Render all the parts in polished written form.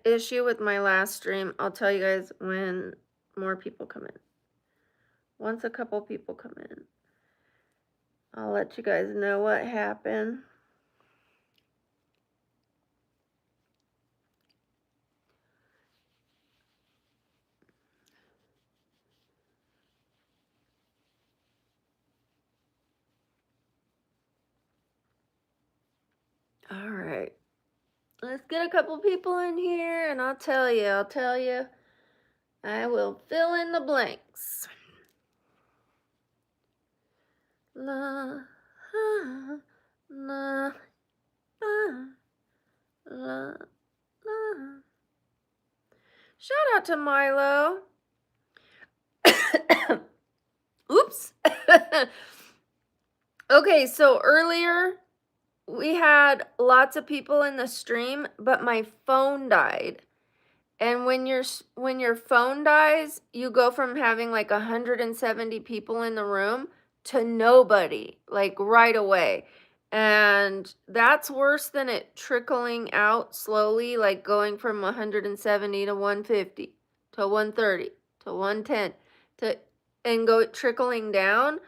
issue with my last stream. I'll tell you guys when more people come in. Once a couple people come in, I'll let you guys know what happened. All right. Let's get a couple people in here and I'll tell you. I will fill in the blanks. La, la, la, la, la, la. Shout out to Milo. Oops. Okay, so earlier we had lots of people in the stream, but my phone died. And when your phone dies, you go from having like 170 people in the room to nobody, like right away. And that's worse than it trickling out slowly, like going from 170 to 150 to 130 to 110 and go trickling down.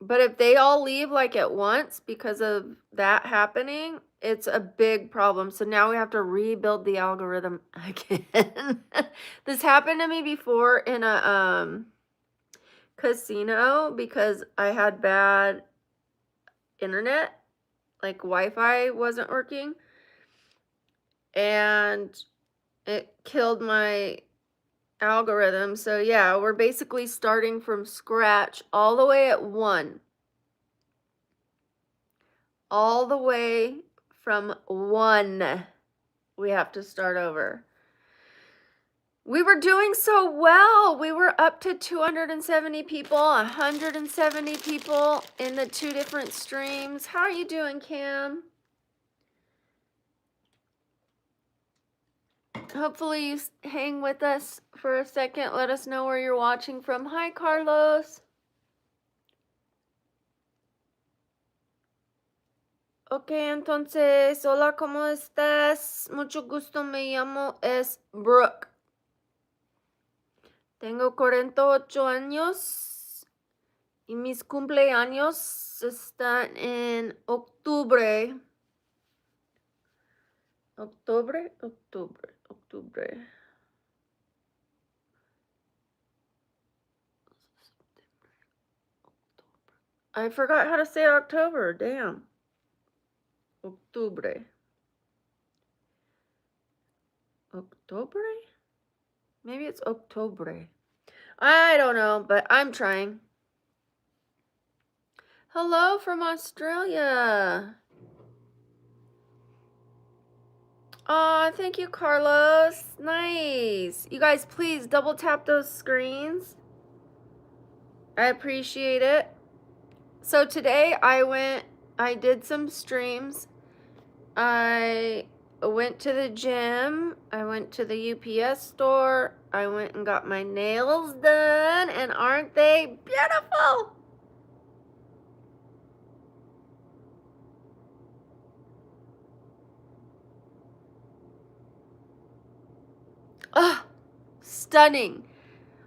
But if they all leave like at once because of that happening, it's a big problem. So now we have to rebuild the algorithm again. This happened to me before in a casino because I had bad internet, like Wi-Fi wasn't working, and it killed my algorithm. So yeah, we're basically starting from scratch all the way at 1. All the way from 1. We have to start over. We were doing so well. We were up to 270 people, 170 people in the 2 different streams. How are you doing, Cam? Hopefully you hang with us for a second. Let us know where you're watching from. Hi, Carlos. Ok, entonces, hola, ¿cómo estás? Mucho gusto, me llamo Brooke. Tengo 48 años y mis cumpleaños están en octubre. Octubre. I forgot how to say October, damn. Octubre. Maybe it's Octobre. I don't know, but I'm trying. Hello from Australia. Aw, thank you, Carlos. Nice. You guys, please double tap those screens. I appreciate it. So today I did some streams. I went to the gym. I went to the UPS store. I went and got my nails done. And aren't they beautiful? Oh, stunning.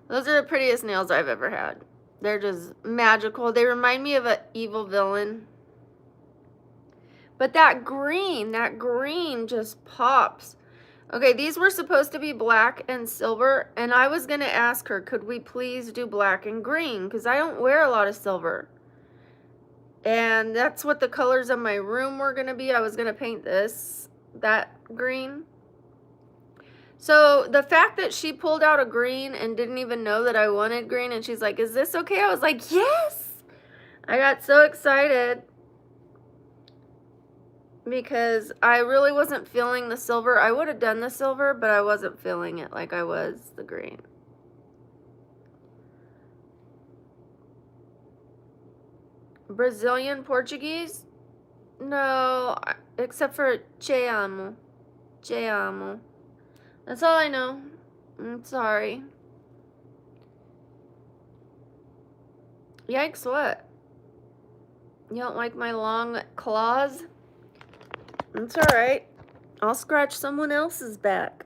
Those are the prettiest nails I've ever had. They're just magical. They remind me of an evil villain. But that green just pops. Okay, these were supposed to be black and silver, and I was going to ask her, could we please do black and green? Because I don't wear a lot of silver. And that's what the colors of my room were going to be. I was going to paint that green. So the fact that she pulled out a green and didn't even know that I wanted green, and she's like, is this okay? I was like, yes! I got so excited because I really wasn't feeling the silver. I would have done the silver, but I wasn't feeling it like I was the green. Brazilian Portuguese? No, except for Te amo. Te amo. That's all I know. I'm sorry. Yikes, what? You don't like my long claws? It's alright. I'll scratch someone else's back.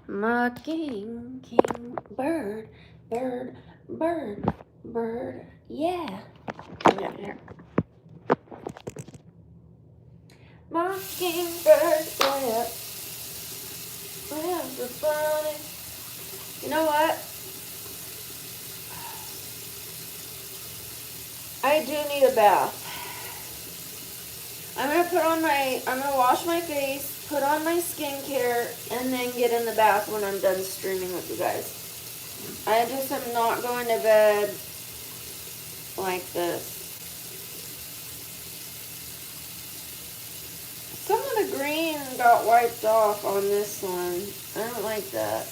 Mocking king bird, bird, bird, bird, yeah. Here. Mockingbird, yeah. Everybody. You know what? I do need a bath. I'm gonna wash my face, put on my skincare, and then get in the bath when I'm done streaming with you guys. I just am not going to bed like this. Some of the green got wiped off on this one. I don't like that.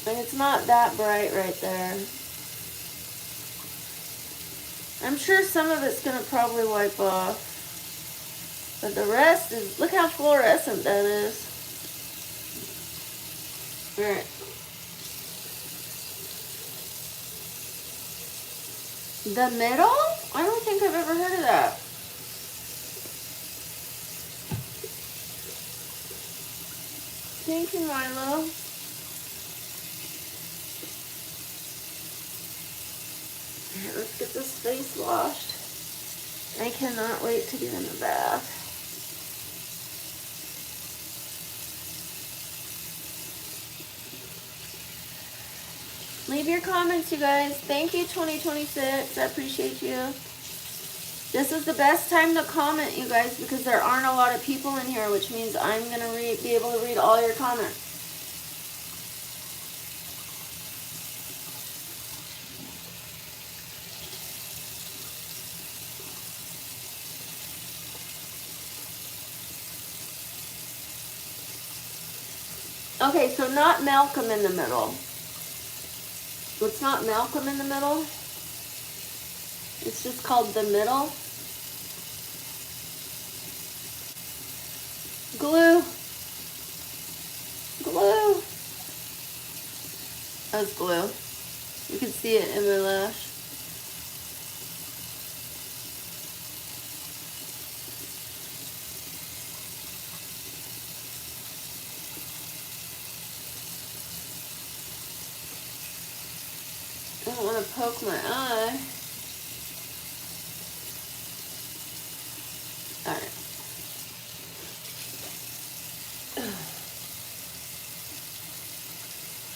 And it's not that bright right there. I'm sure some of it's gonna probably wipe off. But the rest is, look how fluorescent that is. Alright. The middle? I don't think I've ever heard of that. Thank you, Milo. Alright, let's get this face washed. I cannot wait to get in the bath. Leave your comments, you guys. Thank you, 2026. I appreciate you. This is the best time to comment, you guys, because there aren't a lot of people in here, which means I'm going to be able to read all your comments. Okay, so not Malcolm in the middle. It's not Malcolm in the middle. It's just called the middle. Glue. Glue. That's glue. You can see it in my lash. I don't want to poke my eye. Alright.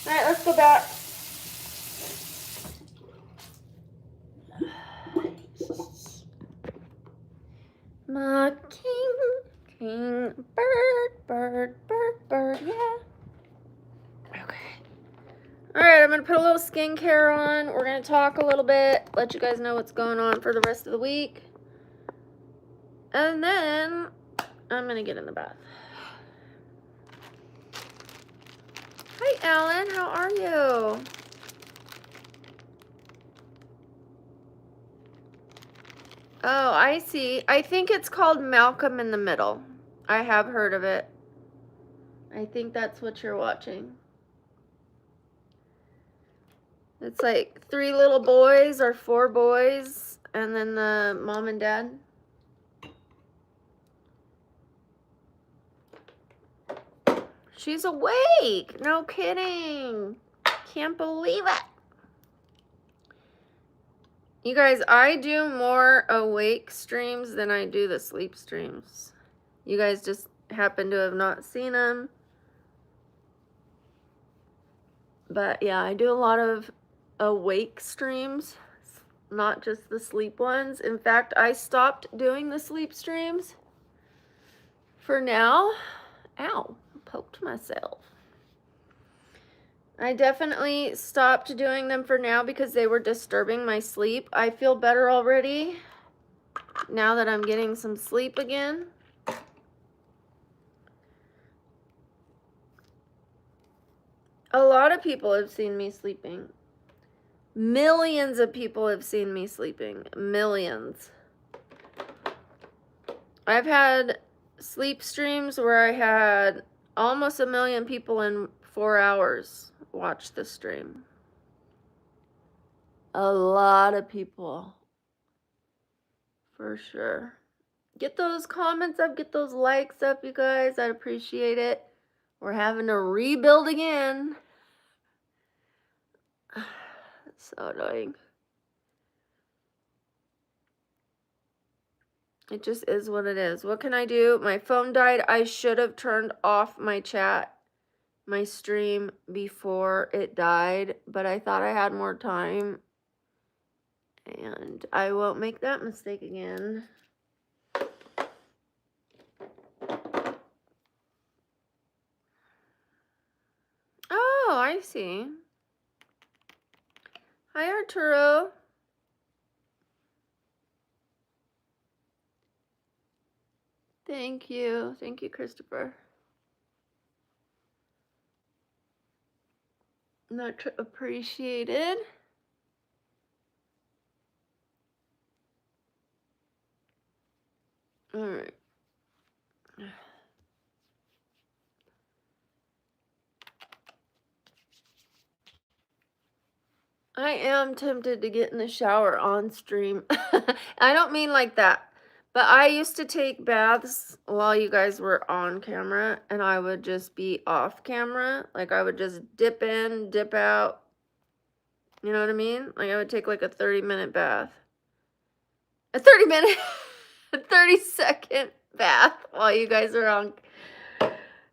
Alright, let's go back. My king, bird, yeah. Okay. Alright, I'm going to put a little skincare on. We're going to talk a little bit, let you guys know what's going on for the rest of the week. And then I'm going to get in the bath. Hi, Alan. How are you? Oh, I see. I think it's called Malcolm in the Middle. I have heard of it. I think that's what you're watching. It's like 3 little boys or 4 boys, and then the mom and dad. She's awake. No kidding. Can't believe it. You guys, I do more awake streams than I do the sleep streams. You guys just happen to have not seen them. But yeah, I do a lot of awake streams, not just the sleep ones. In fact, I stopped doing the sleep streams for now. Ow, poked myself. I definitely stopped doing them for now because they were disturbing my sleep. I feel better already now that I'm getting some sleep again. A lot of people have seen me sleeping. Millions of people have seen me sleeping. Millions. I've had sleep streams where I had almost 1 million people in 4 hours. watch the stream. A lot of people. For sure. Get those comments up, get those likes up, you guys. I'd appreciate it. We're having to rebuild again. It's so annoying. It just is what it is. What can I do? My phone died. I should have turned off my chat, my stream before it died, but I thought I had more time. And I won't make that mistake again. Oh, I see. Hi, Arturo. Thank you. Thank you, Christopher. Much appreciated. All right. I am tempted to get in the shower on stream. I don't mean like that. But I used to take baths while you guys were on camera, and I would just be off camera. Like, I would just dip in, dip out. You know what I mean? Like, I would take like a 30-minute bath. A 30-minute, a 30-second bath while you guys are on.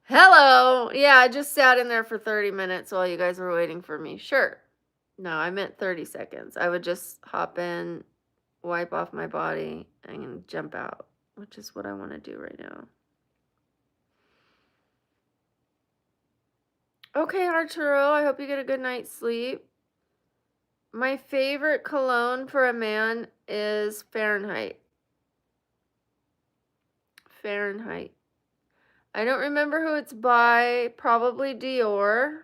Hello. Yeah, I just sat in there for 30 minutes while you guys were waiting for me. Sure. No, I meant 30 seconds. I would just hop in, wipe off my body, and jump out, which is what I want to do right now. Okay, Arturo, I hope you get a good night's sleep. My favorite cologne for a man is Fahrenheit. Fahrenheit. I don't remember who it's by. Probably Dior.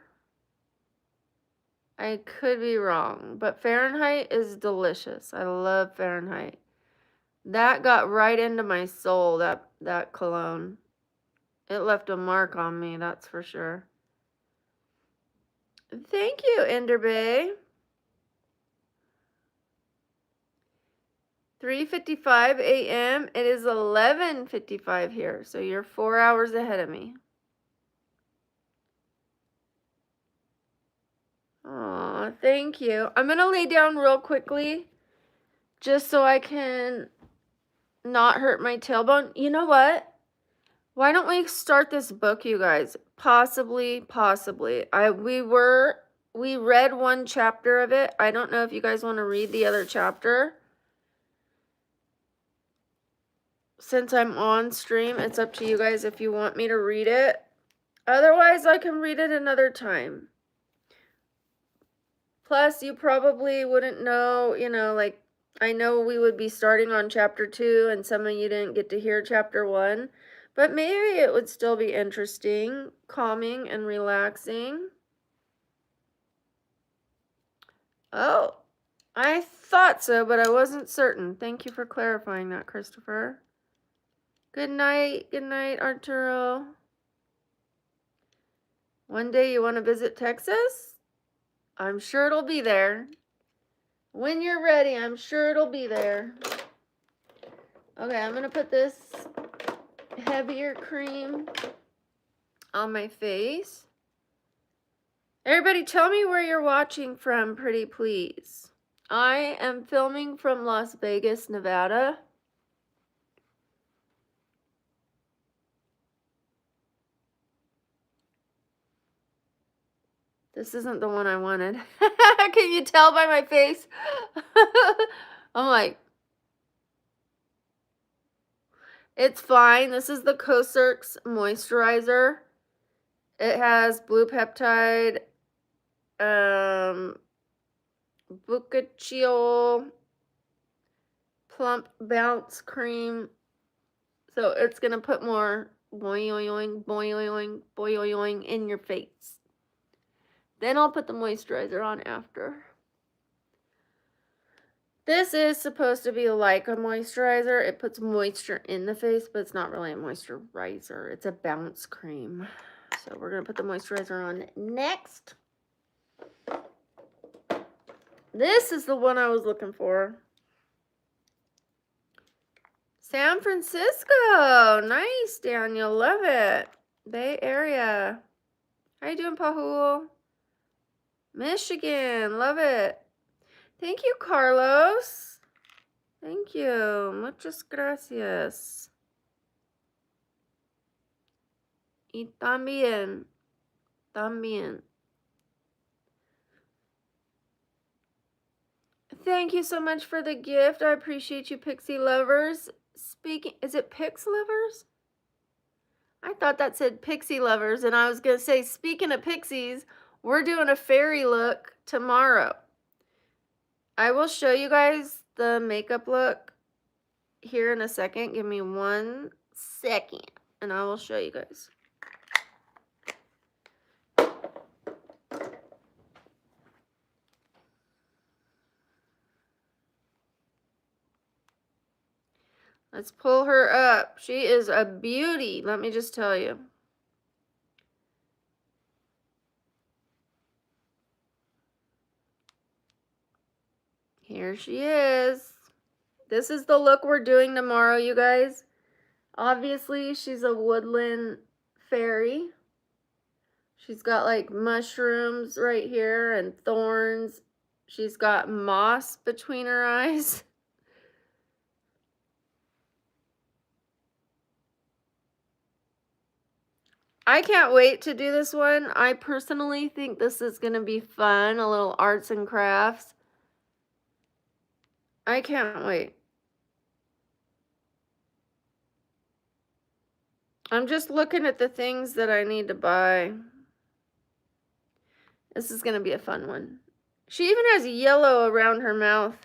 I could be wrong, but Fahrenheit is delicious. I love Fahrenheit. That got right into my soul, that cologne. It left a mark on me, that's for sure. Thank you, Ender Bay. 3:55 a.m. It is 11:55 here, so you're 4 hours ahead of me. Aw, thank you. I'm going to lay down real quickly just so I can not hurt my tailbone. You know what? Why don't we start this book, you guys? Possibly. We read one chapter of it. I don't know if you guys want to read the other chapter. Since I'm on stream, it's up to you guys if you want me to read it. Otherwise, I can read it another time. Plus, you probably wouldn't know, like, I know we would be starting on chapter 2, and some of you didn't get to hear chapter 1. But maybe it would still be interesting, calming, and relaxing. Oh, I thought so, but I wasn't certain. Thank you for clarifying that, Christopher. Good night, Arturo. One day you want to visit Texas? I'm sure it'll be there. When you're ready, I'm sure it'll be there. Okay, I'm going to put this heavier cream on my face. Everybody, tell me where you're watching from, pretty please. I am filming from Las Vegas, Nevada. This isn't the one I wanted. Can you tell by my face? I'm like, it's fine. This is the Cosrx moisturizer. It has blue peptide, Bucaccio plump bounce cream. So it's gonna put more boing boing boing in your face. Then I'll put the moisturizer on after. This is supposed to be like a moisturizer. It puts moisture in the face, but it's not really a moisturizer. It's a bounce cream. So we're going to put the moisturizer on next. This is the one I was looking for. San Francisco. Nice, Daniel. Love it. Bay Area. How you doing, Pahul? Michigan. Love it. Thank you, Carlos. Thank you. Muchas gracias. Y también. También. Thank you so much for the gift. I appreciate you, Pixie Lovers. Speaking, is it Pix Lovers? I thought that said Pixie Lovers, and I was going to say, speaking of pixies, we're doing a fairy look tomorrow. I will show you guys the makeup look here in a second. Give me 1 second, and I will show you guys. Let's pull her up. She is a beauty, let me just tell you. Here she is. This is the look we're doing tomorrow, you guys. Obviously, she's a woodland fairy. She's got like mushrooms right here and thorns. She's got moss between her eyes. I can't wait to do this one. I personally think this is going to be fun, a little arts and crafts. I can't wait. I'm just looking at the things that I need to buy. This is going to be a fun one. She even has yellow around her mouth.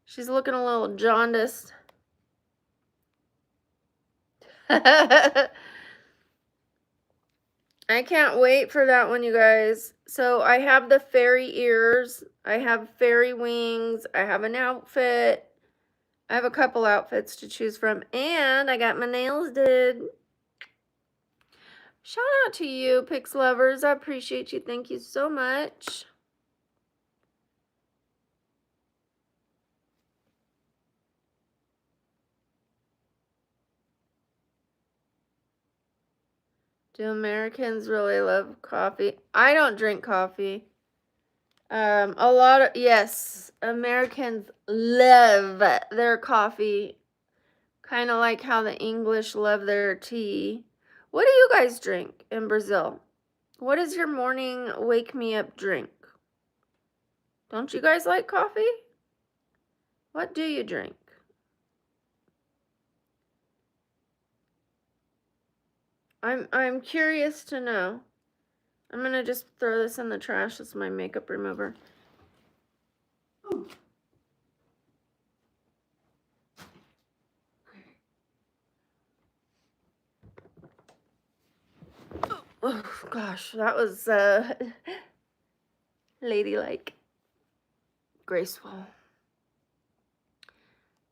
She's looking a little jaundiced. I can't wait for that one, you guys. So I have the fairy ears. I have fairy wings. I have an outfit. I have a couple outfits to choose from. And I got my nails did. Shout out to you, Pix Lovers. I appreciate you. Thank you so much. Do Americans really love coffee? I don't drink coffee. Yes, Americans love their coffee. Kind of like how the English love their tea. What do you guys drink in Brazil? What is your morning wake me up drink? Don't you guys like coffee? What do you drink? I'm curious to know. I'm going to just throw this in the trash. This is my makeup remover. Oh, gosh, that was ladylike. Graceful.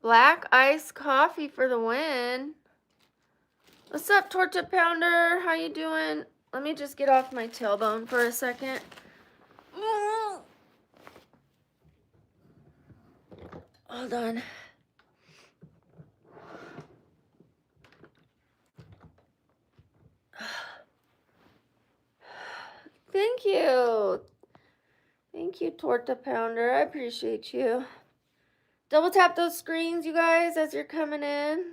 Black iced coffee for the win. What's up, Torta Pounder? How you doing? Let me just get off my tailbone for a second. Hold on. Thank you. Thank you, Torta Pounder. I appreciate you. Double tap those screens, you guys, as you're coming in.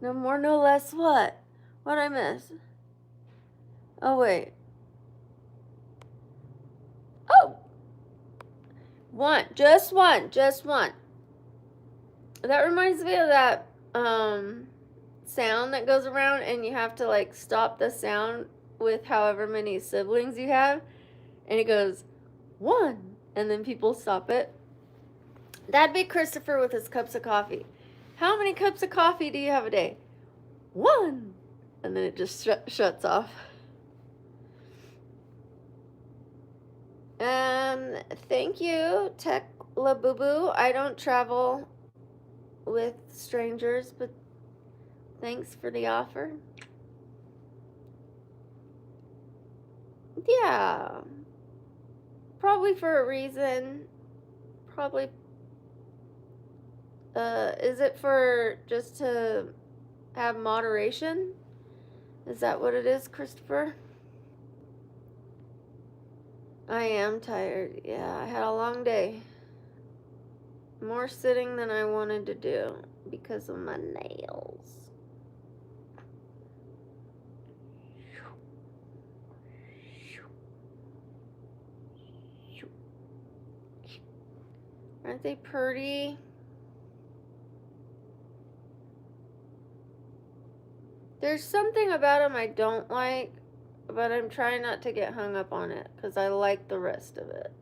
No more, no less what? What'd I miss? Oh, wait. Oh! One. Just one. Just one. That reminds me of that sound that goes around, and you have to, like, stop the sound with however many siblings you have. And it goes, one. And then people stop it. That'd be Christopher with his cups of coffee. How many cups of coffee do you have a day? One. And then it just shuts off. Thank you, Tech La Boo Boo. I don't travel with strangers, but thanks for the offer. Yeah. Probably for a reason. Probably, is it for just to have moderation? Is that what it is, Christopher? I am tired. Yeah, I had a long day. More sitting than I wanted to do because of my nails. Aren't they pretty? There's something about them I don't like, but I'm trying not to get hung up on it because I like the rest of it.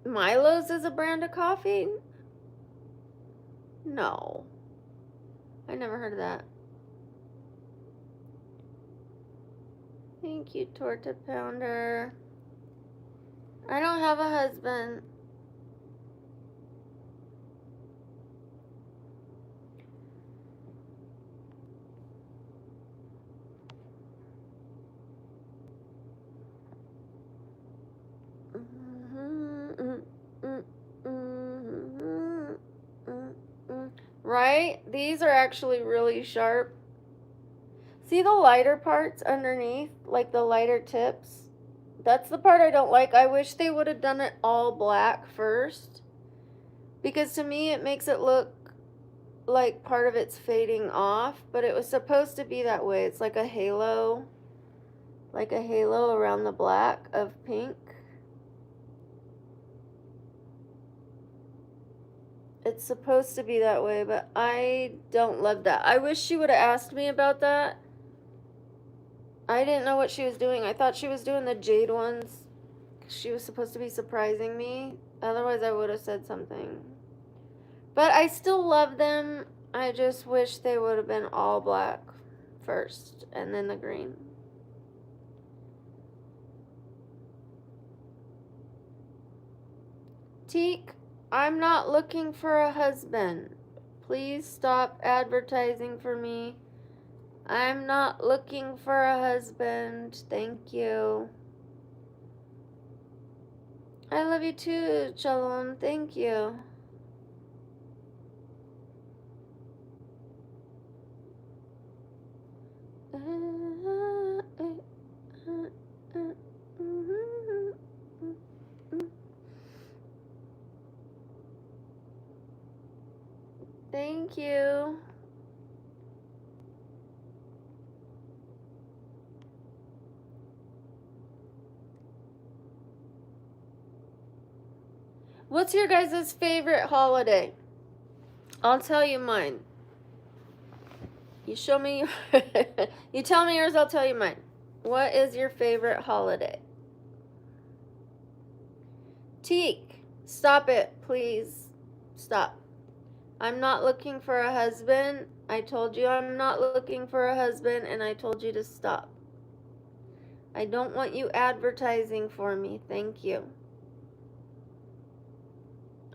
Milo's is a brand of coffee? No. I never heard of that. Thank you, Torta Pounder. I don't have a husband. Right? These are actually really sharp. See the lighter parts underneath, like the lighter tips? That's the part I don't like. I wish they would have done it all black first. Because to me, it makes it look like part of it's fading off, but it was supposed to be that way. It's like a halo around the black of pink. It's supposed to be that way, but I don't love that. I wish she would have asked me about that. I didn't know what she was doing. I thought she was doing the jade ones. She was supposed to be surprising me. Otherwise, I would have said something. But I still love them. I just wish they would have been all black first and then the green. Teak, I'm not looking for a husband. Please stop advertising for me. I'm not looking for a husband. Thank you. I love you too, Shalom. Thank you. Thank you. What's your guys' favorite holiday? I'll tell you mine. You show me, you tell me yours, I'll tell you mine. What is your favorite holiday? Teak, stop it, please. Stop. I'm not looking for a husband. I told you I'm not looking for a husband, and I told you to stop. I don't want you advertising for me. Thank you.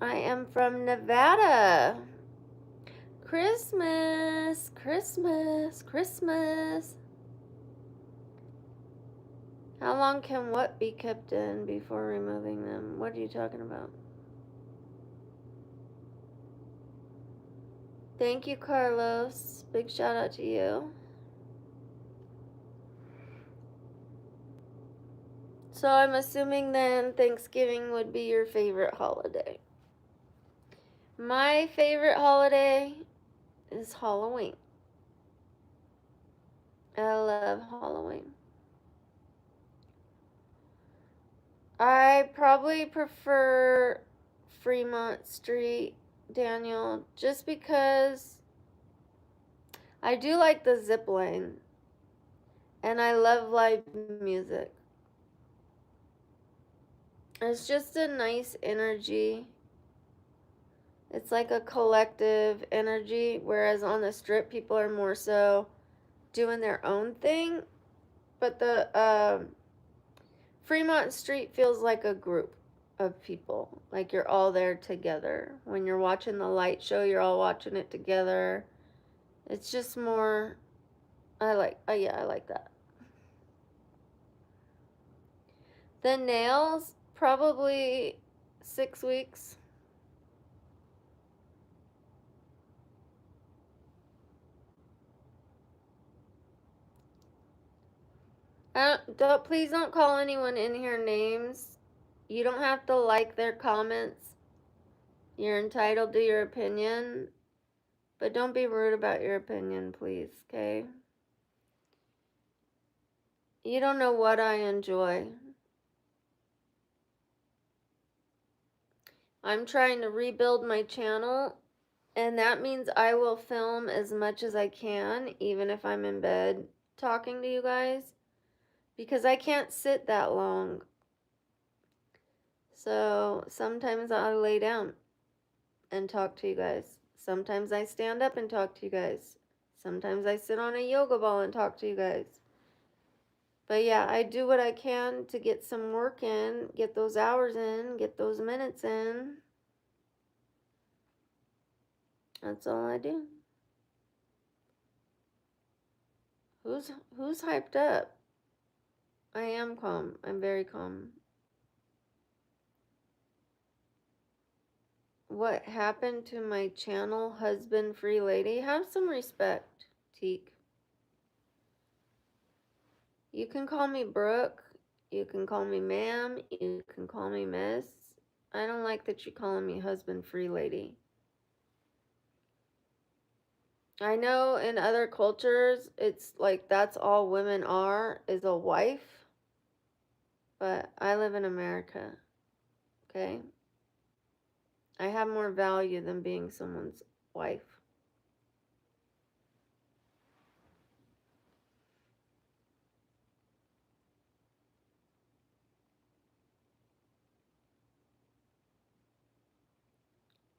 I am from Nevada. Christmas, Christmas, Christmas. How long can what be kept in before removing them? What are you talking about? Thank you, Carlos. Big shout out to you. So I'm assuming then Thanksgiving would be your favorite holiday. My favorite holiday is Halloween. I love Halloween. I probably prefer Fremont Street, Daniel, just because I do like the zip line and I love live music. It's just a nice energy. It's like a collective energy, whereas on the strip, people are more so doing their own thing. But the Fremont Street feels like a group. of people. Like you're all there together. When you're watching the light show, you're all watching it together. It's just more, yeah, I like that. The nails, probably 6 weeks. Please don't call anyone in here names. You don't have to like their comments. You're entitled to your opinion, but don't be rude about your opinion, please, okay? You don't know what I enjoy. I'm trying to rebuild my channel, and that means I will film as much as I can, even if I'm in bed talking to you guys, because I can't sit that long. So sometimes I'll lay down and talk to you guys. Sometimes I stand up and talk to you guys. Sometimes I sit on a yoga ball and talk to you guys. But yeah, I do what I can to get some work in, get those hours in, get those minutes in. That's all I do. Who's hyped up? I am calm. I'm very calm. What happened to my channel, husband free lady? Have some respect, Teak. You can call me Brooke. You can call me ma'am. You can call me miss. I don't like that you're calling me husband free lady. I know in other cultures, it's like that's all women are, is a wife. But I live in America, okay? I have more value than being someone's wife.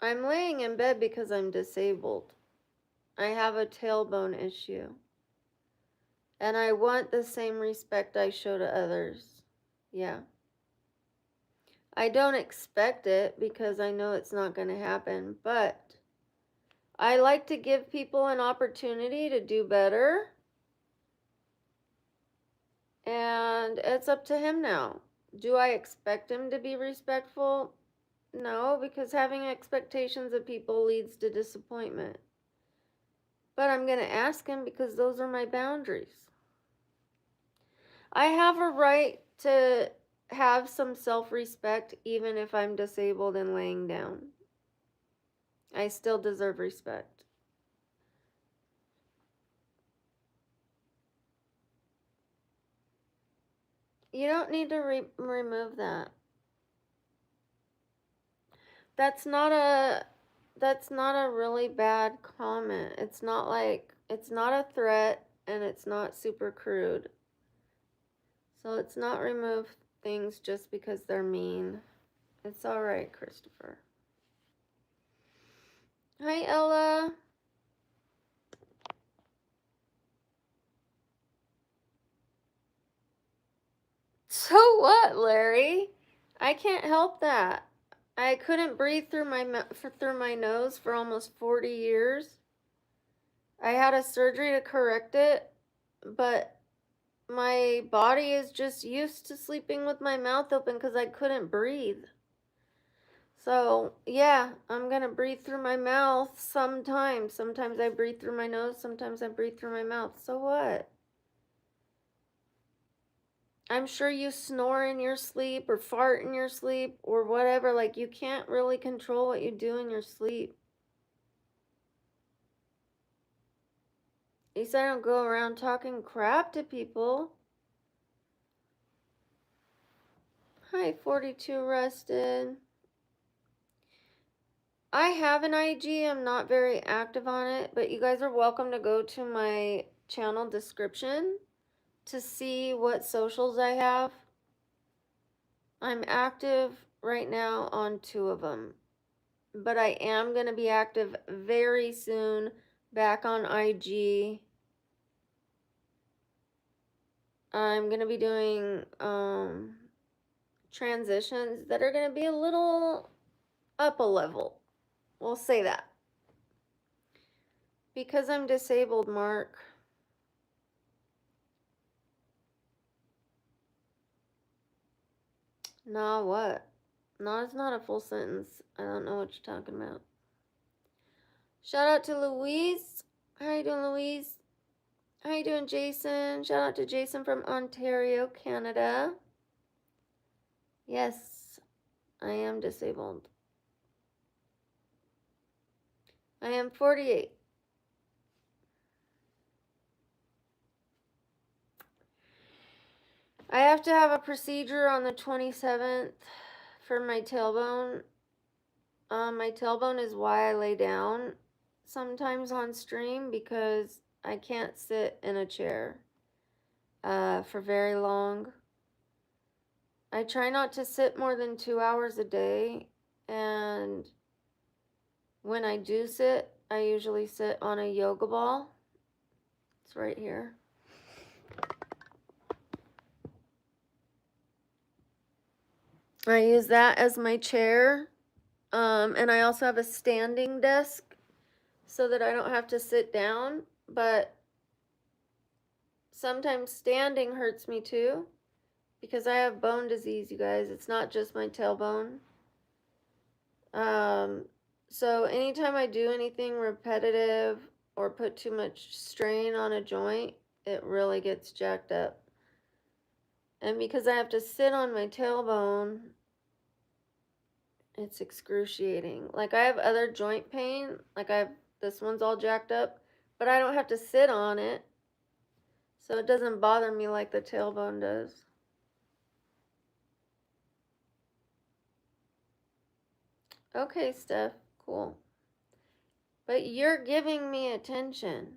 I'm laying in bed because I'm disabled. I have a tailbone issue. And I want the same respect I show to others. Yeah. I don't expect it because I know it's not going to happen, but I like to give people an opportunity to do better. And it's up to him now. Do I expect him to be respectful? No, because having expectations of people leads to disappointment. But I'm going to ask him because those are my boundaries. I have a right to have some self-respect even if I'm disabled and laying down. I still deserve respect. You don't need to remove that. That's not a really bad comment. It's not a threat and it's not super crude. So let's not remove things just because they're mean. It's all right, Christopher. Hi, Ella. So what, Larry? I can't help that. I couldn't breathe through my nose for almost 40 years. I had a surgery to correct it, but my body is just used to sleeping with my mouth open because I couldn't breathe. So, yeah, I'm going to breathe through my mouth sometimes. Sometimes I breathe through my nose, sometimes I breathe through my mouth. So what? I'm sure you snore in your sleep or fart in your sleep or whatever. Like, you can't really control what you do in your sleep. At least I don't go around talking crap to people. Hi, 42 Rusted. I have an IG. I'm not very active on it, but you guys are welcome to go to my channel description to see what socials I have. I'm active right now on 2 of them, but I am going to be active very soon back on IG. I'm going to be doing transitions that are going to be a little up a level. We'll say that. Because I'm disabled, Mark. Nah, what? No, it's not a full sentence. I don't know what you're talking about. Shout out to Louise. How you doing, Louise? How you doing, Jason? Shout out to Jason from Ontario, Canada. Yes, I am disabled. I am 48. I have to have a procedure on the 27th for my tailbone. My tailbone is why I lay down sometimes on stream, because I can't sit in a chair for very long. I try not to sit more than 2 hours a day, and when I do sit, I usually sit on a yoga ball. It's right here. I use that as my chair, and I also have a standing desk so that I don't have to sit down, but sometimes standing hurts me too, because I have bone disease, you guys. It's not just my tailbone. So anytime I do anything repetitive or put too much strain on a joint, it really gets jacked up. And because I have to sit on my tailbone, it's excruciating. Like, I have other joint pain, like this one's all jacked up, but I don't have to sit on it, so it doesn't bother me like the tailbone does. Okay, Steph, cool. But you're giving me attention.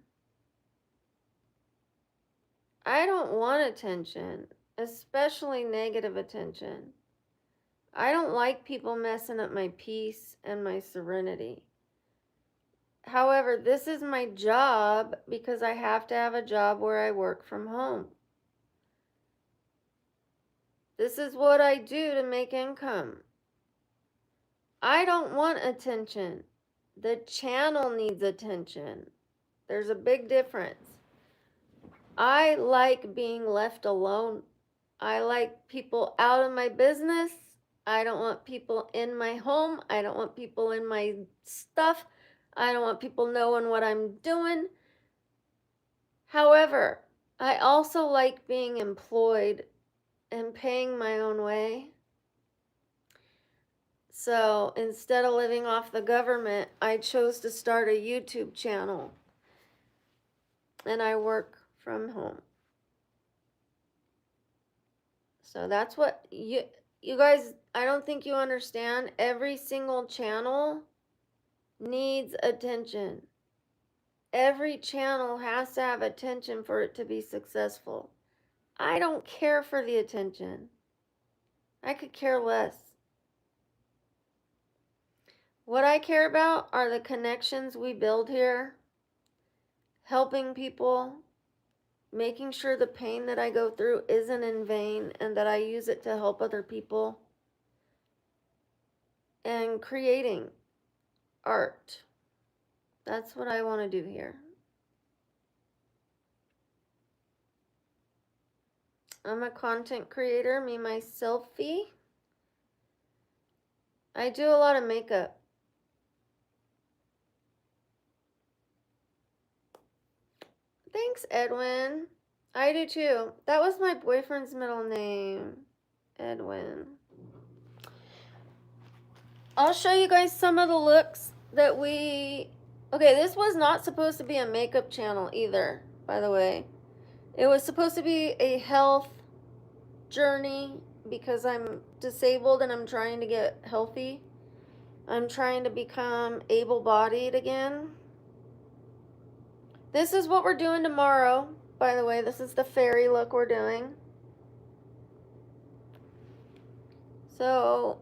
I don't want attention, especially negative attention. I don't like people messing up my peace and my serenity. However, this is my job because I have to have a job where I work from home. This is what I do to make income. I don't want attention. The channel needs attention. There's a big difference. I like being left alone. I like people out of my business. I don't want people in my home. I don't want people in my stuff. I don't want people knowing what I'm doing. However, I also like being employed and paying my own way. So instead of living off the government, I chose to start a YouTube channel. And I work from home. So that's what you guys, I don't think you understand. Every single channel needs attention. Every channel has to have attention for it to be successful. I don't care for the attention. I could care less. What I care about are the connections we build here, helping people, making sure the pain that I go through isn't in vain and that I use it to help other people, and creating art. That's what I want to do here. I'm a content creator, me, myselfie. I do a lot of makeup. Thanks, Edwin. I do too. That was my boyfriend's middle name, Edwin. I'll show you guys some of the looks that we... Okay, this was not supposed to be a makeup channel either, by the way. It was supposed to be a health journey because I'm disabled and I'm trying to get healthy. I'm trying to become able-bodied again. This is what we're doing tomorrow, by the way. This is the fairy look we're doing. So,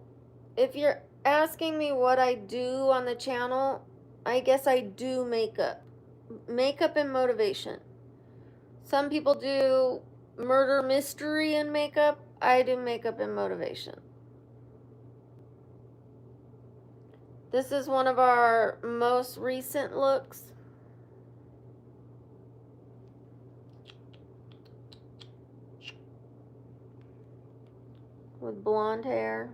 if you're asking me what I do on the channel, I guess I do makeup. Makeup and motivation. Some people do murder mystery and makeup. I do makeup and motivation. This is one of our most recent looks. With blonde hair.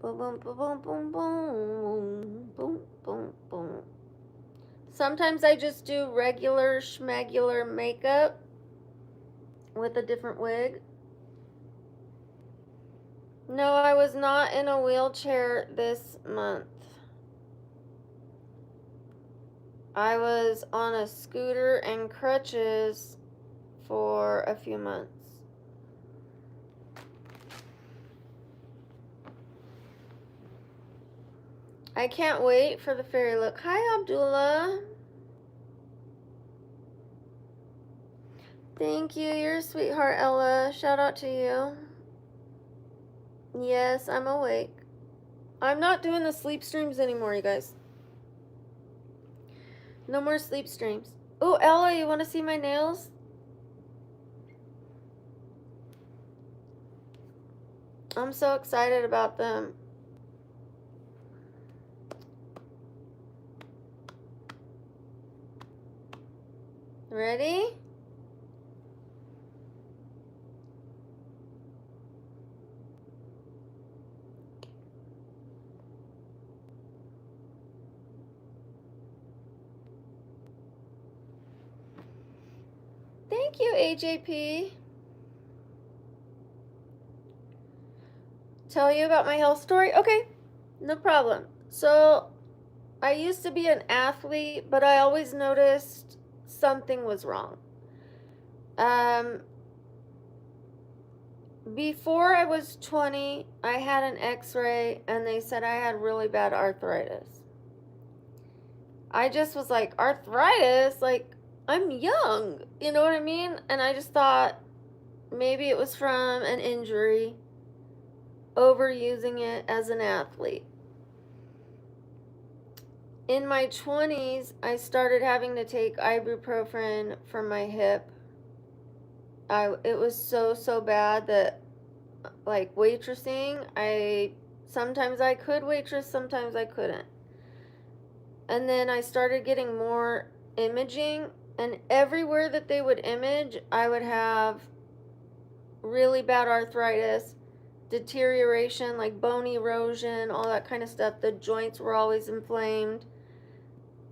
Boom, boom, boom, boom, boom, boom, boom, boom, boom. Sometimes I just do regular schmegular makeup with a different wig. No, I was not in a wheelchair this month. I was on a scooter and crutches for a few months. I can't wait for the fairy look. Hi, Abdullah. Thank you. You're a sweetheart, Ella. Shout out to you. Yes, I'm awake. I'm not doing the sleep streams anymore, you guys. No more sleep streams. Oh, Ella, you want to see my nails? I'm so excited about them. Ready? Thank you, AJP. Tell you about my health story? Okay, no problem. So, I used to be an athlete, but I always noticed something was wrong. Before I was 20, I had an x-ray and they said I had really bad arthritis. I just was like, arthritis? Like, I'm young, you know what I mean? And I just thought maybe it was from an injury, overusing it as an athlete. In my 20s, I started having to take ibuprofen for my hip. It was so bad that, like, waitressing, sometimes I could waitress, sometimes I couldn't. And then I started getting more imaging, and everywhere that they would image, I would have really bad arthritis, deterioration, like bone erosion, all that kind of stuff. The joints were always inflamed.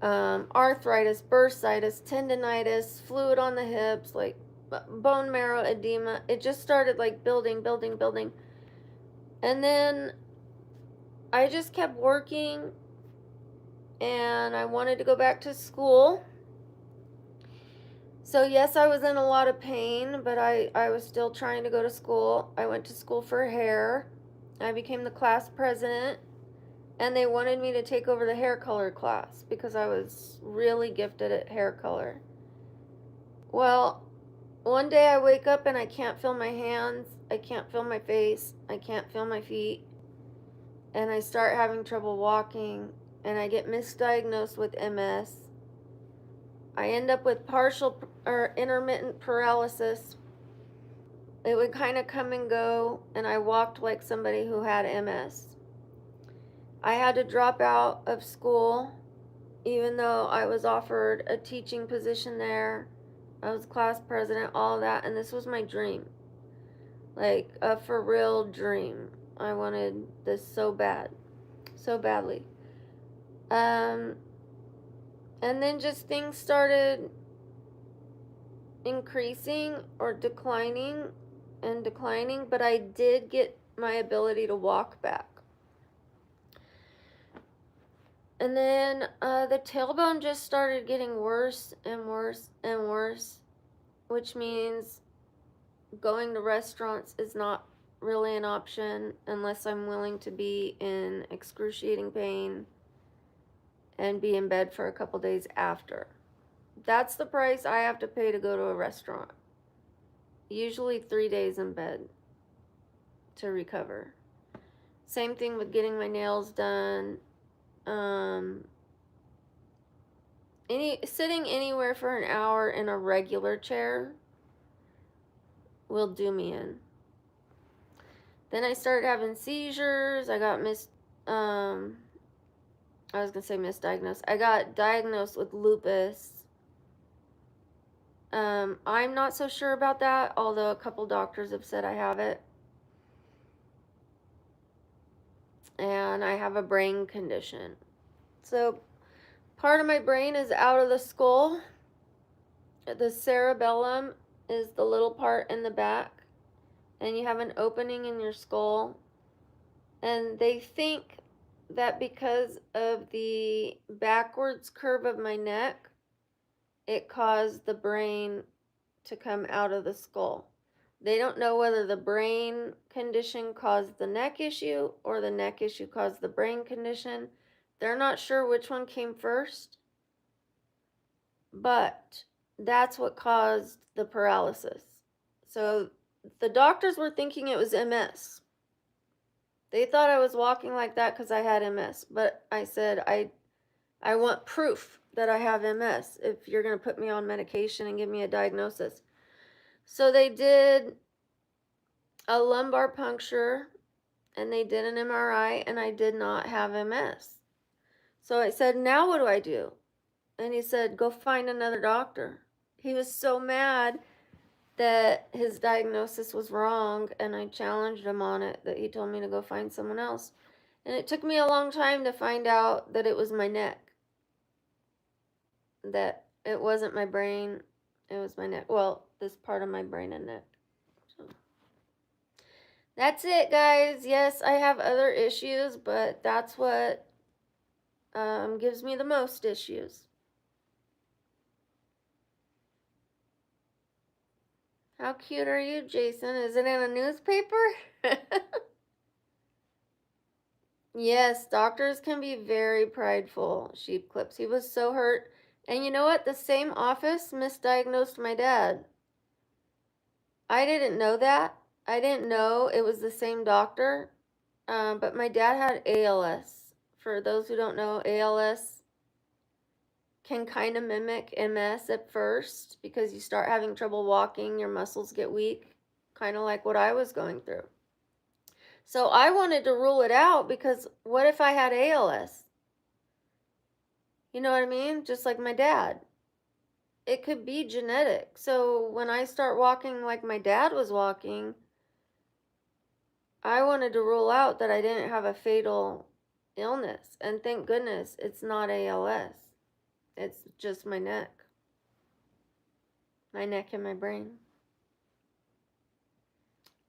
Arthritis, bursitis, tendonitis, fluid on the hips, like bone marrow edema. It just started like building. And then I just kept working and I wanted to go back to school. So yes, I was in a lot of pain, but I was still trying to go to school. I went to school for hair. I became the class president, and they wanted me to take over the hair color class because I was really gifted at hair color. Well, one day I wake up and I can't feel my hands, I can't feel my face, I can't feel my feet, and I start having trouble walking, and I get misdiagnosed with MS. I end up with partial or intermittent paralysis. It would kind of come and go, and I walked like somebody who had MS. I had to drop out of school, even though I was offered a teaching position there. I was class president, all of that, and this was my dream. Like a for real dream. I wanted this so bad, so badly. And then just things started increasing or declining and declining, but I did get my ability to walk back. And then the tailbone just started getting worse and worse and worse, which means going to restaurants is not really an option unless I'm willing to be in excruciating pain and be in bed for a couple days after. That's the price I have to pay to go to a restaurant. Usually 3 days in bed to recover. Same thing with getting my nails done. Sitting anywhere for an hour in a regular chair will do me in. Then I started having seizures. I got I was gonna say misdiagnosed. I got diagnosed with lupus. I'm not so sure about that, although a couple doctors have said I have it. And I have a brain condition. So part of my brain is out of the skull. The cerebellum is the little part in the back, and you have an opening in your skull. And they think that because of the backwards curve of my neck, it caused the brain to come out of the skull. They don't know whether the brain condition caused the neck issue or the neck issue caused the brain condition. They're not sure which one came first, but that's what caused the paralysis. So the doctors were thinking it was MS. They thought I was walking like that because I had MS, but I said, I want proof that I have MS if you're going to put me on medication and give me a diagnosis. So they did a lumbar puncture and they did an MRI, and I did not have MS. So I said, now what do I do? And he said, go find another doctor. He was so mad that his diagnosis was wrong, and I challenged him on it, that he told me to go find someone else. And it took me a long time to find out that it was my neck, that it wasn't my brain, it was my neck. Well, this part of my brain and neck. So that's it, guys. Yes, I have other issues, but that's what gives me the most issues. How cute are you, Jason? Is it in a newspaper? Yes, doctors can be very prideful, Sheep Clips. He was so hurt. And you know what? The same office misdiagnosed my dad. I didn't know that. I didn't know it was the same doctor. But my dad had ALS. For those who don't know, ALS can kind of mimic MS at first because you start having trouble walking, your muscles get weak, kind of like what I was going through. So I wanted to rule it out because what if I had ALS? You know what I mean? Just like my dad. It could be genetic. So when I start walking like my dad was walking, I wanted to rule out that I didn't have a fatal illness. And thank goodness it's not ALS. It's just my neck. My neck and my brain.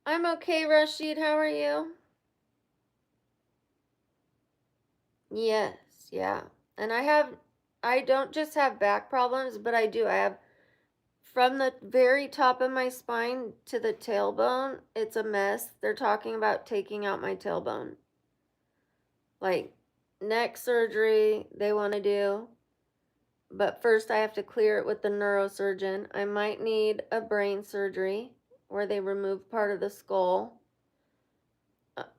I'm okay, Rashid. How are you? Yes, yeah. And I don't just have back problems, but I do. I have from the very top of my spine to the tailbone, it's a mess. They're talking about taking out my tailbone. Like neck surgery, they want to do. But first, I have to clear it with the neurosurgeon. I might need a brain surgery where they remove part of the skull.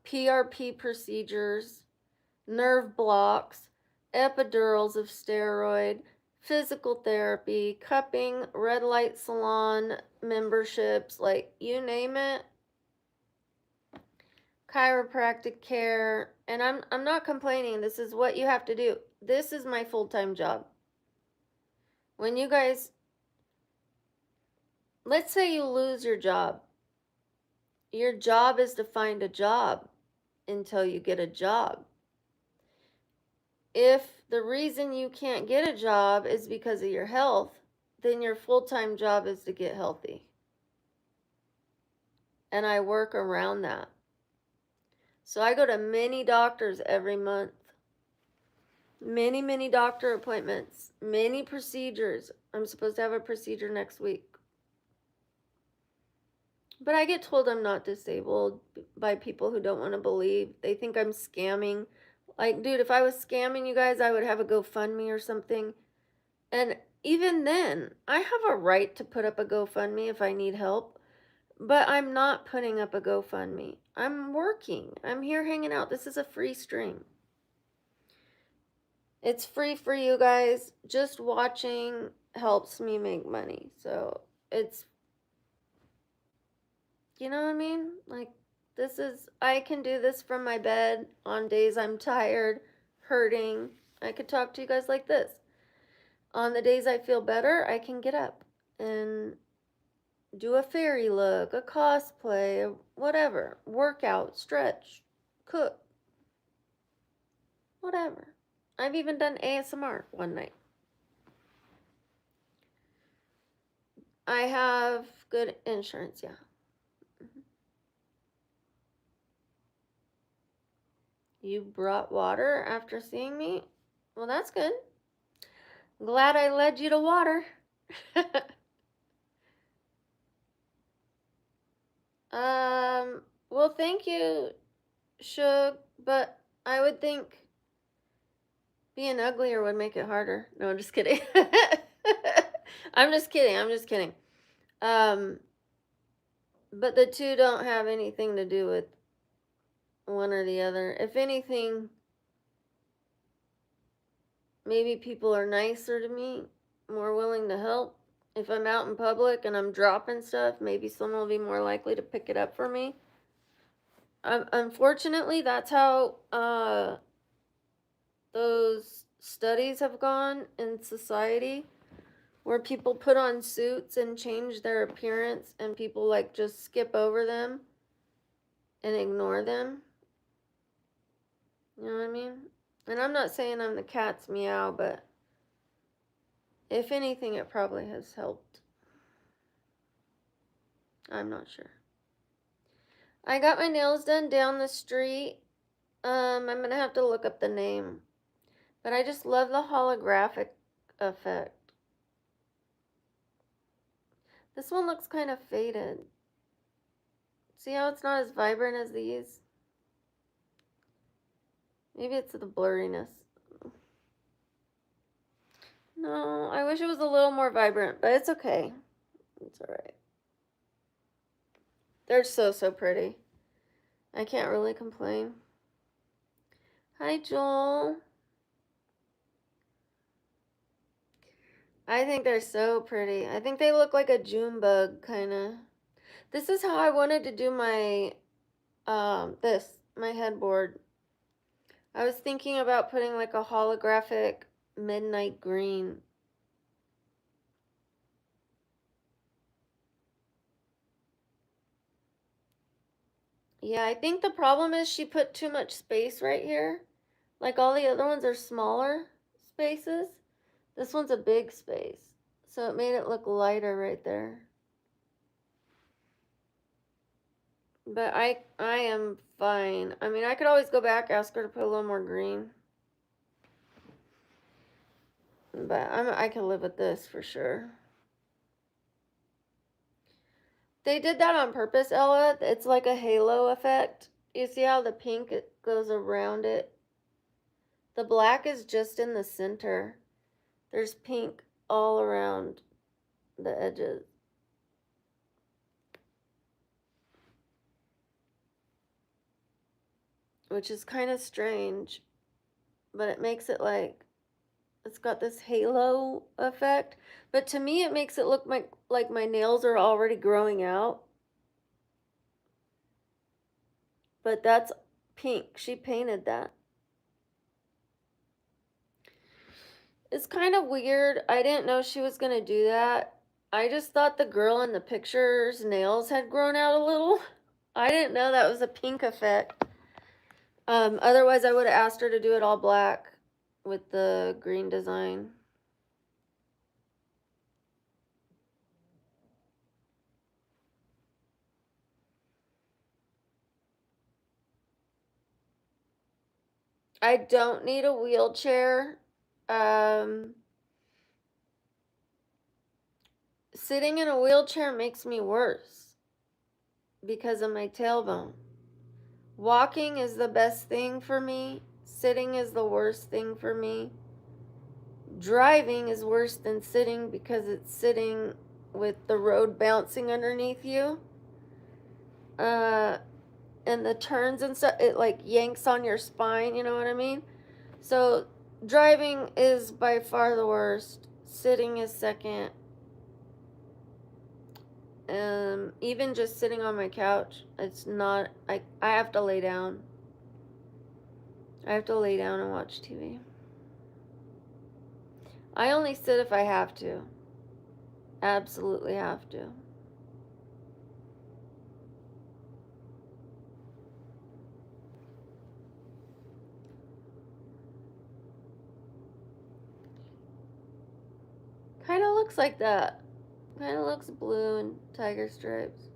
PRP procedures, nerve blocks, epidurals of steroid, physical therapy, cupping, red light salon memberships, like you name it. Chiropractic care, and I'm not complaining. This is what you have to do. This is my full-time job. When you guys, let's say you lose your job. Your job is to find a job until you get a job. If the reason you can't get a job is because of your health, then your full-time job is to get healthy. And I work around that. So I go to many doctors every month. Many doctor appointments, many procedures. I'm supposed to have a procedure next week. But I get told I'm not disabled by people who don't want to believe. They think I'm scamming. Like, dude, if I was scamming you guys, I would have a GoFundMe or something. And even then, I have a right to put up a GoFundMe if I need help. But I'm not putting up a GoFundMe. I'm working. I'm here hanging out. This is a free stream. It's free for you guys. Just watching helps me make money. So it's You know what I mean? Like, I can do this from my bed on days I'm tired, hurting. I could talk to you guys like this. On the days I feel better, I can get up and do a fairy look, a cosplay, whatever, workout, stretch, cook, whatever. I've even done ASMR one night. I have good insurance, yeah. You brought water after seeing me? Well, that's good. Glad I led you to water. Well, thank you, Shug, but I would think being uglier would make it harder. No, I'm just kidding. I'm just kidding. I'm just kidding. Um, but the two don't have anything to do with one or the other. If anything, maybe people are nicer to me, more willing to help. If I'm out in public and I'm dropping stuff, maybe someone will be more likely to pick it up for me. Unfortunately, that's how those studies have gone in society, where people put on suits and change their appearance, and people like just skip over them and ignore them. You know what I mean? And I'm not saying I'm the cat's meow, but if anything, it probably has helped. I'm not sure. I got my nails done down the street. I'm gonna have to look up the name. But I just love the holographic effect. This one looks kind of faded. See how it's not as vibrant as these? Maybe it's the blurriness. No, I wish it was a little more vibrant, but it's okay. It's alright. They're so pretty. I can't really complain. Hi, Joel. I think they're so pretty. I think they look like a June bug, kind of. This is how I wanted to do my, my headboard. I was thinking about putting like a holographic midnight green. Yeah, I think the problem is she put too much space right here. Like all the other ones are smaller spaces. This one's a big space. So it made it look lighter right there. But I am fine. I mean, I could always go back, ask her to put a little more green. But I can live with this for sure. They did that on purpose, Ella. It's like a halo effect. You see how the pink goes around it? The black is just in the center. There's pink all around the edges. Which is kind of strange. But it makes it like it's got this halo effect. But to me, it makes it look like my nails are already growing out. But that's pink. She painted that. It's kind of weird. I didn't know she was going to do that. I just thought the girl in the picture's nails had grown out a little. I didn't know that was a pink effect. Otherwise, I would have asked her to do it all black with the green design. I don't need a wheelchair. Sitting in a wheelchair makes me worse because of my tailbone. Walking is the best thing for me. Sitting is the worst thing for me. Driving is worse than sitting because it's sitting with the road bouncing underneath you. And the turns and stuff, it like yanks on your spine, you know what I mean? So driving is by far the worst. Sitting is second. Even just sitting on my couch, it's not, I have to lay down. I have to lay down and watch TV. I only sit if I have to. Absolutely have to. Kind of looks like that. Kind of looks blue and tiger stripes.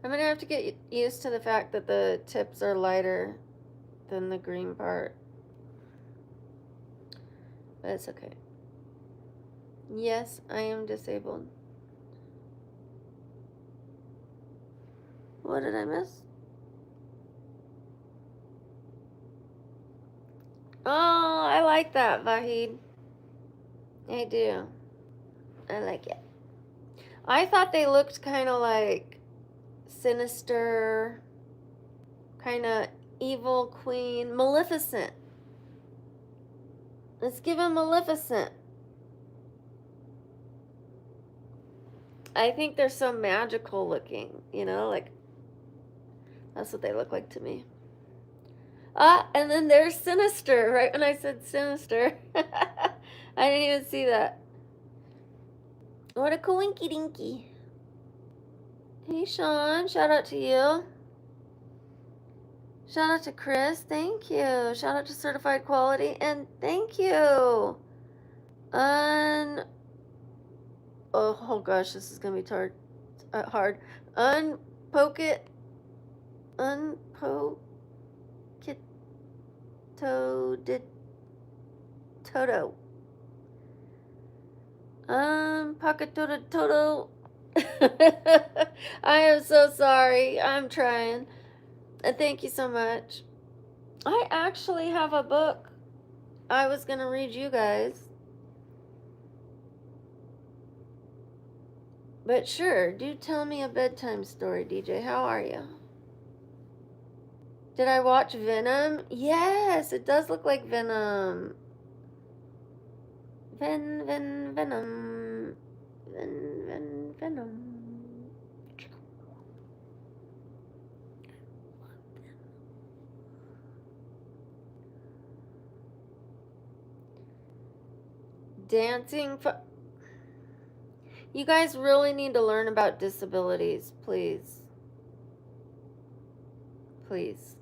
I'm gonna have to get used to the fact that the tips are lighter than the green part. But it's okay. Yes, I am disabled. What did I miss? Oh, I like that, Vahid. I do. I like it. I thought they looked kind of like sinister, kind of evil queen, Maleficent. Let's give him Maleficent. I think they're so magical looking, you know, like that's what they look like to me. Ah, and then there's Sinister, right when I said Sinister. I didn't even see that. What a coinky dinky. Hey, Sean, shout out to you. Shout out to Chris, thank you. Shout out to Certified Quality, and thank you. Oh gosh, this is gonna be hard. Unpoke it. Toto. Pocket Toto. I am so sorry. I'm trying. And thank you so much. I actually have a book I was gonna read you guys. But sure, do tell me a bedtime story, DJ. How are you? Did I watch Venom? Yes, it does look like Venom. Venom. Venom. Dancing. You guys really need to learn about disabilities, please. Please.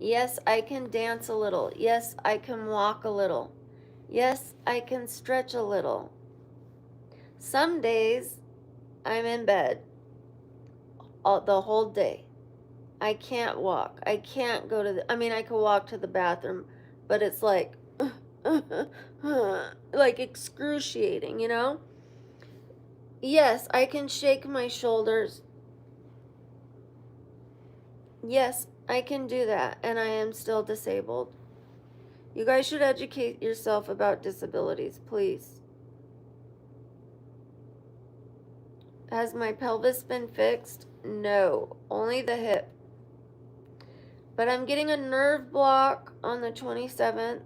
Yes, I can dance a little. Yes, I can walk a little. Yes, I can stretch a little. Some days I'm in bed the whole day. I can't walk. I can't go to I can walk to the bathroom, but it's like like excruciating, you know? Yes, I can shake my shoulders. Yes, I can do that, and I am still disabled. You guys should educate yourself about disabilities, please. Has my pelvis been fixed? No, only the hip. But I'm getting a nerve block on the 27th.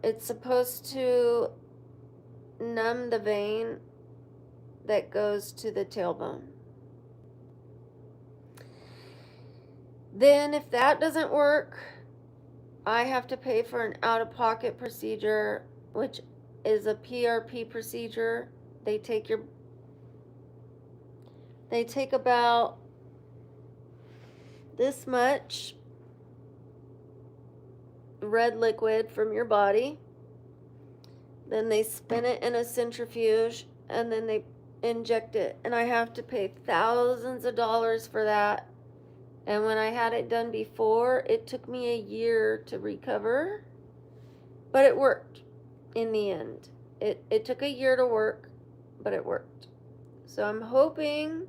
It's supposed to numb the vein that goes to the tailbone. Then if that doesn't work, I have to pay for an out-of-pocket procedure, which is a PRP procedure. They take about this much red liquid from your body. Then they spin it in a centrifuge and then they inject it. And I have to pay thousands of dollars for that. And when I had it done before, it took me a year to recover. But it worked in the end. It took a year to work, but it worked. So I'm hoping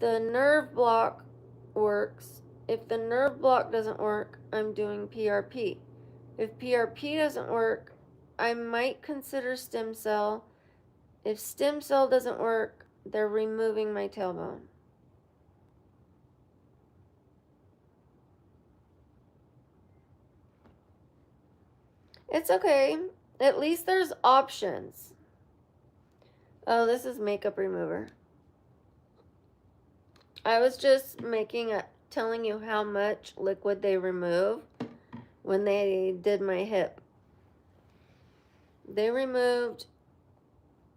the nerve block works. If the nerve block doesn't work, I'm doing PRP. If PRP doesn't work, I might consider stem cell. If stem cell doesn't work, they're removing my tailbone. It's okay. At least there's options. Oh, this is makeup remover. I was just telling you how much liquid they remove when they did my hip. They removed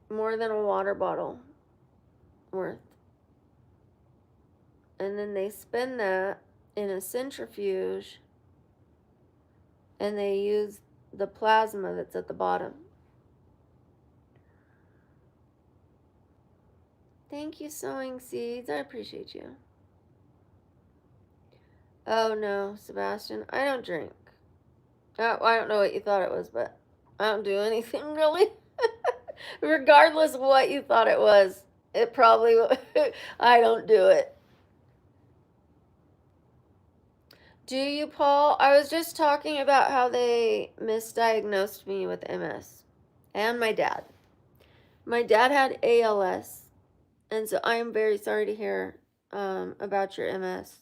more than a water bottle worth. And then they spin that in a centrifuge and they use the plasma that's at the bottom. Thank you, Sowing Seeds. I appreciate you. Oh no, Sebastian, I don't drink. I don't know what you thought it was, but I don't do anything really. Regardless of what you thought it was, it probably, I don't do it. Do you, Paul? I was just talking about how they misdiagnosed me with MS. And my dad. My dad had ALS. And so I am very sorry to hear about your MS.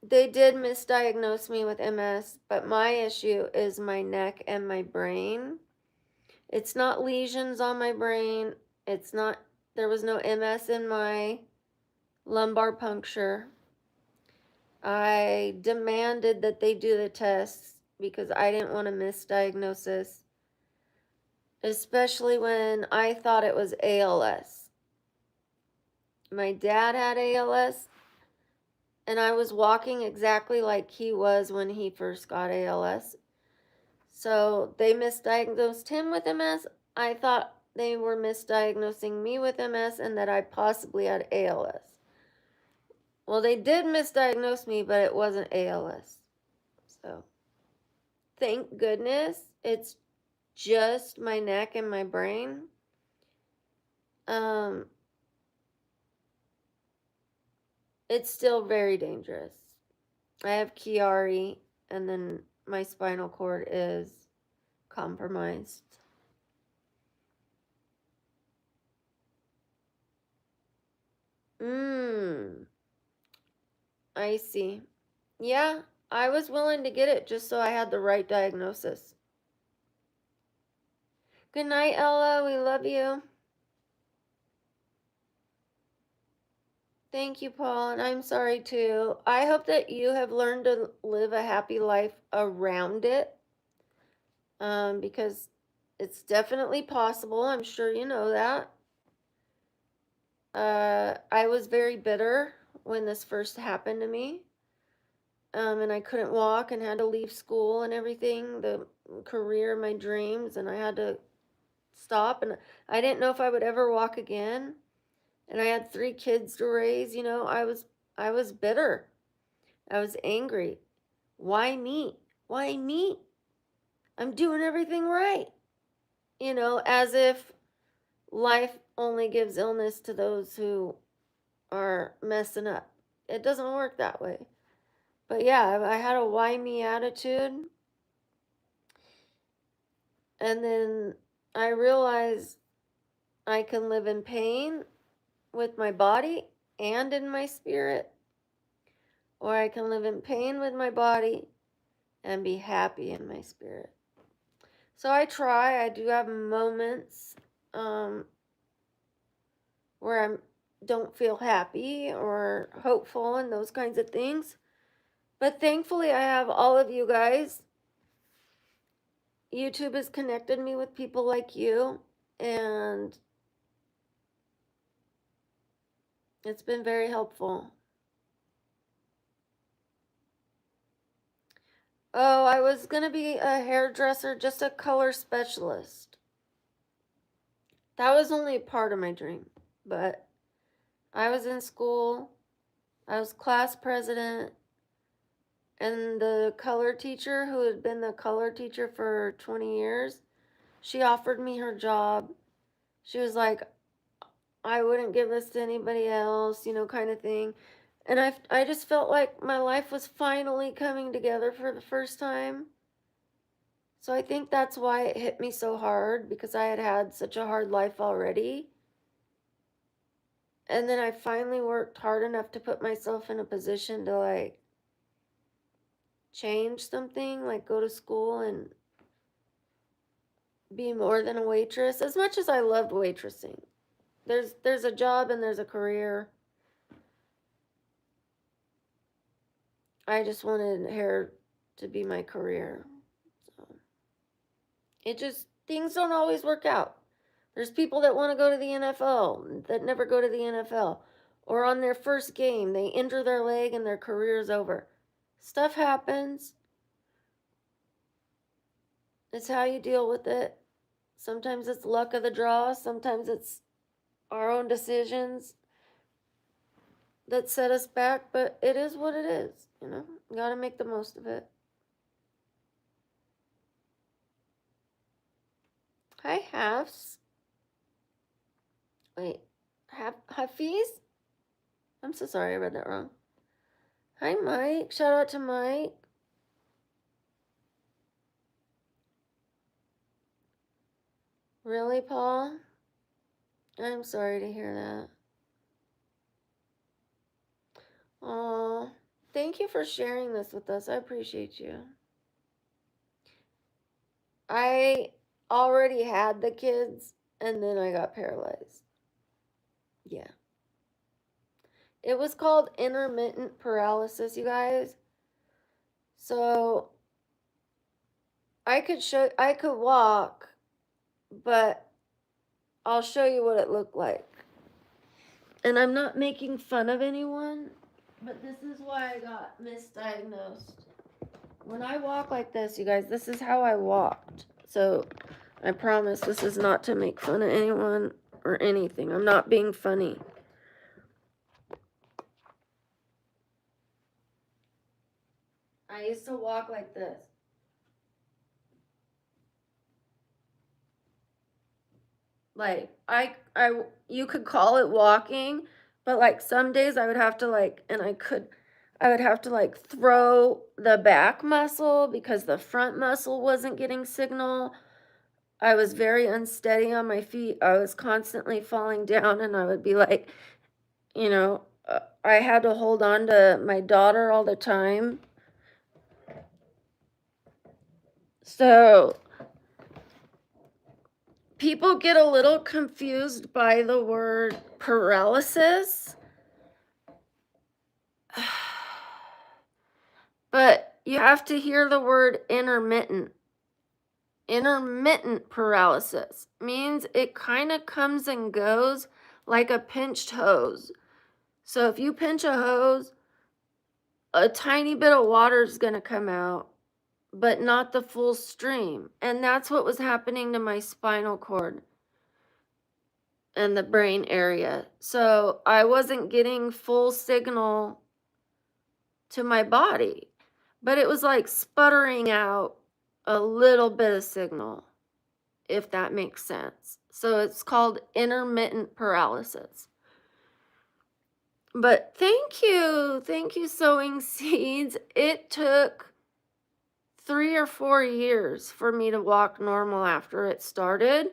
They did misdiagnose me with MS, but my issue is my neck and my brain. It's not lesions on my brain. There was no MS in my lumbar puncture. I demanded that they do the tests because I didn't want a misdiagnosis, especially when I thought it was ALS. My dad had ALS, and I was walking exactly like he was when he first got ALS. So they misdiagnosed him with MS. I thought they were misdiagnosing me with MS and that I possibly had ALS. Well, they did misdiagnose me, but it wasn't ALS. So thank goodness it's just my neck and my brain. It's still very dangerous. I have Chiari, and then my spinal cord is compromised. I see. Yeah, I was willing to get it just so I had the right diagnosis. Good night, Ella. We love you. Thank you, Paul, and I'm sorry too. I hope that you have learned to live a happy life around it, because it's definitely possible. I'm sure you know that. I was very bitter when this first happened to me, and I couldn't walk and had to leave school and everything, the career, my dreams, and I had to stop, and I didn't know if I would ever walk again. And I had 3 kids to raise, I was bitter. I was angry. Why me? Why me? I'm doing everything right. As if life only gives illness to those who are messing up. It doesn't work that way. But yeah, I had a why me attitude. And then I realized I can live in pain with my body and in my spirit, or I can live in pain with my body and be happy in my spirit. So I try. I do have moments where I don't feel happy or hopeful and those kinds of things. But thankfully, I have all of you guys. YouTube has connected me with people like you, and it's been very helpful. Oh, I was going to be a hairdresser, just a color specialist. That was only part of my dream, but I was in school. I was class president, and the color teacher, who had been the color teacher for 20 years, she offered me her job. She was like, I wouldn't give this to anybody else, kind of thing. And I just felt like my life was finally coming together for the first time. So I think that's why it hit me so hard, because I had had such a hard life already. And then I finally worked hard enough to put myself in a position to change something, like go to school and be more than a waitress. As much as I loved waitressing, there's a job and there's a career. I just wanted hair to be my career. So it just, things don't always work out. There's people that want to go to the NFL that never go to the NFL. Or on their first game, they injure their leg and their career's over. Stuff happens. It's how you deal with it. Sometimes it's luck of the draw. Sometimes it's our own decisions that set us back. But it is what it is, you know? You gotta make the most of it. Hi, Hafs. Wait, Hafiz? I'm so sorry, I read that wrong. Hi, Mike. Shout out to Mike. Really, Paul? I'm sorry to hear that. Aw, thank you for sharing this with us. I appreciate you. I already had the kids, and then I got paralyzed. Yeah. It was called intermittent paralysis, you guys. So I could walk, but I'll show you what it looked like. And I'm not making fun of anyone, but this is why I got misdiagnosed. When I walk like this, you guys, this is how I walked. So I promise this is not to make fun of anyone or anything. I'm not being funny. I used to walk like this. Like you could call it walking, but like some days I would have to I would have to like throw the back muscle because the front muscle wasn't getting signal. I was very unsteady on my feet. I was constantly falling down, and I would be like, I had to hold on to my daughter all the time. So people get a little confused by the word paralysis. But you have to hear the word intermittent. Intermittent paralysis means it kind of comes and goes like a pinched hose. So if you pinch a hose, a tiny bit of water is going to come out, but not the full stream. And that's what was happening to my spinal cord and the brain area. So I wasn't getting full signal to my body, but it was like sputtering out a little bit of signal, if that makes sense. So it's called intermittent paralysis. But thank you, sowing seeds. It took 3 or 4 years for me to walk normal after it started.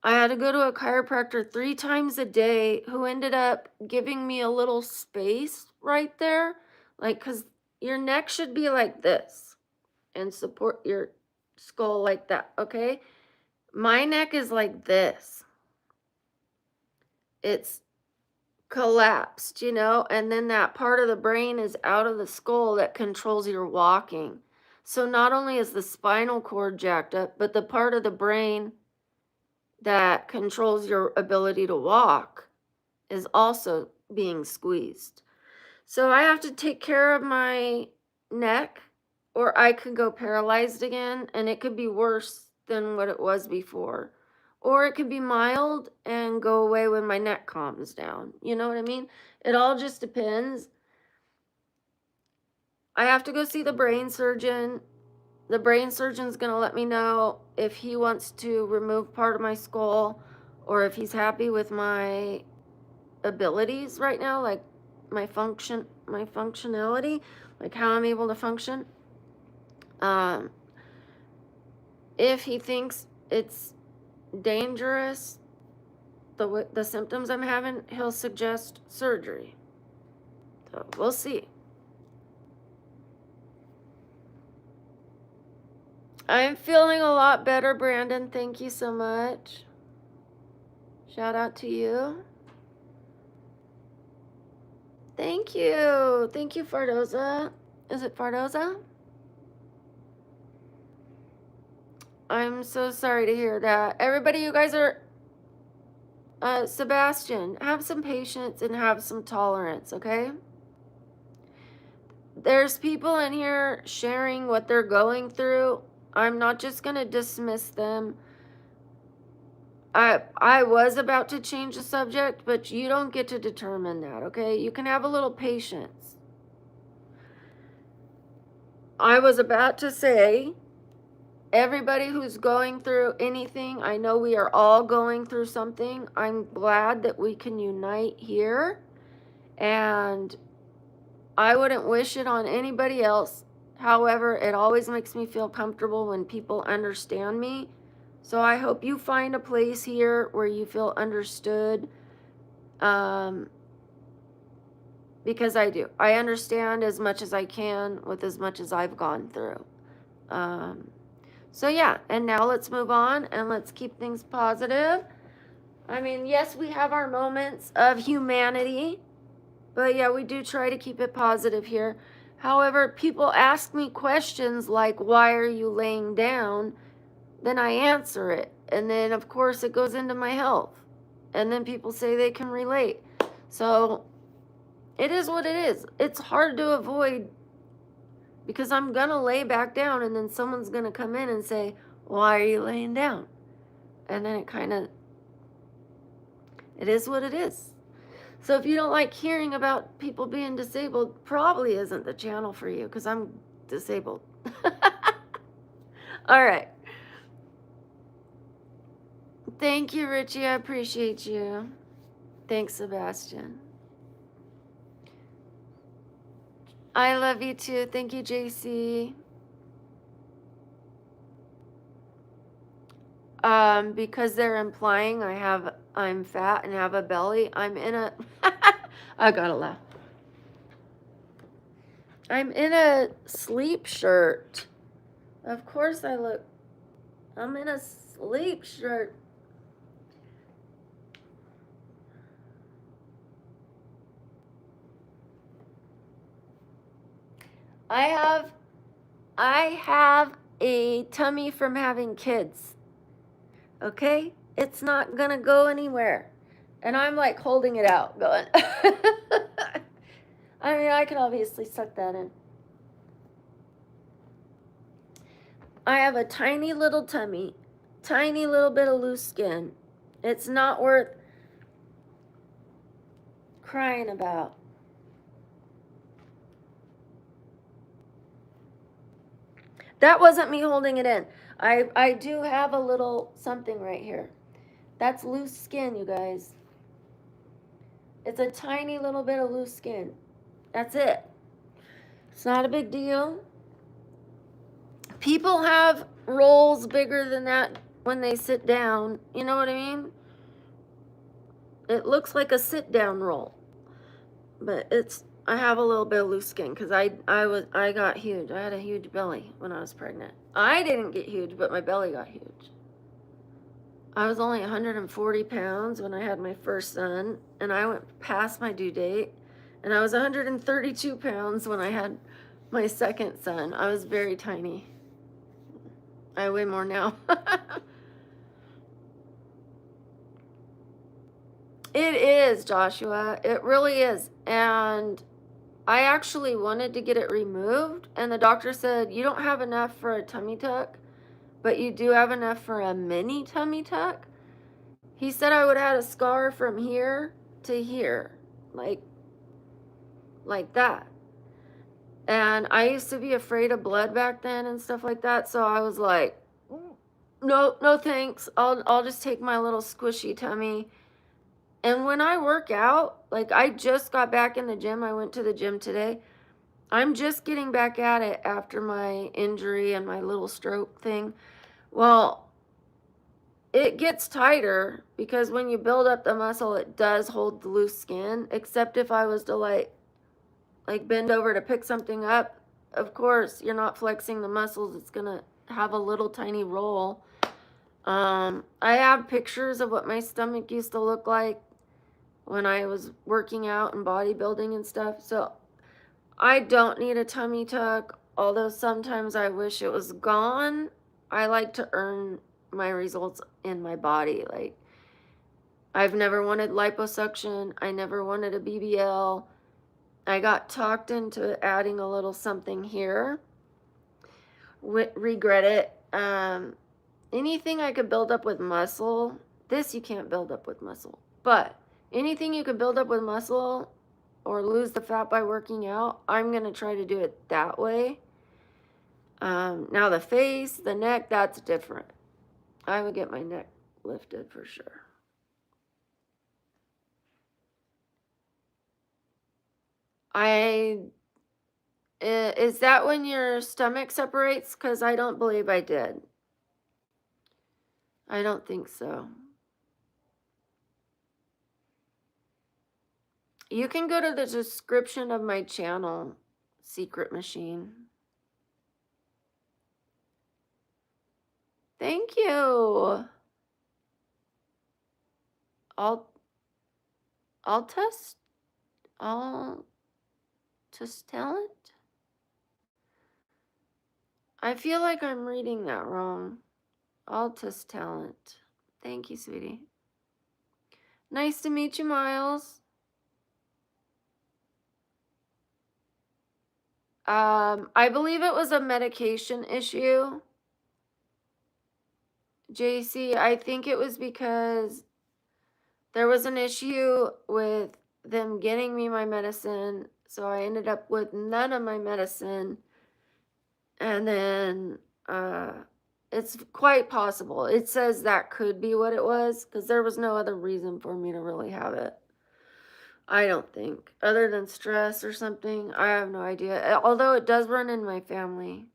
I had to go to a chiropractor 3 times a day who ended up giving me a little space right there. Like, because your neck should be like this and support your skull like that, okay? My neck is like this. It's collapsed, and then that part of the brain is out of the skull that controls your walking. So not only is the spinal cord jacked up, but the part of the brain that controls your ability to walk is also being squeezed. So I have to take care of my neck, or I could go paralyzed again, and it could be worse than what it was before. Or it could be mild and go away when my neck calms down. You know what I mean? It all just depends. I have to go see the brain surgeon. The brain surgeon's going to let me know if he wants to remove part of my skull or if he's happy with my abilities right now, like my functionality, like how I'm able to function. If he thinks it's dangerous, the symptoms I'm having, he'll suggest surgery. So we'll see. I'm feeling a lot better, Brandon. Thank you so much. Shout out to you. Thank you. Thank you, Fardoza. Is it Fardoza? I'm so sorry to hear that. Everybody, you guys are, Sebastian, have some patience and have some tolerance, okay? There's people in here sharing what they're going through. I'm not just going to dismiss them. I was about to change the subject, but you don't get to determine that, okay? You can have a little patience. I was about to say, everybody who's going through anything, I know we are all going through something. I'm glad that we can unite here, and I wouldn't wish it on anybody else. However, it always makes me feel comfortable when people understand me. So I hope you find a place here where you feel understood. Because I do. I understand as much as I can with as much as I've gone through. So yeah, and now let's move on and let's keep things positive. I mean, yes, we have our moments of humanity, but yeah, we do try to keep it positive here. However, people ask me questions like, why are you laying down? Then I answer it. And then, of course, it goes into my health. And then people say they can relate. So it is what it is. It's hard to avoid because I'm going to lay back down and then someone's going to come in and say, why are you laying down? And then it is what it is. So if you don't like hearing about people being disabled, probably isn't the channel for you because I'm disabled. All right. Thank you, Richie. I appreciate you. Thanks, Sebastian. I love you too. Thank you, JC. Because they're implying I'm fat and have a belly. I'm in a I gotta laugh. I'm in a sleep shirt. Of course I'm in a sleep shirt. I have a tummy from having kids. Okay? It's not gonna go anywhere. And I'm like holding it out, going. I mean, I can obviously suck that in. I have a tiny little tummy, tiny little bit of loose skin. It's not worth crying about. That wasn't me holding it in. I do have a little something right here. That's loose skin, you guys. It's a tiny little bit of loose skin. That's it. It's not a big deal. People have rolls bigger than that when they sit down. You know what I mean? It looks like a sit down roll. But I have a little bit of loose skin because I got huge. I had a huge belly when I was pregnant. I didn't get huge, but my belly got huge. I was only 140 pounds when I had my first son, and I went past my due date, and I was 132 pounds when I had my second son. I was very tiny. I weigh more now. It is, Joshua. It really is. And I actually wanted to get it removed, and the doctor said, you don't have enough for a tummy tuck, but you do have enough for a mini tummy tuck. He said I would have had a scar from here to here, like that. And I used to be afraid of blood back then and stuff like that, so I was like, no thanks. I'll just take my little squishy tummy. And when I work out, like I just got back in the gym. I went to the gym today. I'm just getting back at it after my injury and my little stroke thing. Well, it gets tighter because when you build up the muscle, it does hold the loose skin, except if I was to like bend over to pick something up. Of course, you're not flexing the muscles. It's going to have a little tiny roll. I have pictures of what my stomach used to look like when I was working out and bodybuilding and stuff. So I don't need a tummy tuck, although sometimes I wish it was gone. I like to earn my results in my body. Like, I've never wanted liposuction. I never wanted a BBL. I got talked into adding a little something here. Regret it. Anything I could build up with muscle, this you can't build up with muscle, but anything you could build up with muscle or lose the fat by working out, I'm going to try to do it that way. Now the face, the neck, that's different. I would get my neck lifted for sure. Is that when your stomach separates? Because I don't believe I did. I don't think so. You can go to the description of my channel, Secret Machine. Thank you. I'll test. I'll test talent. I feel like I'm reading that wrong. I'll test talent. Thank you, sweetie. Nice to meet you, Miles. I believe it was a medication issue. JC, I think it was because there was an issue with them getting me my medicine, so I ended up with none of my medicine. And then it's quite possible. It says that could be what it was, because there was no other reason for me to really have it. I don't think, other than stress or something. I have no idea. Although it does run in my family.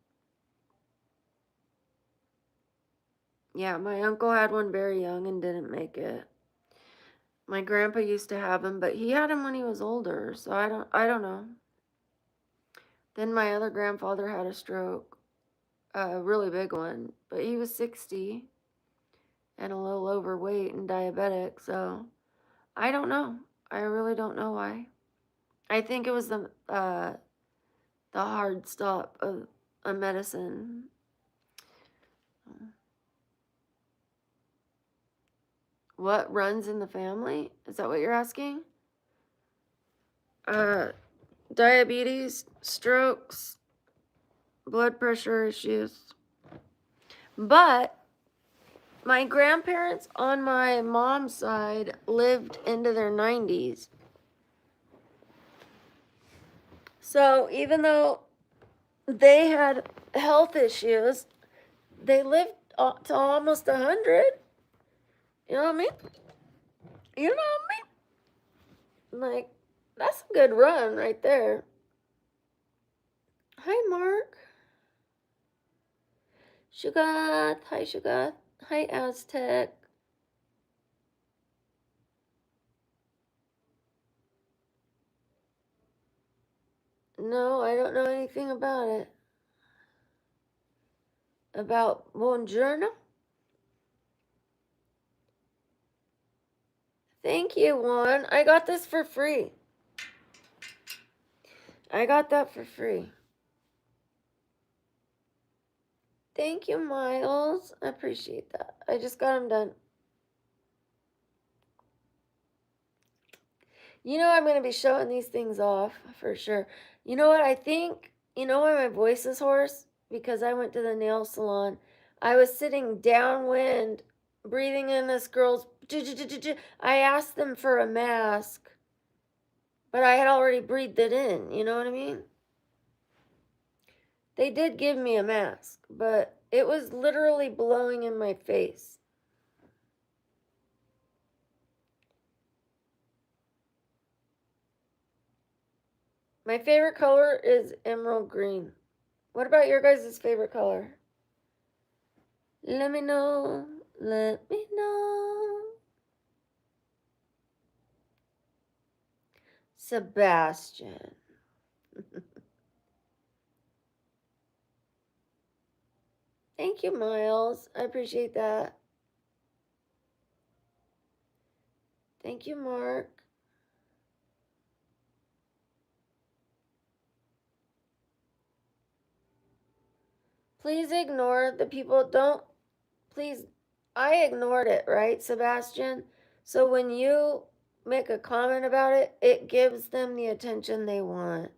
Yeah, my uncle had one very young and didn't make it. My grandpa used to have him, but he had him when he was older, so I don't know. Then my other grandfather had a stroke, a really big one, but he was 60 and a little overweight and diabetic, so I don't know. I really don't know why. I think it was the hard stop of a medicine. What runs in the family? Is that what you're asking? Diabetes, strokes, blood pressure issues. But my grandparents on my mom's side lived into their 90s. So even though they had health issues, they lived to almost 100. You know what I mean? You know what I mean? Like, that's a good run right there. Hi, Mark. Shugath. Hi, Shugath. Hi, Aztec. No, I don't know anything about it. About Buongiorno? Thank you, Juan. I got this for free. I got that for free. Thank you, Miles. I appreciate that. I just got them done. You know, I'm going to be showing these things off for sure. You know what? I think, you know why my voice is hoarse? Because I went to the nail salon. I was sitting downwind, breathing in this girl's. I asked them for a mask, but I had already breathed it in. You know what I mean? They did give me a mask, but it was literally blowing in my face. My favorite color is emerald green. What about your guys' favorite color? Let me know. Let me know. Sebastian. Thank you, Miles. I appreciate that. Thank you, Mark. Please ignore the people. Please, I ignored it, right, Sebastian? So when you make a comment about it, it gives them the attention they want.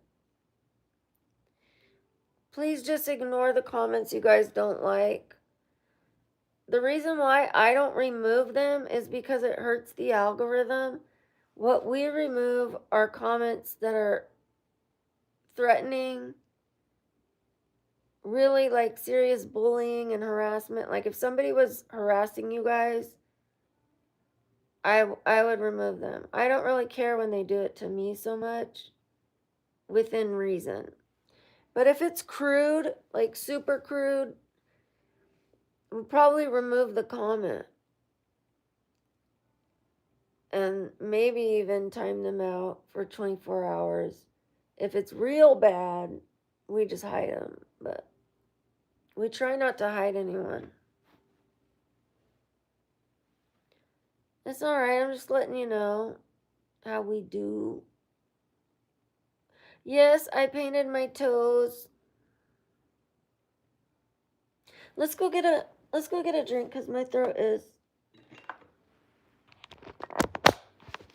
Please just ignore the comments you guys don't like. The reason why I don't remove them is because it hurts the algorithm. What we remove are comments that are threatening, really like serious bullying and harassment. Like if somebody was harassing you guys, I would remove them. I don't really care when they do it to me so much, within reason. But if it's crude, like super crude, we'll probably remove the comment. And maybe even time them out for 24 hours. If it's real bad, we just hide them. But we try not to hide anyone. It's alright, I'm just letting you know how we do. Yes, I painted my toes. Let's go get a drink because my throat is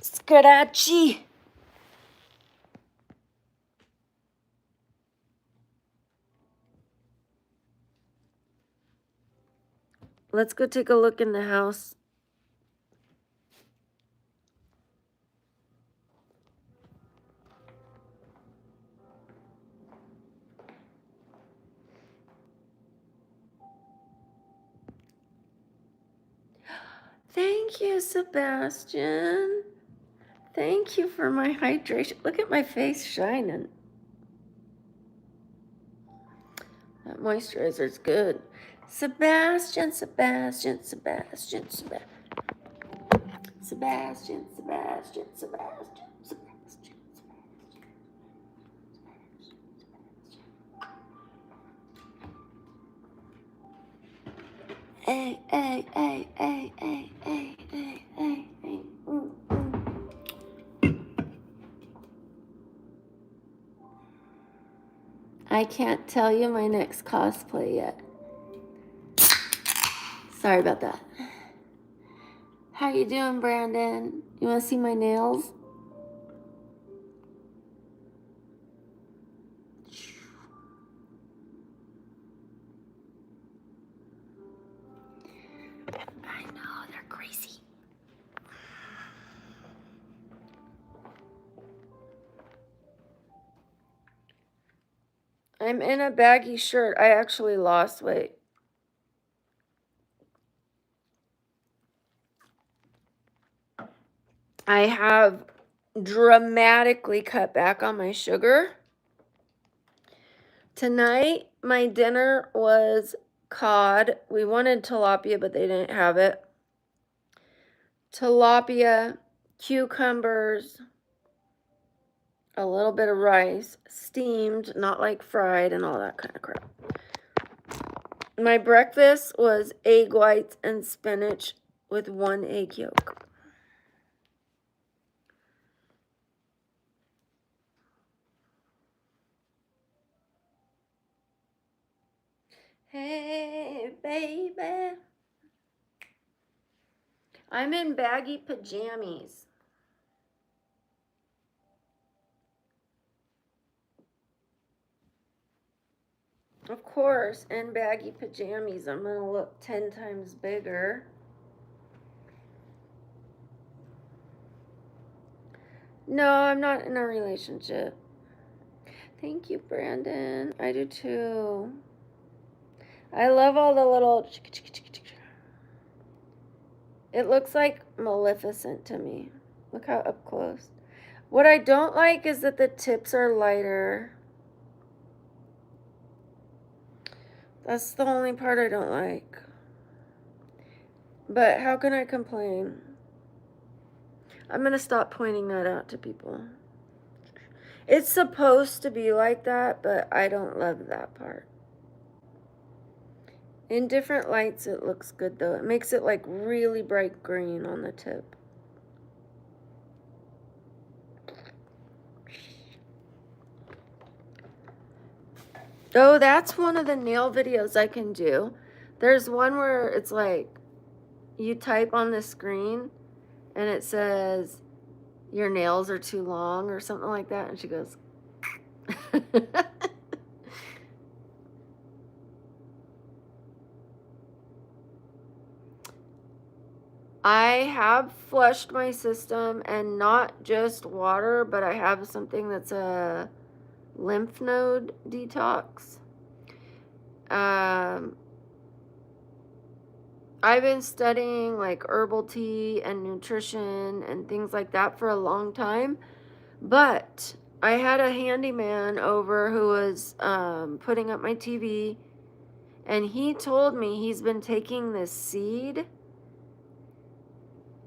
scratchy. Let's go take a look in the house. Thank you, Sebastian. Thank you for my hydration. Look at my face shining. That moisturizer's good. Sebastian. Hey. I can't tell you my next cosplay yet. Sorry about that. How you doing, Brandon? You want to see my nails? I know, they're crazy. I'm in a baggy shirt. I actually lost weight. I have dramatically cut back on my sugar. Tonight, my dinner was cod. We wanted tilapia, but they didn't have it. Tilapia, cucumbers, a little bit of rice, steamed, not like fried and all that kind of crap. My breakfast was egg whites and spinach with 1 egg yolk. Hey, baby. I'm in baggy pajamas. Of course, in baggy pajamas, I'm going to look 10 times bigger. No, I'm not in a relationship. Thank you, Brandon. I do too. I love all the little... It looks like Maleficent to me. Look how up close. What I don't like is that the tips are lighter. That's the only part I don't like. But how can I complain? I'm going to stop pointing that out to people. It's supposed to be like that, but I don't love that part. In different lights it looks good though. It makes it like really bright green on the tip. Oh, that's one of the nail videos I can do. There's one where it's like you type on the screen and it says your nails are too long or something like that, and she goes I have flushed my system, and not just water, but I have something that's a lymph node detox. I've been studying like herbal tea and nutrition and things like that for a long time, but I had a handyman over who was putting up my TV, and he told me he's been taking this seed.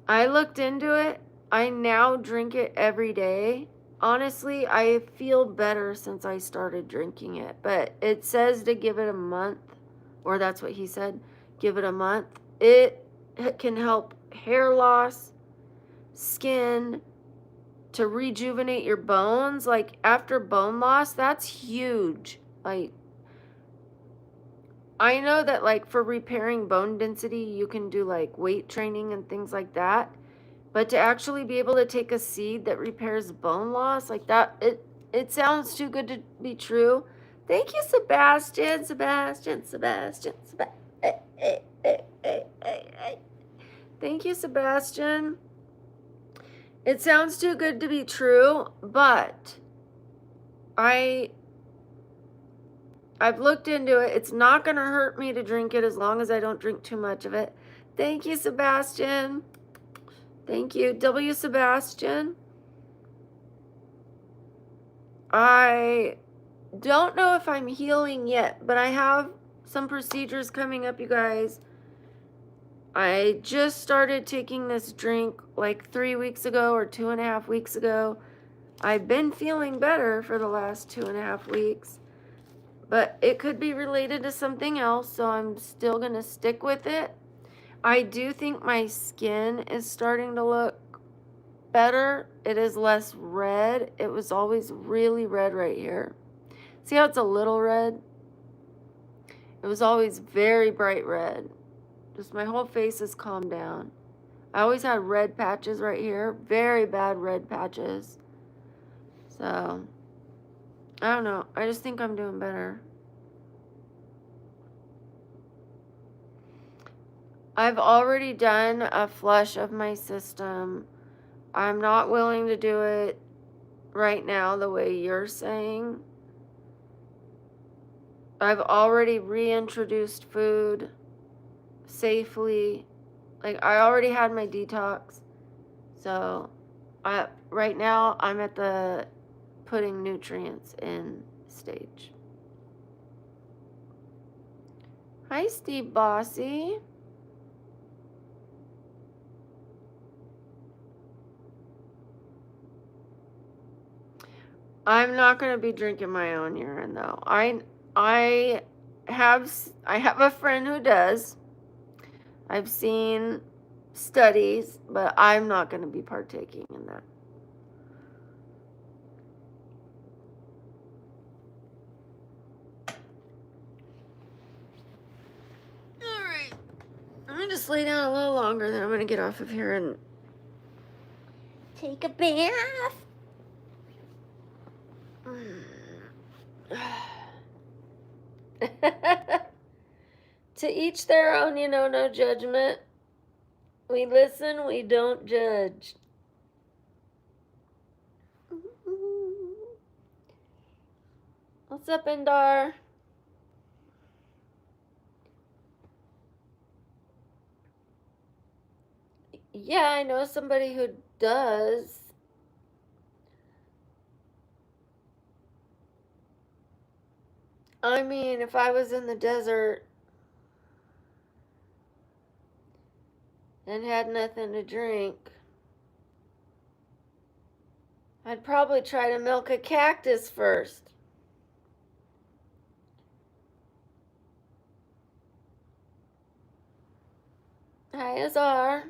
I looked into it. I now drink it every day. Honestly, I feel better since I started drinking it, but it says to give it a month, or that's what he said, give it a month. It can help hair loss, skin, to rejuvenate your bones. Like after bone loss, that's huge. Like I know that like for repairing bone density, you can do like weight training and things like that. But to actually be able to take a seed that repairs bone loss, like that, it sounds too good to be true. Thank you, Sebastian. Thank you, Sebastian. It sounds too good to be true, but I've looked into it. It's not going to hurt me to drink it as long as I don't drink too much of it. Thank you, Sebastian. Thank you, W. Sebastian. I don't know if I'm healing yet, but I have some procedures coming up, you guys. I just started taking this drink like 3 weeks ago or 2.5 weeks ago. I've been feeling better for the last 2.5 weeks, but it could be related to something else, so I'm still going to stick with it. I do think my skin is starting to look better. It is less red. It was always really red right here. See how it's a little red? It was always very bright red. Just my whole face has calmed down. I always had red patches right here. Very bad red patches. So, I don't know. I just think I'm doing better. I've already done a flush of my system. I'm not willing to do it right now the way you're saying. I've already reintroduced food safely. Like I already had my detox. So right now I'm at the putting nutrients in stage. Hi, Steve Bossy. I'm not going to be drinking my own urine though. I have a friend who does. I've seen studies, but I'm not going to be partaking in that. All right. I'm going to just lay down a little longer, then I'm going to get off of here and take a bath. To each their own, no judgment. We listen, we don't judge. What's up, Indar? Yeah, I know somebody who does. I mean, if I was in the desert and had nothing to drink, I'd probably try to milk a cactus first. Hi, Azar.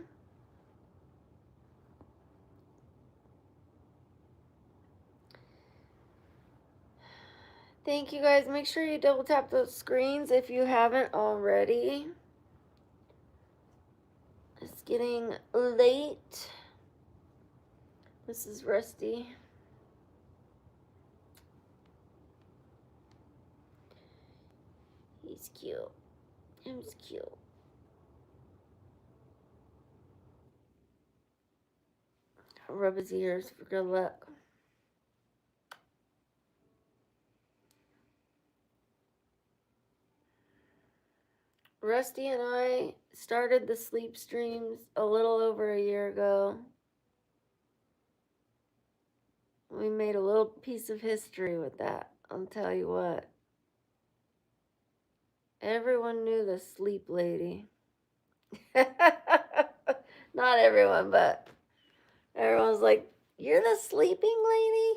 Thank you guys. Make sure you double tap those screens if you haven't already. It's getting late. This is Rusty. He's cute. He's cute. I'll rub his ears for good luck. Rusty and I started the sleep streams a little over a year ago. We made a little piece of history with that. I'll tell you what. Everyone knew the sleep lady. Not everyone, but everyone's like, "You're the sleeping lady?"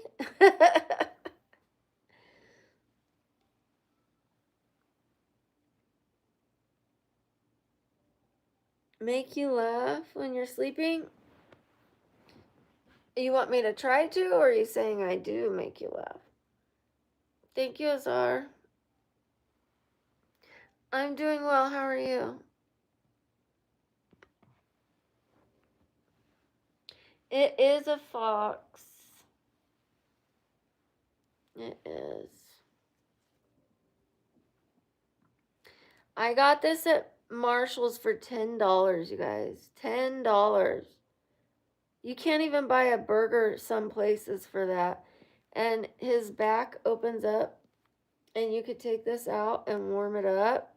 Make you laugh when you're sleeping? You want me to try to, or are you saying I do make you laugh? Thank you, Azar. I'm doing well. How are you? It is a fox. It is. I got this at Marshall's for $10, you guys. $10. You can't even buy a burger some places for that. And his back opens up, and you could take this out and warm it up.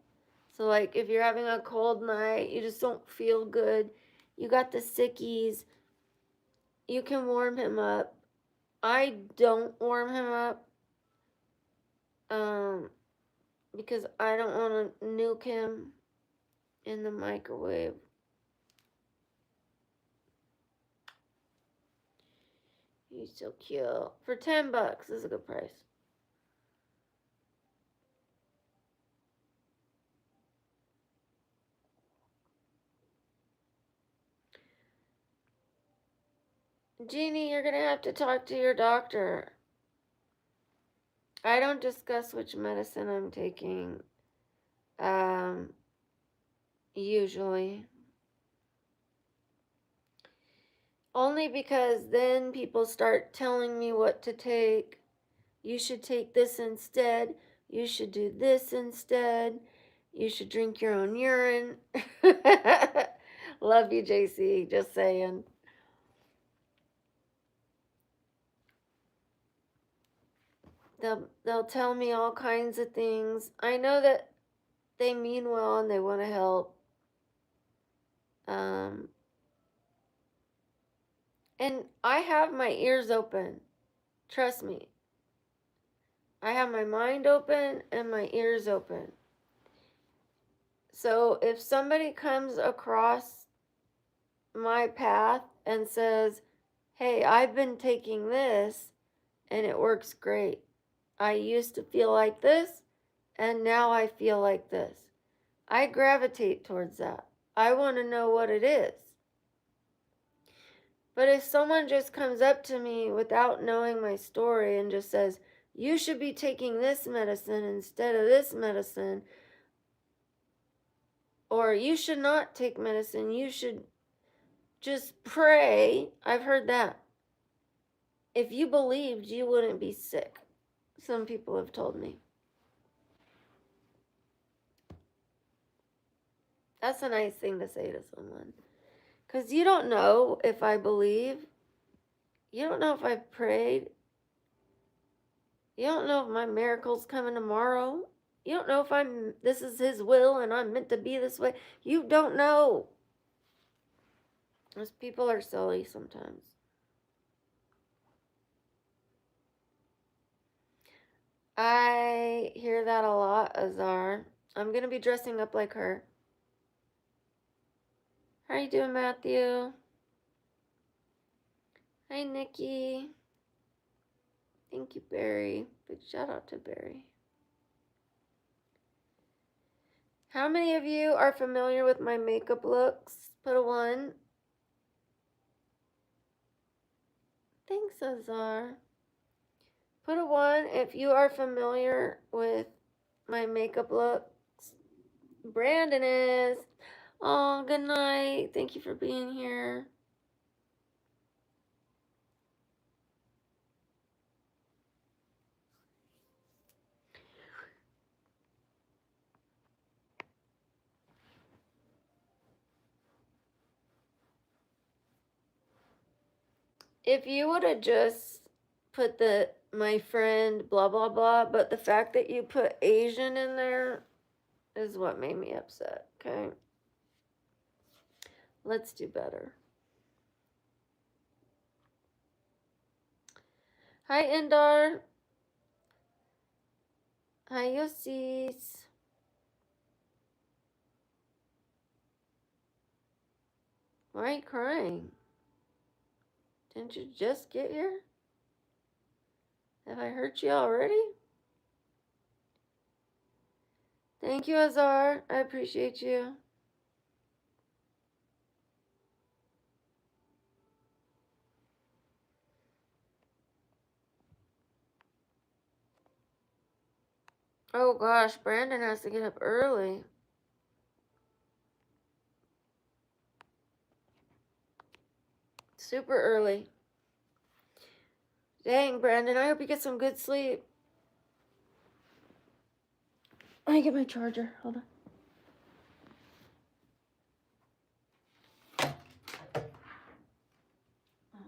So, like, if you're having a cold night, you just don't feel good, you got the sickies, you can warm him up. I don't warm him up because I don't want to nuke him in the microwave. He's so cute. For $10, this is a good price. Jeannie, you're gonna have to talk to your doctor. I don't discuss which medicine I'm taking. Usually. Only because then people start telling me what to take. You should take this instead. You should do this instead. You should drink your own urine. Love you, JC. Just saying. They'll tell me all kinds of things. I know that they mean well and they want to help. And I have my ears open. Trust me. I have my mind open and my ears open. So if somebody comes across my path and says, "Hey, I've been taking this and it works great. I used to feel like this and now I feel like this." I gravitate towards that. I want to know what it is. But if someone just comes up to me without knowing my story and just says, "You should be taking this medicine instead of this medicine," or "You should not take medicine, you should just pray," I've heard that. If you believed, you wouldn't be sick. Some people have told me. That's a nice thing to say to someone. Because you don't know if I believe. You don't know if I've prayed. You don't know if my miracle's coming tomorrow. You don't know if this is his will and I'm meant to be this way. You don't know. Those people are silly sometimes. I hear that a lot, Azar. I'm going to be dressing up like her. How you doing, Matthew? Hi, Nikki. Thank you, Barry. Big shout out to Barry. How many of you are familiar with my makeup looks? Put a 1. Thanks, Azar. Put a 1 if you are familiar with my makeup looks. Brandon is. Oh, good night. Thank you for being here. If you would have just put my friend blah blah blah, but the fact that you put Asian in there is what made me upset. Okay, let's do better. Hi Indar. Hi Yosis. Why are you crying? Didn't you just get here? Have I hurt you already? Thank you, Azar. I appreciate you. Oh gosh, Brandon has to get up early. Super early. Dang, Brandon, I hope you get some good sleep. Let me get my charger. Hold on. Oh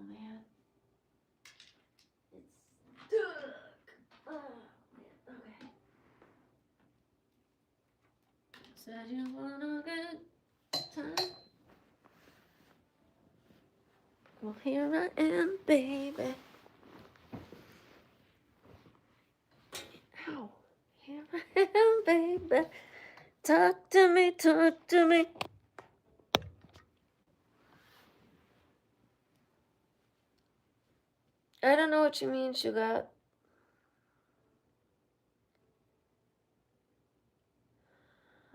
man. It's stuck. Oh man. Okay. Said you want a good time. Well, here I am, baby. Ow. Here I am, baby. Talk to me, talk to me. I don't know what you mean, Sugar.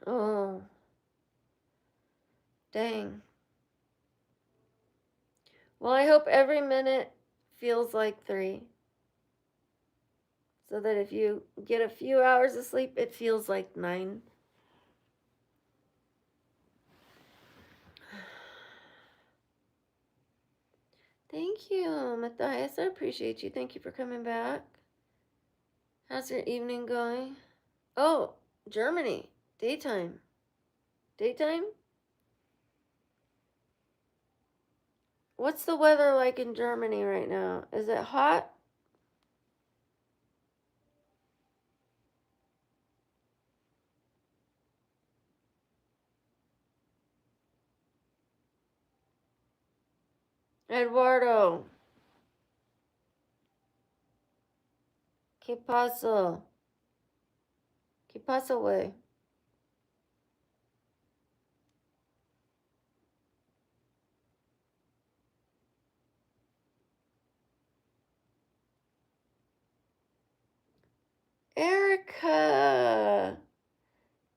Oh. Dang. Well, I hope every minute feels like 3. So that if you get a few hours of sleep, it feels like 9. Thank you, Matthias. I appreciate you. Thank you for coming back. How's your evening going? Oh, Germany. Daytime. Daytime? What's the weather like in Germany right now? Is it hot? Eduardo. ¿Qué pasa? ¿Qué pasa, güey? Erica.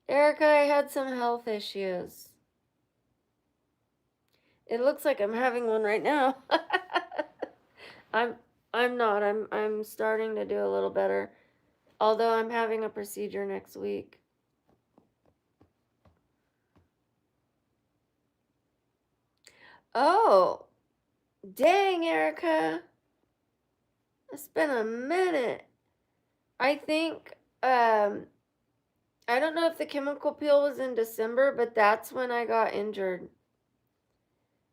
Erica, I had some health issues. It looks like I'm having one right now. I'm I'm not. I'm starting to do a little better. Although I'm having a procedure next week. Oh, dang, Erica. It's been a minute. I think I don't know if the chemical peel was in December, but that's when I got injured.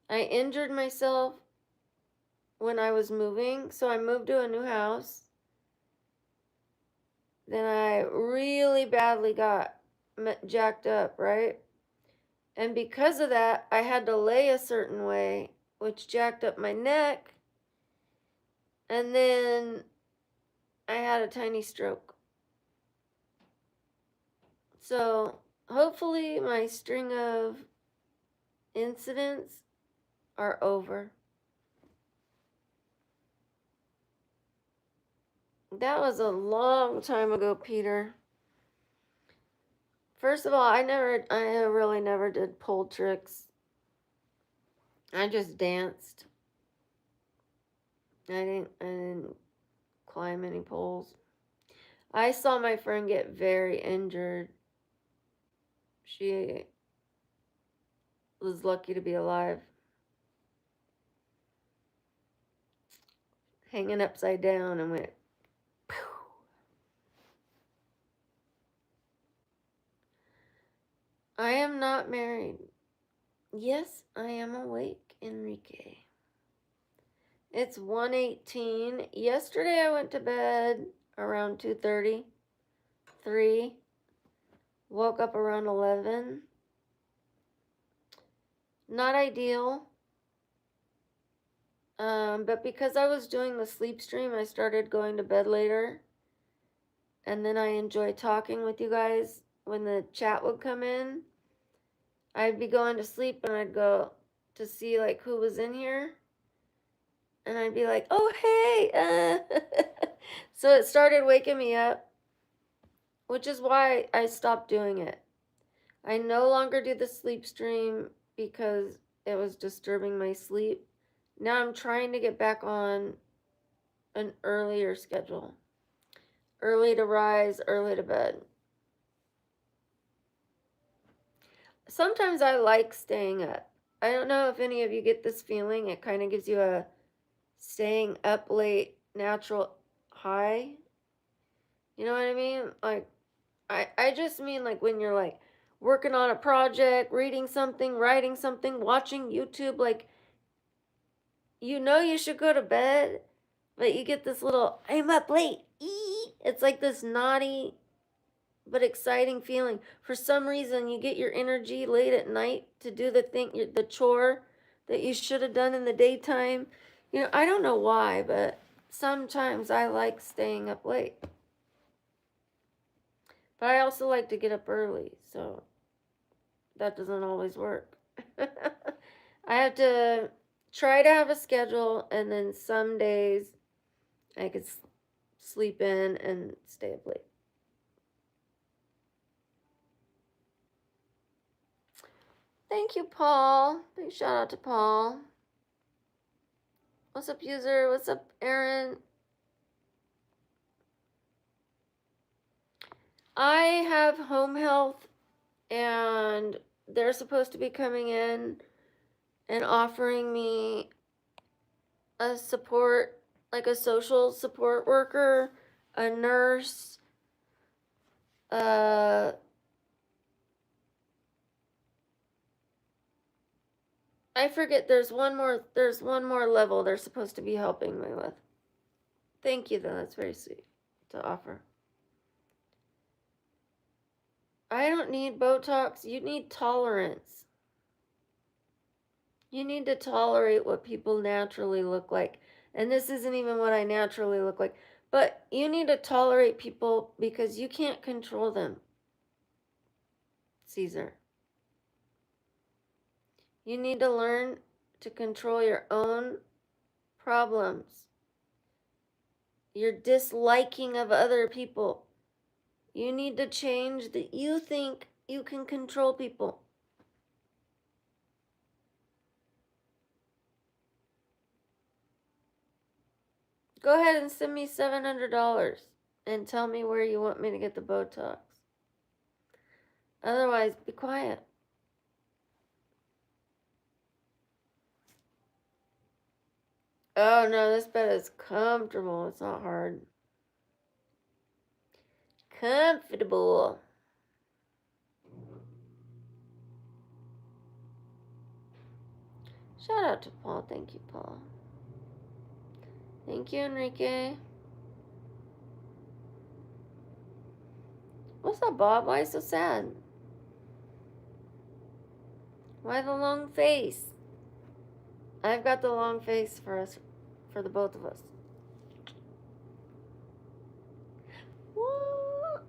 I injured myself when I was moving, so I moved to a new house. Then I really badly got jacked up, right? And because of that, I had to lay a certain way, which jacked up my neck. And then I had a tiny stroke. So hopefully my string of incidents are over. That was a long time ago, Peter. First of all, I really never did pole tricks. I just danced. I didn't climb any poles. I saw my friend get very injured. She was lucky to be alive. Hanging upside down and went, pew. I am not married. Yes, I am awake, Enrique. It's 1:18. Yesterday I went to bed around 2:30, 3. Woke up around 11. Not ideal. But because I was doing the sleep stream, I started going to bed later. And then I enjoy talking with you guys when the chat would come in. I'd be going to sleep and I'd go to see like who was in here. And I'd be like, oh, hey. So it started waking me up, which is why I stopped doing it. I no longer do the sleep stream because it was disturbing my sleep. Now I'm trying to get back on an earlier schedule. Early to rise, early to bed. Sometimes I like staying up. I don't know if any of you get this feeling. It kind of gives you a staying up late natural high. You know what I mean? Like, I just mean like when you're like working on a project, reading something, writing something, watching YouTube, like, you know you should go to bed, but you get this little, I'm up late. It's like this naughty but exciting feeling. For some reason, you get your energy late at night to do the chore that you should have done in the daytime. You know, I don't know why, but sometimes I like staying up late. But I also like to get up early, so that doesn't always work. I have to try to have a schedule, and then some days I could sleep in and stay up late. Thank you, Paul. Big shout out to Paul. What's up, user? What's up, Aaron? I have home health, and they're supposed to be coming in and offering me a support, like a social support worker, a nurse, I forget, there's one more level they're supposed to be helping me with. Thank you though, that's very sweet to offer. I don't need Botox, you need tolerance. You need to tolerate what people naturally look like. And this isn't even what I naturally look like. But you need to tolerate people because you can't control them. Caesar. You need to learn to control your own problems. Your disliking of other people. You need to change that you think you can control people. Go ahead and send me $700 and tell me where you want me to get the Botox. Otherwise, be quiet. Oh no, this bed is comfortable. It's not hard. Comfortable. Shout out to Paul. Thank you, Paul. Thank you, Enrique. What's up, Bob? Why are you so sad? Why the long face? I've got the long face for us, for the both of us. What?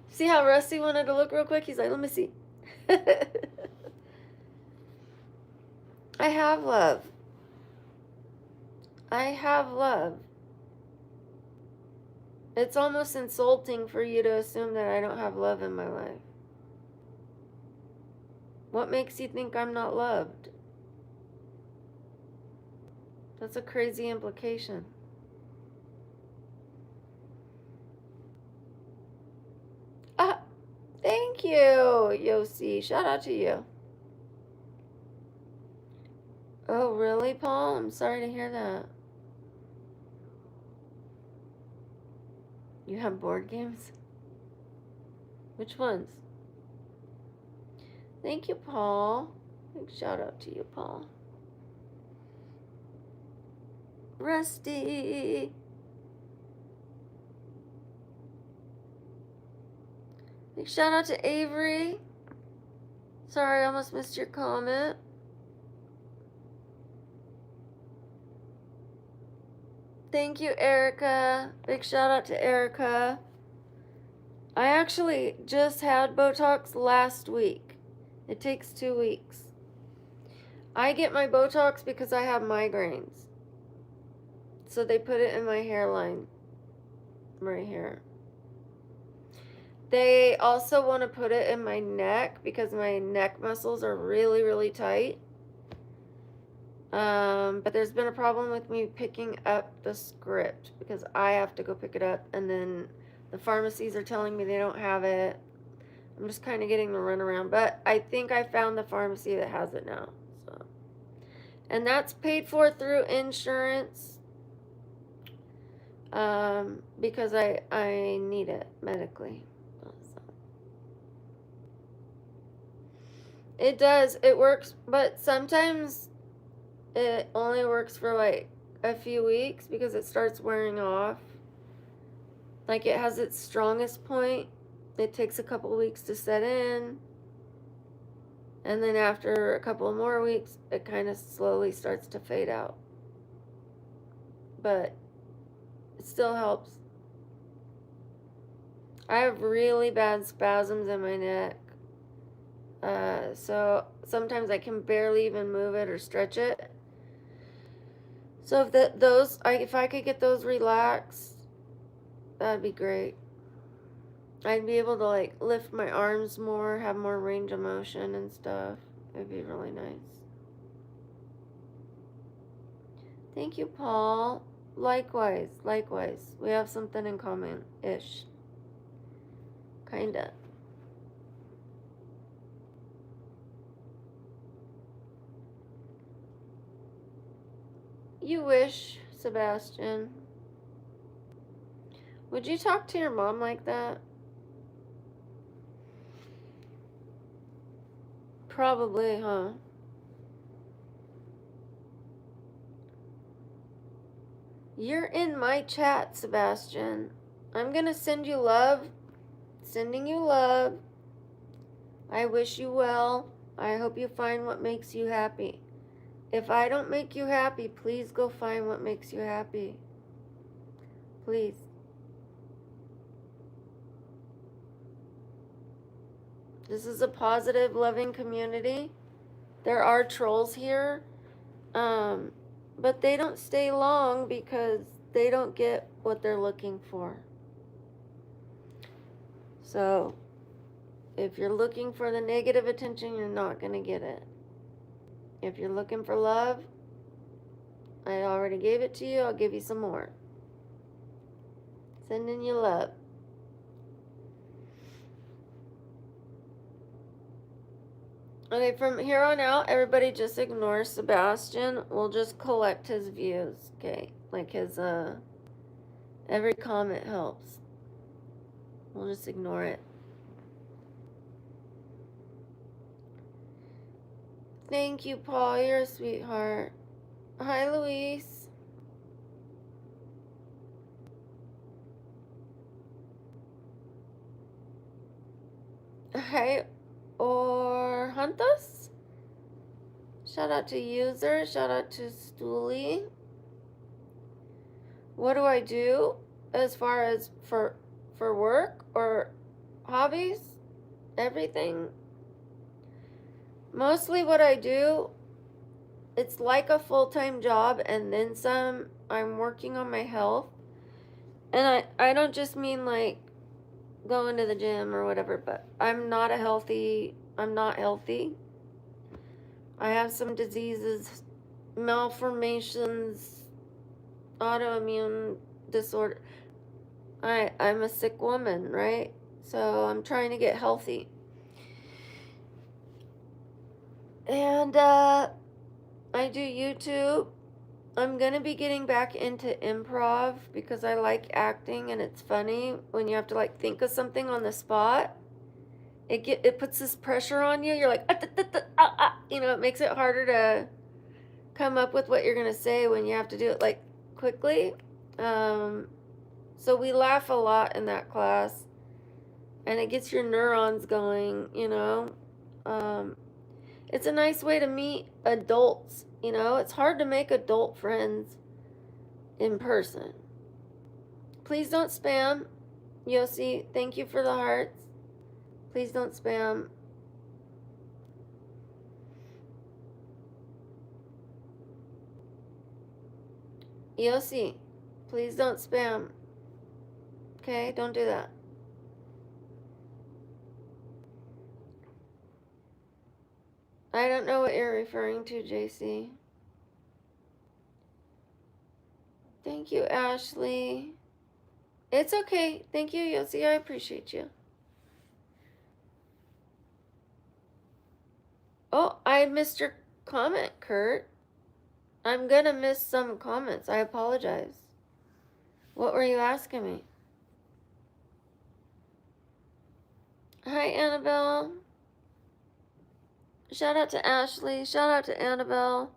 See how Rusty wanted to look real quick? He's like, let me see. I have love. I have love. It's almost insulting for you to assume that I don't have love in my life. What makes you think I'm not loved? That's a crazy implication. Ah, thank you, Yossi. Shout out to you. Oh, really, Paul? I'm sorry to hear that. You have board games? Which ones? Thank you, Paul. Big shout out to you, Paul. Rusty. Big shout out to Avery. Sorry, I almost missed your comment. Thank you, Erica. Big shout out to Erica. I actually just had Botox last week. It takes 2 weeks. I get my Botox because I have migraines. So they put it in my hairline right here. They also want to put it in my neck because my neck muscles are really, really tight. But there's been a problem with me picking up the script because I have to go pick it up, and then the pharmacies are telling me they don't have it. I'm just kind of getting the runaround, but I think I found the pharmacy that has it now. So, and that's paid for through insurance, because I need it medically. So. It does. It works, but sometimes it only works for like a few weeks because it starts wearing off. Like it has its strongest point. It takes a couple weeks to set in. And then after a couple more weeks, it kind of slowly starts to fade out. But it still helps. I have really bad spasms in my neck. So sometimes I can barely even move it or stretch it. So if I could get those relaxed, that'd be great. I'd be able to like lift my arms more, have more range of motion and stuff. It'd be really nice. Thank you, Paul. Likewise. We have something in common-ish. Kinda. You wish, Sebastian. Would you talk to your mom like that? Probably, huh? You're in my chat, Sebastian. I'm gonna send you love. Sending you love. I wish you well. I hope you find what makes you happy. If I don't make you happy, please go find what makes you happy. Please. This is a positive, loving community. There are trolls here, but they don't stay long because they don't get what they're looking for. So, if you're looking for the negative attention, you're not going to get it. If you're looking for love, I already gave it to you. I'll give you some more. Sending you love. Okay, from here on out, everybody just ignore Sebastian. We'll just collect his views, okay? Like his, every comment helps. We'll just ignore it. Thank you, Paul. You're a sweetheart. Hi, Luis. Hi, Orhantas. Shout out to User. Shout out to Stoolie. What do I do as far as for work or hobbies? Everything. Mostly what I do, it's like a full-time job and then some. I'm working on my health. And I don't just mean like going to the gym or whatever, but I'm not healthy. I have some diseases, malformations, autoimmune disorder. I'm a sick woman, right? So I'm trying to get healthy. And I do YouTube. I'm gonna be getting back into improv because I like acting and it's funny when you have to like think of something on the spot. It puts this pressure on you. You're like, you know, it makes it harder to come up with what you're gonna say when you have to do it like quickly. Um, so we laugh a lot in that class, and it gets your neurons going. You know, um, it's a nice way to meet adults. You know, it's hard to make adult friends in person. Please don't spam. Yossi, thank you for the hearts. Please don't spam. Yossi, please don't spam. Okay, don't do that. I don't know what you're referring to, JC. Thank you, Ashley. It's okay. Thank you, Yossi. I appreciate you. Oh, I missed your comment, Kurt. I'm gonna miss some comments. I apologize. What were you asking me? Hi, Annabelle. Shout out to Ashley. Shout out to Annabelle.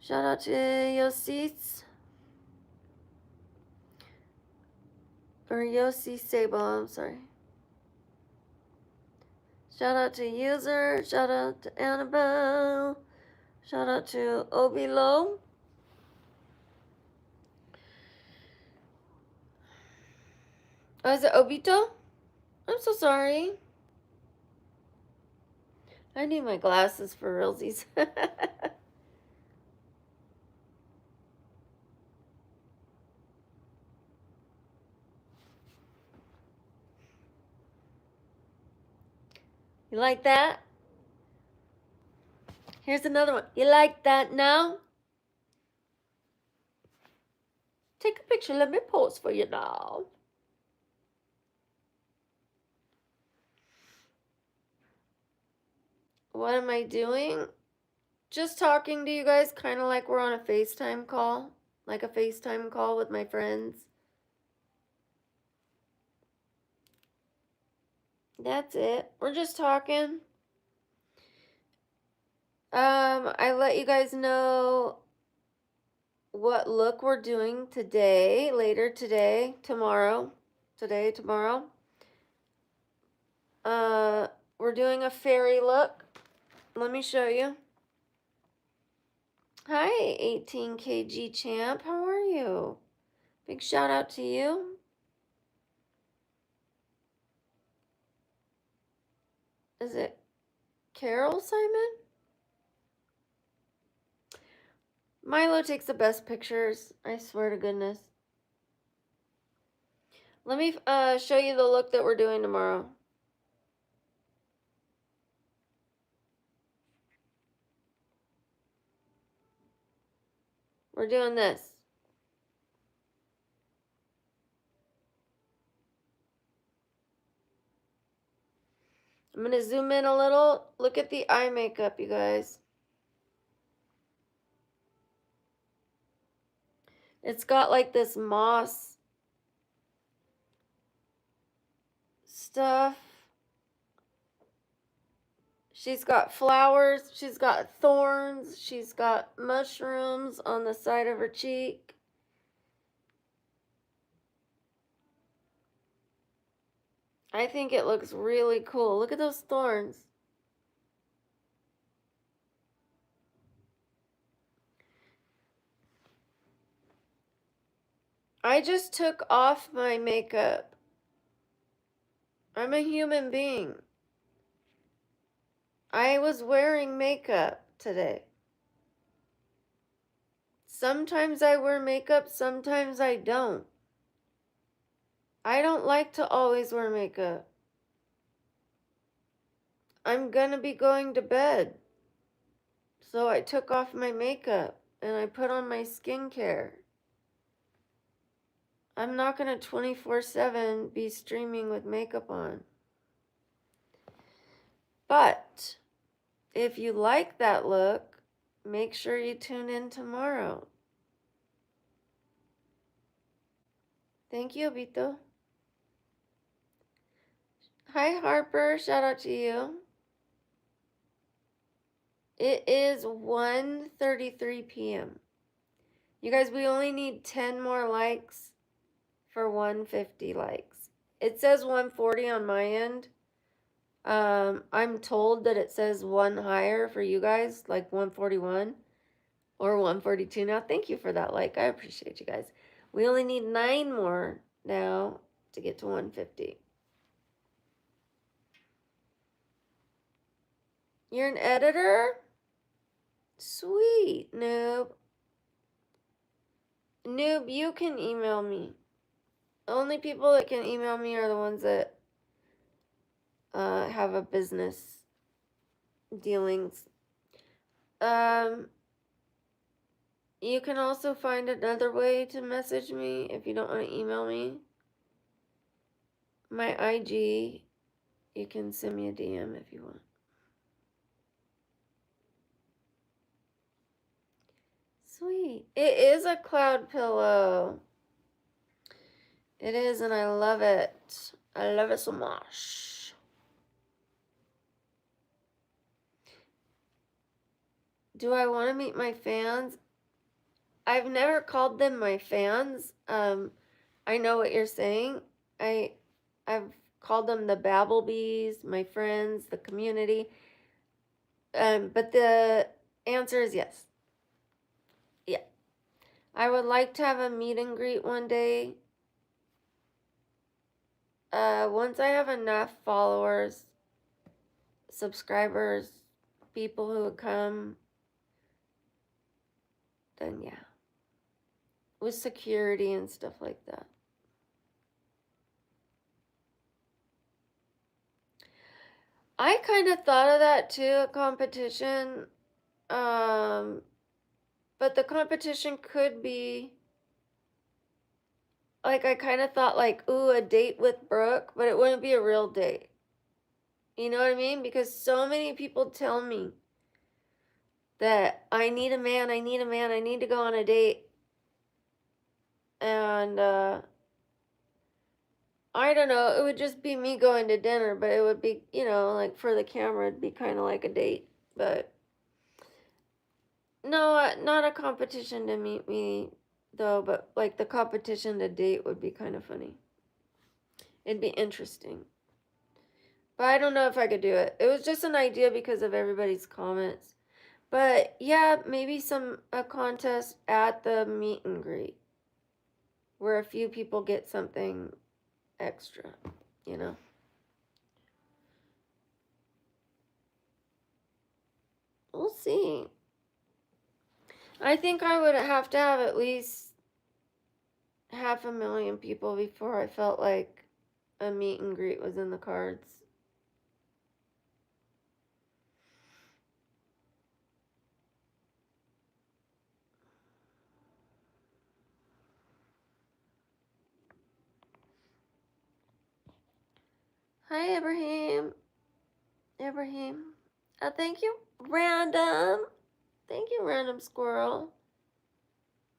Shout out to Yosis. Or Yossi Sable, I'm sorry. Shout out to User. Shout out to Annabelle. Shout out to Obilo. Oh, is it Obito? I'm so sorry. I need my glasses for realsies. You like that? Here's another one. You like that now? Take a picture. Let me pose for you now. What am I doing? Just talking to you guys, kind of like we're on a FaceTime call. Like a FaceTime call with my friends. That's it. We're just talking. I let you guys know what look we're doing today, later today, tomorrow. Today, tomorrow. We're doing a fairy look. Let me show you. Hi, 18kg champ. How are you? Big shout out to you. Is it Carol Simon? Milo takes the best pictures. I swear to goodness. Let me show you the look that we're doing tomorrow. We're doing this. I'm going to zoom in a little. Look at the eye makeup, you guys. It's got like this moss stuff. She's got flowers. She's got thorns. She's got mushrooms on the side of her cheek. I think it looks really cool. Look at those thorns. I just took off my makeup. I'm a human being. I was wearing makeup today. Sometimes I wear makeup, sometimes I don't. I don't like to always wear makeup. I'm gonna be going to bed. So I took off my makeup and I put on my skincare. I'm not gonna 24/7 be streaming with makeup on. But if you like that look, make sure you tune in tomorrow. Thank you, Obito. Hi, Harper. Shout out to you. It is 1:33 p.m. You guys, we only need 10 more likes for 150 likes. It says 140 on my end. I'm told that it says one higher for you guys, like 141 or 142 now. Thank you for that like. I appreciate you guys. We only need 9 more now to get to 150. You're an editor? Sweet, Noob. Noob, you can email me. The only people that can email me are the ones that have a business dealings. You can also find another way to message me if you don't want to email me. My IG, you can send me a DM if you want. Sweet. It is a cloud pillow. It is, and I love it. I love it so much. Do I want to meet my fans? I've never called them my fans. I know what you're saying. I've called them the Babblebees, my friends, the community. But the answer is yes. Yeah. I would like to have a meet and greet one day. Once I have enough followers, subscribers, people who would come, then yeah. With security and stuff like that. I kind of thought of that too, a competition. But the competition could be like, I kind of thought like, ooh, a date with Brooke, but it wouldn't be a real date. You know what I mean? Because so many people tell me that I need a man, I need a man, I need to go on a date. And I don't know, it would just be me going to dinner, but it would be, like for the camera, it'd be kind of like a date. But no, not a competition to meet me though, but like the competition to date would be kind of funny. It'd be interesting. But I don't know if I could do it. It was just an idea because of everybody's comments. But yeah, maybe a contest at the meet and greet where a few people get something extra, you know. We'll see. I think I would have to have at least 500,000 people before I felt like a meet and greet was in the cards. Hi, Ibrahim. Ibrahim. Thank you, Random. Thank you, Random Squirrel.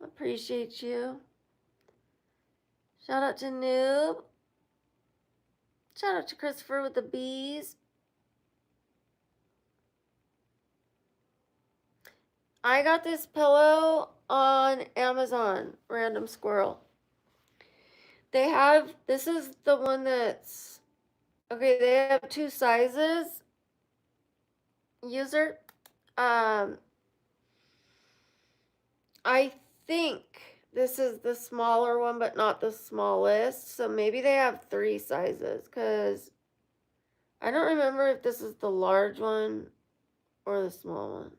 Appreciate you. Shout out to Noob. Shout out to Christopher with the bees. I got this pillow on Amazon, Random Squirrel. This is the one that's, okay, they have 2 sizes. User, I think this is the smaller one, but not the smallest. So maybe they have 3 sizes, because I don't remember if this is the large one or the small one.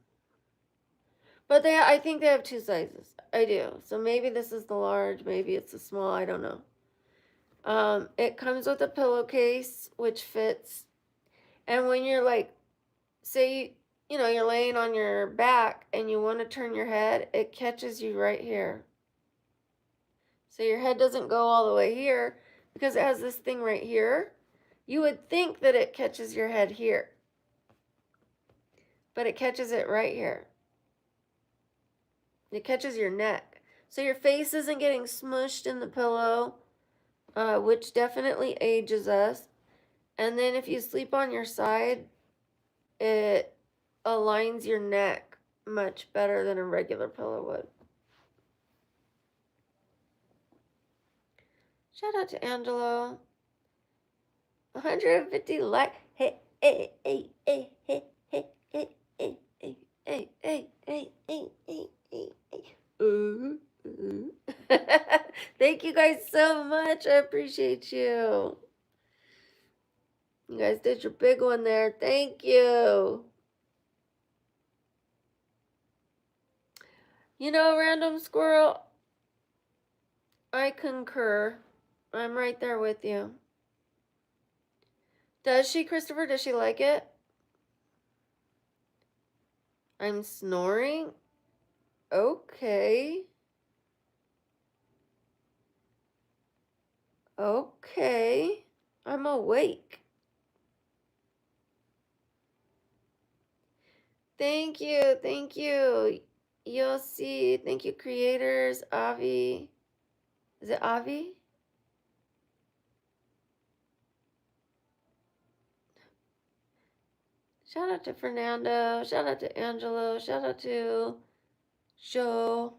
But I think they have 2 sizes. I do. So maybe this is the large, maybe it's the small, I don't know. It comes with a pillowcase, which fits. And when you're like say you're laying on your back and you want to turn your head, it catches you right here. So your head doesn't go all the way here because it has this thing right here. You would think that it catches your head here, but it catches it right here. It catches your neck. So your face isn't getting smushed in the pillow, which definitely ages us. And then if you sleep on your side, it aligns your neck much better than a regular pillow would. Shout out to Angelo. 150 likes. Hey, hey, hey, hey, hey, hey, hey, hey, hey, hey, hey, hey, hey, hey, hey, hey. Thank you guys so much. I appreciate you. You guys did your big one there. Thank you. Random squirrel, I concur. I'm right there with you. Does she, Christopher? Does she like it? I'm snoring? Okay. Okay. I'm awake. Thank you. Thank you. Yossi. Thank you, creators. Avi. Is it Avi? Shout out to Fernando. Shout out to Angelo. Shout out to Joe.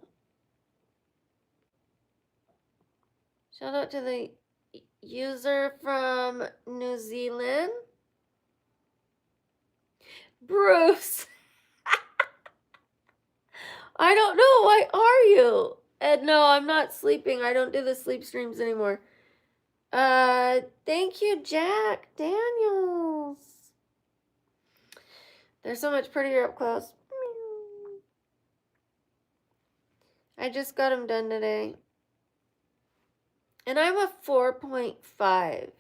Shout out to the user from New Zealand. Bruce. I don't know. Why are you? Ed, no, I'm not sleeping. I don't do the sleep streams anymore. Thank you, Jack Daniels. They're so much prettier up close. I just got them done today. And I'm a 4.5.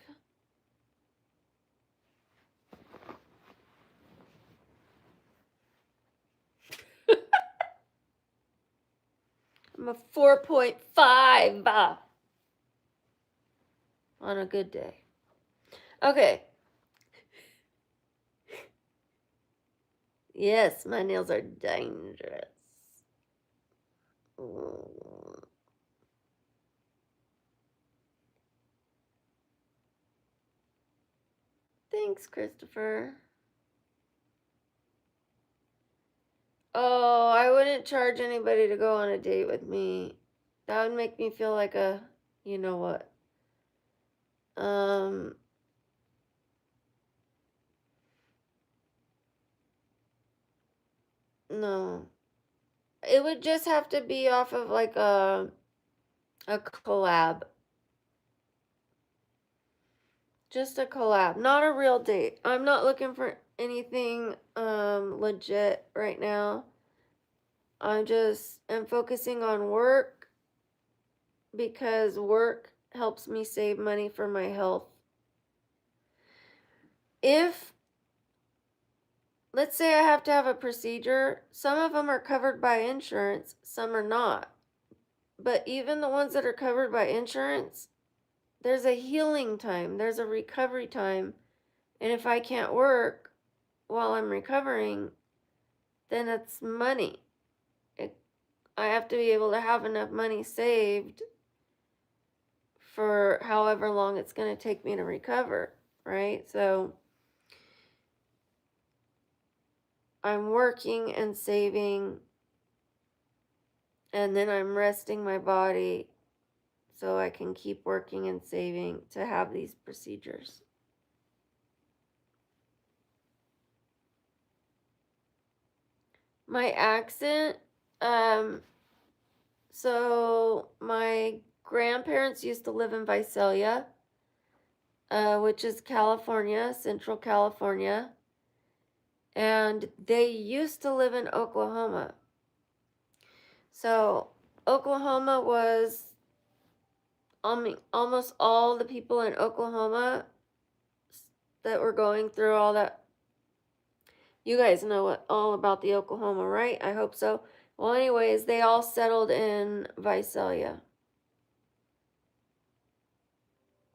I'm a 4.5 on a good day. Okay. Yes, my nails are dangerous. Thanks, Christopher. Oh, I wouldn't charge anybody to go on a date with me. That would make me feel like a, you know what? No. It would just have to be off of like a collab. Just a collab, not a real date. I'm not looking for anything legit right now. I just am focusing on work because work helps me save money for my health. If, let's say I have to have a procedure, some of them are covered by insurance, some are not. But even the ones that are covered by insurance, there's a healing time, there's a recovery time. And if I can't work while I'm recovering, then it's money. I have to be able to have enough money saved for however long it's going to take me to recover, right? So I'm working and saving, and then I'm resting my body so I can keep working and saving to have these procedures. My accent, so my grandparents used to live in Visalia, which is California, Central California. And they used to live in Oklahoma. So Oklahoma was, almost all the people in Oklahoma that were going through all that, You guys know all about the Oklahoma, right? I hope so. Well, anyways, they all settled in Visalia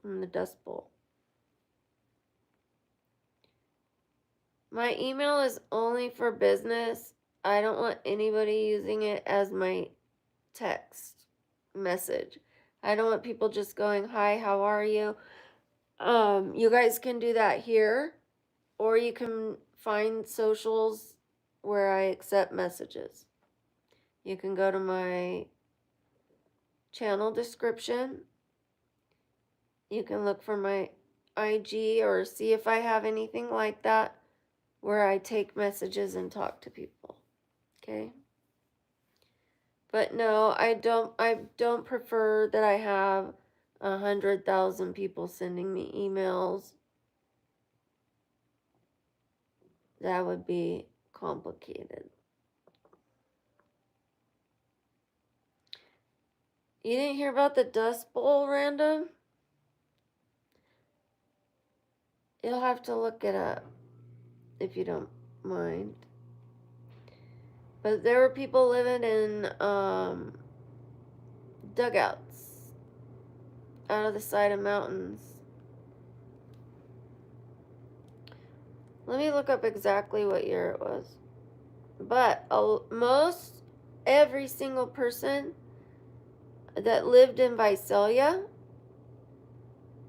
in the Dust Bowl. My email is only for business. I don't want anybody using it as my text message. I don't want people just going, "Hi, how are you?" You guys can do that here, or you can find socials where I accept messages. You can go to my channel description. You can look for my IG or see if I have anything like that where I take messages and talk to people. Okay? But no, I don't prefer that I have 100,000 people sending me emails. That would be complicated. You didn't hear about the Dust Bowl, random? You'll have to look it up if you don't mind. But there were people living in dugouts out of the side of mountains. Let me look up exactly what year it was. But every single person that lived in Visalia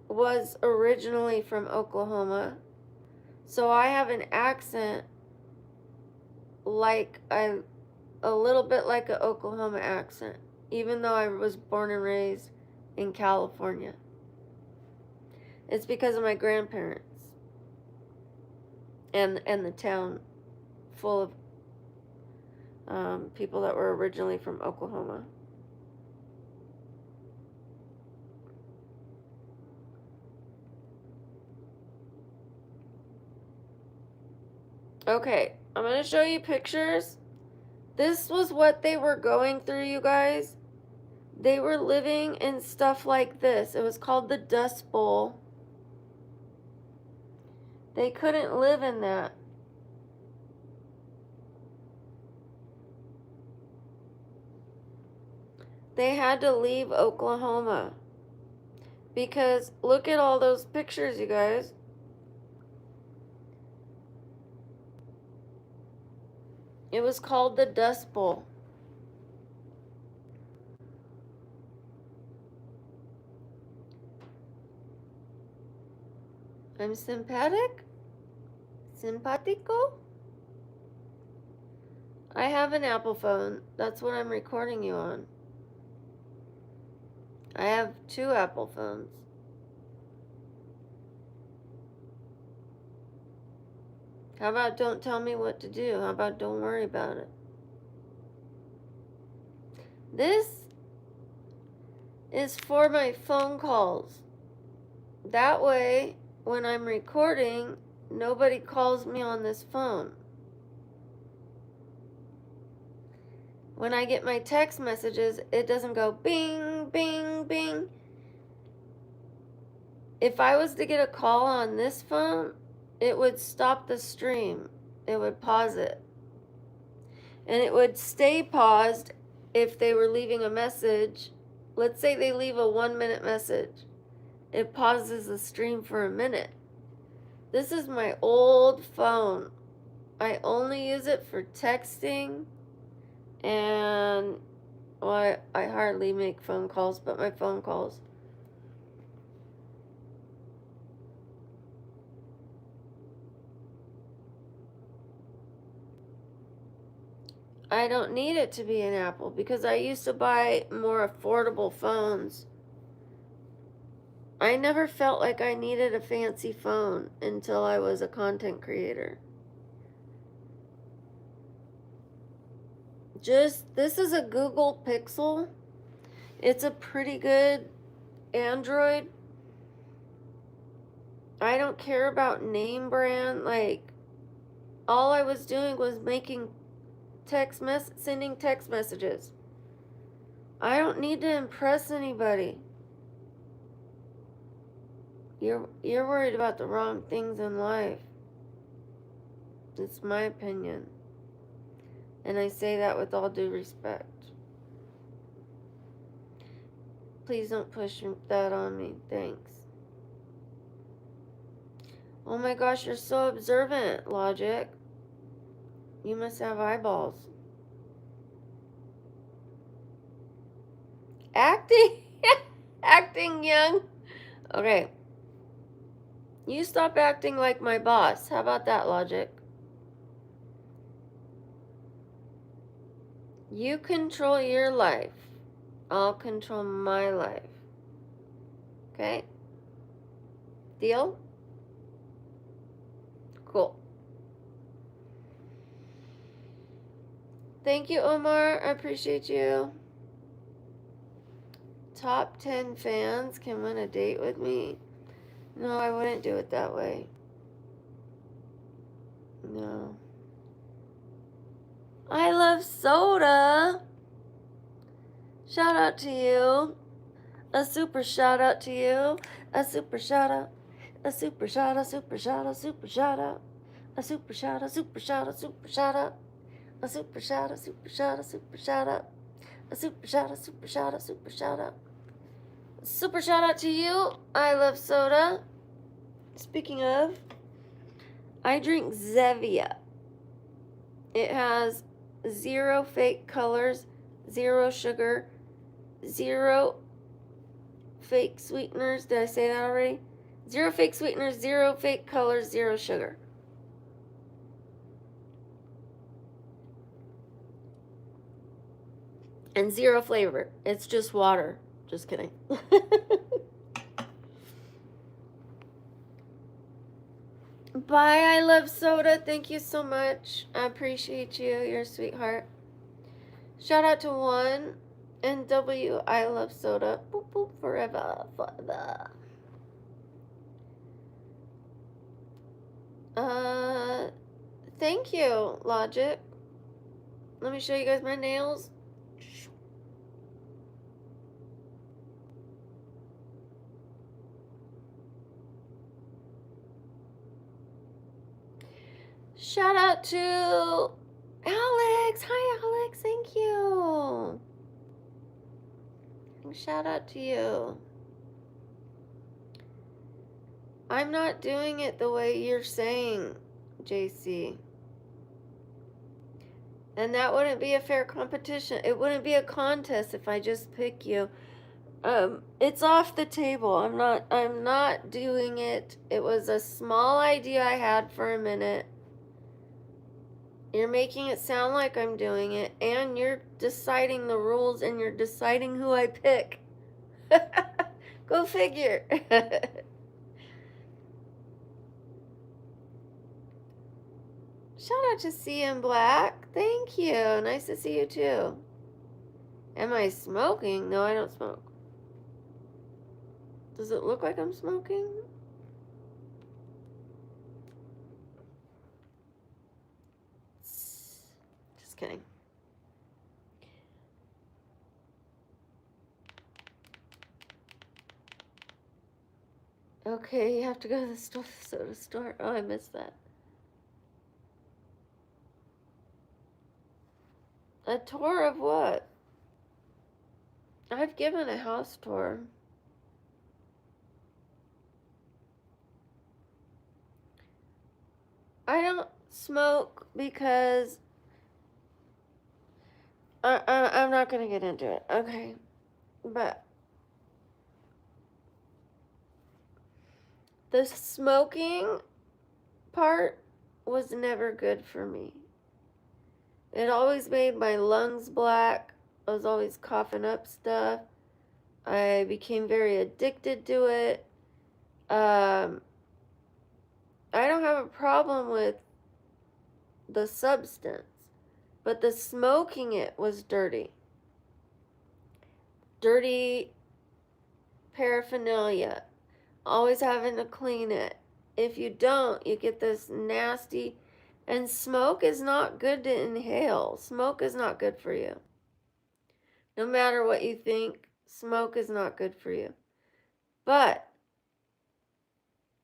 was originally from Oklahoma. So I have an accent like a little bit like an Oklahoma accent, even though I was born and raised in California. It's because of my grandparents and the town full of people that were originally from Oklahoma. Okay, I'm going to show you pictures. This was what they were going through, you guys. They were living in stuff like this. It was called the Dust Bowl. They couldn't live in that. They had to leave Oklahoma. Because look at all those pictures, you guys. It was called the Dust Bowl. I'm sympathetic? Simpatico? I have an Apple phone. That's what I'm recording you on. I have 2 Apple phones. How about don't tell me what to do? How about don't worry about it? This is for my phone calls. That way, when I'm recording, nobody calls me on this phone. When I get my text messages, it doesn't go bing, bing, bing. If I was to get a call on this phone, it would stop the stream. It would pause it. And it would stay paused if they were leaving a message. Let's say they leave a 1-minute message. It pauses the stream for a minute. This is my old phone. I only use it for texting, and well, I hardly make phone calls, but my phone calls. I don't need it to be an Apple because I used to buy more affordable phones. I never felt like I needed a fancy phone until I was a content creator. This is a Google Pixel. It's a pretty good Android. I don't care about name brand. Like, all I was doing was making sending text messages. I don't need to impress anybody. You're worried about the wrong things in life. It's my opinion. And I say that with all due respect. Please don't push that on me. Thanks. Oh my gosh, you're so observant, Logic. You must have eyeballs. Acting? Acting young? Okay. You stop acting like my boss. How about that, Logic? You control your life. I'll control my life. Okay? Deal? Cool. Thank you, Omar. I appreciate you. Top 10 fans can win a date with me. No, I wouldn't do it that way. No. I love soda. Shout out to you. A super shout out to you. A super shout out. A super shout out, super shout out, super shout out. A super shout out, super shout out, super shout out. A super shout out, super shout out, super shout out. A super shout out, super shout out, super shout out. Super shout out to you. I love soda. Speaking of, I drink Zevia. It has 0 fake colors, 0 sugar, 0 fake sweeteners. Did I say that already? 0 fake sweeteners, 0 fake colors, 0 sugar. And 0 flavor. It's just water. Just kidding. Bye, I love soda. Thank you so much. I appreciate you. You're a sweetheart. Shout out to One and W. I love soda. Boop, boop, forever. Forever. Thank you, Logic. Let me show you guys my nails. Shout out to Alex. Hi, Alex. Thank you. Shout out to you. I'm not doing it the way you're saying, JC. And that wouldn't be a fair competition. It wouldn't be a contest if I just pick you. It's off the table. I'm not doing it. It was a small idea I had for a minute. You're making it sound like I'm doing it, and you're deciding the rules, and you're deciding who I pick. Go figure. Shout out to CM Black. Thank you. Nice to see you too. Am I smoking? No, I don't smoke. Does it look like I'm smoking? Just kidding. Okay, you have to go to the soda store. Oh, I missed that. A tour of what? I've given a house tour. I don't smoke because I'm not going to get into it. Okay. But the smoking part was never good for me. It always made my lungs black. I was always coughing up stuff. I became very addicted to it. I don't have a problem with the substance, but the smoking it was dirty. Dirty paraphernalia. Always having to clean it. If you don't, you get this nasty, and smoke is not good to inhale. Smoke is not good for you. No matter what you think, smoke is not good for you. But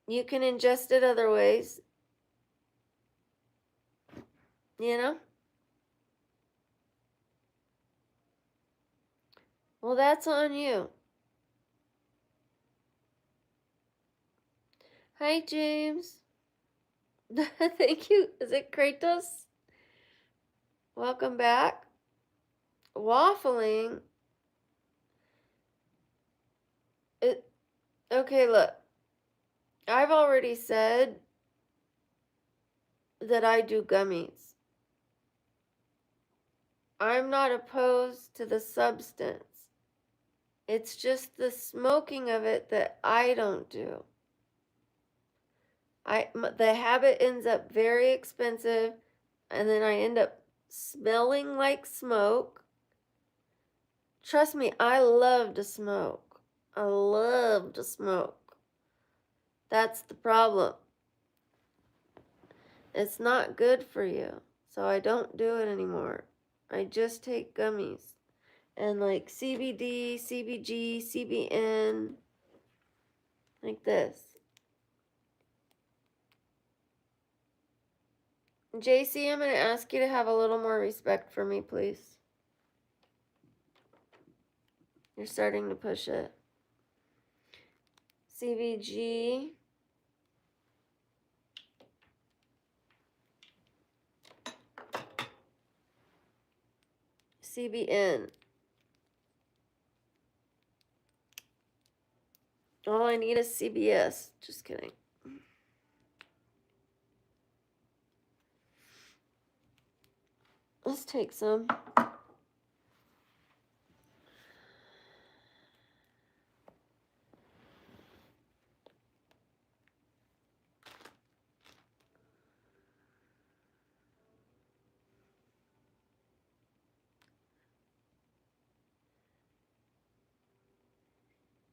you can ingest it other ways. You know? Well, that's on you. Hi, James. Thank you. Is it Kratos? Welcome back. Waffling. It okay, look. I've already said that I do gummies. I'm not opposed to the substance. It's just the smoking of it that I don't do. The habit ends up very expensive, and then I end up smelling like smoke. Trust me, I love to smoke. I love to smoke. That's the problem. It's not good for you, so I don't do it anymore. I just take gummies. And like CBD, CBG, CBN, like this. JC, I'm going to ask you to have a little more respect for me, please. You're starting to push it. CBG. CBN. All I need is CBS. Just kidding. Let's take some.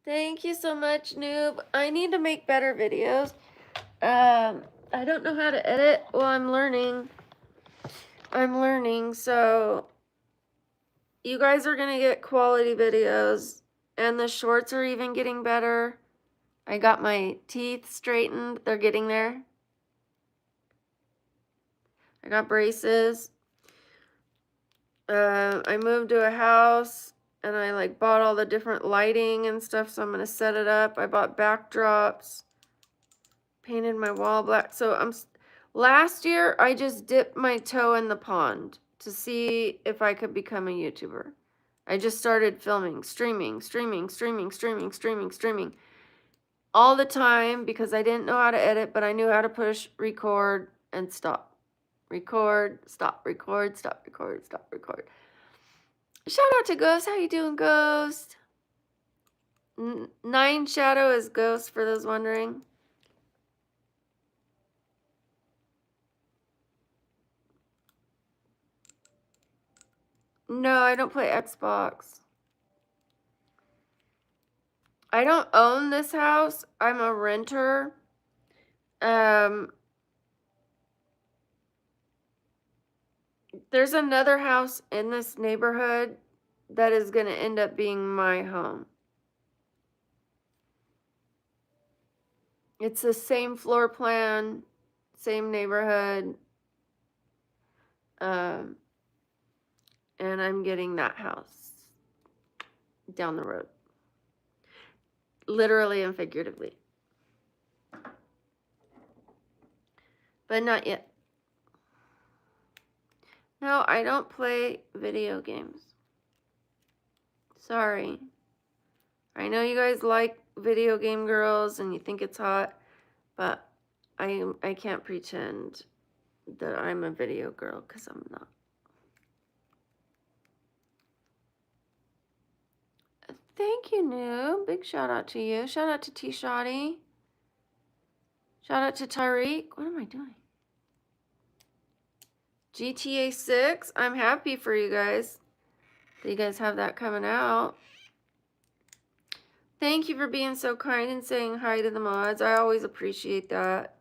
Thank you so much, noob. I need to make better videos. I don't know how to edit. Well, I'm learning. So you guys are gonna get quality videos, and the shorts are even getting better. I got my teeth straightened. They're getting there. I got braces. I moved to a house and I like bought all the different lighting and stuff, so I'm gonna set it up. I bought backdrops, painted my wall black. So last year I just dipped my toe in the pond to see if I could become a YouTuber. I just started filming, streaming all the time because I didn't know how to edit, but I knew how to push record and stop. Record, stop, record, stop, record, stop, record. Shout out to Ghost. How you doing, Ghost? Nine Shadow is Ghost, for those wondering. No, I don't play Xbox. I don't own this house. I'm a renter. There's another house in this neighborhood that is going to end up being my home. It's the same floor plan, same neighborhood. And I'm getting that house down the road. Literally and figuratively. But not yet. No, I don't play video games. Sorry. I know you guys like video game girls and you think it's hot, but I can't pretend that I'm a video girl because I'm not. Thank you, Noob. Big shout out to you. Shout out to T-Shotty. Shout out to Tariq. What am I doing? GTA 6. I'm happy for you guys that you guys have that coming out. Thank you for being so kind and saying hi to the mods. I always appreciate that.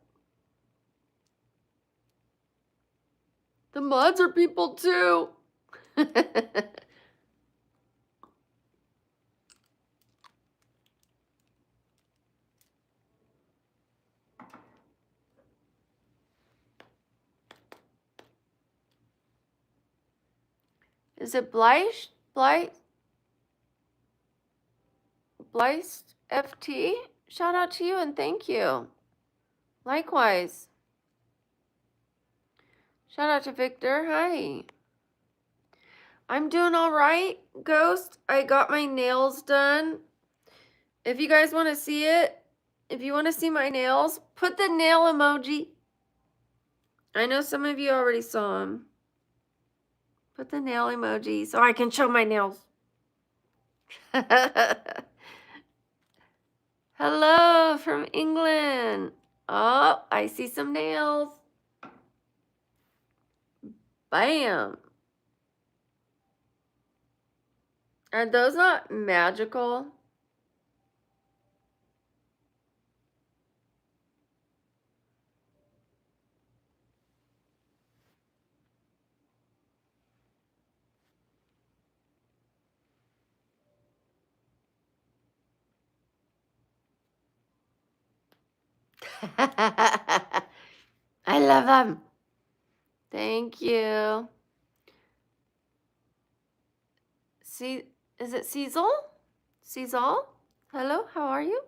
The mods are people too. Is it Blythe? Blythe FT? Shout out to you and thank you. Likewise. Shout out to Victor. Hi. I'm doing all right, Ghost. I got my nails done. If you guys want to see it, if you want to see my nails, put the nail emoji. I know some of you already saw them. Put the nail emoji so I can show my nails. Hello from England. Oh, I see some nails. Bam. Are those not magical? I love them. Thank you. See, is it Cecil? Cecil? Hello, how are you?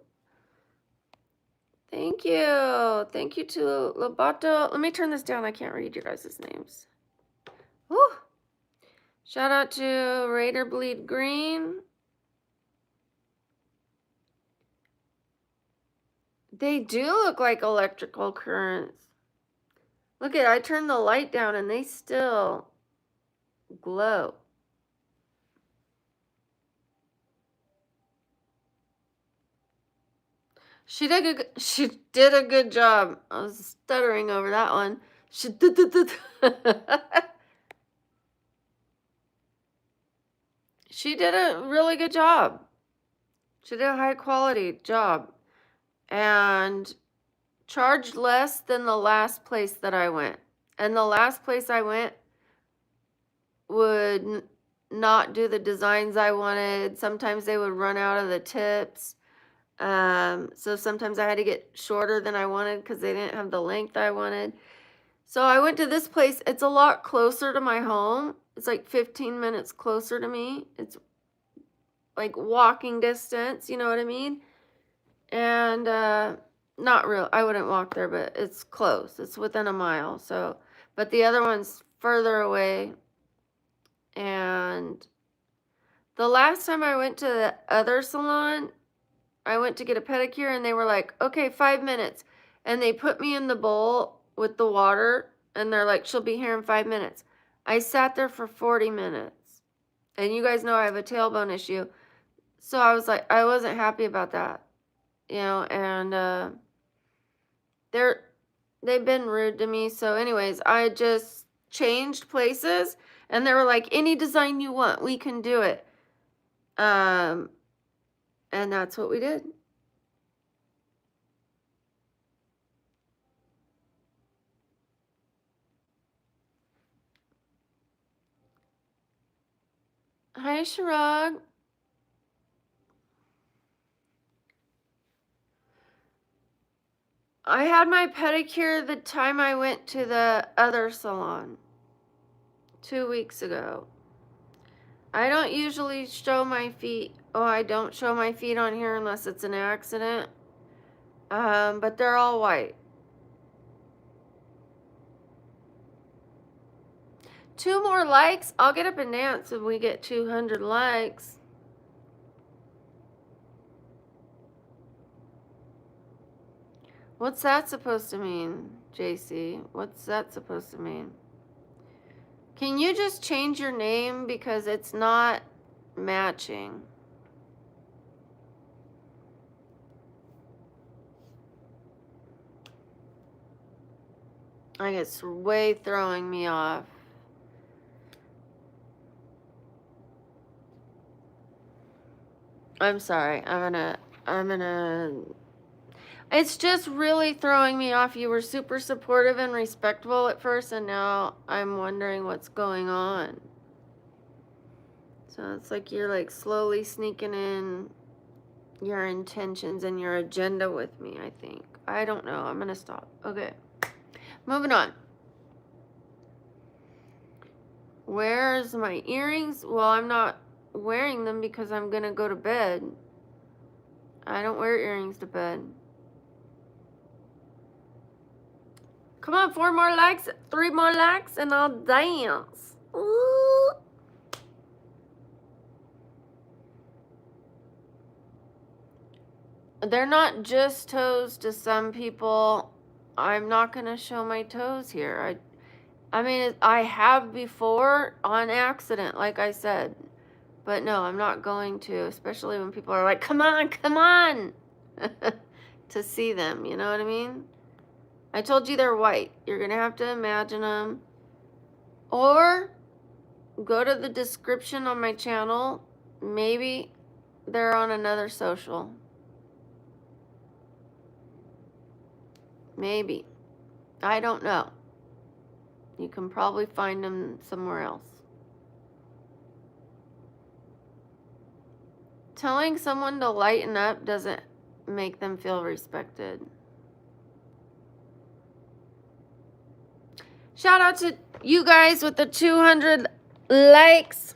Thank you. Thank you to Lobato. Let me turn this down. I can't read your guys' names. Woo. Shout out to Raider Bleed Green. They do look like electrical currents. Look at, I turned the light down and they still glow. She did a good job. I was stuttering over that one. She did. She did a really good job. She did a high quality job and charged less than the last place that I went. And the last place I went would not do the designs I wanted. Sometimes they would run out of the tips. So sometimes I had to get shorter than I wanted because they didn't have the length I wanted. So I went to this place. It's a lot closer to my home. It's like 15 minutes closer to me. It's like walking distance, you know what I mean? And not real. I wouldn't walk there, but it's close. It's within a mile. So, but the other one's further away. And the last time I went to the other salon, I went to get a pedicure and they were like, okay, 5 minutes. And they put me in the bowl with the water and they're like, she'll be here in 5 minutes. I sat there for 40 minutes. And you guys know I have a tailbone issue. So I was like, I wasn't happy about that. You know, and they've been rude to me. So anyways, I just changed places and they were like, any design you want, we can do it. And that's what we did. Hi, Shirag. I had my pedicure the time I went to the other salon 2 weeks ago. I don't usually show my feet. Oh, I don't show my feet on here unless it's an accident. But they're all white. 2 more likes. I'll get up and dance if we get 200 likes. What's that supposed to mean, JC? What's that supposed to mean? Can you just change your name because it's not matching? Like it's way throwing me off. I'm sorry. I'm gonna It's just really throwing me off. You were super supportive and respectful at first, and now I'm wondering what's going on. So it's like you're like slowly sneaking in your intentions and your agenda with me, I think. I don't know. I'm gonna stop. Okay. Moving on. Where's my earrings? Well, I'm not wearing them because I'm gonna go to bed. I don't wear earrings to bed. Come on, 4 more likes, 3 more likes, and I'll dance. Ooh. They're not just toes to some people. I'm not gonna show my toes here. I mean, I have before on accident, like I said. But no, I'm not going to, especially when people are like, come on, to see them, you know what I mean? I told you they're white. You're going to have to imagine them. Or go to the description on my channel. Maybe they're on another social. Maybe. I don't know. You can probably find them somewhere else. Telling someone to lighten up doesn't make them feel respected. Shout out to you guys with the 200 likes.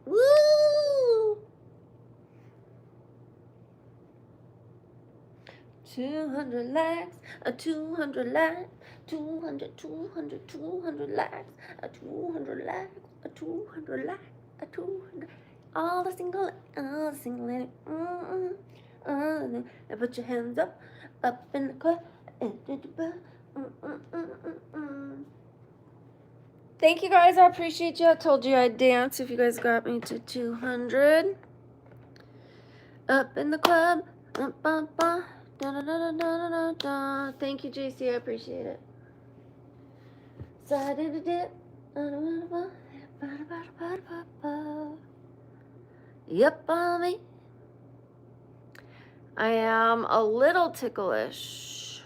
Woo! 200 likes, a 200 likes, 200 likes, a 200 likes, a 200 likes, a 200. All the single, and put your hands up in the club. Thank you guys, I appreciate you. I told you I'd dance if you guys got me to 200. Up in the club. Thank you, JC, I appreciate it. Side in the dip. Yep, on me. I am a little ticklish.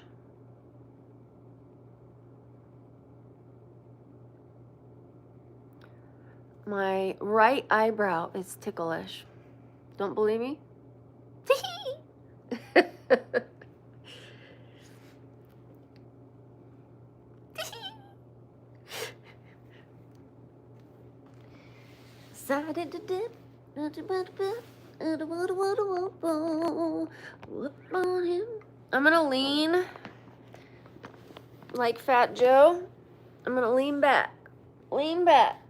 My right eyebrow is ticklish. Don't believe me? Side in the dip. I'm gonna lean like Fat Joe. I'm gonna lean back. Lean back.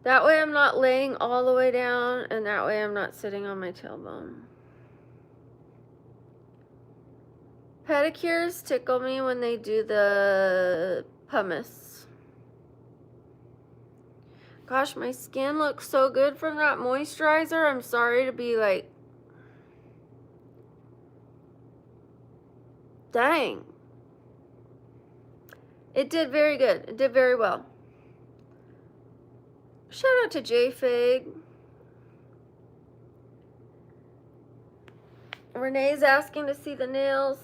That way I'm not laying all the way down, and that way I'm not sitting on my tailbone. Pedicures tickle me when they do the pumice. Gosh, my skin looks so good from that moisturizer. I'm sorry to be like, dang. It did very good. It did very well. Shout out to JFig. Renee's asking to see the nails.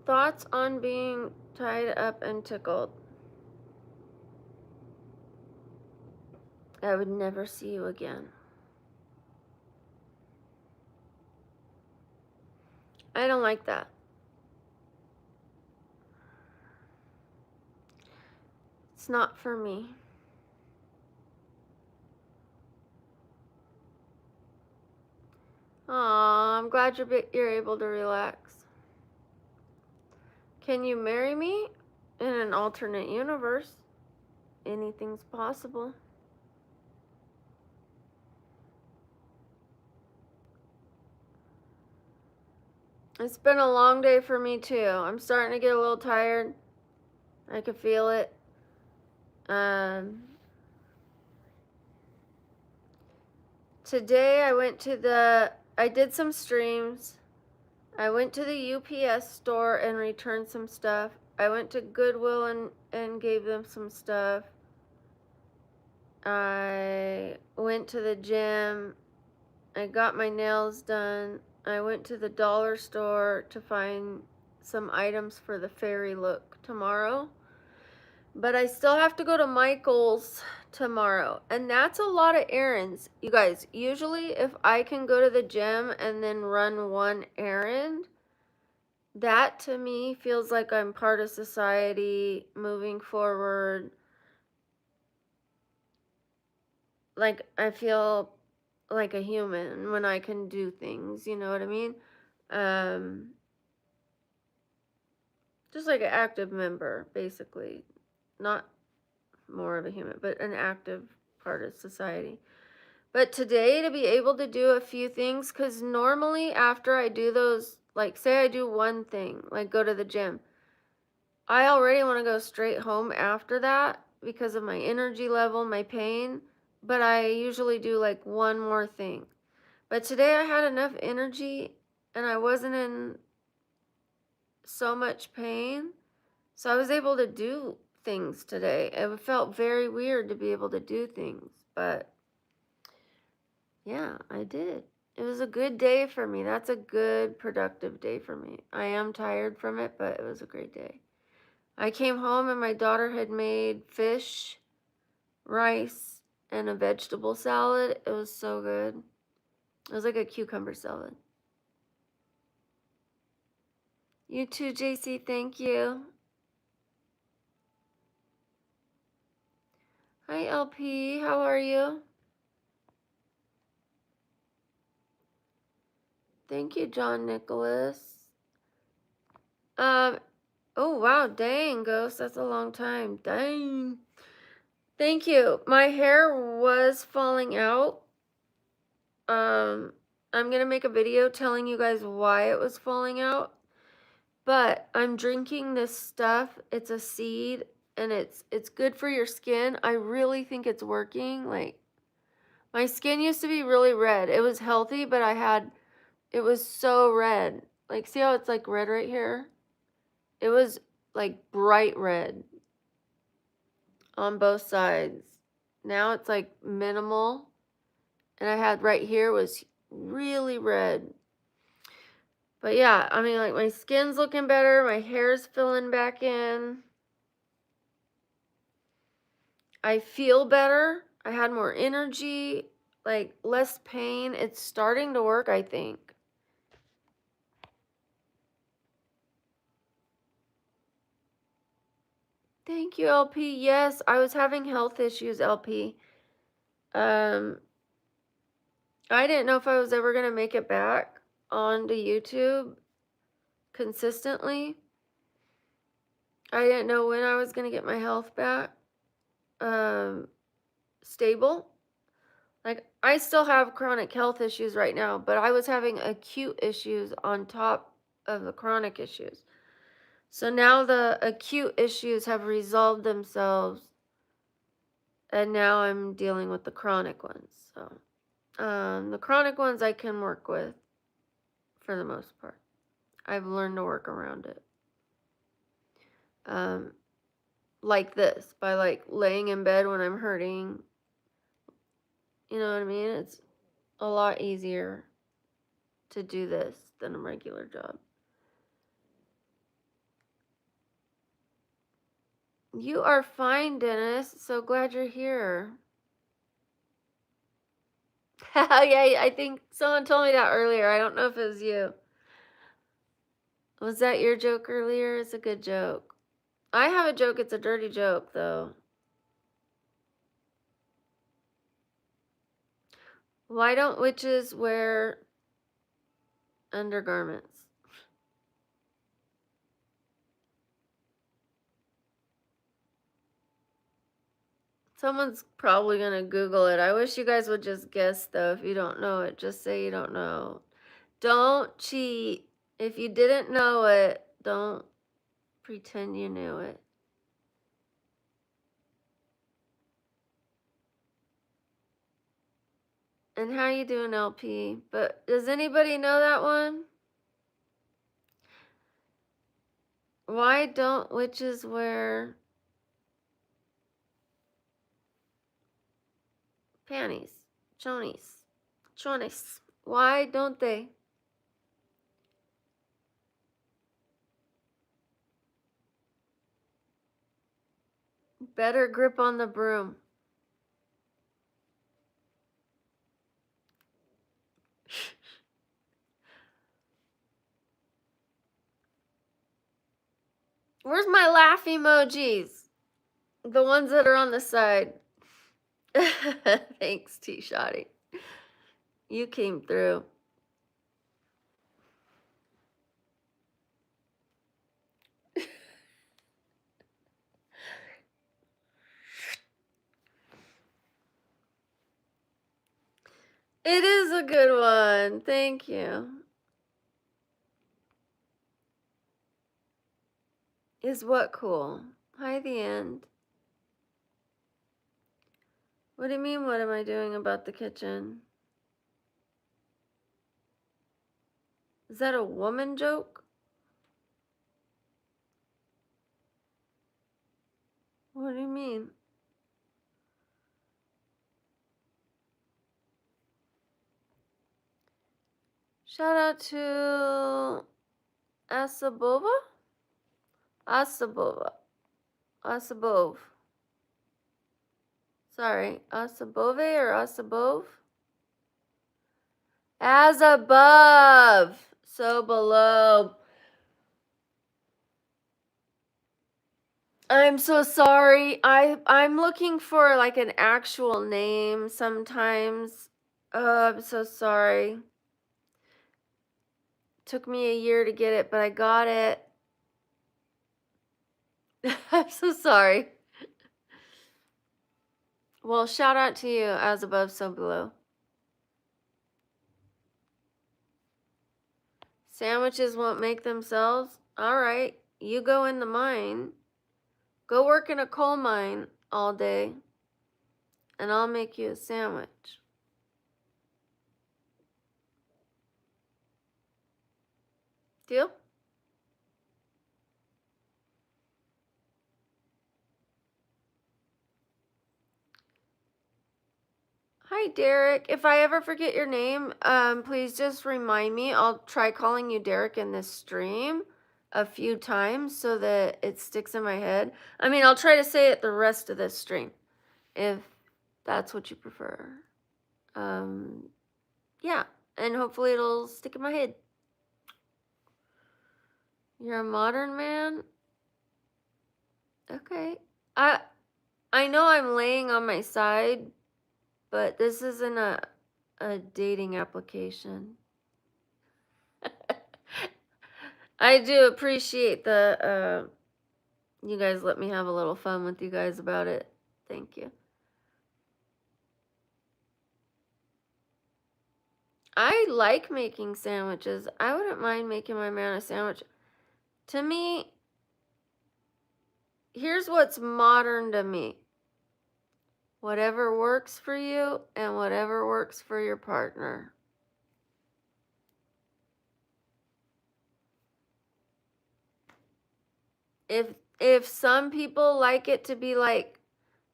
Thoughts on being tied up and tickled? I would never see you again. I don't like that. It's not for me. Aw, I'm glad you're able to relax. Can you marry me? In an alternate universe, anything's possible. It's been a long day for me too. I'm starting to get a little tired. I can feel it. Today I did some streams. I went to the UPS store and returned some stuff. I went to Goodwill and gave them some stuff. I went to the gym. I got my nails done. I went to the dollar store to find some items for the fairy look tomorrow. But I still have to go to Michael's tomorrow. And that's a lot of errands. You guys, usually if I can go to the gym and then run one errand, that to me feels like I'm part of society, moving forward. Like I feel like a human when I can do things, you know what I mean? Um, just like an active member, basically. Not more of a human, but an active part of society. But today, to be able to do a few things, because normally after I do those, like say I do one thing, like go to the gym, I already want to go straight home after that because of my energy level, my pain. But I usually do like one more thing. But today I had enough energy and I wasn't in so much pain. So I was able to do things today. It felt very weird to be able to do things, but yeah, I did. It was a good day for me. That's a good, productive day for me. I am tired from it, but it was a great day. I came home and my daughter had made fish, rice, and a vegetable salad. It was so good. It was like a cucumber salad. You too, JC. Thank you. Hi, LP. How are you? Thank you, John Nicholas. Oh wow, dang, Ghost, that's a long time. Dang. Thank you. My hair was falling out. I'm gonna make a video telling you guys why it was falling out. But I'm drinking this stuff. It's a seed and it's good for your skin. I really think it's working. Like my skin used to be really red. It was healthy, but it was so red. Like see how it's like red right here? It was like bright red on both sides. Now it's like minimal. And I had right here was really red. But yeah, I mean, like my skin's looking better. My hair's filling back in. I feel better. I had more energy, like less pain. It's starting to work, I think. Thank you, LP. Yes, I was having health issues, LP. I didn't know if I was ever going to make it back onto YouTube consistently. I didn't know when I was going to get my health back stable. Like, I still have chronic health issues right now, but I was having acute issues on top of the chronic issues. So now the acute issues have resolved themselves, and now I'm dealing with the chronic ones. So, the chronic ones I can work with for the most part. I've learned to work around it. Like this, by like laying in bed when I'm hurting. You know what I mean? It's a lot easier to do this than a regular job. You are fine, Dennis. So glad you're here. Yeah, I think someone told me that earlier. I don't know if it was you. Was that your joke earlier? It's a good joke. I have a joke. It's a dirty joke, though. Why don't witches wear undergarments? Someone's probably going to Google it. I wish you guys would just guess, though. If you don't know it, just say you don't know. Don't cheat. If you didn't know it, don't pretend you knew it. And how you doing, LP? But does anybody know that one? Why don't witches wear panties? Chonies. Chonies. Why don't they? Better grip on the broom. Where's my laugh emojis? The ones that are on the side. Thanks, T-Shotty. You came through. It is a good one. Thank you. Is what cool? Hi, the end. What do you mean, what am I doing about the kitchen? Is that a woman joke? What do you mean? Shout out to Asabova? Asabova. Asabov. Sorry, Asabove or Asabov? As above, so below. I'm so sorry. I'm looking for like an actual name sometimes. I'm so sorry. Took me a year to get it, but I got it. I'm so sorry. Well, shout out to you, as above, so below. Sandwiches won't make themselves? All right, you go in the mine. Go work in a coal mine all day, and I'll make you a sandwich. Deal? Hi, Derek. If I ever forget your name, please just remind me. I'll try calling you Derek in this stream a few times so that it sticks in my head. I mean, I'll try to say it the rest of this stream if that's what you prefer. Yeah, and hopefully it'll stick in my head. You're a modern man? Okay. I know I'm laying on my side, but this isn't a dating application. I do appreciate the you guys let me have a little fun with you guys about it. Thank you. I like making sandwiches. I wouldn't mind making my man a sandwich. To me, here's what's modern to me. Whatever works for you and whatever works for your partner. If some people like it to be like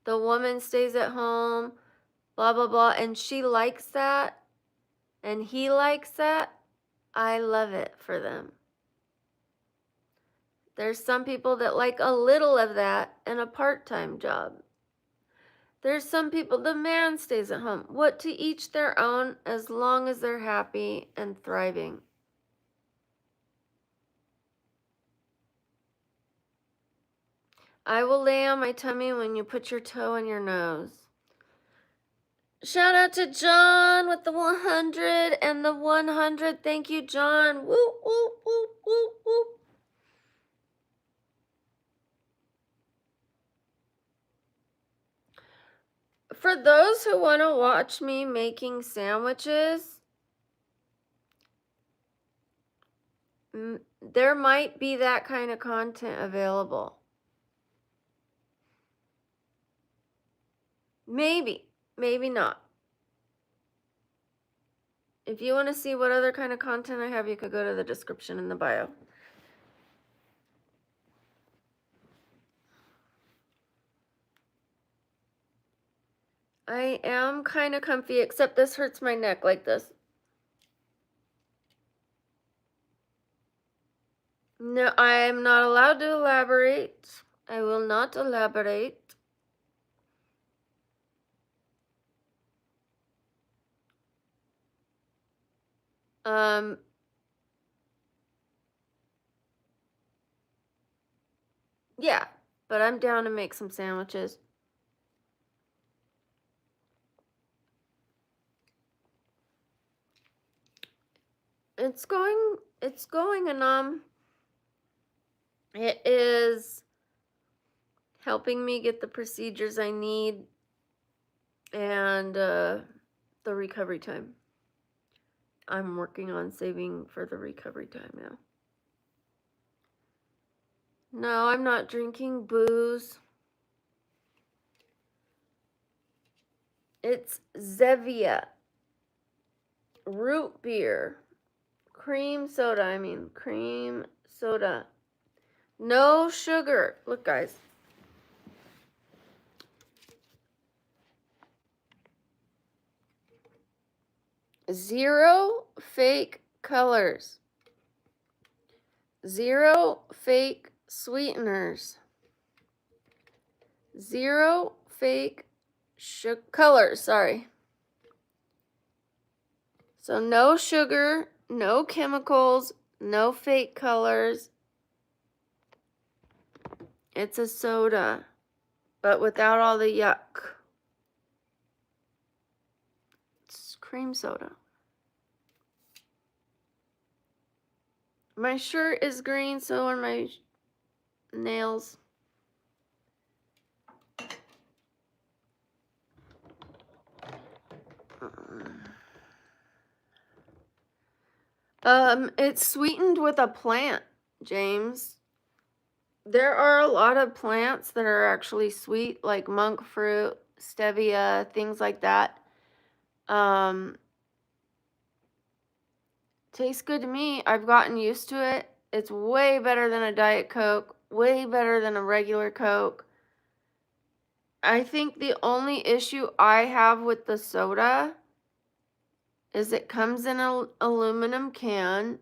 the woman stays at home, blah blah blah, and she likes that and he likes that, I love it for them. There's some people that like a little of that and a part-time job. There's some people, the man stays at home. What, to each their own, as long as they're happy and thriving. I will lay on my tummy when you put your toe in your nose. Shout out to John with the 100 and the 100. Thank you, John. Woo, woo, woo, woo, woo. For those who want to watch me making sandwiches, there might be that kind of content available. Maybe, maybe not. If you want to see what other kind of content I have, you could go to the description in the bio. I am kind of comfy, except this hurts my neck like this. No, I am not allowed to elaborate. I will not elaborate. Yeah, but I'm down to make some sandwiches. It's going, and it is helping me get the procedures I need and the recovery time. I'm working on saving for the recovery time now. No, I'm not drinking booze. It's Zevia, root beer, cream soda, cream soda. No sugar. Look, guys. Zero fake colors. Zero fake sweeteners. Zero fake colors, sorry. So no sugar, no chemicals, no fake colors. It's a soda, but without all the yuck. It's cream soda. My shirt is green, so are my nails. It's sweetened with a plant, James. There are a lot of plants that are actually sweet, like monk fruit, stevia, things like that. Tastes good to me. I've gotten used to it. It's way better than a Diet Coke, way better than a regular Coke. I think the only issue I have with the soda is it comes in an aluminum can.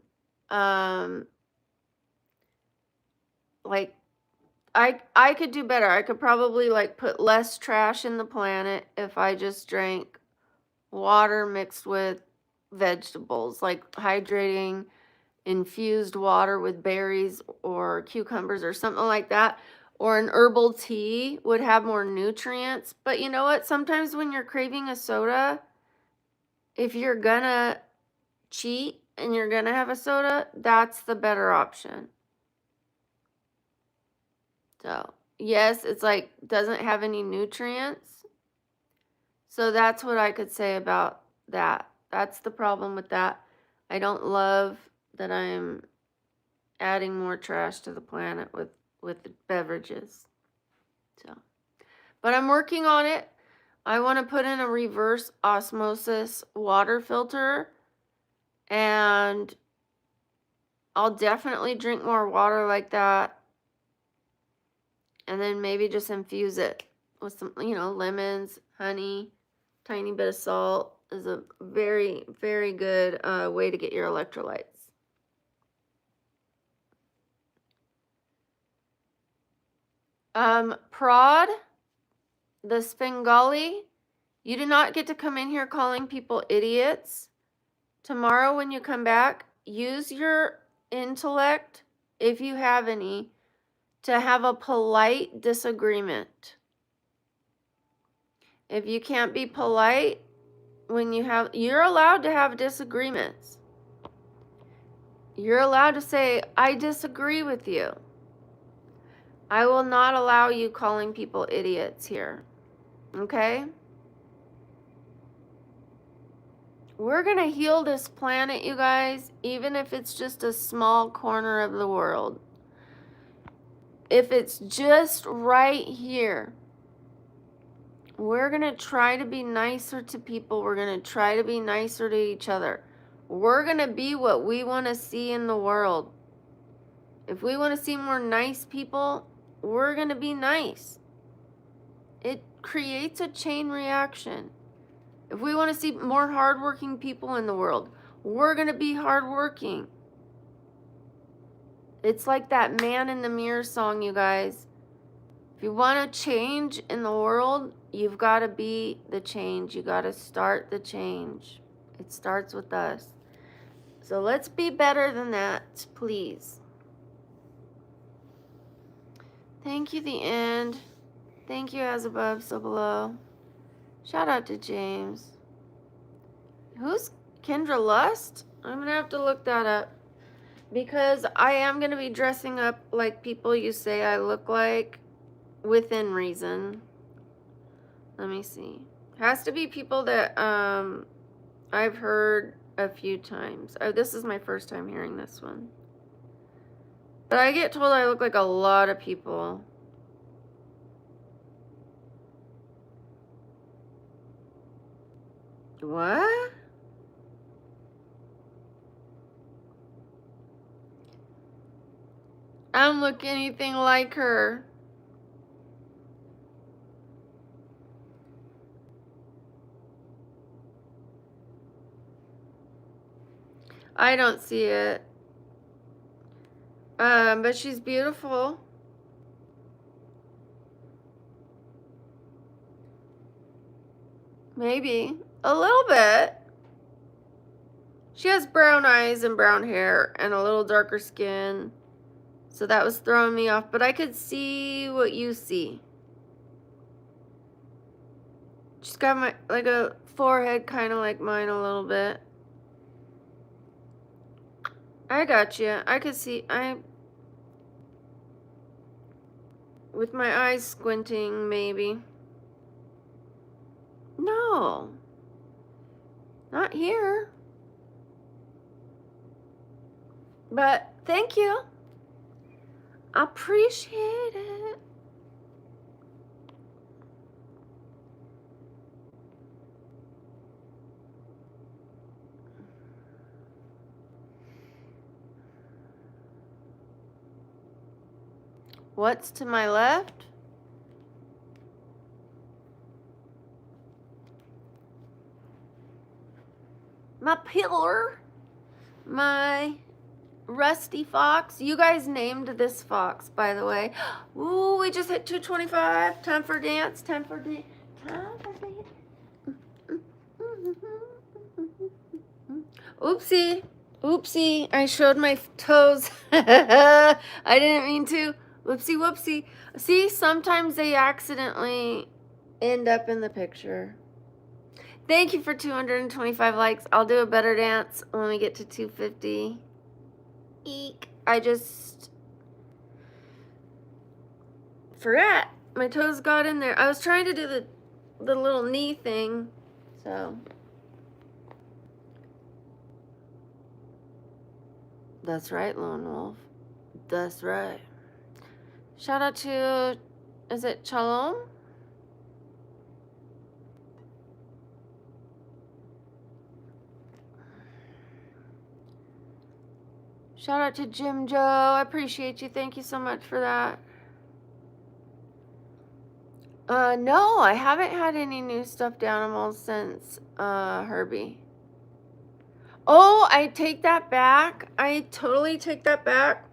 Like I could do better. I could probably like put less trash in the planet if I just drank water mixed with vegetables, like hydrating infused water with berries or cucumbers or something like that. Or an herbal tea would have more nutrients. But you know what? Sometimes when you're craving a soda, if you're gonna cheat and you're gonna have a soda, that's the better option. So, yes, it's like doesn't have any nutrients. So that's what I could say about that. That's the problem with that. I don't love that I'm adding more trash to the planet with the beverages. So, but I'm working on it. I want to put in a reverse osmosis water filter, and I'll definitely drink more water like that. And then maybe just infuse it with some, lemons, honey, tiny bit of salt is a very, very good way to get your electrolytes. Prod, the Svengali, you do not get to come in here calling people idiots. Tomorrow when you come back, use your intellect, if you have any, to have a polite disagreement. If you can't be polite, you're allowed to have disagreements. You're allowed to say, I disagree with you. I will not allow you calling people idiots here. Okay? We're going to heal this planet, you guys, even if it's just a small corner of the world. If it's just right here, we're going to try to be nicer to people. We're going to try to be nicer to each other. We're going to be what we want to see in the world. If we want to see more nice people, we're going to be nice. It creates a chain reaction. If we want to see more hardworking people in the world, we're going to be hardworking. It's like that Man in the Mirror song, you guys. If you want to change in the world, you've got to be the change. You got to start the change. It starts with us. So let's be better than that, please. Thank you, the end. Thank you, as above, so below. Shout out to James. Who's Kendra Lust? I'm gonna have to look that up. Because I am gonna be dressing up like people you say I look like within reason. Let me see. Has to be people that I've heard a few times. Oh, this is my first time hearing this one. But I get told I look like a lot of people. What? I don't look anything like her. I don't see it. But she's beautiful. Maybe. A little bit. She has brown eyes and brown hair and a little darker skin. So that was throwing me off. But I could see what you see. She's got like a forehead kind of like mine a little bit. I got you. I could see. With my eyes squinting, maybe. No. Not here. But thank you. I appreciate it. What's to my left? My pillar. My rusty fox. You guys named this fox, by the way. Ooh, we just hit 225. Time for dance. Time for dance. Time for dance. Oopsie. Oopsie. I showed my toes. I didn't mean to. Whoopsie, whoopsie. See, sometimes they accidentally end up in the picture. Thank you for 225 likes. I'll do a better dance when we get to 250. Eek. I just forgot. My toes got in there. I was trying to do the little knee thing. So. That's right, Lone Wolf. That's right. Shout out to, is it Shalom? Shout out to Jim Joe. I appreciate you. Thank you so much for that. No, I haven't had any new stuffed animals since Herbie. Oh, I take that back. I totally take that back.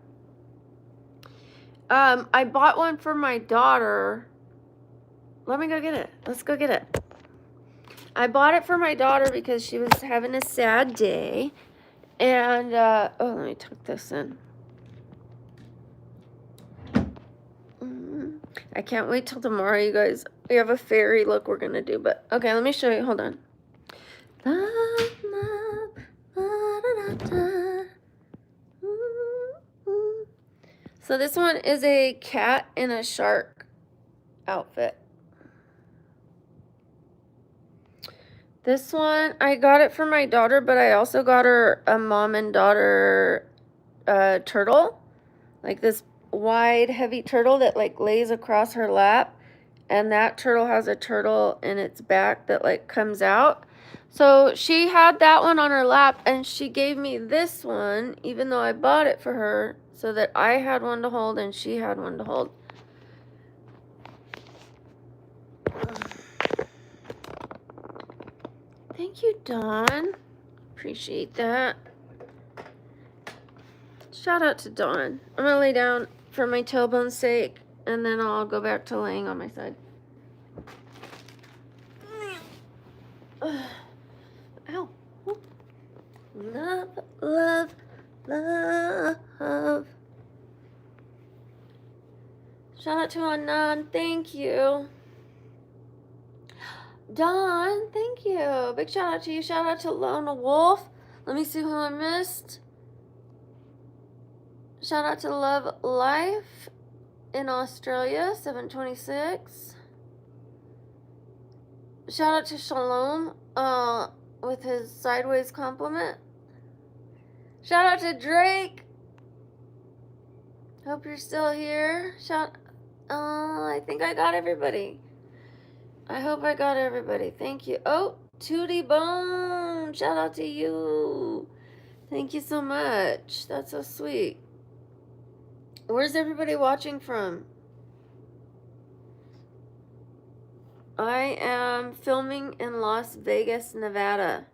I bought one for my daughter. Let me go get it. Let's go get it. I bought it for my daughter because she was having a sad day. And, oh, let me tuck this in. I can't wait till tomorrow, you guys. We have a fairy look we're going to do. But, okay, let me show you. Hold on. So this one is a cat in a shark outfit. This one, I got it for my daughter, but I also got her a mom and daughter turtle. Like this wide, heavy turtle that like lays across her lap. And that turtle has a turtle in its back that like comes out. So she had that one on her lap and she gave me this one, even though I bought it for her, so that I had one to hold and she had one to hold. Thank you, Dawn. Appreciate that. Shout out to Dawn. I'm going to lay down for my tailbone's sake, and then I'll go back to laying on my side. Ow. Love, love, love. Shout out to Anan. Thank you. Don, thank you. Big shout out to you. Shout out to Lone Wolf. Let me see who I missed. Shout out to Love Life in Australia, 726. Shout out to Shalom with his sideways compliment. Shout out to Drake. Hope you're still here. I think I got everybody. I hope I got everybody. Thank you. Oh, Tootie Bone. Shout out to you. Thank you so much. That's so sweet. Where's everybody watching from? I am filming in Las Vegas, Nevada.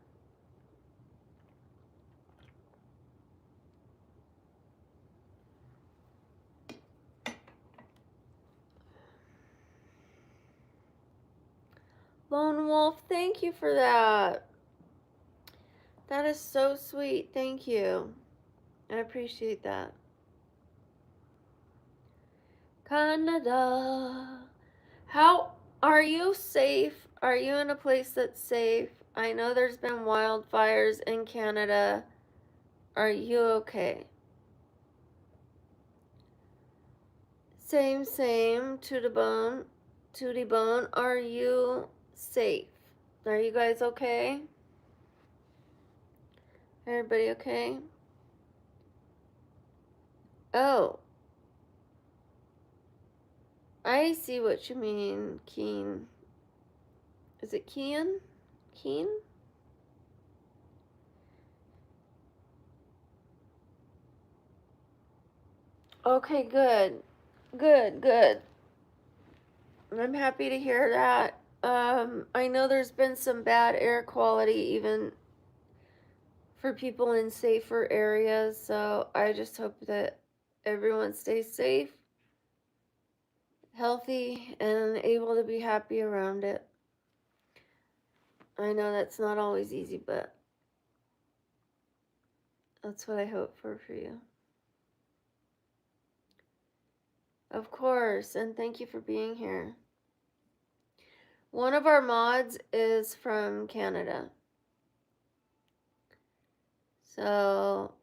Lone Wolf, thank you for that. That is so sweet. Thank you. I appreciate that. Canada. How are you safe? Are you in a place that's safe? I know there's been wildfires in Canada. Are you okay? Same, Tootie Bone. Tootie Bone, are you safe? Are you guys okay? Everybody okay? Oh. I see what you mean, Keen. Is it Keen? Keen? Okay, good. Good. I'm happy to hear that. I know there's been some bad air quality even for people in safer areas, so I just hope that everyone stays safe, healthy, and able to be happy around it. I know that's not always easy, but that's what I hope for you. Of course, and thank you for being here. One of our mods is from Canada. So,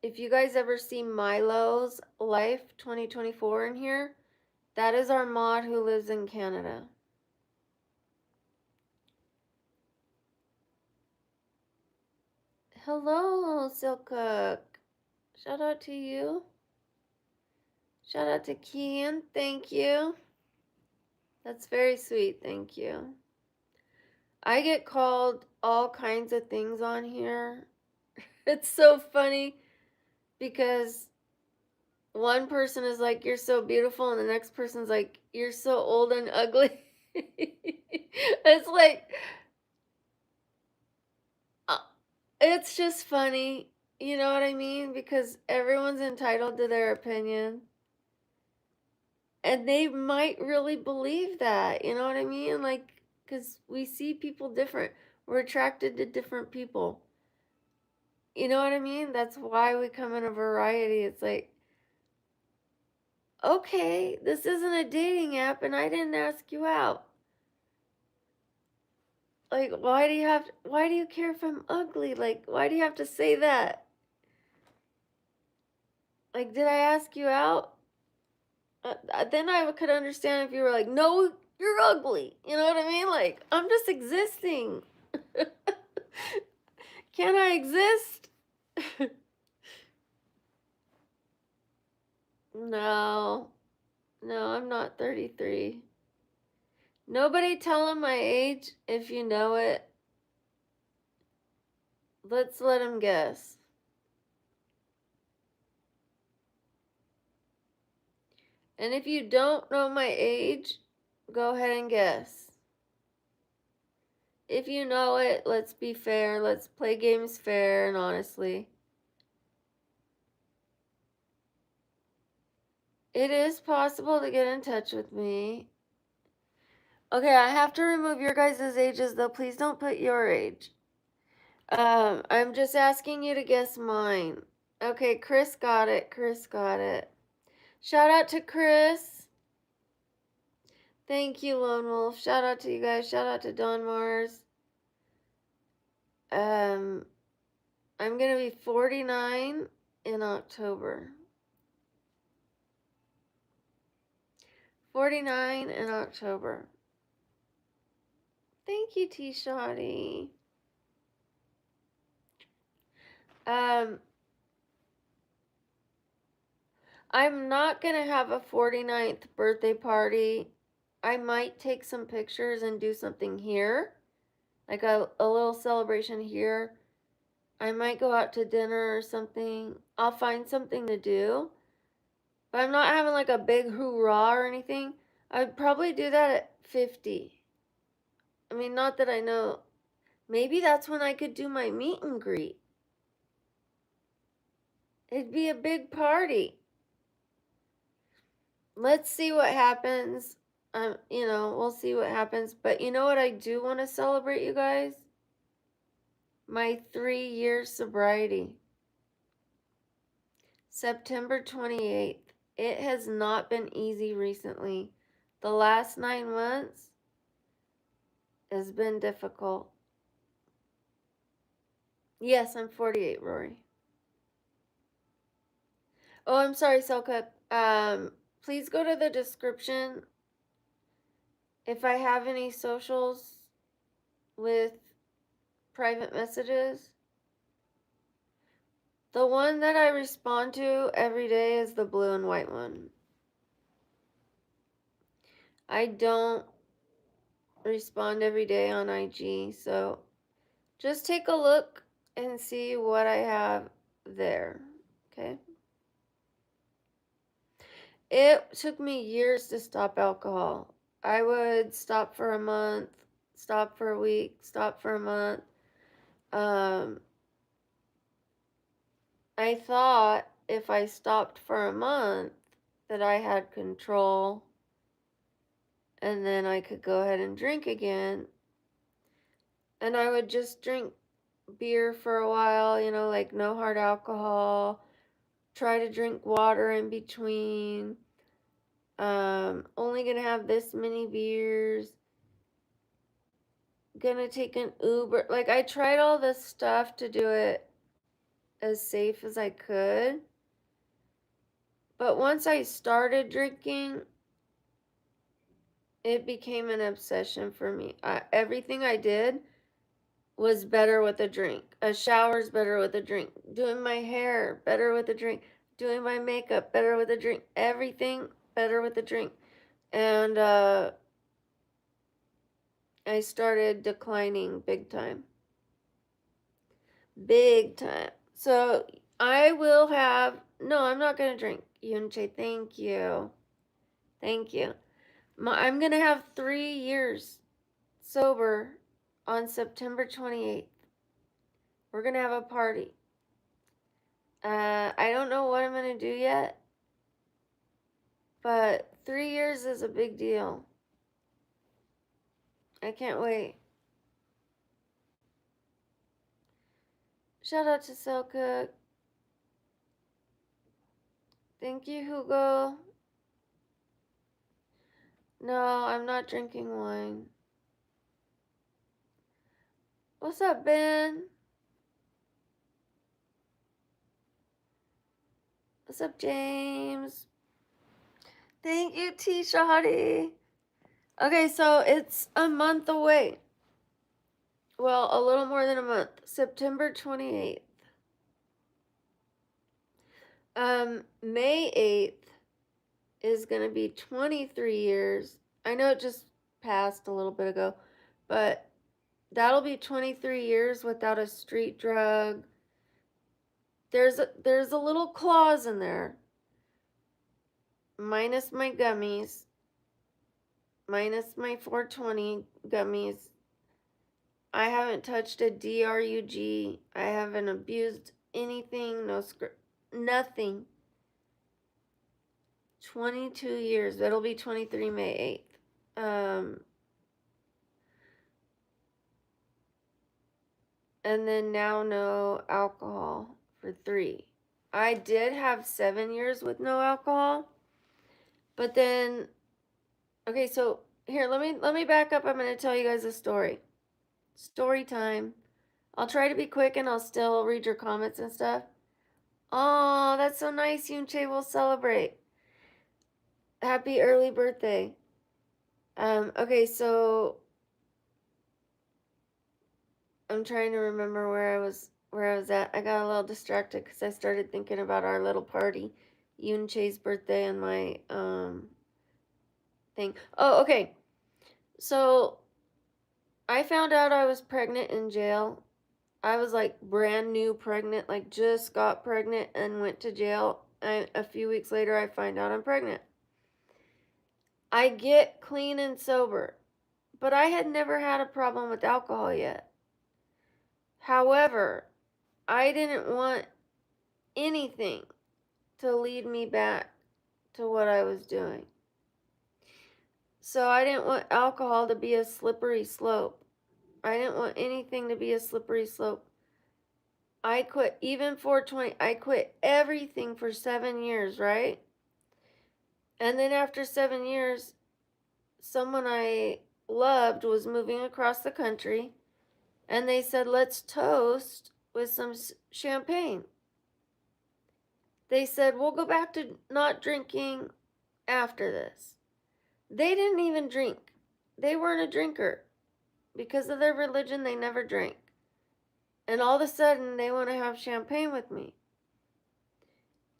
if you guys ever see Milo's Life 2024 in here, that is our mod who lives in Canada. Hello, Silcook. Shout out to you. Shout out to Kian. Thank you. That's very sweet. Thank you. I get called all kinds of things on here. It's so funny because one person is like, "You're so beautiful," and the next person's like, "You're so old and ugly." It's like, uh, it's just funny. You know what I mean? Because everyone's entitled to their opinion. And they might really believe that. You know what I mean? Like, because we see people different. We're attracted to different people. You know what I mean? That's why we come in a variety. It's like, okay, this isn't a dating app and I didn't ask you out. Like, why do you care if I'm ugly? Like, why do you have to say that? Like, did I ask you out? Then I could understand if you were like, no, you're ugly. You know what I mean? Like, I'm just existing. Can I exist? No, I'm not 33. Nobody tell him my age if you know it. Let's let him guess. And if you don't know my age, go ahead and guess. If you know it, let's be fair. Let's play games fair and honestly. It is possible to get in touch with me. Okay, I have to remove your guys' ages though. Please don't put your age. I'm just asking you to guess mine. Okay, Chris got it. Shout out to Chris. Thank you, Lone Wolf. Shout out to you guys. Shout out to Don Mars. I'm gonna be 49 in October. 49 in October. Thank you, T-Shotty. I'm not gonna have a 49th birthday party. I might take some pictures and do something here, like a little celebration here. I might go out to dinner or something. I'll find something to do. But I'm not having like a big hoorah or anything. I'd probably do that at 50. I mean, not that I know. Maybe that's when I could do my meet and greet. It'd be a big party. Let's see what happens. We'll see what happens. But you know what I do want to celebrate, you guys? My 3-year sobriety. September 28th. It has not been easy recently. The last 9 months has been difficult. Yes, I'm 48, Rory. Oh, I'm sorry, Selka. Please go to the description. If I have any socials with private messages, the one that I respond to every day is the blue and white one. I don't respond every day on IG, so just take a look and see what I have there, okay? It took me years to stop alcohol. I would stop for a month, stop for a week, stop for a month. I thought if I stopped for a month that I had control and then I could go ahead and drink again. And I would just drink beer for a while, like no hard alcohol, try to drink water in between. Only gonna have this many beers. Gonna take an Uber. Like, I tried all this stuff to do it as safe as I could. But once I started drinking, it became an obsession for me. Everything I did was better with a drink. A shower's better with a drink. Doing my hair, better with a drink. Doing my makeup, better with a drink. Everything, better with a drink. And I started declining big time. Big time. So I will have, no, I'm not going to drink. Yunche, thank you. Thank you. I'm going to have 3 years sober on September 28th. We're going to have a party. I don't know what I'm going to do yet, but 3 years is a big deal. I can't wait. Shout out to Selcook. Thank you, Hugo. No, I'm not drinking wine. What's up, Ben? What's up, James? Thank you, T-Shotty. Okay, so it's a month away. Well, a little more than a month. September 28th. May 8th is going to be 23 years. I know it just passed a little bit ago, but that'll be 23 years without a street drug. There's a little clause in there. Minus my gummies. Minus my 420 gummies. I haven't touched a DRUG. I haven't abused anything. No script. Nothing. 22 years. That'll be 23 May 8th. And then now no alcohol for 3. I did have 7 years with no alcohol. But then, okay, so here, let me back up. I'm going to tell you guys a story. Story time. I'll try to be quick and I'll still read your comments and stuff. Oh, that's so nice. Yunche will celebrate. Happy early birthday. Okay, so I'm trying to remember where I was at. I got a little distracted because I started thinking about our little party, Yunche's birthday and my thing. Oh, okay. So I found out I was pregnant in jail. I was like brand new pregnant, like just got pregnant and went to jail. A few weeks later, I find out I'm pregnant. I get clean and sober, but I had never had a problem with alcohol yet. However, I didn't want anything to lead me back to what I was doing. So I didn't want alcohol to be a slippery slope. I didn't want anything to be a slippery slope. I quit even 420. I quit everything for 7 years, right? And then after 7 years, someone I loved was moving across the country, and they said, let's toast with some champagne. They said, we'll go back to not drinking after this. They didn't even drink. They weren't a drinker. Because of their religion, they never drank. And all of a sudden, they want to have champagne with me.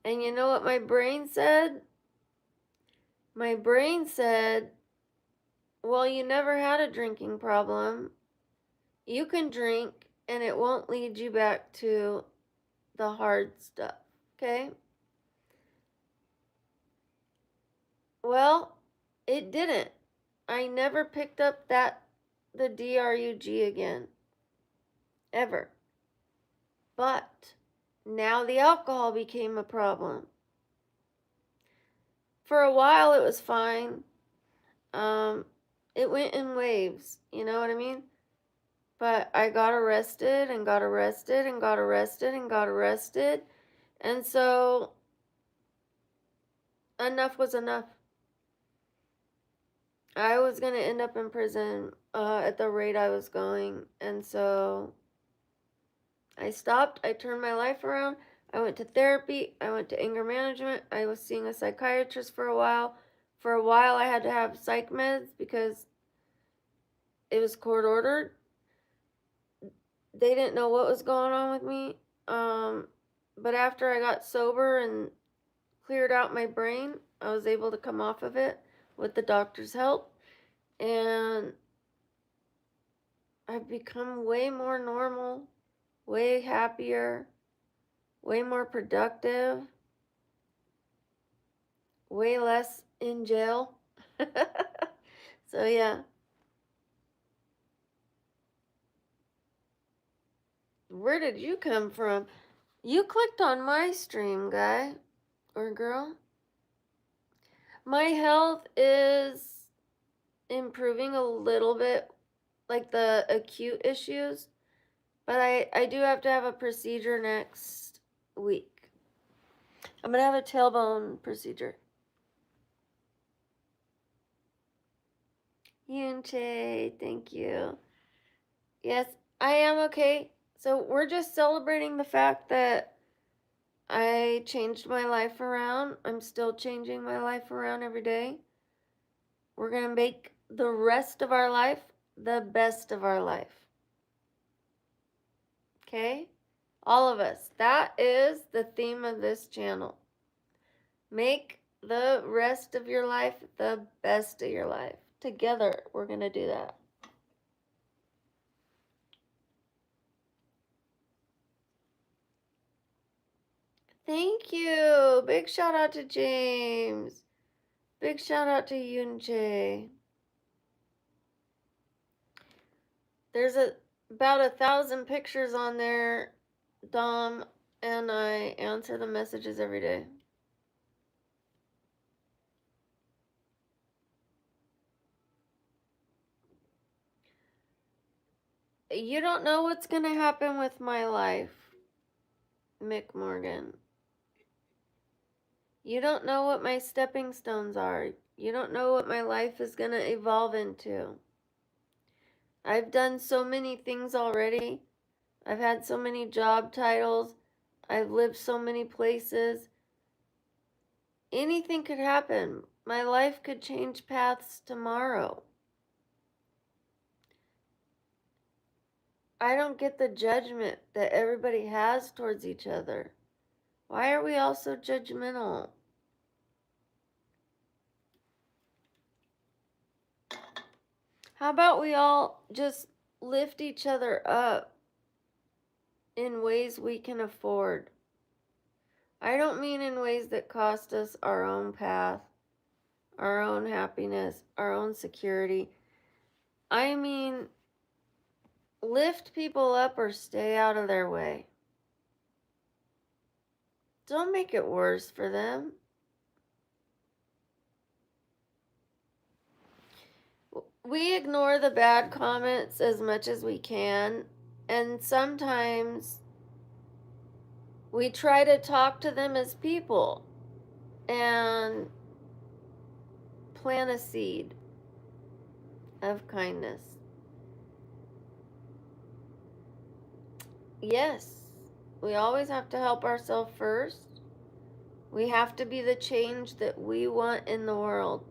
And you know what my brain said? My brain said, well, you never had a drinking problem. You can drink and it won't lead you back to the hard stuff. Okay? Well, it didn't. I never picked up the DRUG again. Ever. But now the alcohol became a problem. For a while it was fine. It went in waves, you know what I mean? But I got arrested and got arrested and got arrested and got arrested. And so enough was enough. I was going to end up in prison at the rate I was going. And so I stopped. I turned my life around. I went to therapy. I went to anger management. I was seeing a psychiatrist for a while. For a while, I had to have psych meds because it was court ordered. They didn't know what was going on with me. But after I got sober and cleared out my brain, I was able to come off of it with the doctor's help. And I've become way more normal, way happier, way more productive, way less in jail. So, yeah. Where did you come from? You clicked on my stream, guy or girl. My health is improving a little bit, like the acute issues, but I do have to have a procedure next week. I'm going to have a tailbone procedure. Yunche, thank you. Yes, I am okay. So we're just celebrating the fact that I changed my life around. I'm still changing my life around every day. We're going to make the rest of our life the best of our life. Okay? All of us. That is the theme of this channel. Make the rest of your life the best of your life. Together, we're going to do that. Thank you. Big shout out to James. Big shout out to Yunche. There's about 1,000 pictures on there, Dom, and I answer the messages every day. You don't know what's going to happen with my life, Mick Morgan. You don't know what my stepping stones are. You don't know what my life is going to evolve into. I've done so many things already. I've had so many job titles. I've lived so many places. Anything could happen. My life could change paths tomorrow. I don't get the judgment that everybody has towards each other. Why are we all so judgmental? How about we all just lift each other up in ways we can afford? I don't mean in ways that cost us our own path, our own happiness, our own security. I mean, lift people up or stay out of their way. Don't make it worse for them. We ignore the bad comments as much as we can, and sometimes we try to talk to them as people and plant a seed of kindness. Yes, we always have to help ourselves first. We have to be the change that we want in the world.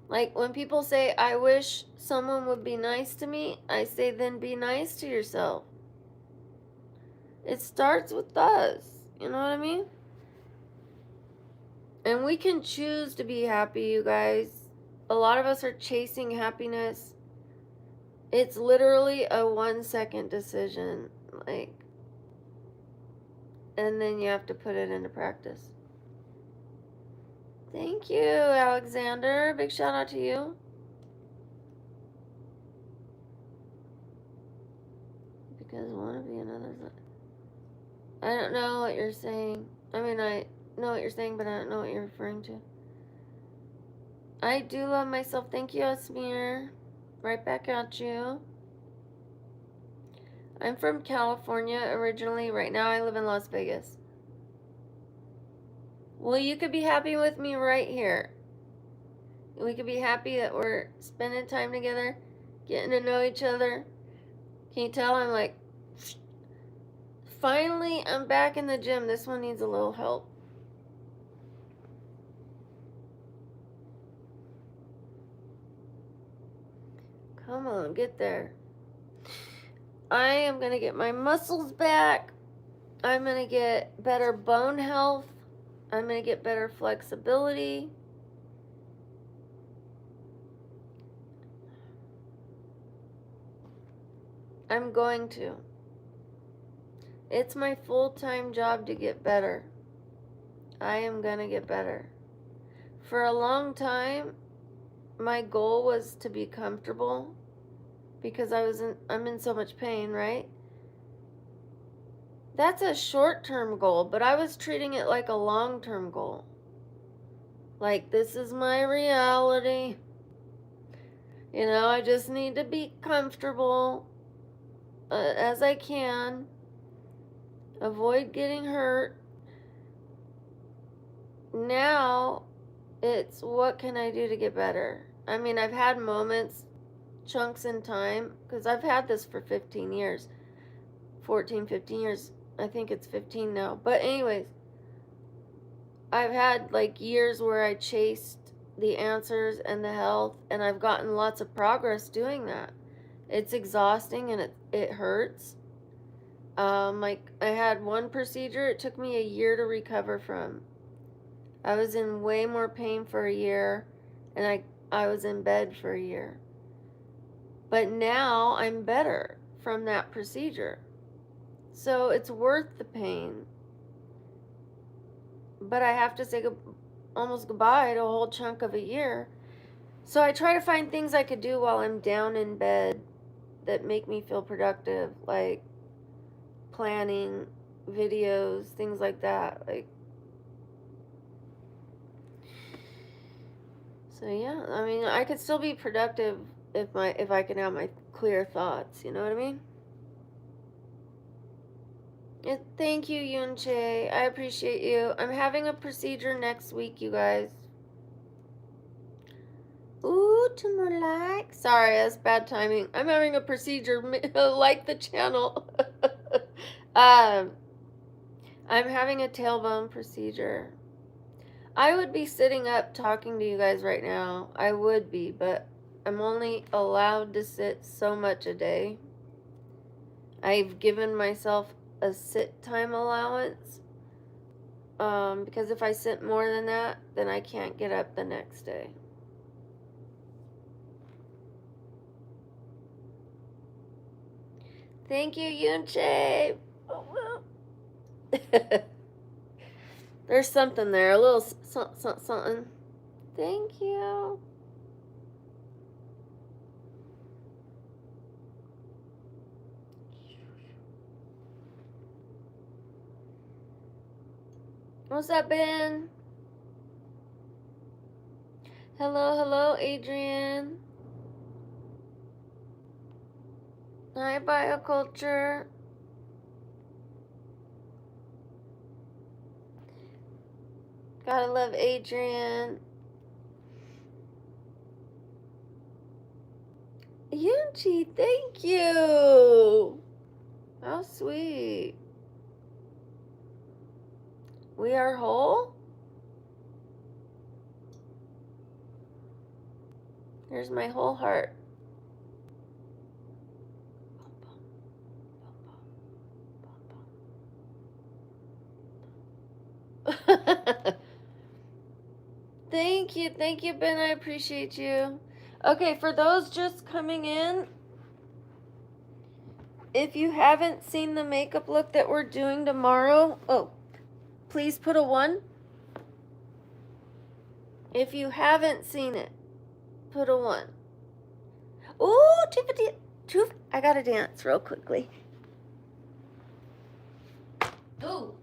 Like when people say, I wish someone would be nice to me, I say, then be nice to yourself. It starts with us. You know what I mean? And we can choose to be happy, you guys. A lot of us are chasing happiness. It's literally a 1 second decision. And then you have to put it into practice. Thank you, Alexander. Big shout out to you. Because one of you another's. I don't know what you're saying. I mean, I know what you're saying, but I don't know what you're referring to. I do love myself. Thank you, Asmir. Right back at you. I'm from California originally. Right now I live in Las Vegas. Well, you could be happy with me right here. We could be happy that we're spending time together, getting to know each other. Can you tell I'm like, finally, I'm back in the gym. This one needs a little help. Come on, get there. I am going to get my muscles back. I'm going to get better bone health. I'm going to get better flexibility. I'm going to. It's my full-time job to get better. I am going to get better. For a long time, my goal was to be comfortable because I'm in so much pain, right? That's a short-term goal, but I was treating it like a long-term goal. Like, this is my reality. You know, I just need to be comfortable as I can. Avoid getting hurt. Now, it's what can I do to get better? I mean, I've had moments, chunks in time, because I've had this for 15 years. 14, 15 years. I think it's 15 now. But anyways, I've had like years where I chased the answers and the health, and I've gotten lots of progress doing that. It's exhausting and it hurts. Like I had one procedure it took me a year to recover from. I was in way more pain for a year, and I was in bed for a year. But now I'm better from that procedure. So it's worth the pain. But I have to say almost goodbye to a whole chunk of a year. So I try to find things I could do while I'm down in bed that make me feel productive, like planning, videos, things like that. So yeah, I mean, I could still be productive if I can have my clear thoughts, you know what I mean? Thank you, Yunche. I appreciate you. I'm having a procedure next week, you guys. Ooh, two more likes. Sorry, that's bad timing. I'm having a procedure. Like the channel. I'm having a tailbone procedure. I would be sitting up talking to you guys right now. I would be, but I'm only allowed to sit so much a day. I've given myself a sit time allowance. Because if I sit more than that, then I can't get up the next day. Thank you, Yunche. There's something there, a little something. Thank you. What's up, Ben? Hello, Adrian. Hi, Bioculture. Gotta love Adrian. Yunchi, thank you. How sweet. We are whole? Here's my whole heart. Thank you, Ben. I appreciate you. Okay, for those just coming in, if you haven't seen the makeup look that we're doing tomorrow, please put a 1. If you haven't seen it, put a 1. Ooh, 250. I gotta dance real quickly. Ooh.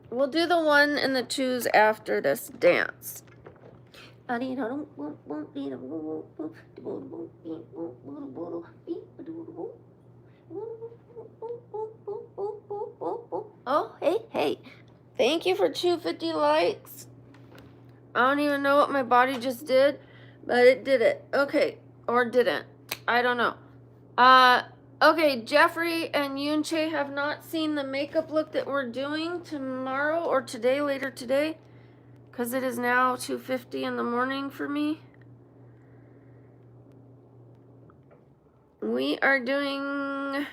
We'll do the 1 and the 2s after this dance. Oh, hey. Thank you for 250 likes. I don't even know what my body just did, but it did it. Okay, or didn't. I don't know. Okay, Jeffrey and Yunche have not seen the makeup look that we're doing tomorrow or today, later today, because it is now 2:50 in the morning for me. We are doing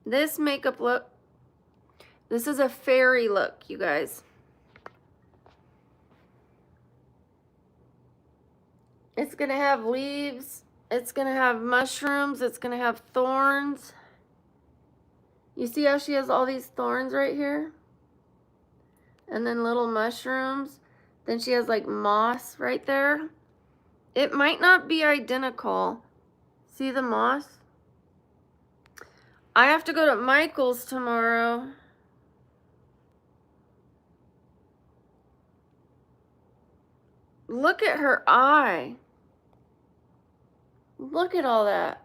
this makeup look. This is a fairy look, you guys. It's going to have leaves. It's going to have mushrooms. It's going to have thorns. You see how she has all these thorns right here? And then little mushrooms. Then she has like moss right there. It might not be identical. See the moss? I have to go to Michael's tomorrow. Look at her eye. Look at all that.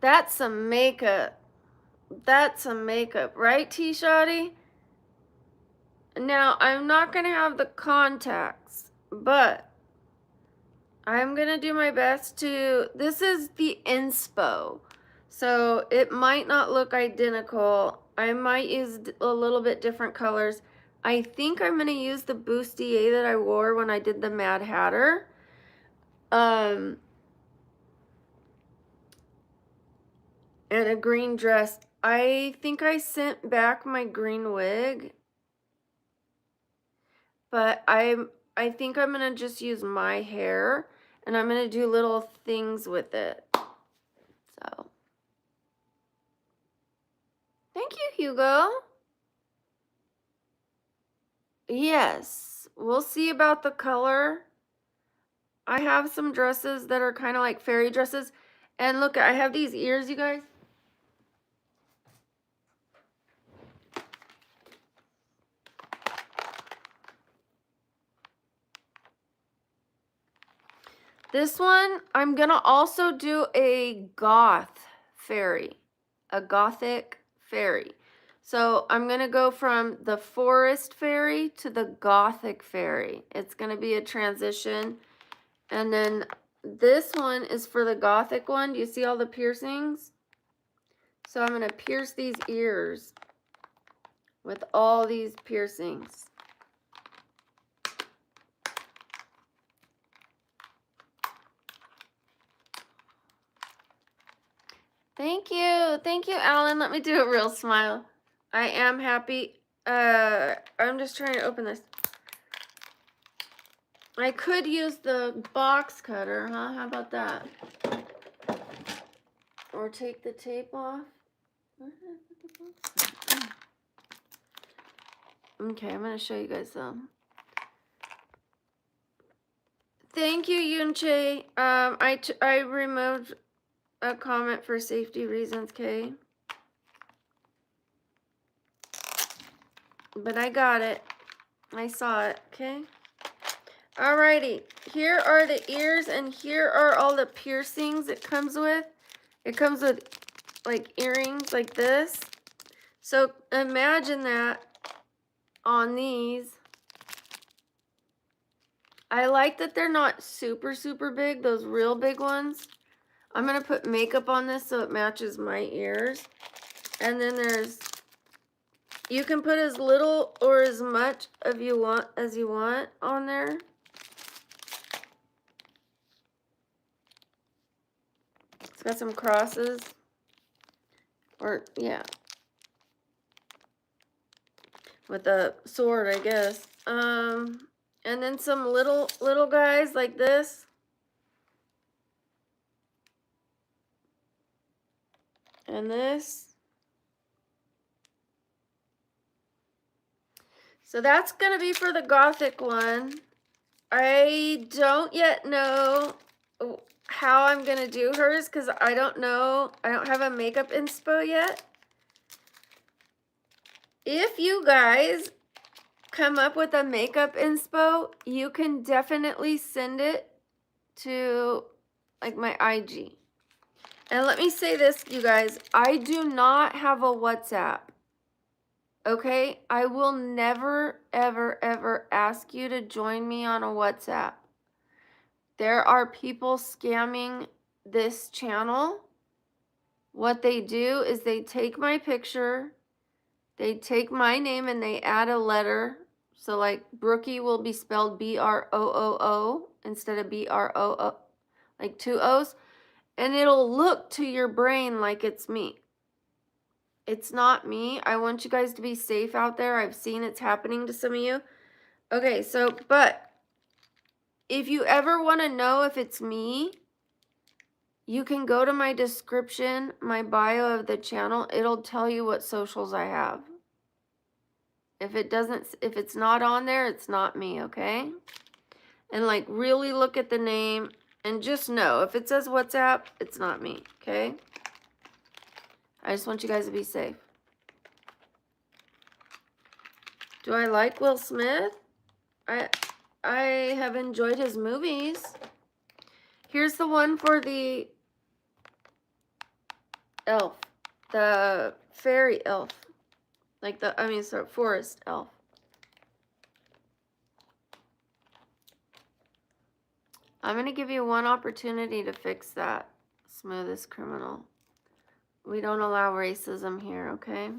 That's some makeup. That's some makeup, right, T-Shotty? Now, I'm not going to have the contacts, but I'm going to do my best to... This is the inspo, so it might not look identical. I might use a little bit different colors. I think I'm going to use the bustier that I wore when I did the Mad Hatter. And a green dress. I think I sent back my green wig, but I think I'm going to just use my hair, and I'm going to do little things with it. So, thank you, Hugo. Yes, we'll see about the color. I have some dresses that are kind of like fairy dresses. And look, I have these ears, you guys. This one, I'm going to also do a goth fairy. a gothic fairy. So I'm going to go from the forest fairy to the gothic fairy. It's going to be a transition. And then this one is for the gothic one. Do you see all the piercings? So I'm going to pierce these ears with all these piercings. Thank you. Thank you, Alan. Let me do a real smile. I am happy. I'm just trying to open this. I could use the box cutter, huh? How about that? Or take the tape off. Okay, I'm going to show you guys some. Thank you, Yunche. I removed a comment for safety reasons, okay? But I got it. I saw it, okay? Alrighty. Here are the ears, and here are all the piercings it comes with. It comes with, like, earrings like this. So imagine that on these. I like that they're not super, super big, those real big ones. I'm going to put makeup on this so it matches my ears. And then there's, you can put as little or as much as you want on there. It's got some crosses. Or, yeah. With a sword, I guess. And then some little guys like this. And this. So that's going to be for the gothic one. I don't yet know how I'm going to do hers because I don't know. I don't have a makeup inspo yet. If you guys come up with a makeup inspo, you can definitely send it to like my IG. And let me say this, you guys, I do not have a WhatsApp. Okay? I will never, ever, ever ask you to join me on a WhatsApp. There are people scamming this channel. What they do is they take my picture, they take my name, and they add a letter. So like Brookie will be spelled B-R-O-O-O instead of B-R-O-O, like two O's. And it'll look to your brain like it's me. It's not me. I want you guys to be safe out there. I've seen it's happening to some of you. Okay, so, but if you ever want to know if it's me, you can go to my description, my bio of the channel. It'll tell you what socials I have. If it's not on there, it's not me, okay? And like really look at the name and just know if it says WhatsApp, it's not me, okay? I just want you guys to be safe. Do I like Will Smith? I have enjoyed his movies. Here's the one for the elf, the fairy elf, like forest elf. I'm going to give you one opportunity to fix that, Smoothest Criminal. We don't allow racism here, okay?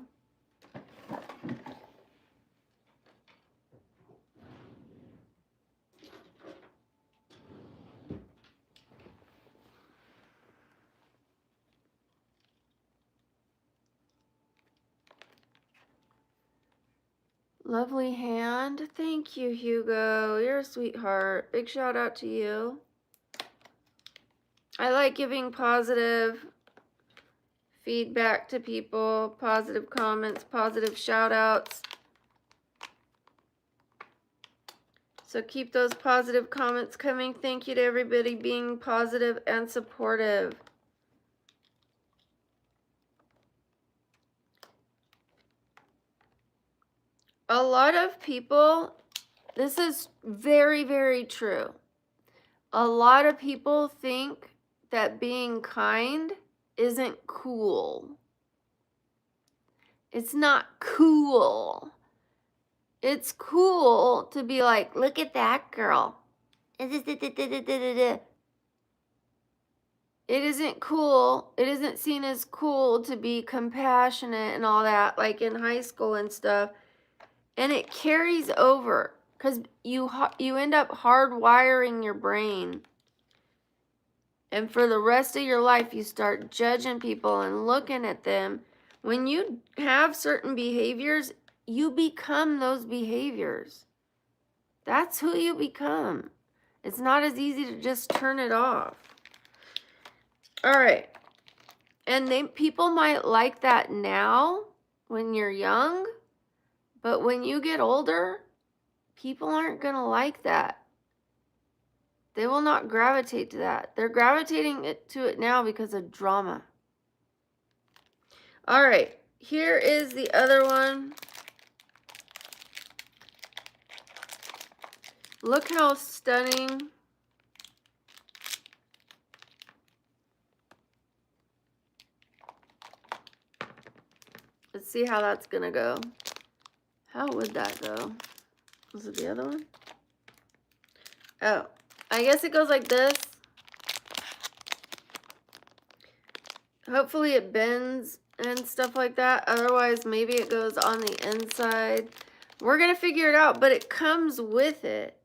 Lovely hand. Thank you, Hugo. You're a sweetheart. Big shout out to you. I like giving positive feedback to people, positive comments, positive shout outs. So keep those positive comments coming. Thank you to everybody being positive and supportive. A lot of people, this is very, very true. A lot of people think that being kind isn't cool. It's not cool. It's cool to be like, look at that girl. It isn't cool. It isn't seen as cool to be compassionate and all that, like in high school and stuff. And it carries over because you end up hardwiring your brain. And for the rest of your life, you start judging people and looking at them. When you have certain behaviors, you become those behaviors. That's who you become. It's not as easy to just turn it off. All right. And people might like that now when you're young, but when you get older, people aren't going to like that. They will not gravitate to that. They're gravitating to it now because of drama. All right, here is the other one. Look how stunning. Let's see how that's gonna go. How would that go? Was it the other one? Oh, I guess it goes like this. Hopefully it bends and stuff like that. Otherwise, maybe it goes on the inside. We're gonna figure it out, but it comes with it.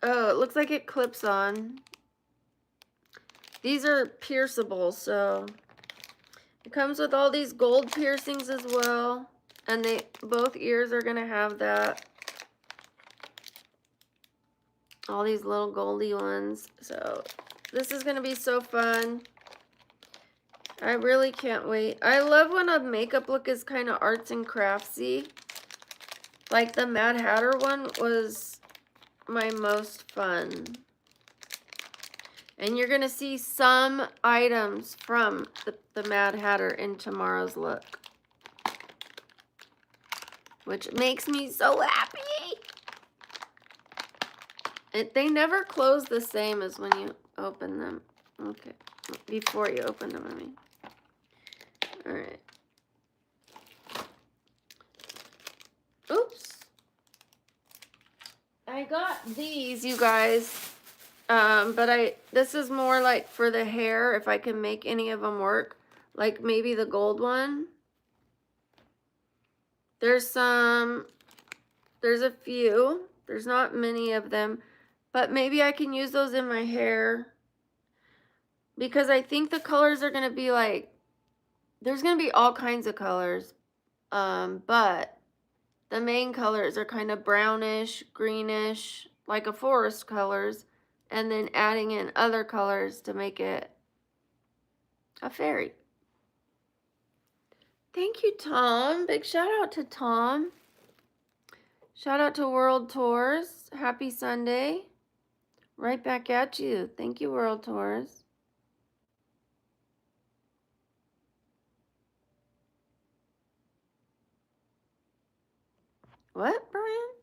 Oh, it looks like it clips on. These are pierceable, so it comes with all these gold piercings as well. And both ears are gonna have that. All these little goldy ones. So this is gonna be so fun. I really can't wait. I love when a makeup look is kind of arts and craftsy. Like the Mad Hatter one was my most fun. And you're going to see some items from the Mad Hatter in tomorrow's look. Which makes me so happy. They never close the same as when you open them. Okay. Before you open them, I mean. Alright. Oops. I got these, you guys. But this is more like for the hair, if I can make any of them work. Like maybe the gold one. There's a few. There's not many of them. But maybe I can use those in my hair. Because I think the colors are going to be like, there's going to be all kinds of colors. But the main colors are kind of brownish, greenish, like a forest colors. And then adding in other colors to make it a fairy. Thank you, Tom. Big shout out to Tom. Shout out to World Tours. Happy Sunday. Right back at you. Thank you, World Tours. What, Brian?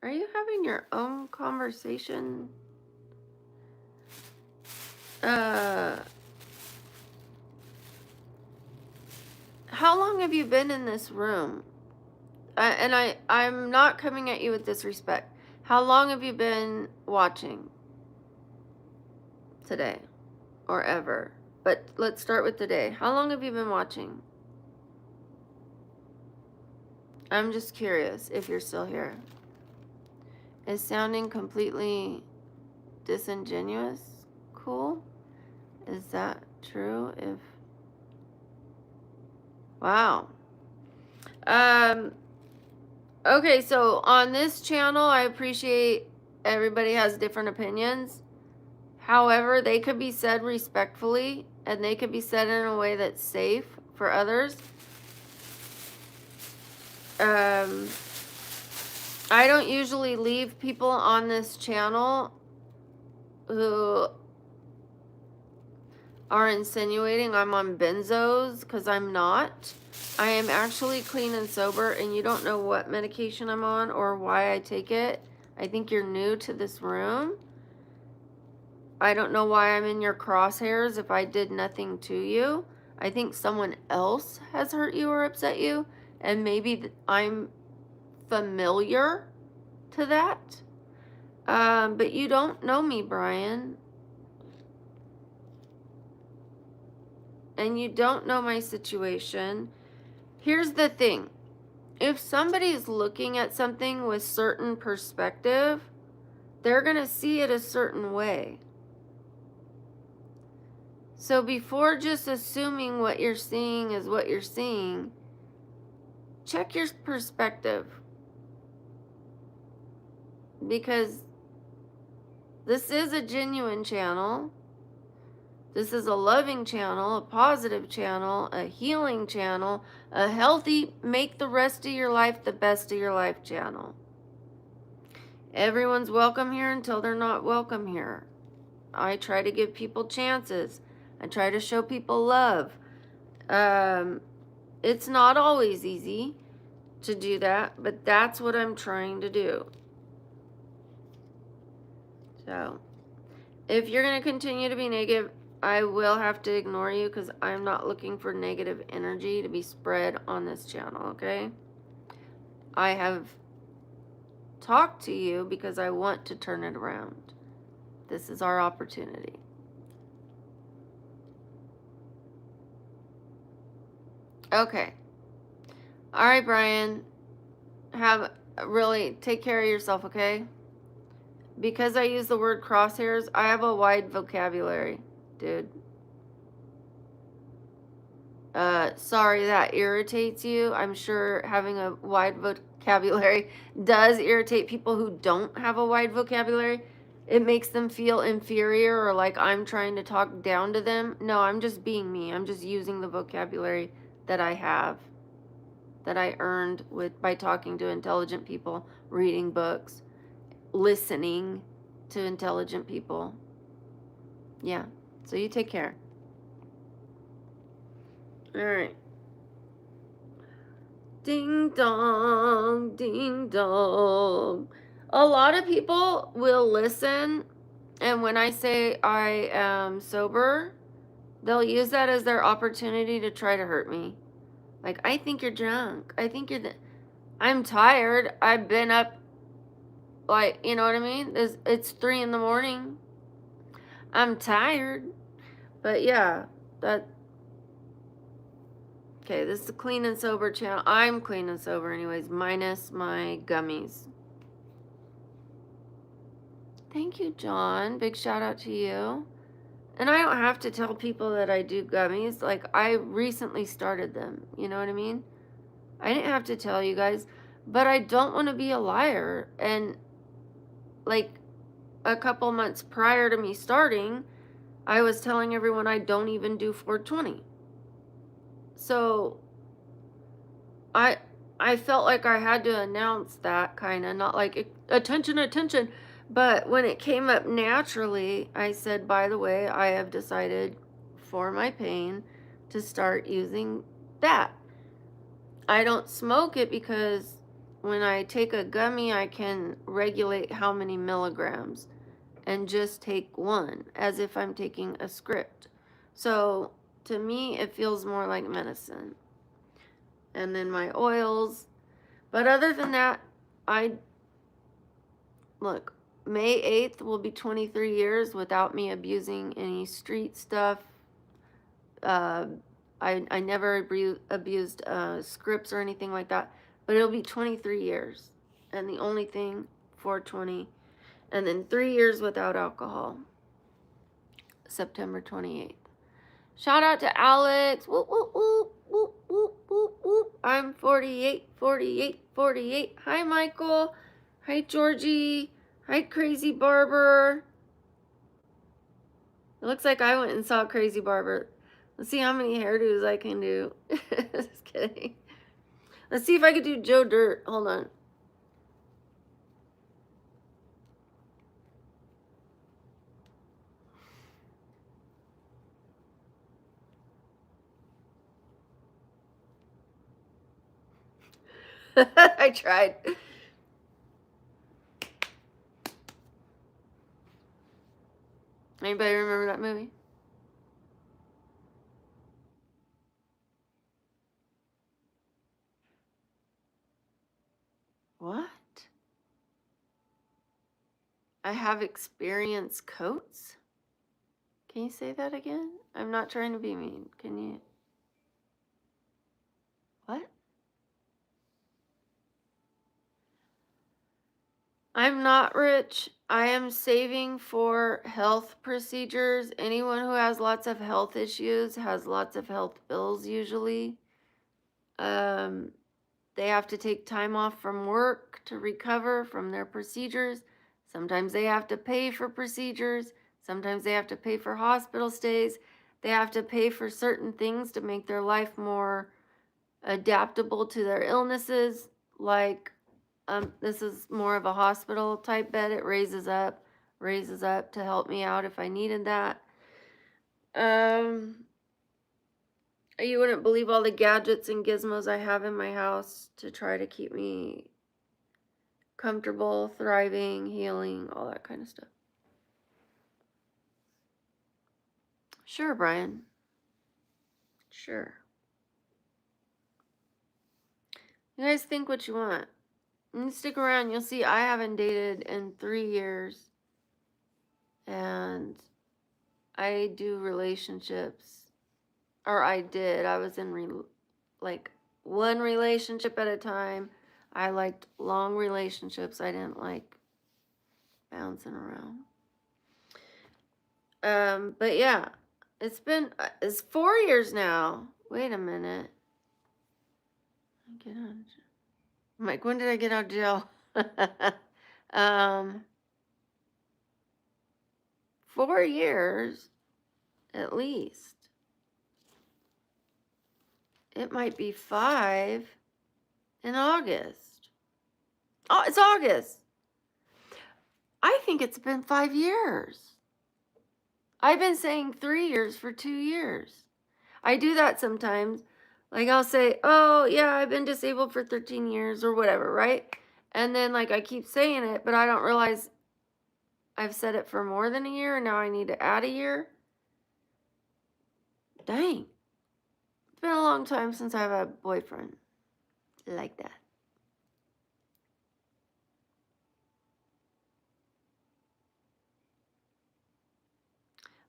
Are you having your own conversation? How long have you been in this room? I'm not coming at you with disrespect. How long have you been watching today or ever? But let's start with today. How long have you been watching? I'm just curious if you're still here. Is sounding completely disingenuous cool? Is that true? Wow. Okay, so on this channel, I appreciate everybody has different opinions. However, they could be said respectfully, and they could be said in a way that's safe for others. I don't usually leave people on this channel who are insinuating I'm on benzos, because I'm not. I am actually clean and sober, and you don't know what medication I'm on or why I take it. I think you're new to this room. I don't know why I'm in your crosshairs if I did nothing to you. I think someone else has hurt you or upset you, and maybe I'm familiar to that. But you don't know me, Brian. And you don't know my situation. Here's the thing. If somebody's looking at something with certain perspective, they're going to see it a certain way. So before just assuming what you're seeing is what you're seeing, check your perspective. Because this is a genuine channel. This is a loving channel, a positive channel, a healing channel, a healthy, make the rest of your life the best of your life channel. Everyone's welcome here until they're not welcome here. I try to give people chances. I try to show people love. It's not always easy to do that, but that's what I'm trying to do. So, if you're going to continue to be negative, I will have to ignore you because I'm not looking for negative energy to be spread on this channel, okay? I have talked to you because I want to turn it around. This is our opportunity. Okay. All right, Brian. Take care of yourself, okay? Because I use the word crosshairs, I have a wide vocabulary, dude. Sorry that irritates you. I'm sure having a wide vocabulary does irritate people who don't have a wide vocabulary. It makes them feel inferior or like I'm trying to talk down to them. No, I'm just being me. I'm just using the vocabulary that I have, that I earned by talking to intelligent people, reading books, listening to intelligent people. Yeah. So you take care. All right. Ding dong, ding dong. A lot of people will listen, and when I say I am sober, they'll use that as their opportunity to try to hurt me. Like, I think you're drunk. I'm tired. I've been up, like, you know what I mean? It's 3 a.m. I'm tired. But yeah, okay, this is the clean and sober channel. I'm clean and sober anyways, minus my gummies. Thank you, John. Big shout out to you. And I don't have to tell people that I do gummies. Like, I recently started them. You know what I mean? I didn't have to tell you guys. But I don't want to be a liar. And, like, a couple months prior to me starting, I was telling everyone I don't even do 420. So, I felt like I had to announce that, kind of, not like attention, attention. But when it came up naturally, I said, by the way, I have decided for my pain to start using that. I don't smoke it because when I take a gummy, I can regulate how many milligrams and just take one as if I'm taking a script. So to me, it feels more like medicine. And then my oils. But other than that, look, May 8th will be 23 years without me abusing any street stuff. I never abused scripts or anything like that, but it'll be 23 years. And the only thing, 420. And then 3 years without alcohol. September 28th. Shout out to Alex. Whoop, whoop, whoop, whoop, whoop, whoop, whoop. I'm 48, 48, 48. Hi, Michael. Hi, Georgie. Hi, Crazy Barber. It looks like I went and saw Crazy Barber. Let's see how many hairdos I can do. Just kidding. Let's see if I could do Joe Dirt. Hold on. I tried. Anybody remember that movie? I have experience coats. Can you say that again? I'm not trying to be mean. Can you? What? I'm not rich. I am saving for health procedures. Anyone who has lots of health issues has lots of health bills usually. They have to take time off from work to recover from their procedures. Sometimes they have to pay for procedures. Sometimes they have to pay for hospital stays. They have to pay for certain things to make their life more adaptable to their illnesses. Like, this is more of a hospital type bed. It raises up to help me out if I needed that. You wouldn't believe all the gadgets and gizmos I have in my house to try to keep me comfortable, thriving, healing, all that kind of stuff. Sure, Brian. Sure. You guys think what you want. And stick around. You'll see I haven't dated in 3 years. And I do relationships. Or I did. I was in like one relationship at a time. I liked long relationships. I didn't like bouncing around. But yeah, it's 4 years now. Wait a minute. Get out of jail. I'm like, when did I get out of jail? 4 years, at least. It might be 5 in August. Oh, it's August. I think it's been 5 years. I've been saying 3 years for 2 years. I do that sometimes. Like I'll say, oh yeah, I've been disabled for 13 years or whatever, right? And then like I keep saying it, but I don't realize I've said it for more than a year and now I need to add a year. Dang. It's been a long time since I've had a boyfriend like that.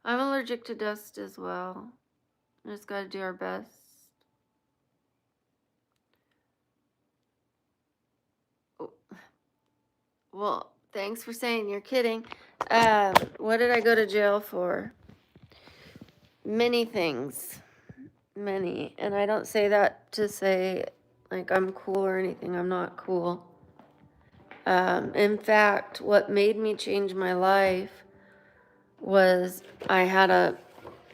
I'm allergic to dust as well. We just got to do our best. Oh. Well, thanks for saying you're kidding. What did I go to jail for? Many things. Many. And I don't say that to say like I'm cool or anything. I'm not cool. In fact, what made me change my life was I had a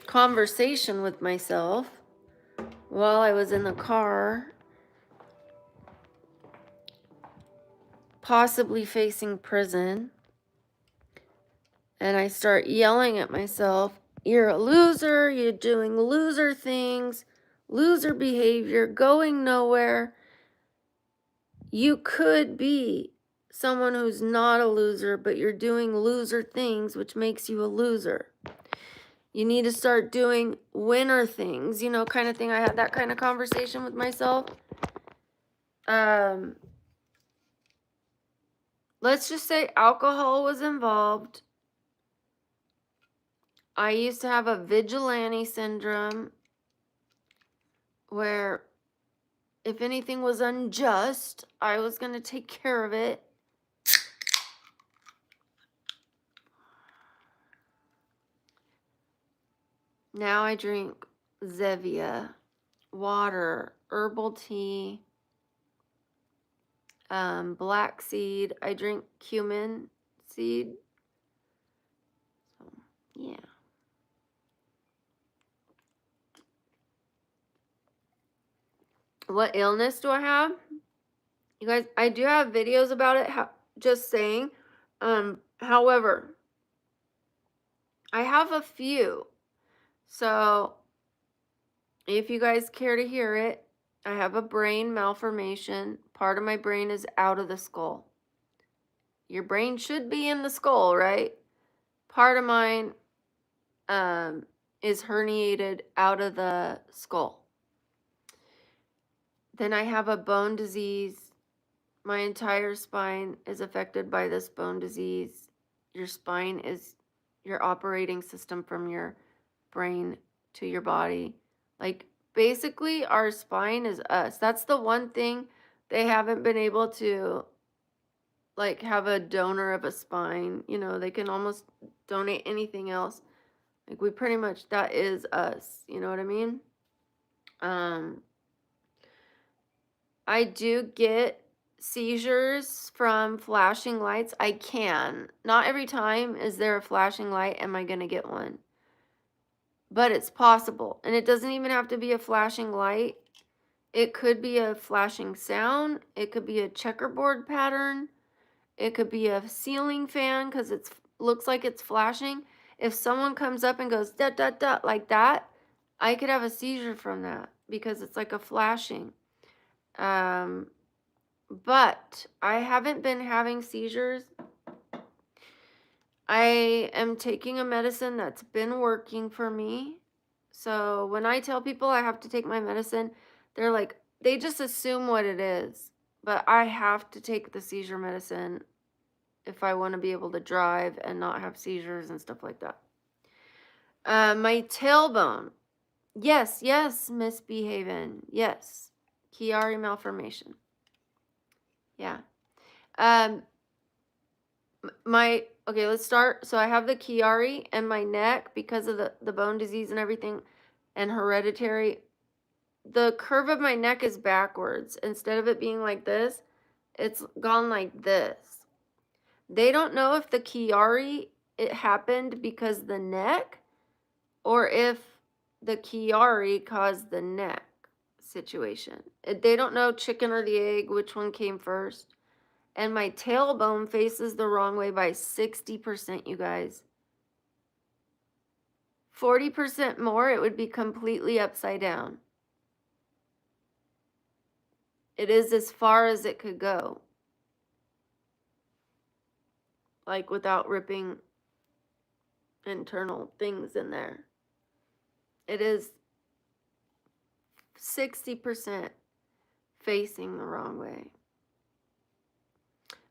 conversation with myself while I was in the car, possibly facing prison. And I start yelling at myself, you're a loser, you're doing loser things, loser behavior, going nowhere. You could be someone who's not a loser, but you're doing loser things, which makes you a loser. You need to start doing winner things, kind of thing. I had that kind of conversation with myself. Let's just say alcohol was involved. I used to have a vigilante syndrome where if anything was unjust, I was going to take care of it. Now I drink Zevia, water, herbal tea, black seed. I drink cumin seed. So, yeah. What illness do I have? You guys, I do have videos about it, just saying. However, I have a few. So, if you guys care to hear it, I have a brain malformation. Part of my brain is out of the skull. Your brain should be in the skull, right? Part of mine is herniated out of the skull. Then I have a bone disease. My entire spine is affected by this bone disease. your spine is your operating system from your brain to your body. Like, basically, our spine is us. That's the one thing they haven't been able to, like, have a donor of a spine. You know, they can almost donate anything else. Like, we pretty much, that is us. You know what I mean? Um, I do get seizures from flashing lights. I can. Not every time is there a flashing light am I going to get one. But it's possible. And it doesn't even have to be a flashing light. It could be a flashing sound. It could be a checkerboard pattern. It could be a ceiling fan because it looks like it's flashing. If someone comes up and goes dot dot dot like that, I could have a seizure from that because it's like a flashing. But I haven't been having seizures. I am taking a medicine that's been working for me. So when I tell people I have to take my medicine, they're like, they just assume what it is. But I have to take the seizure medicine if I want to be able to drive and not have seizures and stuff like that. My tailbone. Yes, misbehaving. Yes. Chiari malformation. Yeah. Okay, let's start. So I have the Chiari and my neck because of the bone disease and everything and hereditary. The curve of my neck is backwards. Instead of it being like this, it's gone like this. They don't know if the Chiari, it happened because the neck or if the Chiari caused the neck situation. They don't know chicken or the egg, which one came first. And my tailbone faces the wrong way by 60%, you guys. 40% more, it would be completely upside down. It is as far as it could go. Like without ripping internal things in there. It is 60% facing the wrong way.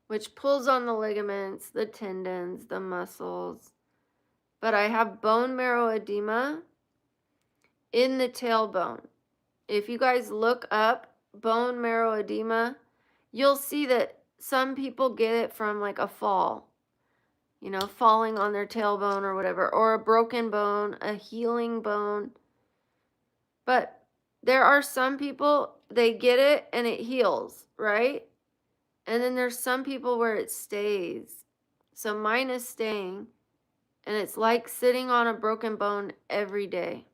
Which pulls on the ligaments, the tendons, the muscles. But I have bone marrow edema in the tailbone. If you guys look up bone marrow edema, you'll see that some people get it from like a fall, you know, falling on their tailbone or whatever, or a broken bone, a healing bone. But there are some people, they get it and it heals, right? And then there's some people where it stays. So mine is staying, and it's like sitting on a broken bone every day.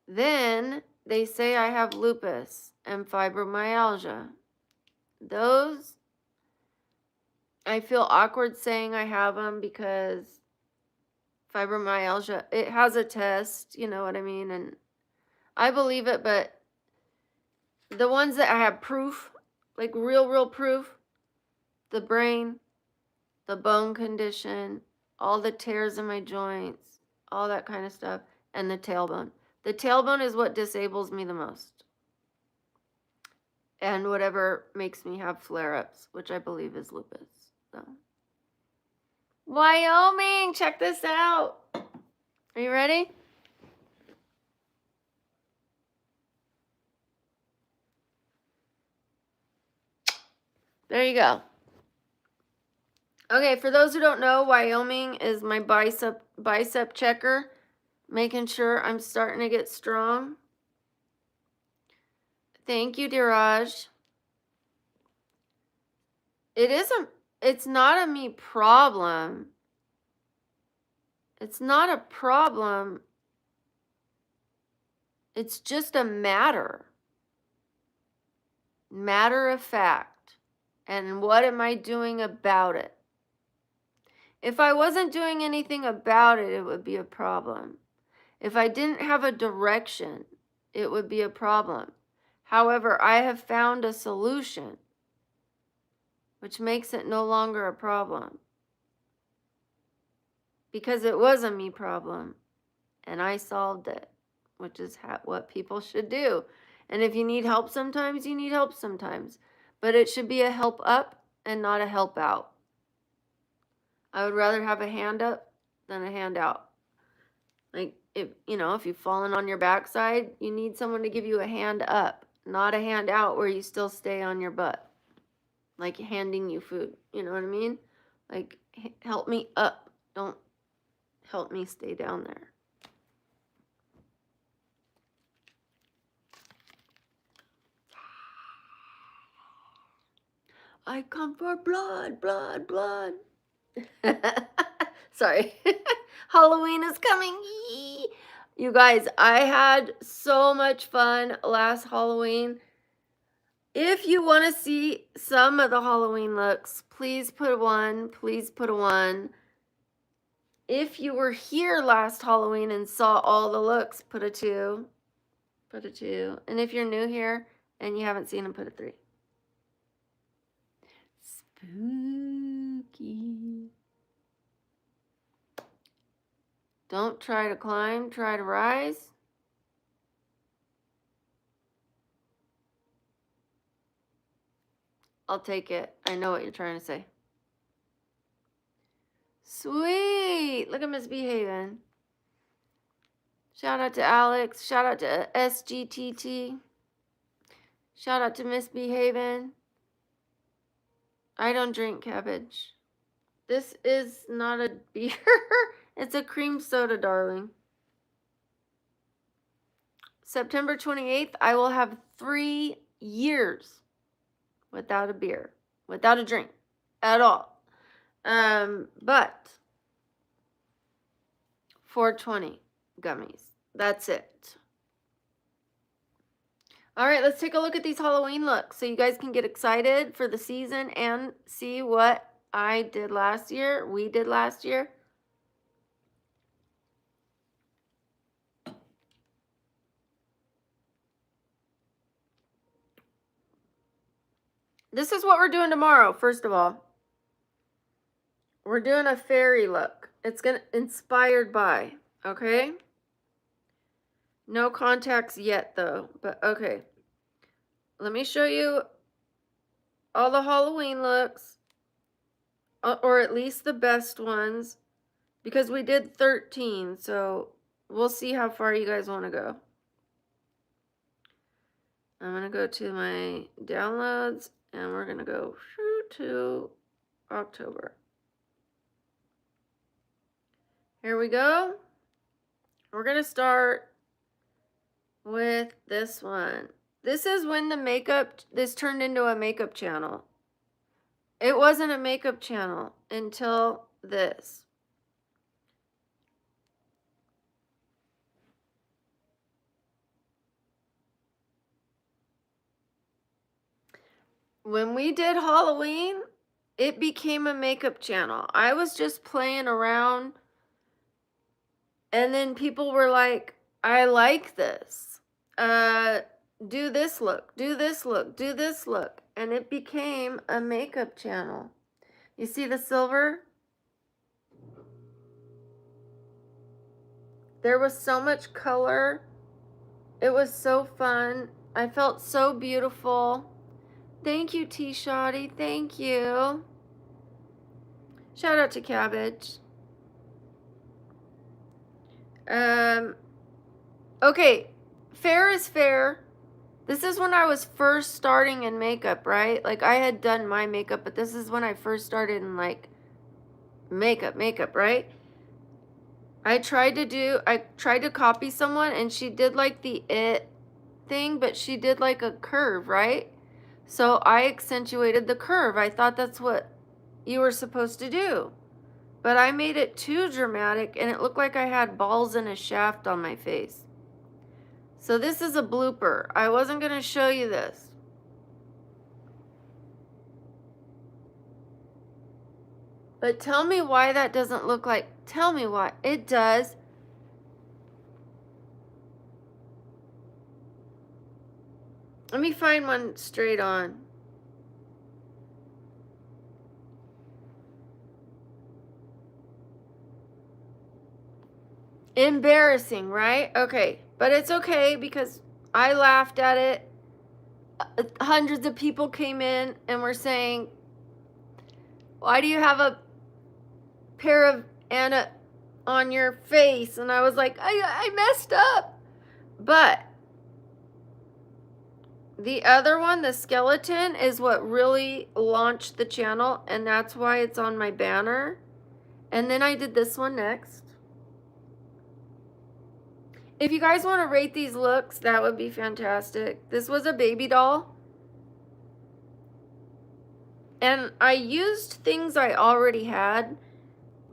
Then they say I have lupus and fibromyalgia. Those, I feel awkward saying I have them because fibromyalgia, it has a test, you know what I mean? And I believe it, but the ones that I have proof, like real proof, the brain, the bone condition, all the tears in my joints, all that kind of stuff, and the tailbone. The tailbone is what disables me the most. And whatever makes me have flare-ups, which I believe is lupus. So, Wyoming, check this out. Are you ready? There you go. Okay, for those who don't know, Wyoming is my bicep checker, making sure I'm starting to get strong. Thank you, Diraj. It's not a me problem. It's not a problem. It's just a matter. Matter of fact. And what am I doing about it? If I wasn't doing anything about it, it would be a problem. If I didn't have a direction, it would be a problem. However, I have found a solution, which makes it no longer a problem. Because it was a me problem, and I solved it, which is what people should do. And if you need help sometimes, you need help sometimes. But it should be a help up and not a help out. I would rather have a hand up than a hand out. Like, if you've fallen on your backside, you need someone to give you a hand up, not a hand out where you still stay on your butt, like handing you food. You know what I mean? Like, help me up. Don't help me stay down there. I come for blood, blood, blood. Sorry. Halloween is coming. Yee. You guys, I had so much fun last Halloween. If you want to see some of the Halloween looks, please put a 1. Please put a 1. If you were here last Halloween and saw all the looks, put a 2. Put a 2. And if you're new here and you haven't seen them, put a 3. Spooky. Don't try to climb, try to rise. I'll take it. I know what you're trying to say. Sweet. Look at Misbehaving. Shout out to Alex. Shout out to SGTT. Shout out to Misbehaving. I don't drink cabbage. This is not a beer. It's a cream soda, darling. September 28th, I will have 3 years without a beer, without a drink at all. But 420 gummies. That's it. All right, let's take a look at these Halloween looks so you guys can get excited for the season and see what I did last year, we did last year. This is what we're doing tomorrow, first of all. We're doing a fairy look. It's inspired by, okay? No contacts yet, though, but okay. Let me show you all the Halloween looks, or at least the best ones, because we did 13, so we'll see how far you guys want to go. I'm going to go to my downloads, and we're going to go to October. Here we go. We're going to start with this one. This is when this turned into a makeup channel. It wasn't a makeup channel until this. When we did Halloween, it became a makeup channel. I was just playing around, and then people were like, I like this. Do this look, do this look, do this look. And it became a makeup channel. You see the silver? There was so much color. It was so fun. I felt so beautiful. Thank you, T-Shoddy. Thank you. Shout out to Cabbage. Okay, fair is fair. This is when I was first starting in makeup, right? Like, I had done my makeup, but this is when I first started in, like, makeup, right? I tried to copy someone, and she did, like, the it thing, but she did, like, a curve, right? So I accentuated the curve. I thought that's what you were supposed to do. But I made it too dramatic, and it looked like I had balls in a shaft on my face. So this is a blooper. I wasn't going to show you this. But tell me why that doesn't look like... Tell me why. It does. Let me find one straight on. Embarrassing, right? Okay. But it's okay because I laughed at it. Hundreds of people came in and were saying, why do you have a pair of Anna on your face. And I was like, I messed up. But the other one, the skeleton, is what really launched the channel. And that's why it's on my banner. And then I did this one next. If you guys want to rate these looks, that would be fantastic. This was a baby doll. And I used things I already had,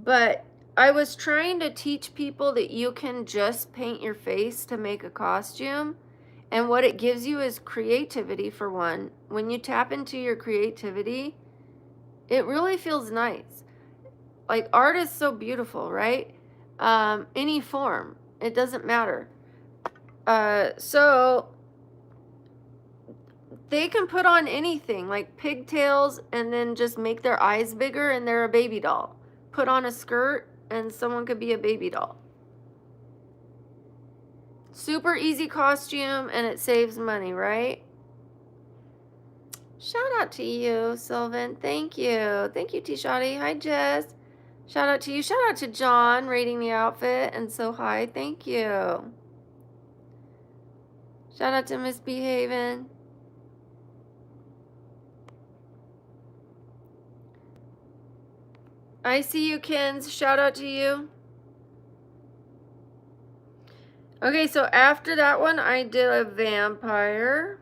but I was trying to teach people that you can just paint your face to make a costume. And what it gives you is creativity, for one. When you tap into your creativity, it really feels nice. Like, art is so beautiful, right? Any form. It doesn't matter. So they can put on anything, like pigtails, and then just make their eyes bigger and they're a baby doll. Put on a skirt and someone could be a baby doll. Super easy costume, and it saves money, right? Shout out to you, Sylvan. Thank you. Thank you, T-Shotty. Hi, Jess. Shout out to you. Shout out to John rating the outfit and so high. Thank you. Shout out to Misbehaving. I see you, Kins. Shout out to you. Okay, so after that one, I did a vampire.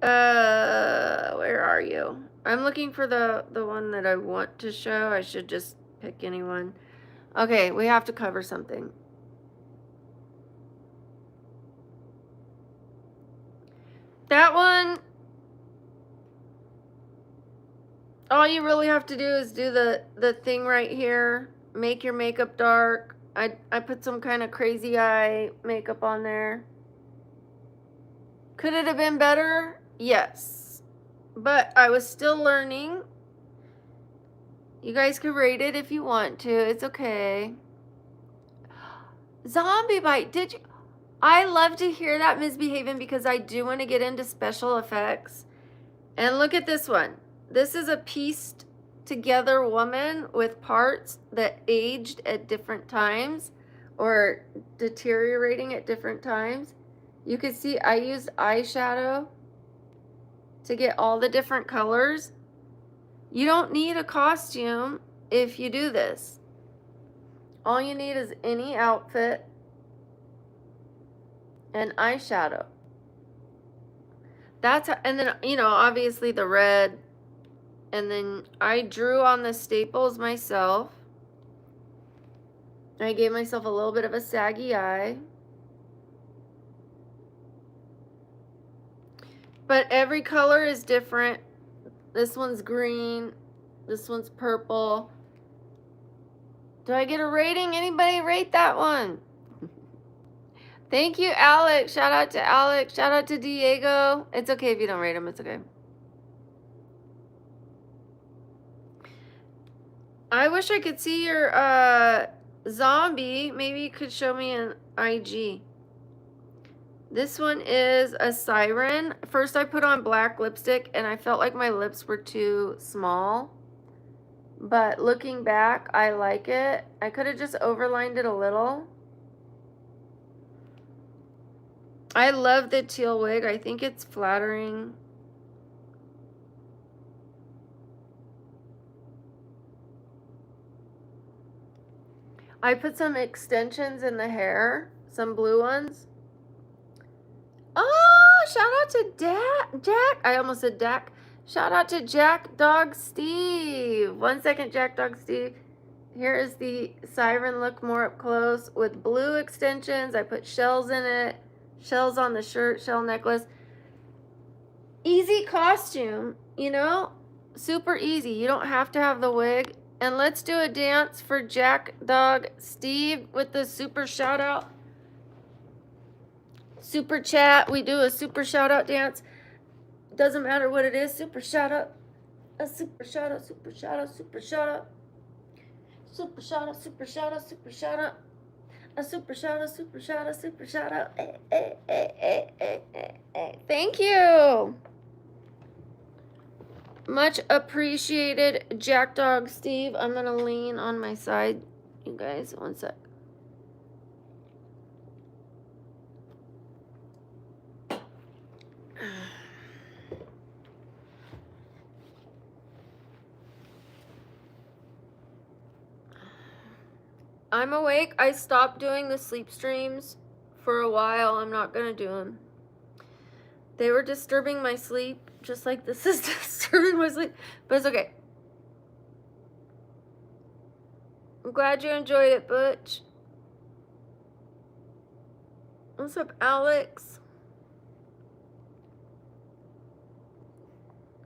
Where are you? I'm looking for the one that I want to show. I should just pick anyone. Okay, we have to cover something. That one, all you really have to do is do the thing right here. Make your makeup dark. I put some kind of crazy eye makeup on there. Could it have been better? Yes. But I was still learning. You guys can rate it if you want to. It's okay. Zombie bite. Did you? I love to hear that, Misbehaving, because I do want to get into special effects. And look at this one. This is a pieced together woman with parts that aged at different times or deteriorating at different times. You can see I used eyeshadow to get all the different colors. You don't need a costume if you do this. All you need is any outfit and eyeshadow. That's how, and then, you know, obviously the red. And then I drew on the staples myself. I gave myself a little bit of a saggy eye. But every color is different. This one's green. This one's purple. Do I get a rating? Anybody rate that one? Thank you, Alex. Shout out to Alex. Shout out to Diego. It's okay if you don't rate them. It's okay. I wish I could see your zombie. Maybe you could show me an IG. This one is a siren. First I put on black lipstick and I felt like my lips were too small. But looking back, I like it. I could have just overlined it a little. I love the teal wig. I think it's flattering. I put some extensions in the hair, some blue ones. Oh, shout out to Jack. I almost said Dak. Shout out to Jack Dog Steve. 1 second, Jack Dog Steve. Here is the siren look more up close with blue extensions. I put shells in it. Shells on the shirt, shell necklace. Easy costume, you know? Super easy. You don't have to have the wig. And let's do a dance for Jack Dog Steve with the super shout out. Super chat. We do a super shout out dance. Doesn't matter what it is. Super shout out. A super shout out. Super shout out. Super shout out. Super shout out. Super shout out. Super shout out. A super shout out. Super shout out. Super shout out. Thank you. Much appreciated, Jack Dog Steve. I'm gonna lean on my side, you guys. One sec. I'm awake. I stopped doing the sleep streams for a while. I'm not gonna do them. They were disturbing my sleep, just like this is disturbing my sleep. But it's okay. I'm glad you enjoyed it, Butch. What's up, Alex?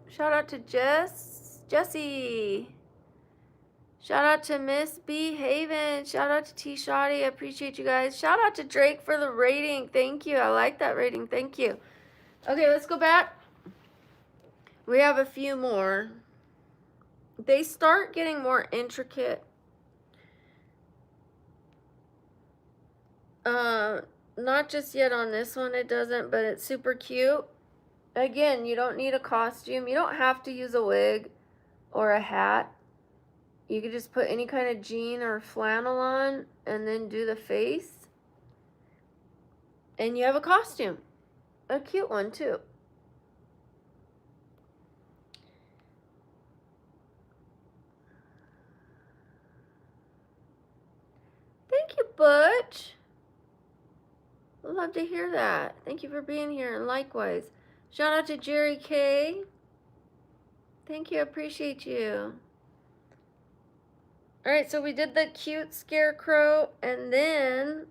Shout out to Jessie. Shout out to Miss B Haven. Shout out to T Shoddy. I appreciate you guys. Shout out to Drake for the rating. Thank you. I like that rating. Thank you. Okay, let's go back. We have a few more. They start getting more intricate. Not just yet on this one, it doesn't, but it's super cute. Again, you don't need a costume. You don't have to use a wig or a hat. You could just put any kind of jean or flannel on and then do the face. And you have a costume. A cute one, too. Thank you, Butch. Love to hear that. Thank you for being here, and likewise. Shout out to Jerry K. Thank you. Appreciate you. Alright, so we did the cute scarecrow, and then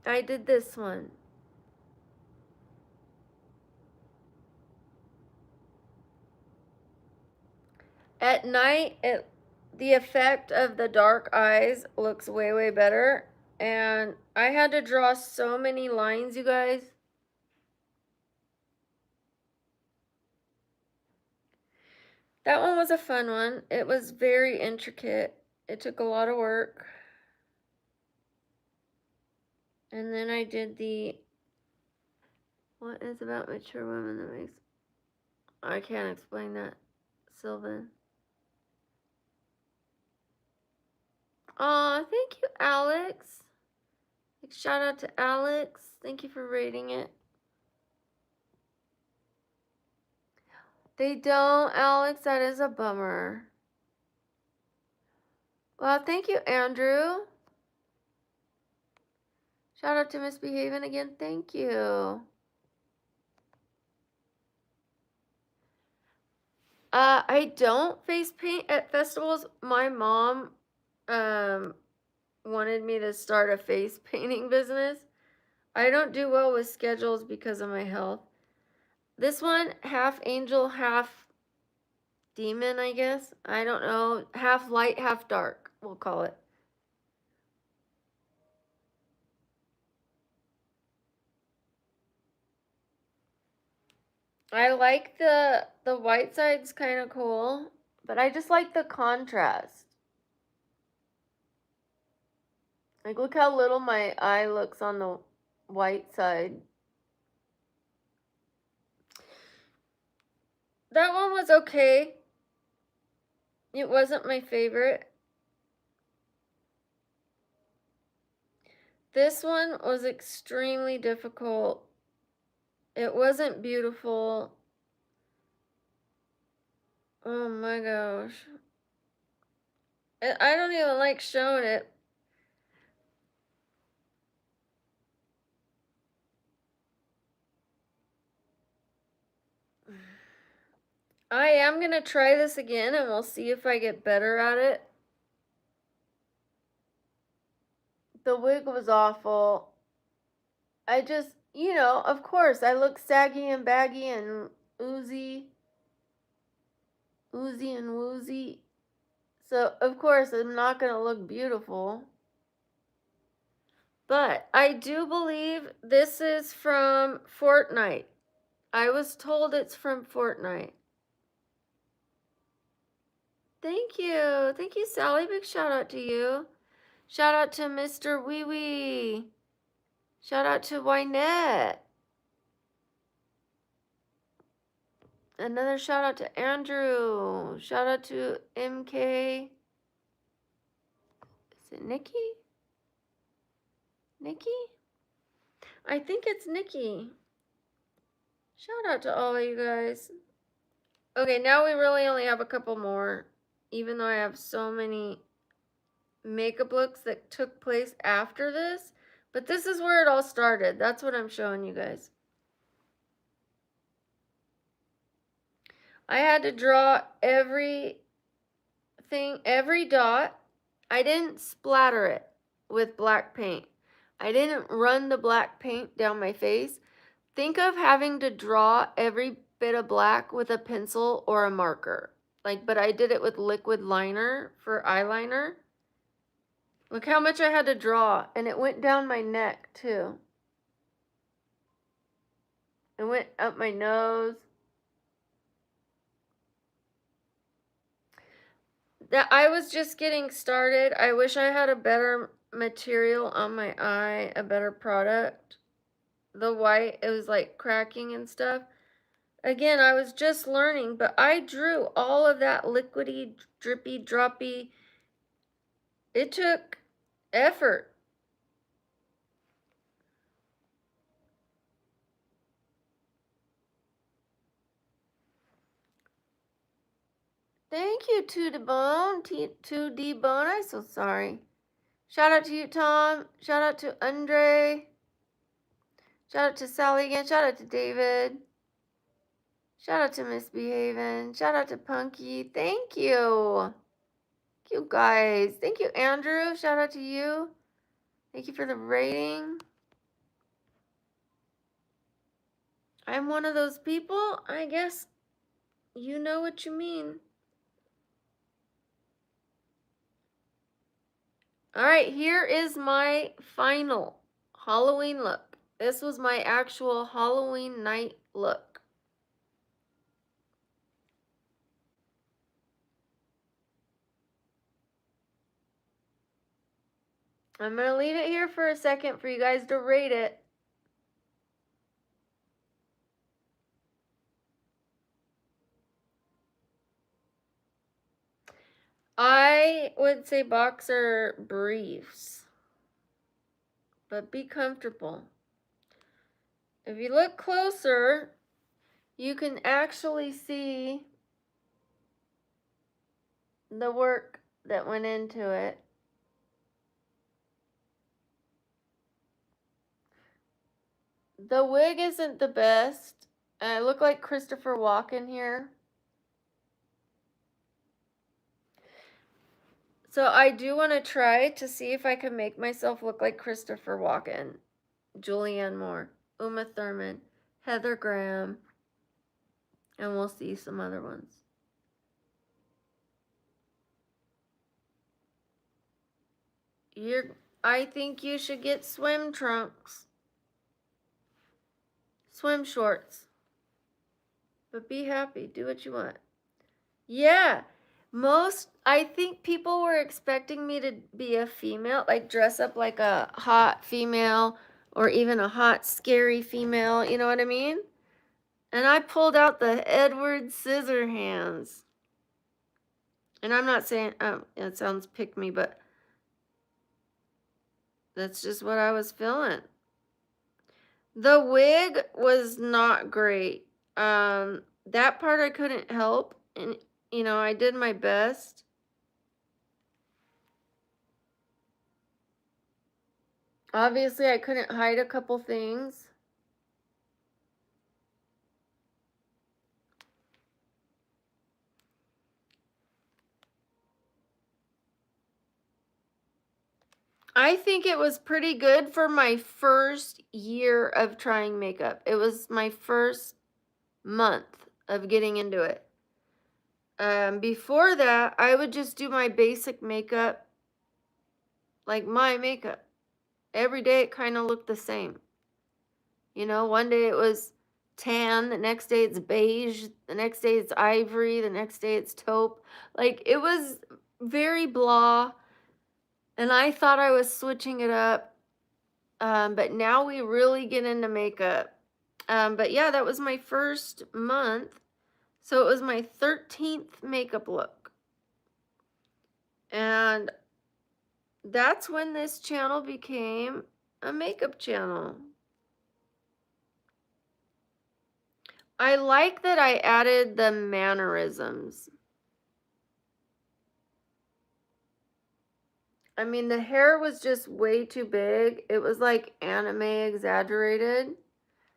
I did this one. At night, the effect of the dark eyes looks way, way better. And I had to draw so many lines, you guys. That one was a fun one. It was very intricate. It took a lot of work. And then I did the... What is about mature women that makes... I can't explain that, Sylvan. Aw, thank you, Alex. Shout out to Alex. Thank you for rating it. They don't, Alex. That is a bummer. Well, thank you, Andrew. Shout out to Misbehaving again. Thank you. I don't face paint at festivals. My mom wanted me to start a face painting business. I don't do well with schedules because of my health. This one, half angel, half demon, I guess. I don't know. Half light, half dark, we'll call it. I like the white side's kind of cool, but I just like the contrast. Like, look how little my eye looks on the white side. That one was okay. It wasn't my favorite. This one was extremely difficult. It wasn't beautiful. Oh my gosh. I don't even like showing it. I am going to try this again and we'll see if I get better at it. The wig was awful. I just, you know, of course, I look saggy and baggy and oozy and woozy. So, of course, I'm not going to look beautiful. But I do believe this is from Fortnite. I was told it's from Fortnite. Thank you. Thank you, Sally. Big shout out to you. Shout out to Mr. Wee Wee. Shout out to Wynette. Another shout out to Andrew. Shout out to MK. Is it Nikki? Nikki? I think it's Nikki. Shout out to all of you guys. Okay, now we really only have a couple more, even though I have so many makeup looks that took place after this. But this is where it all started. That's what I'm showing you guys. I had to draw everything, every dot. I didn't splatter it with black paint. I didn't run the black paint down my face. Think of having to draw every bit of black with a pencil or a marker. But I did it with liquid liner for eyeliner. Look how much I had to draw, and it went down my neck too. It went up my nose. That I was just getting started. I wish I had a better material on my eye, a better product. The white, it was like cracking and stuff. Again, I was just learning, but I drew all of that liquidy, drippy, droppy. It took effort. Thank you, 2D Bone. I'm so sorry. Shout out to you, Tom. Shout out to Andre. Shout out to Sally again. Shout out to David. Shout out to Misbehaving. Shout out to Punky. Thank you. Thank you guys. Thank you, Andrew. Shout out to you. Thank you for the rating. I'm one of those people. I guess you know what you mean. All right, here is my final Halloween look. This was my actual Halloween night look. I'm going to leave it here for a second for you guys to rate it. I would say boxer briefs, but be comfortable. If you look closer, you can actually see the work that went into it. The wig isn't the best. I look like Christopher Walken here. So I do want to try to see if I can make myself look like Christopher Walken, Julianne Moore, Uma Thurman, Heather Graham, and we'll see some other ones. I think you should get swim trunks, swim shorts, but be happy, do what you want. Yeah, I think people were expecting me to be a female, like dress up like a hot female or even a hot, scary female, you know what I mean? And I pulled out the Edward Scissorhands. And I'm not saying, it sounds pick me, but that's just what I was feeling. The wig was not great. That part I couldn't help. And, I did my best. Obviously, I couldn't hide a couple things. I think it was pretty good for my first year of trying makeup. It was my first month of getting into it. Before that, I would just do my basic makeup, like my makeup. Every day it kind of looked the same. One day it was tan, the next day it's beige, the next day it's ivory, the next day it's taupe. Like, it was very blah, and I thought I was switching it up. But now we really get into makeup. But yeah, that was my first month. So it was my 13th makeup look. And that's when this channel became a makeup channel. I like that I added the mannerisms. I mean, the hair was just way too big. It was like anime exaggerated,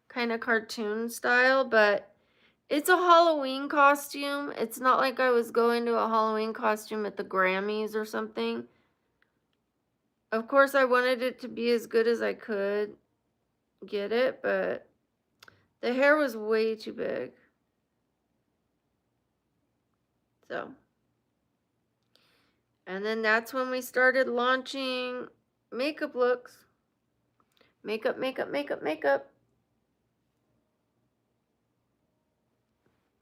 kind of cartoon style, but it's a Halloween costume. It's not like I was going to a Halloween costume at the Grammys or something. Of course, I wanted it to be as good as I could get it, but the hair was way too big. So, and then that's when we started launching makeup looks. Makeup, makeup, makeup, makeup.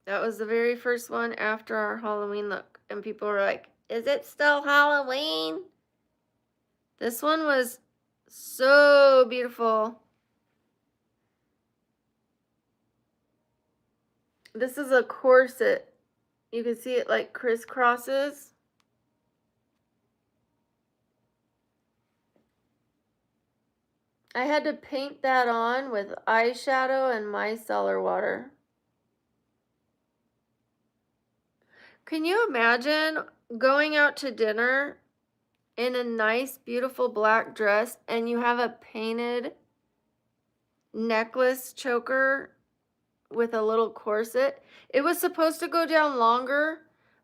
That was the very first one after our Halloween look. And people were like, is it still Halloween? This one was so beautiful. This is a corset. You can see it like crisscrosses. I had to paint that on with eyeshadow and micellar water. Can you imagine going out to dinner in a nice, beautiful black dress and you have a painted necklace choker with a little corset? It was supposed to go down longer,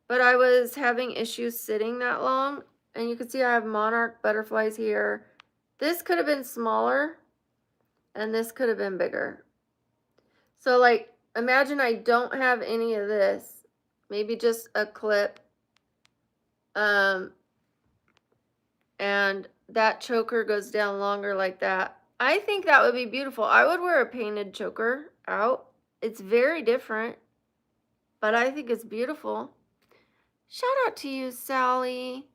but I was having issues sitting that long. And you can see I have monarch butterflies here. This could have been smaller and this could have been bigger. So like, imagine I don't have any of this, maybe just a clip. And that choker goes down longer like that. I think that would be beautiful. I would wear a painted choker out. It's very different, but I think it's beautiful. Shout out to you, Sally.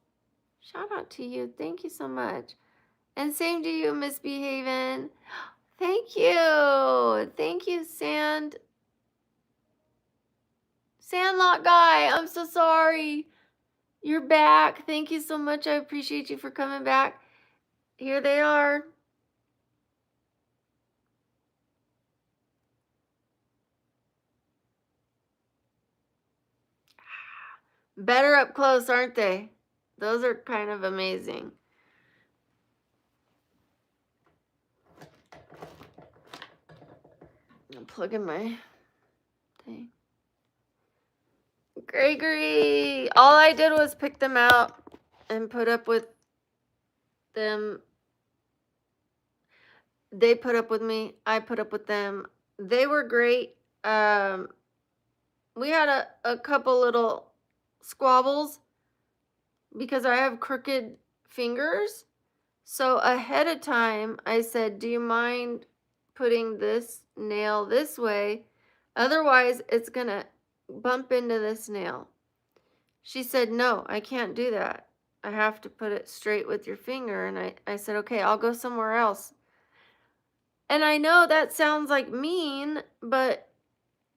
Shout out to you. Thank you so much. And same to you, Misbehaving. Thank you. Thank you, Sandlot guy. I'm so sorry. You're back. Thank you so much. I appreciate you for coming back. Here they are. Better up close, aren't they? Those are kind of amazing. I'm plugging my thing. Gregory! All I did was pick them out and put up with them. They put up with me. I put up with them. They were great. We had a couple little squabbles because I have crooked fingers. So ahead of time, I said, do you mind putting this nail this way? Otherwise, it's going to bump into this nail. She said, no, I can't do that. I have to put it straight with your finger. And I said, okay, I'll go somewhere else. And I know that sounds like mean, but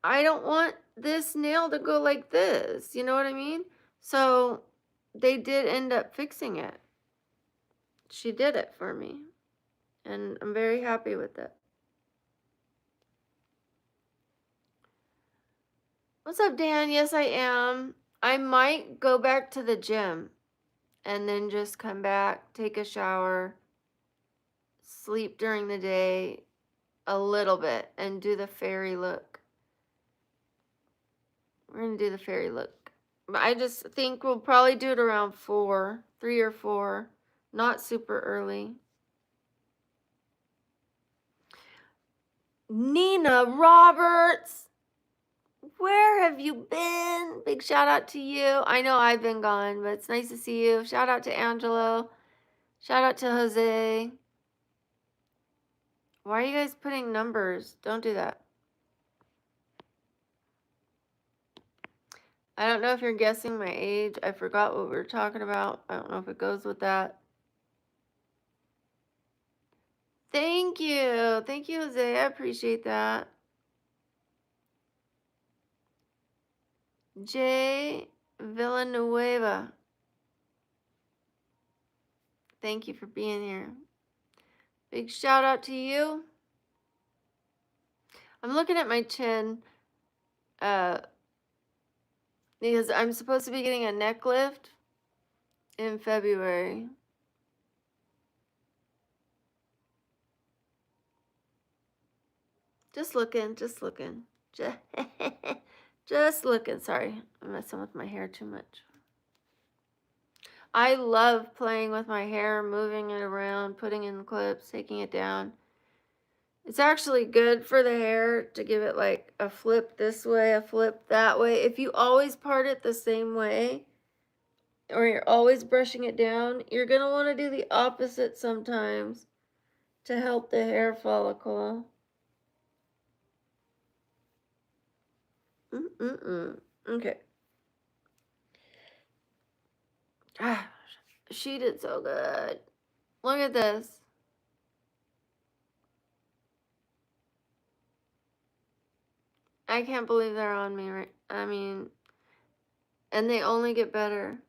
I don't want this nail to go like this. You know what I mean? So they did end up fixing it. She did it for me. And I'm very happy with it. What's up, Dan? Yes, I am. I might go back to the gym and then just come back, take a shower, sleep during the day a little bit, and do the fairy look. We're going to do the fairy look. But I just think we'll probably do it around 4, 3 or 4, not super early. Nina Roberts! Where have you been? Big shout out to you. I know I've been gone, but it's nice to see you. Shout out to Angelo. Shout out to Jose. Why are you guys putting numbers? Don't do that. I don't know if you're guessing my age. I forgot what we were talking about. I don't know if it goes with that. Thank you. Thank you, Jose. I appreciate that. Jay Villanueva. Thank you for being here. Big shout out to you. I'm looking at my chin because I'm supposed to be getting a neck lift in February. Just looking. Just looking. Sorry, I'm messing with my hair too much. I love playing with my hair, moving it around, putting in clips, taking it down. It's actually good for the hair to give it like a flip this way, a flip that way. If you always part it the same way, or you're always brushing it down, you're going to want to do the opposite sometimes to help the hair follicle. Okay. Ah, she did so good. Look at this. I can't believe they're on me, right? I mean, and they only get better.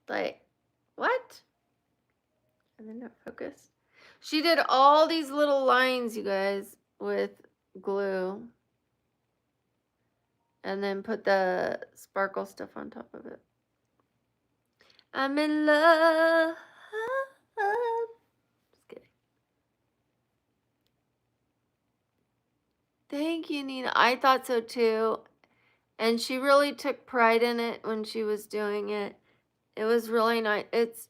Like, what? And then not focused. She did all these little lines, you guys, with glue. And then put the sparkle stuff on top of it. I'm in love. Just kidding. Thank you, Nina. I thought so too. And she really took pride in it when she was doing it. It was really nice. It's,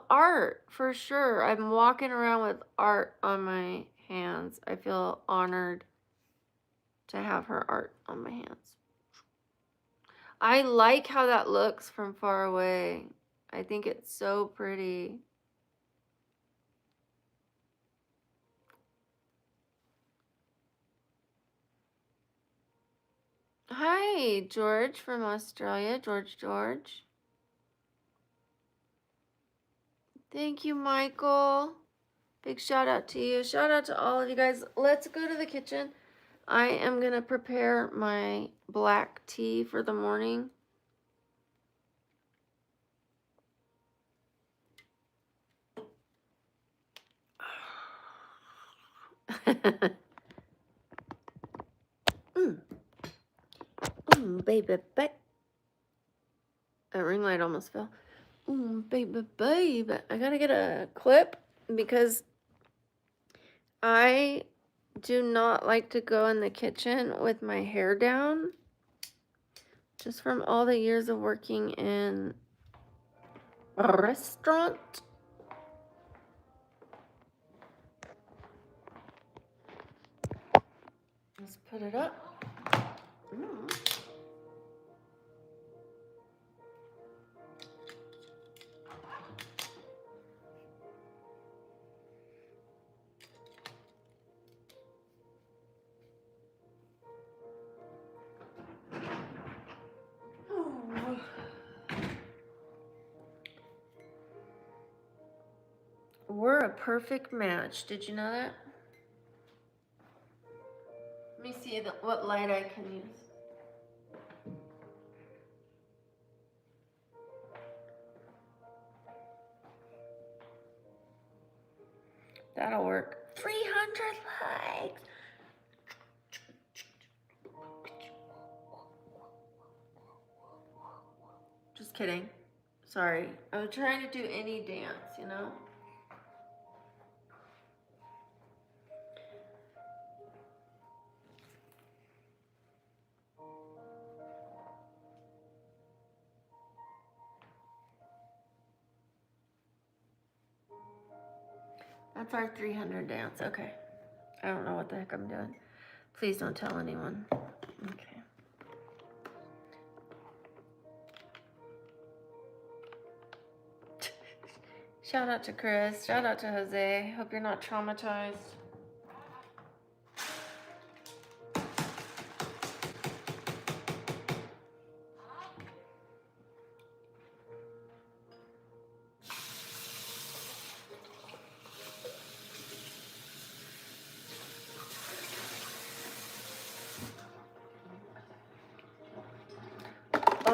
art for sure. I'm walking around with art on my hands. I feel honored to have her art on my hands. I like how that looks from far away. I think it's so pretty. Hi, George from Australia. George. Thank you, Michael. Big shout out to you. Shout out to all of you guys. Let's go to the kitchen. I am going to prepare my black tea for the morning. Baby. That ring light almost fell. Baby. I gotta get a clip because I do not like to go in the kitchen with my hair down. Just from all the years of working in a restaurant. Let's put it up. We're a perfect match. Did you know that? Let me see what light I can use. That'll work. 300 likes. Just kidding. Sorry. I'm trying to do any dance, That's our 300 dance. Okay. I don't know what the heck I'm doing. Please don't tell anyone. Okay. Shout out to Chris. Shout out to Jose. Hope you're not traumatized.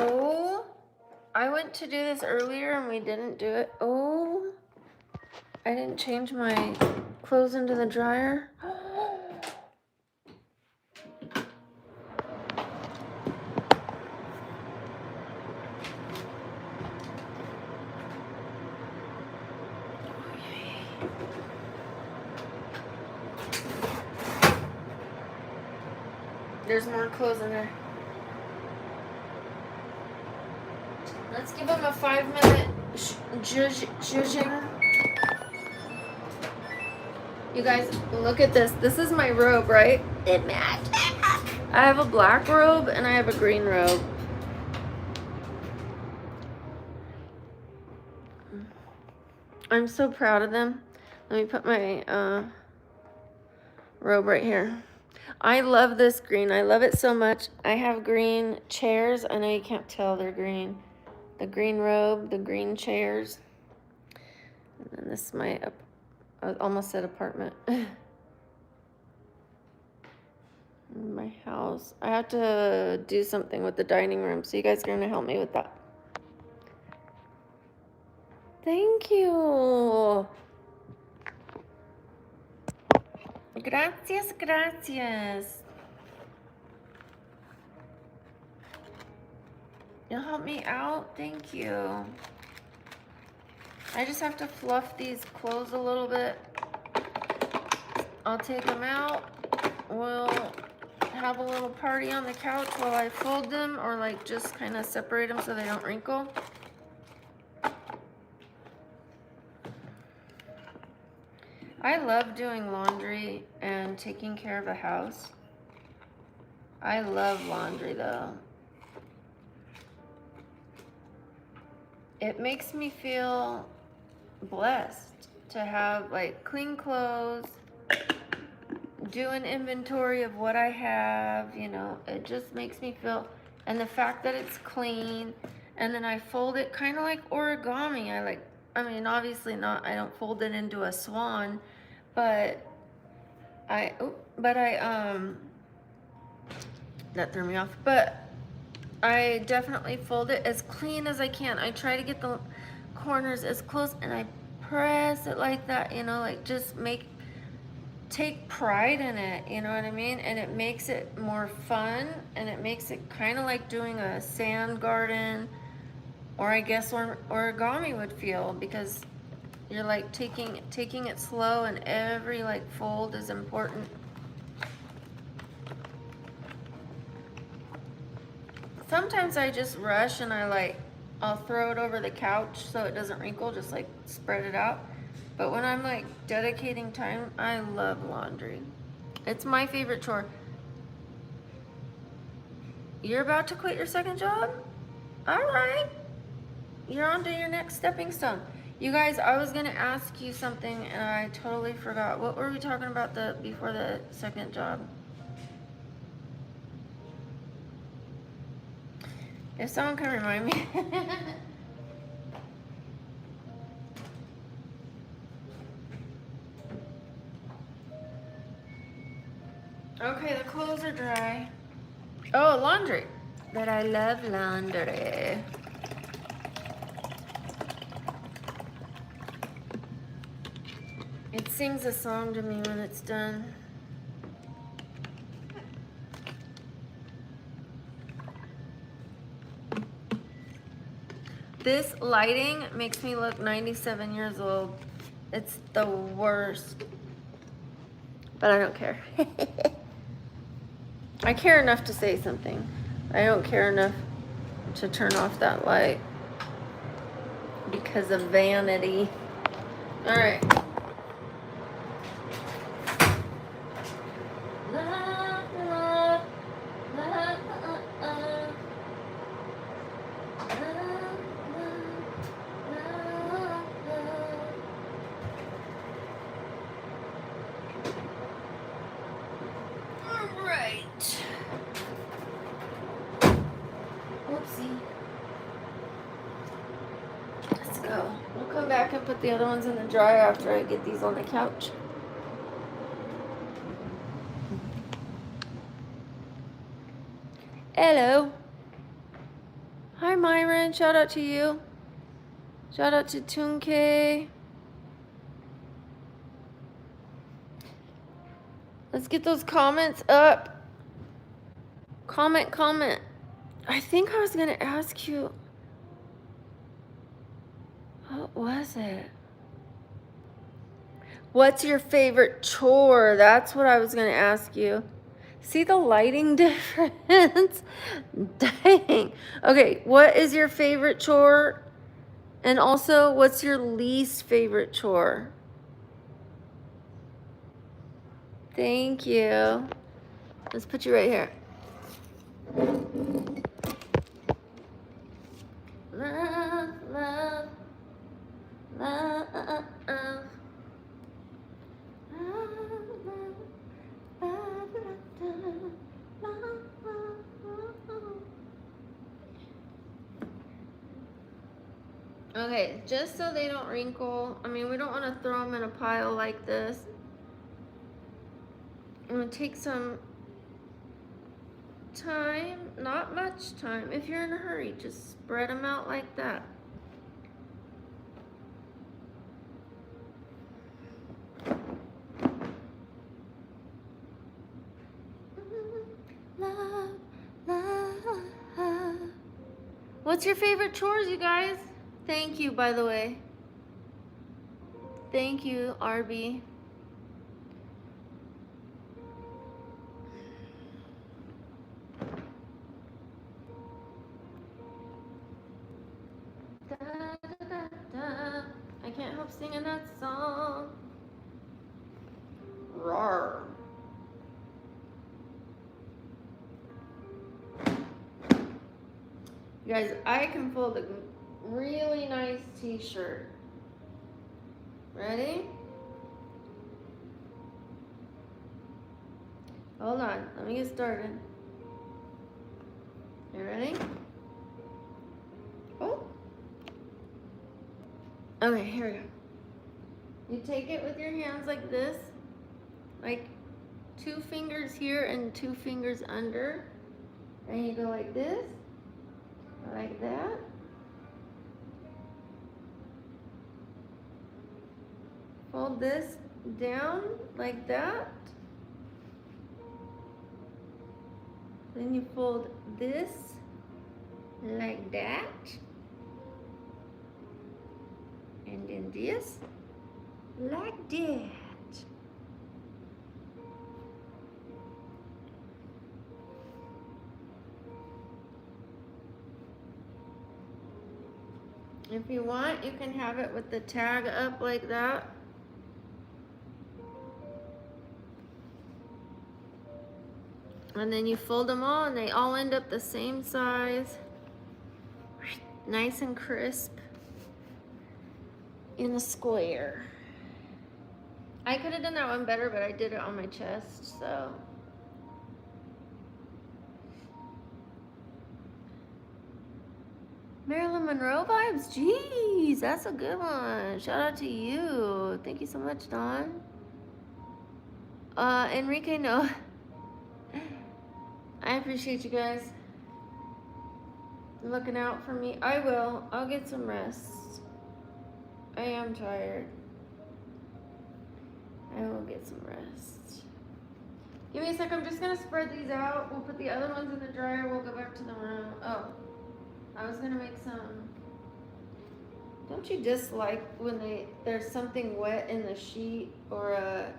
Oh, I went to do this earlier and we didn't do it. Oh, I didn't change my clothes into the dryer. There's more clothes in there. Let's give him a 5-minute zhuzhing. You guys, look at this. This is my robe, right? It matches. I have a black robe and I have a green robe. I'm so proud of them. Let me put my robe right here. I love this green. I love it so much. I have green chairs. I know you can't tell they're green. The green robe, the green chairs. And then this is my, I almost said apartment. My house. I have to do something with the dining room, so you guys are going to help me with that. Thank you. Gracias, gracias. You'll help me out? Thank you. I just have to fluff these clothes a little bit. I'll take them out. We'll have a little party on the couch while I fold them, or like just kind of separate them so they don't wrinkle. I love doing laundry and taking care of a house. I love laundry though. It makes me feel blessed to have like clean clothes, do an inventory of what I have, you know, it just makes me feel, and the fact that it's clean, and then I fold it kind of like origami. I mean, obviously not, I don't fold it into a swan, but that threw me off, but I definitely fold it as clean as I can. I try to get the corners as close, and I press it like that, you know, like just take pride in it, you know what I mean? And it makes it more fun, and it makes it kind of like doing a sand garden, or I guess origami would feel, because you're like taking it slow, and every like fold is important. Sometimes I just rush and I'll throw it over the couch so it doesn't wrinkle, just like spread it out. But when I'm like dedicating time, I love laundry. It's my favorite chore. You're about to quit your second job? All right. You're on to your next stepping stone. You guys, I was gonna ask you something and I totally forgot. What were we talking about before the second job? If someone can remind me. Okay, the clothes are dry. Oh, laundry. But I love laundry. It sings a song to me when it's done. This lighting makes me look 97 years old. It's the worst. But I don't care. I care enough to say something. I don't care enough to turn off that light because of vanity. All right. I can put the other ones in the dryer after I get these on the couch. Hello. Hi, Myron. Shout out to you. Shout out to Tunke. Let's get those comments up. Comment. I think I was going to ask you. What was it? What's your favorite chore? That's what I was going to ask you. See the lighting difference? Dang. Okay, what is your favorite chore? And also, what's your least favorite chore? Thank you. Let's put you right here. Love, love, love. Okay, just so they don't wrinkle. I mean, we don't want to throw them in a pile like this. I'm going to take some time, not much time. If you're in a hurry, just spread them out like that. Love, love. What's your favorite chores, you guys? Thank you, by the way. Thank you, Arby. Da, da, da, da. I can't help singing that song. Roar. You guys, I can fold a really nice t-shirt. Ready? Hold on, let me get started. You ready? Oh. Okay, here we go. You take it with your hands like this, like 2 fingers here and 2 fingers under, and you go like this, like that. Fold this down like that. Then you fold this like that. And then this like that. If you want, you can have it with the tag up like that. And then you fold them all and they all end up the same size. Nice and crisp in a square. I could have done that one better, but I did it on my chest, so. Marilyn Monroe vibes? Jeez, that's a good one. Shout out to you. Thank you so much, Dawn. Enrique, no. I appreciate you guys looking out for me. I will. I'll get some rest. I am tired. I will get some rest. Give me a sec. I'm just going to spread these out. We'll put the other ones in the dryer. We'll go back to the room. Oh, I was going to make some. Don't you dislike when there's something wet in the sheet or a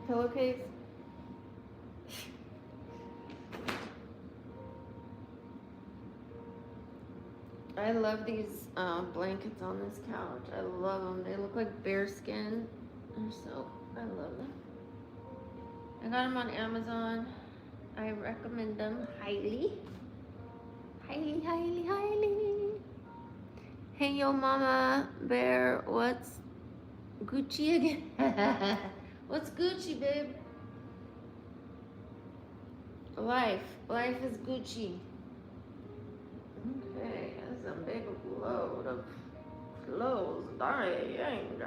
pillowcase? I love these blankets on this couch. I love them. They look like bear skin. I love them. I got them on Amazon. I recommend them highly. Highly, highly, highly. Hey, yo, Mama Bear, what's Gucci again? What's Gucci, babe? Life is Gucci. Okay, that's a big load of clothes. Dang.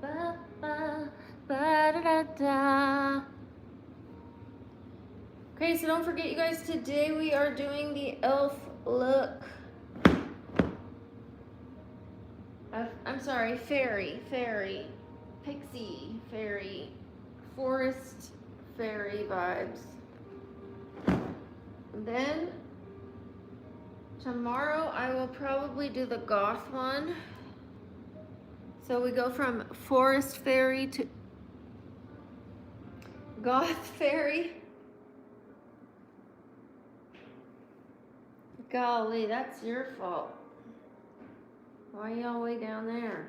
Ba, ba, ba, da, da, da. Okay, so don't forget, you guys, today we are doing the elf look. I'm sorry, fairy, pixie, fairy, forest, fairy vibes. And then tomorrow I will probably do the goth one. So we go from forest fairy to goth fairy. Golly, that's your fault. Why are you all way down there?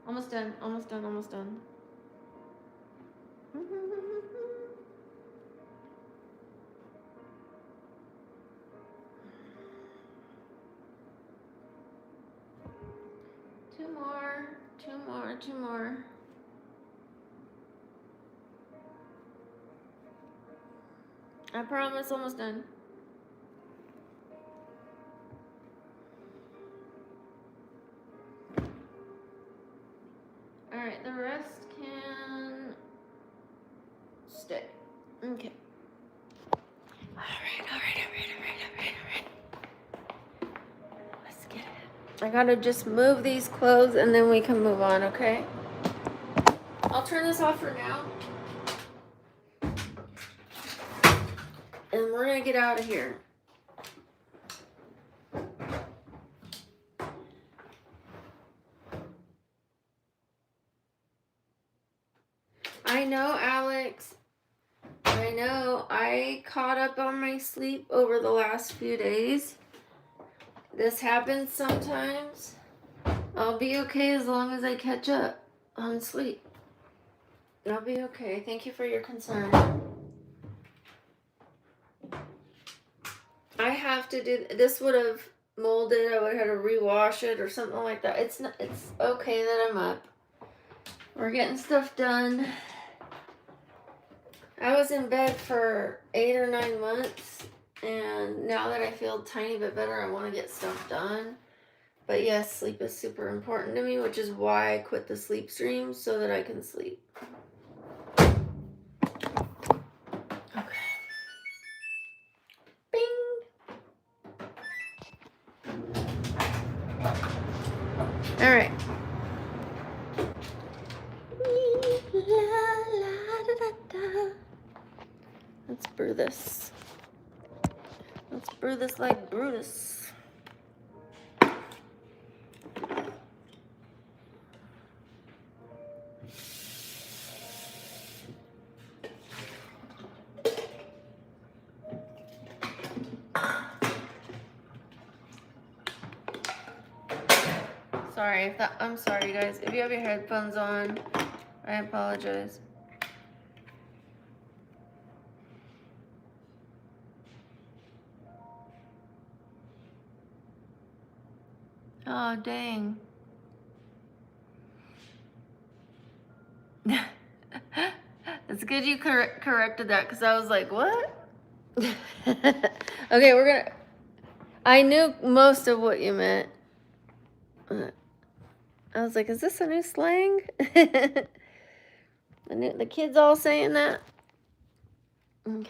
Almost done, almost done, almost done. Two more, two more, two more. I promise, almost done. All right, the rest can stay. Okay. All right. Let's get it. I gotta just move these clothes and then we can move on, okay? I'll turn this off for now. And we're gonna get out of here. I know, Alex. I know. I caught up on my sleep over the last few days. This happens sometimes. I'll be okay as long as I catch up on sleep. I'll be okay. Thank you for your concern. I have to do this. Would have molded. I would have had to rewash it or something like that. It's okay that I'm up. We're getting stuff done. I was in bed for 8 or 9 months, and now that I feel a tiny bit better, I want to get stuff done. But yes, sleep is super important to me, which is why I quit the sleep stream, so that I can sleep. Okay. Bing! All right. Let's brew this. Let's brew this like Brutus. Sorry I'm sorry, guys. If you have your headphones on, I apologize. Oh, dang. It's good you corrected that, because I was like, what? Okay, we're gonna... I knew most of what you meant. I was like, is this a new slang? The kids all saying that? Okay.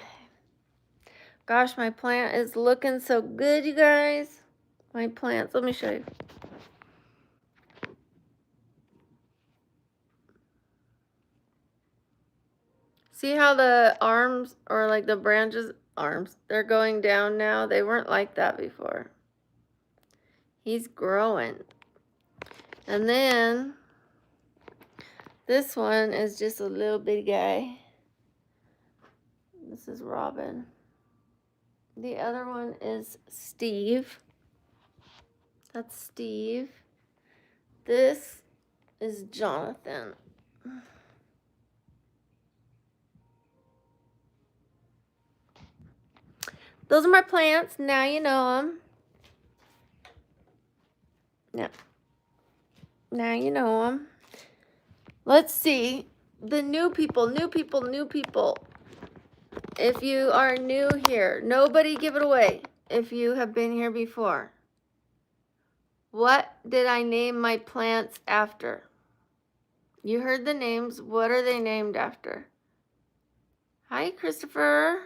Gosh, my plant is looking so good, you guys. My plants, let me show you. See how the arms, or like the branches, they're going down now? They weren't like that before. He's growing. And then this one is just a little bitty guy. This is Robin. The other one is Steve. That's Steve. This is Jonathan. Those are my plants. Now you know them. Yeah. Now you know them. Let's see. The new people. If you are new here, nobody give it away if you have been here before. What did I name my plants after? You heard the names. What are they named after? Hi, Christopher.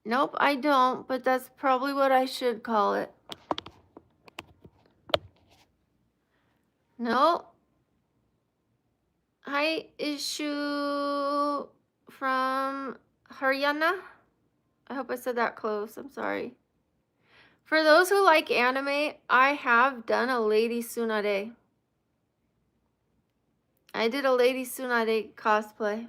Nope, I don't, but that's probably what I should call it. Nope. Hi, Ishu from Haryana. I hope I said that close. I'm sorry. For those who like anime, I have done a Lady Tsunade. I did a Lady Tsunade cosplay.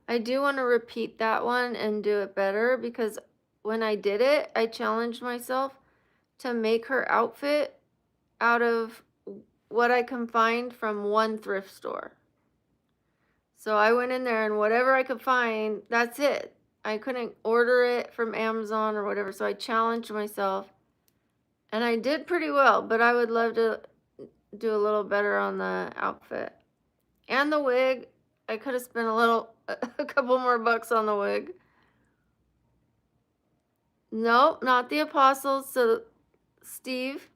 I do want to repeat that one and do it better because when I did it, I challenged myself to make her outfit out of what I can find from one thrift store. So I went in there and whatever I could find, that's it. I couldn't order it from Amazon or whatever, so I challenged myself. And I did pretty well, but I would love to do a little better on the outfit. And the wig, I could have spent a couple more bucks on the wig. Nope, not the apostles. So Steve,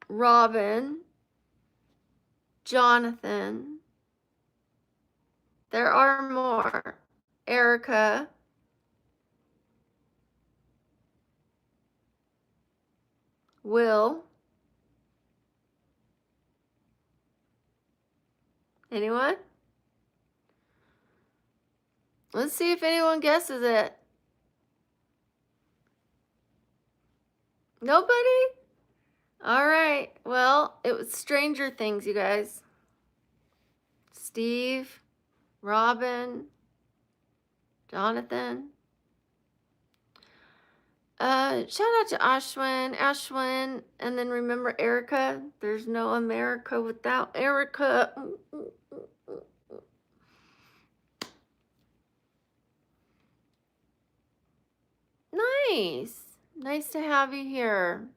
Robin, Jonathan. There are more. Erica. Will. Anyone? Let's see if anyone guesses it. Nobody? All right. Well, it was Stranger Things, you guys. Steve, Robin, Jonathan. Shout out to Ashwin, and then remember Erica. There's no America without Erica. Nice. Nice to have you here.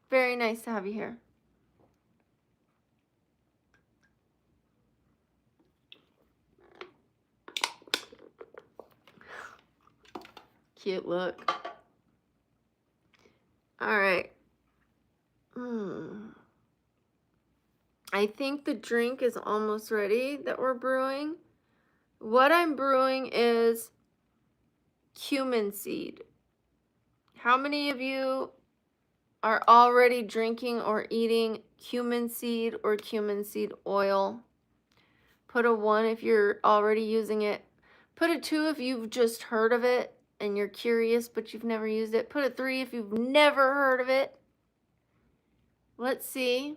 Very nice to have you here. Cute look. All right. I think the drink is almost ready that we're brewing. What I'm brewing is cumin seed. How many of you are already drinking or eating cumin seed or cumin seed oil? Put a 1 if you're already using it. Put a 2 if you've just heard of it and you're curious but you've never used it. Put a 3 if you've never heard of it. Let's see.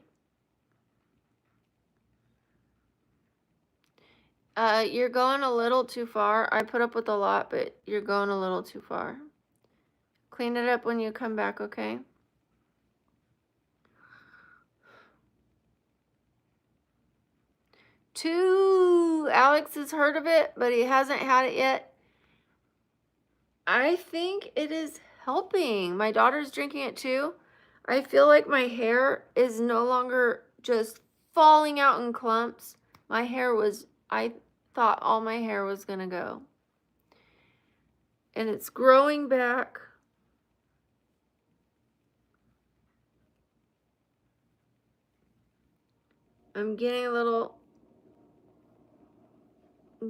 You're going a little too far. I put up with a lot, but you're going a little too far. Clean it up when you come back, okay? Two. Alex has heard of it, but he hasn't had it yet. I think it is helping. My daughter's drinking it too. I feel like my hair is no longer just falling out in clumps. My hair was, I thought all my hair was going to go. And it's growing back. I'm getting a little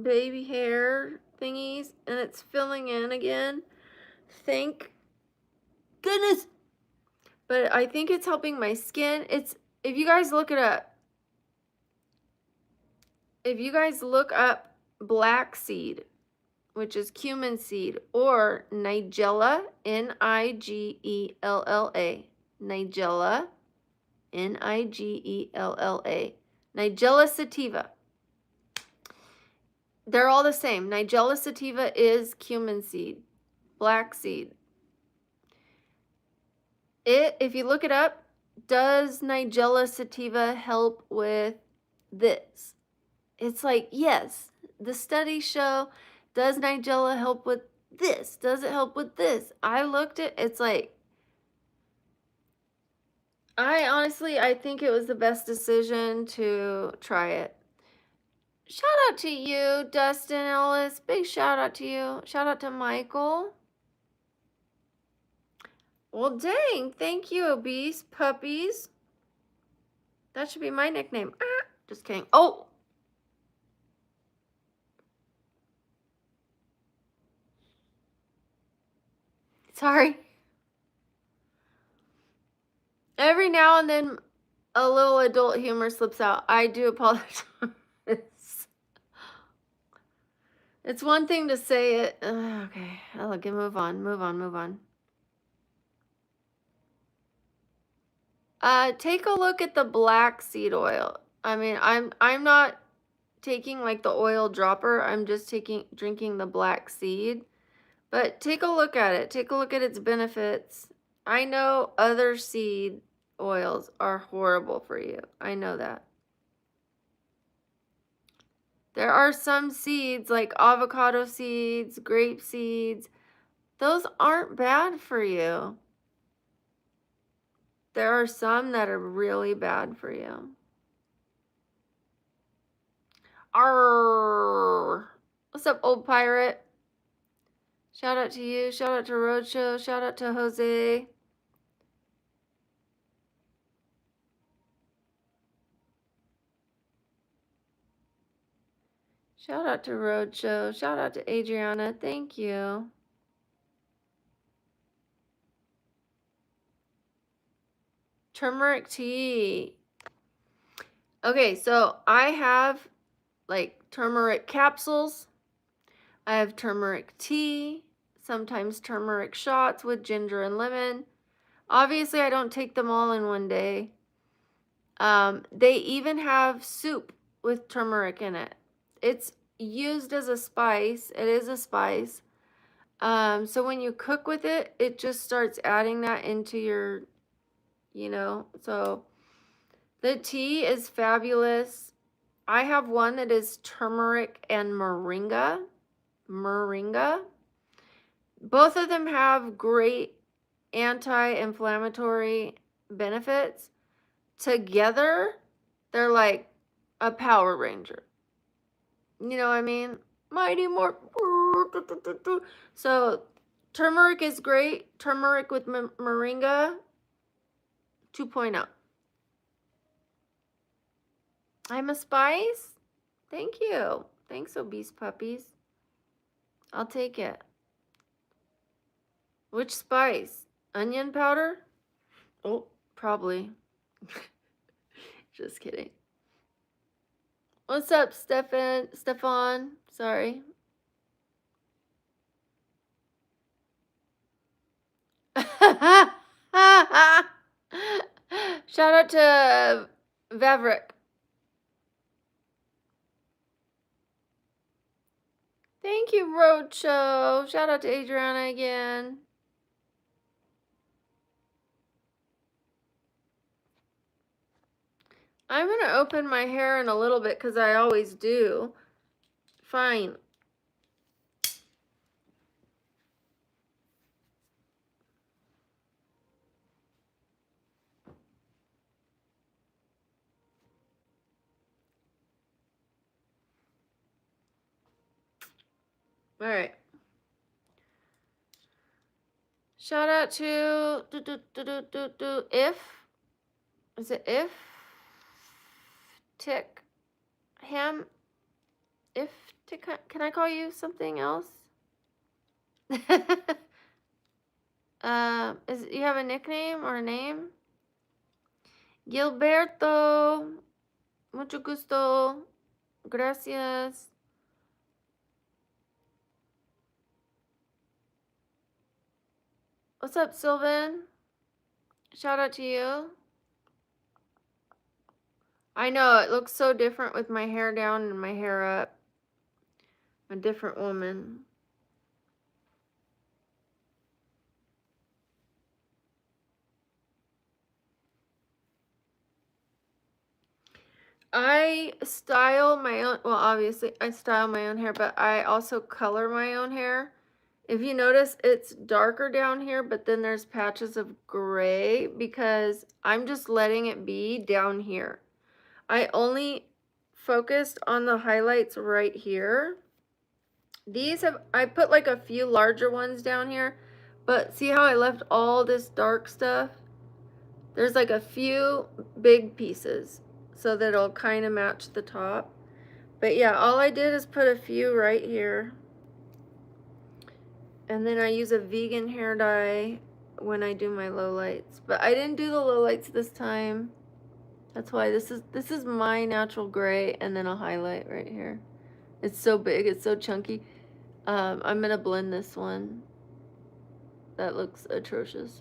baby hair thingies and it's filling in again. Thank goodness. But I think it's helping my skin. It's, if you guys look it up, black seed, which is cumin seed, or Nigella, Nigella, Nigella, Nigella, Nigella sativa. They're all the same. Nigella sativa is cumin seed, black seed. If you look it up, does Nigella sativa help with this? It's like, yes, the studies show, does Nigella help with this? Does it help with this? I looked at it's like, I think it was the best decision to try it. Shout out to you, Dustin Ellis. Big shout out to you. Shout out to Michael. Well, dang. Thank you, obese puppies. That should be my nickname. Ah, just kidding. Oh, sorry. Every now and then a little adult humor slips out. I do apologize. It's one thing to say it. Okay, okay, move on, move on, move on. Take a look at the black seed oil. I mean, I'm not taking like the oil dropper. I'm just drinking the black seed. But take a look at it. Take a look at its benefits. I know other seed oils are horrible for you. I know that. There are some seeds like avocado seeds, grape seeds. Those aren't bad for you. There are some that are really bad for you. Arr! What's up, old pirate? Shout out to you. Shout out to Roadshow. Shout out to Jose. Shout out to Roadshow. Shout out to Adriana. Thank you. Turmeric tea. Okay, so I have like turmeric capsules. I have turmeric tea, sometimes turmeric shots with ginger and lemon. Obviously, I don't take them all in one day. They even have soup with turmeric in it. It's used as a spice. It is a spice. So when you cook with it, it just starts adding that into your, so the tea is fabulous. I have one that is turmeric and moringa. Moringa. Both of them have great anti-inflammatory benefits. Together, they're like a Power Ranger. You know what I mean? Mighty Morphin. So, turmeric is great. Turmeric with moringa 2.0. I'm a spice. Thank you. Thanks, obese puppies. I'll take it. Which spice? Onion powder? Oh, probably. Just kidding. What's up, Stefan? Sorry. Shout out to Vavrick. Thank you, Roadshow. Shout out to Adriana again. I'm going to open my hair in a little bit because I always do. Fine. All right. Shout out to if. Is it if? Tick. Ham. If. Tick. Can I call you something else? You have a nickname or a name? Gilberto. Mucho gusto. Gracias. What's up, Sylvan? Shout out to you. I know, it looks so different with my hair down and my hair up. I'm a different woman. I style my own, well, obviously, I style my own hair, but I also color my own hair. If you notice, it's darker down here, but then there's patches of gray because I'm just letting it be down here. I only focused on the highlights right here. I put like a few larger ones down here, But see how I left all this dark stuff? There's like a few big pieces so that it'll kind of match the top. But yeah, all I did is put a few right here. And then I use a vegan hair dye when I do my lowlights. But I didn't do the lowlights this time. That's why this is my natural gray and then a highlight right here. It's so big, it's so chunky. I'm gonna blend this one. That looks atrocious.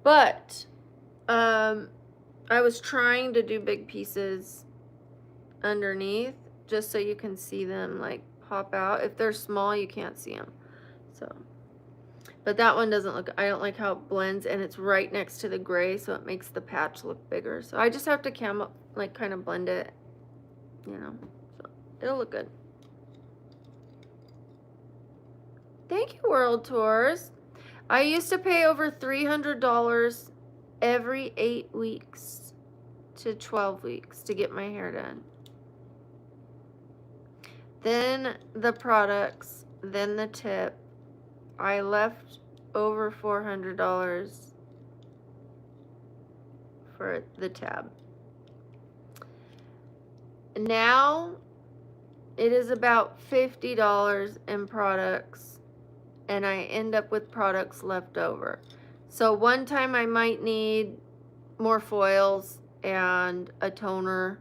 But I was trying to do big pieces underneath just so you can see them like pop out. If they're small, you can't see them. So, but that one doesn't look, I don't like how it blends, and it's right next to the gray, so it makes the patch look bigger. So I just have to like kind of blend it, you know, so it'll look good. Thank you, World Tours. I used to pay over $300 every 8 weeks to 12 weeks to get my hair done. Then the products, then the tip. I left over $400 for the tab. Now it is about $50 in products, and I end up with products left over. So one time I might need more foils and a toner.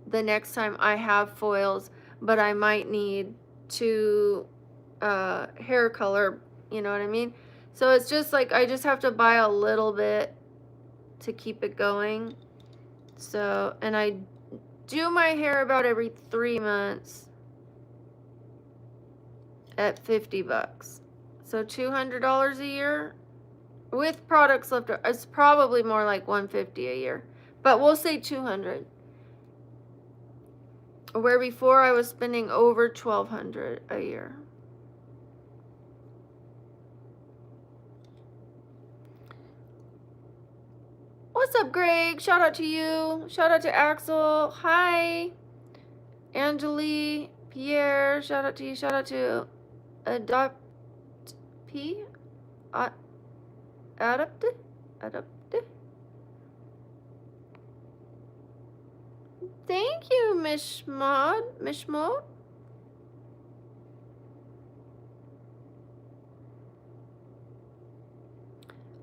The next time I have foils, but I might need to hair color, you know what I mean? So it's just like I just have to buy a little bit to keep it going. So, and I do my hair about every 3 months at $50. So $200 a year with products left over. It's probably more like $150 a year, but we'll say $200. Where before I was spending over $1,200 a year. What's up, Greg? Shout out to you. Shout out to Axel. Hi. Angeli, Pierre. Shout out to you. Shout out to Adopt P. Adopted. Thank you, Mishmod.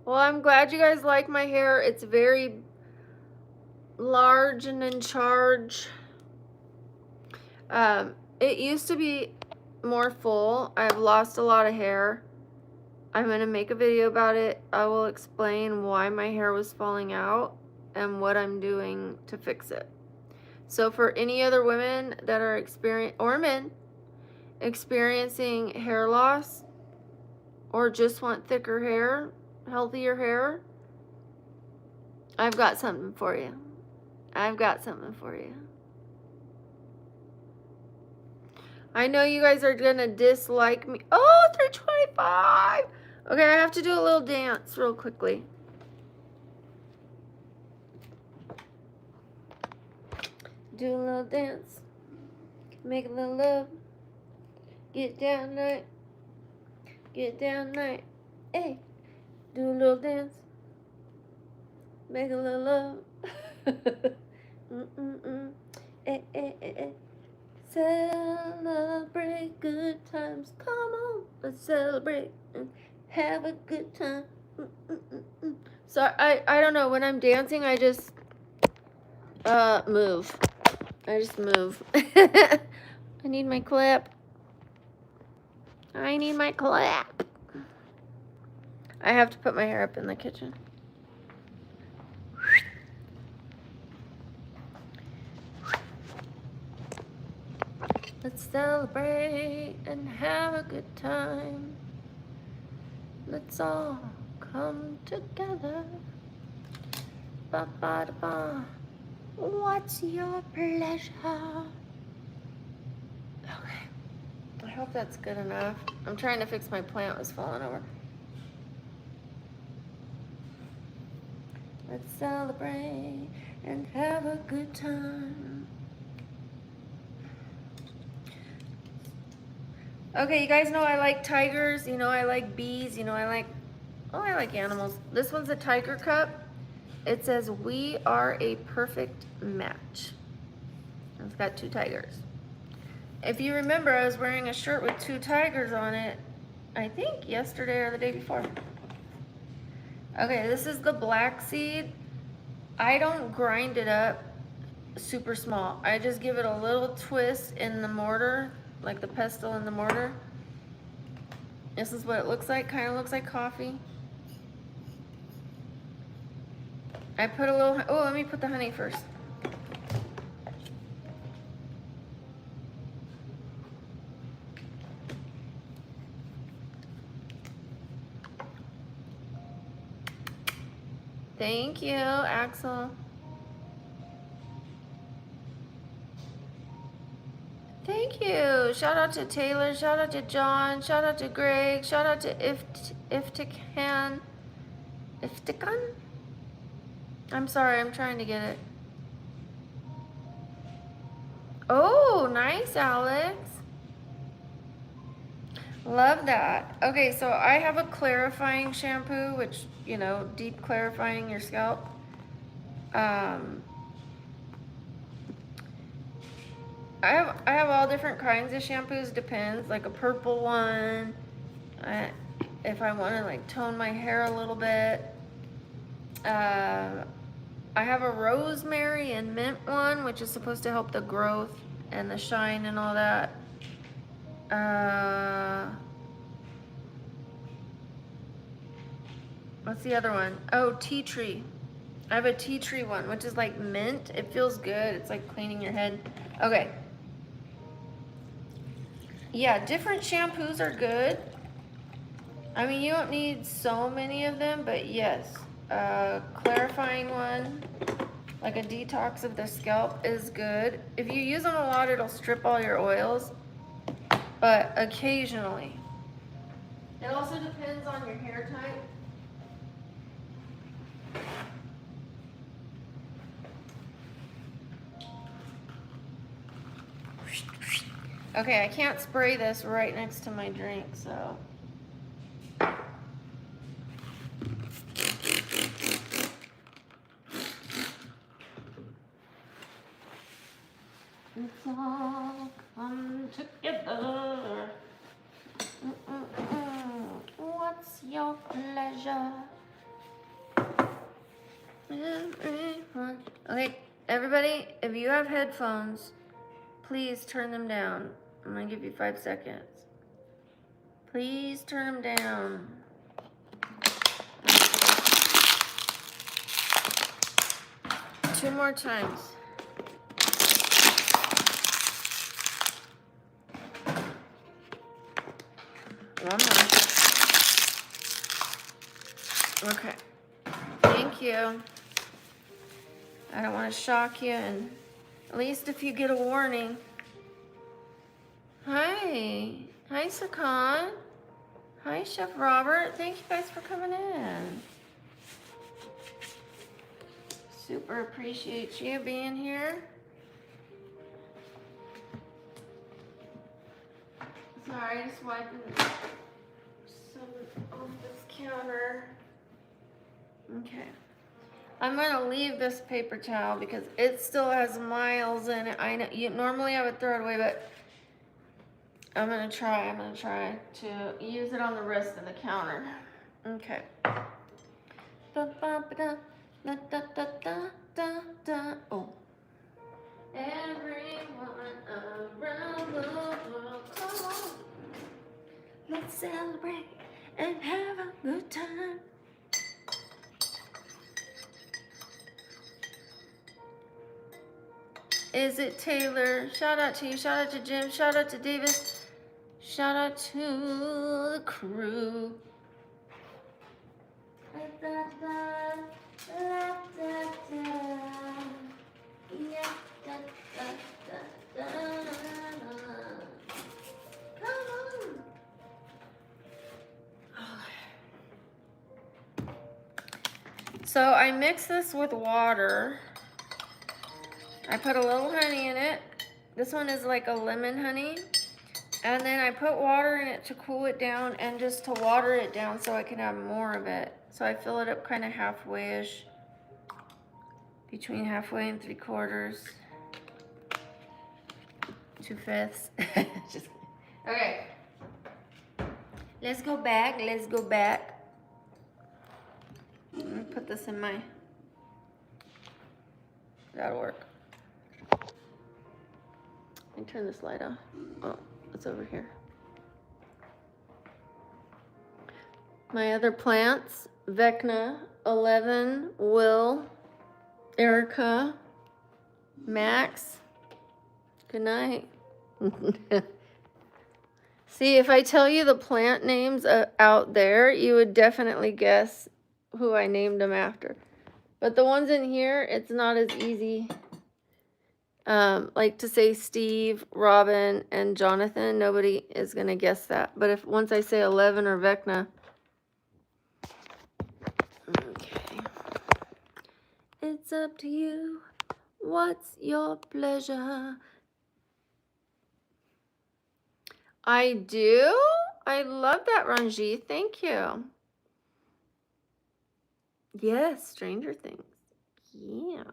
Well, I'm glad you guys like my hair. It's very large and in charge. It used to be more full. I've lost a lot of hair. I'm going to make a video about it. I will explain why my hair was falling out and what I'm doing to fix it. So for any other women that are or men experiencing hair loss or just want thicker hair, healthier hair, I've got something for you. I know you guys are gonna dislike me. Oh, 325. Okay, I have to do a little dance real quickly. Do a little dance. Make a little love. Get down night. Hey, do a little dance. Make a little love. Celebrate good times. Come on, let's celebrate and have a good time. So I don't know, when I'm dancing I just move. I just move. I need my clip. I have to put my hair up in the kitchen. Let's celebrate and have a good time. Let's all come together. Ba ba da ba. What's your pleasure? Okay. I hope that's good enough. I'm trying to fix my plant was falling over. Let's celebrate and have a good time. Okay, you guys know I like tigers, you know I like bees, you know I like animals. This one's a tiger cup. It says, "We are a perfect match." It's got 2 tigers. If you remember, I was wearing a shirt with 2 tigers on it, I think yesterday or the day before. Okay, this is the black seed. I don't grind it up super small. I just give it a little twist in the mortar, like the pestle in the mortar. This is what it looks like, kind of looks like coffee. I put a little, oh, let me put the honey first. Thank you, Axel. Thank you. Shout out to Taylor. Shout out to John. Shout out to Greg. Shout out to Iftikan. Iftikan? I'm sorry, I'm trying to get it. Oh, nice, Alex. Love that. Okay, so I have a clarifying shampoo, which, you know, deep clarifying your scalp. I have all different kinds of shampoos, depends, like a purple one, if I want to like tone my hair a little bit. I have a rosemary and mint one, which is supposed to help the growth and the shine and all that. What's the other one? Oh, tea tree. I have a tea tree one, which is like mint. It feels good. It's like cleaning your head. Okay. Yeah, different shampoos are good. I mean, you don't need so many of them, but yes. Clarifying one, like a detox of the scalp, is good. If you use them a lot, it'll strip all your oils, but occasionally. It also depends on your hair type. Okay, I can't spray this right next to my drink, so. It's all come together. What's your pleasure? Everyone. Okay, everybody, if you have headphones, please turn them down. I'm gonna give you 5 seconds. Please turn them down. Two more times. One more. Okay. Thank you. I don't want to shock you, and at least if you get a warning. Hi. Hi, Sakan. Hi, Chef Robert. Thank you guys for coming in. Super appreciate you being here. Sorry, just wiping some off this counter. Okay. I'm gonna leave this paper towel because it still has miles in it. I know normally I would throw it away, but I'm gonna try to use it on the rest of the counter. Okay. Oh. Everyone around the world, come on. Let's celebrate and have a good time. Is it Taylor? Shout out to you. Shout out to Jim. Shout out to Davis. Shout out to the crew. So I mix this with water. I put a little honey in it. This one is like a lemon honey. And then I put water in it to cool it down and just to water it down so I can have more of it. So I fill it up kind of halfway-ish, between halfway and 3/4. 2/5. Just okay. Let's go back. Let's go back. Let me put this in my. That'll work. Let me turn this light off. Oh, it's over here. My other plants: Vecna, 11, Will, Erica, Max. Good night. See, if I tell you the plant names out there, you would definitely guess who I named them after. But the ones in here, it's not as easy. Like to say Steve, Robin, and Jonathan, nobody is going to guess that. But if once I say 11 or Vecna. Okay. It's up to you. What's your pleasure? I do? I love that, Ranjit. Thank you. Yes, Stranger Things. Yeah.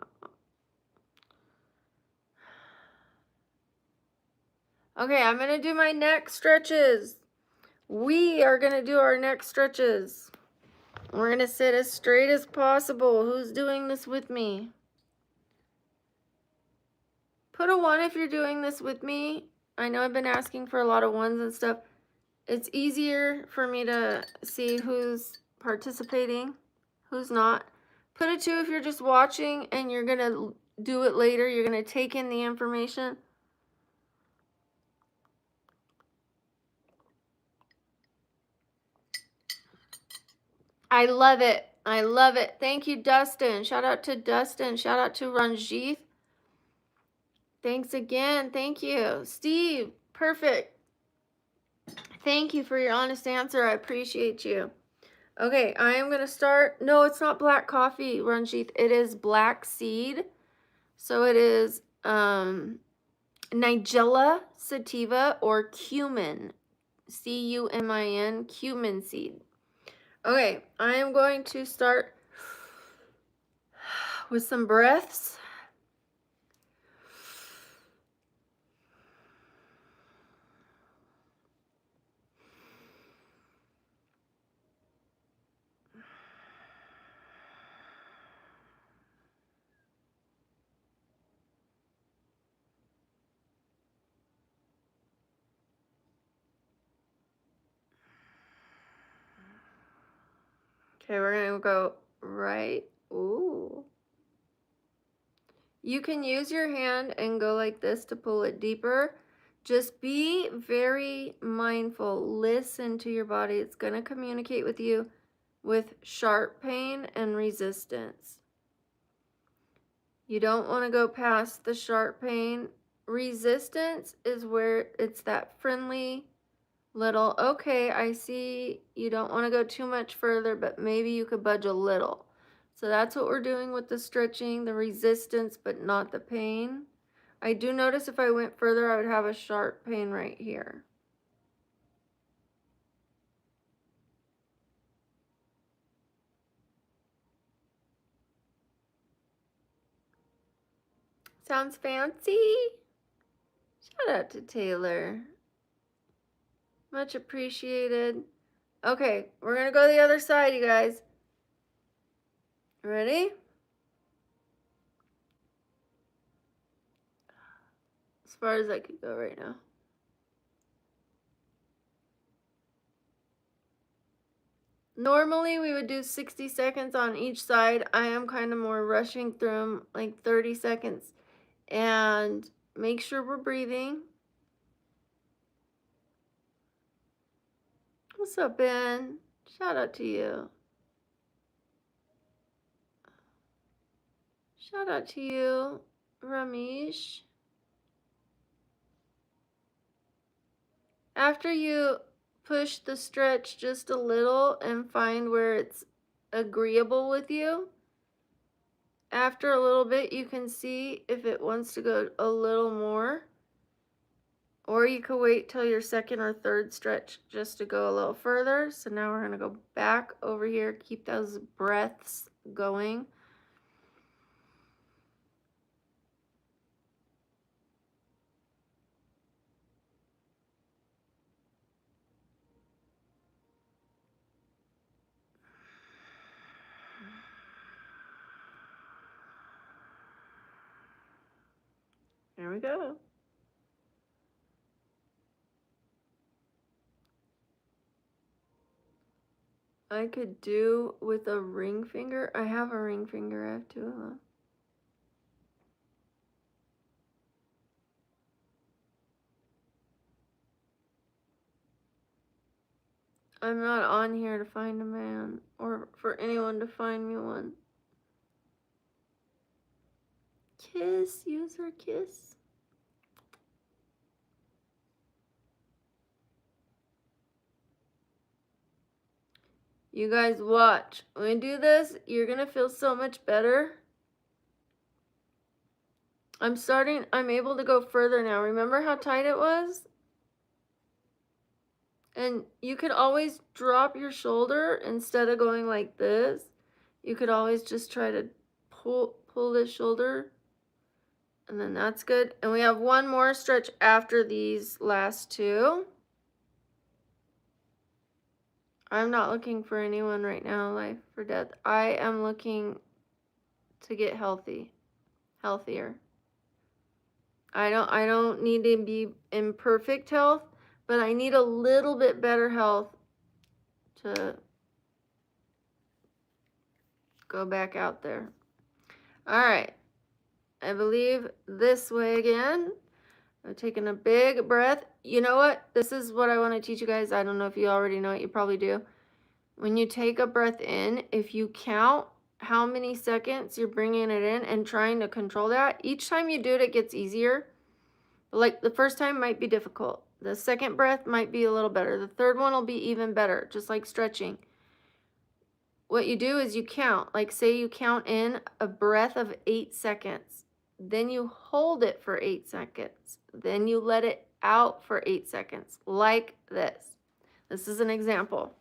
Okay, I'm going to do my neck stretches. We are going to do our neck stretches. We're going to sit as straight as possible. Who's doing this with me? Put a 1 if you're doing this with me. I know I've been asking for a lot of 1s and stuff. It's easier for me to see who's participating, who's not. Put a 2 if you're just watching and you're going to do it later. You're going to take in the information. I love it. I love it. Thank you, Dustin. Shout out to Dustin. Shout out to Ranjit. Thanks again. Thank you. Steve, perfect. Thank you for your honest answer. I appreciate you. Okay, I am going to start. No, it's not black coffee, Ranjit. It is black seed. So it is Nigella sativa or cumin. C-U-M-I-N, cumin seed. Okay, I am going to start with some breaths. Okay, we're going to go right. Ooh. You can use your hand and go like this to pull it deeper. Just be very mindful. Listen to your body. It's going to communicate with you with sharp pain and resistance. You don't want to go past the sharp pain. Resistance is where it's that friendly little, okay, I see you don't want to go too much further, but maybe you could budge a little. So that's what we're doing with the stretching, the resistance, but not the pain. I do notice if I went further, I would have a sharp pain right here. Sounds fancy? Shout out to Taylor. Much appreciated. Okay, we're going to go to the other side, you guys. Ready? As far as I could go right now. Normally we would do 60 seconds on each side. I am kind of more rushing through them, like 30 seconds. And make sure we're breathing. What's up, Ben? Shout out to you. Shout out to you, Ramesh. After you push the stretch just a little and find where it's agreeable with you, after a little bit you can see if it wants to go a little more Or you could wait till your second or third stretch just to go a little further. So now we're going to go back over here, keep those breaths going. There we go. I could do with a ring finger. I have a ring finger. I have two of them. I'm not on here to find a man or for anyone to find me one. Kiss, user kiss. You guys watch. When I do this, you're going to feel so much better. I'm able to go further now. Remember how tight it was? And you could always drop your shoulder instead of going like this. You could always just try to pull this shoulder. And then that's good. And we have one more stretch after these last two. I'm not looking for anyone right now, life or death. I am looking to get healthier. I don't need to be in perfect health, but I need a little bit better health to go back out there. All right. I believe this way again. I'm taking a big breath. You know what? This is what I want to teach you guys. I don't know if you already know it. You probably do. When you take a breath in, if you count how many seconds you're bringing it in and trying to control that, each time you do it, it gets easier. Like the first time might be difficult. The second breath might be a little better. The third one will be even better, just like stretching. What you do is you count. Like say you count in a breath of 8 seconds. Then you hold it for 8 seconds. Then you let it out for 8 seconds, like this. This is an example.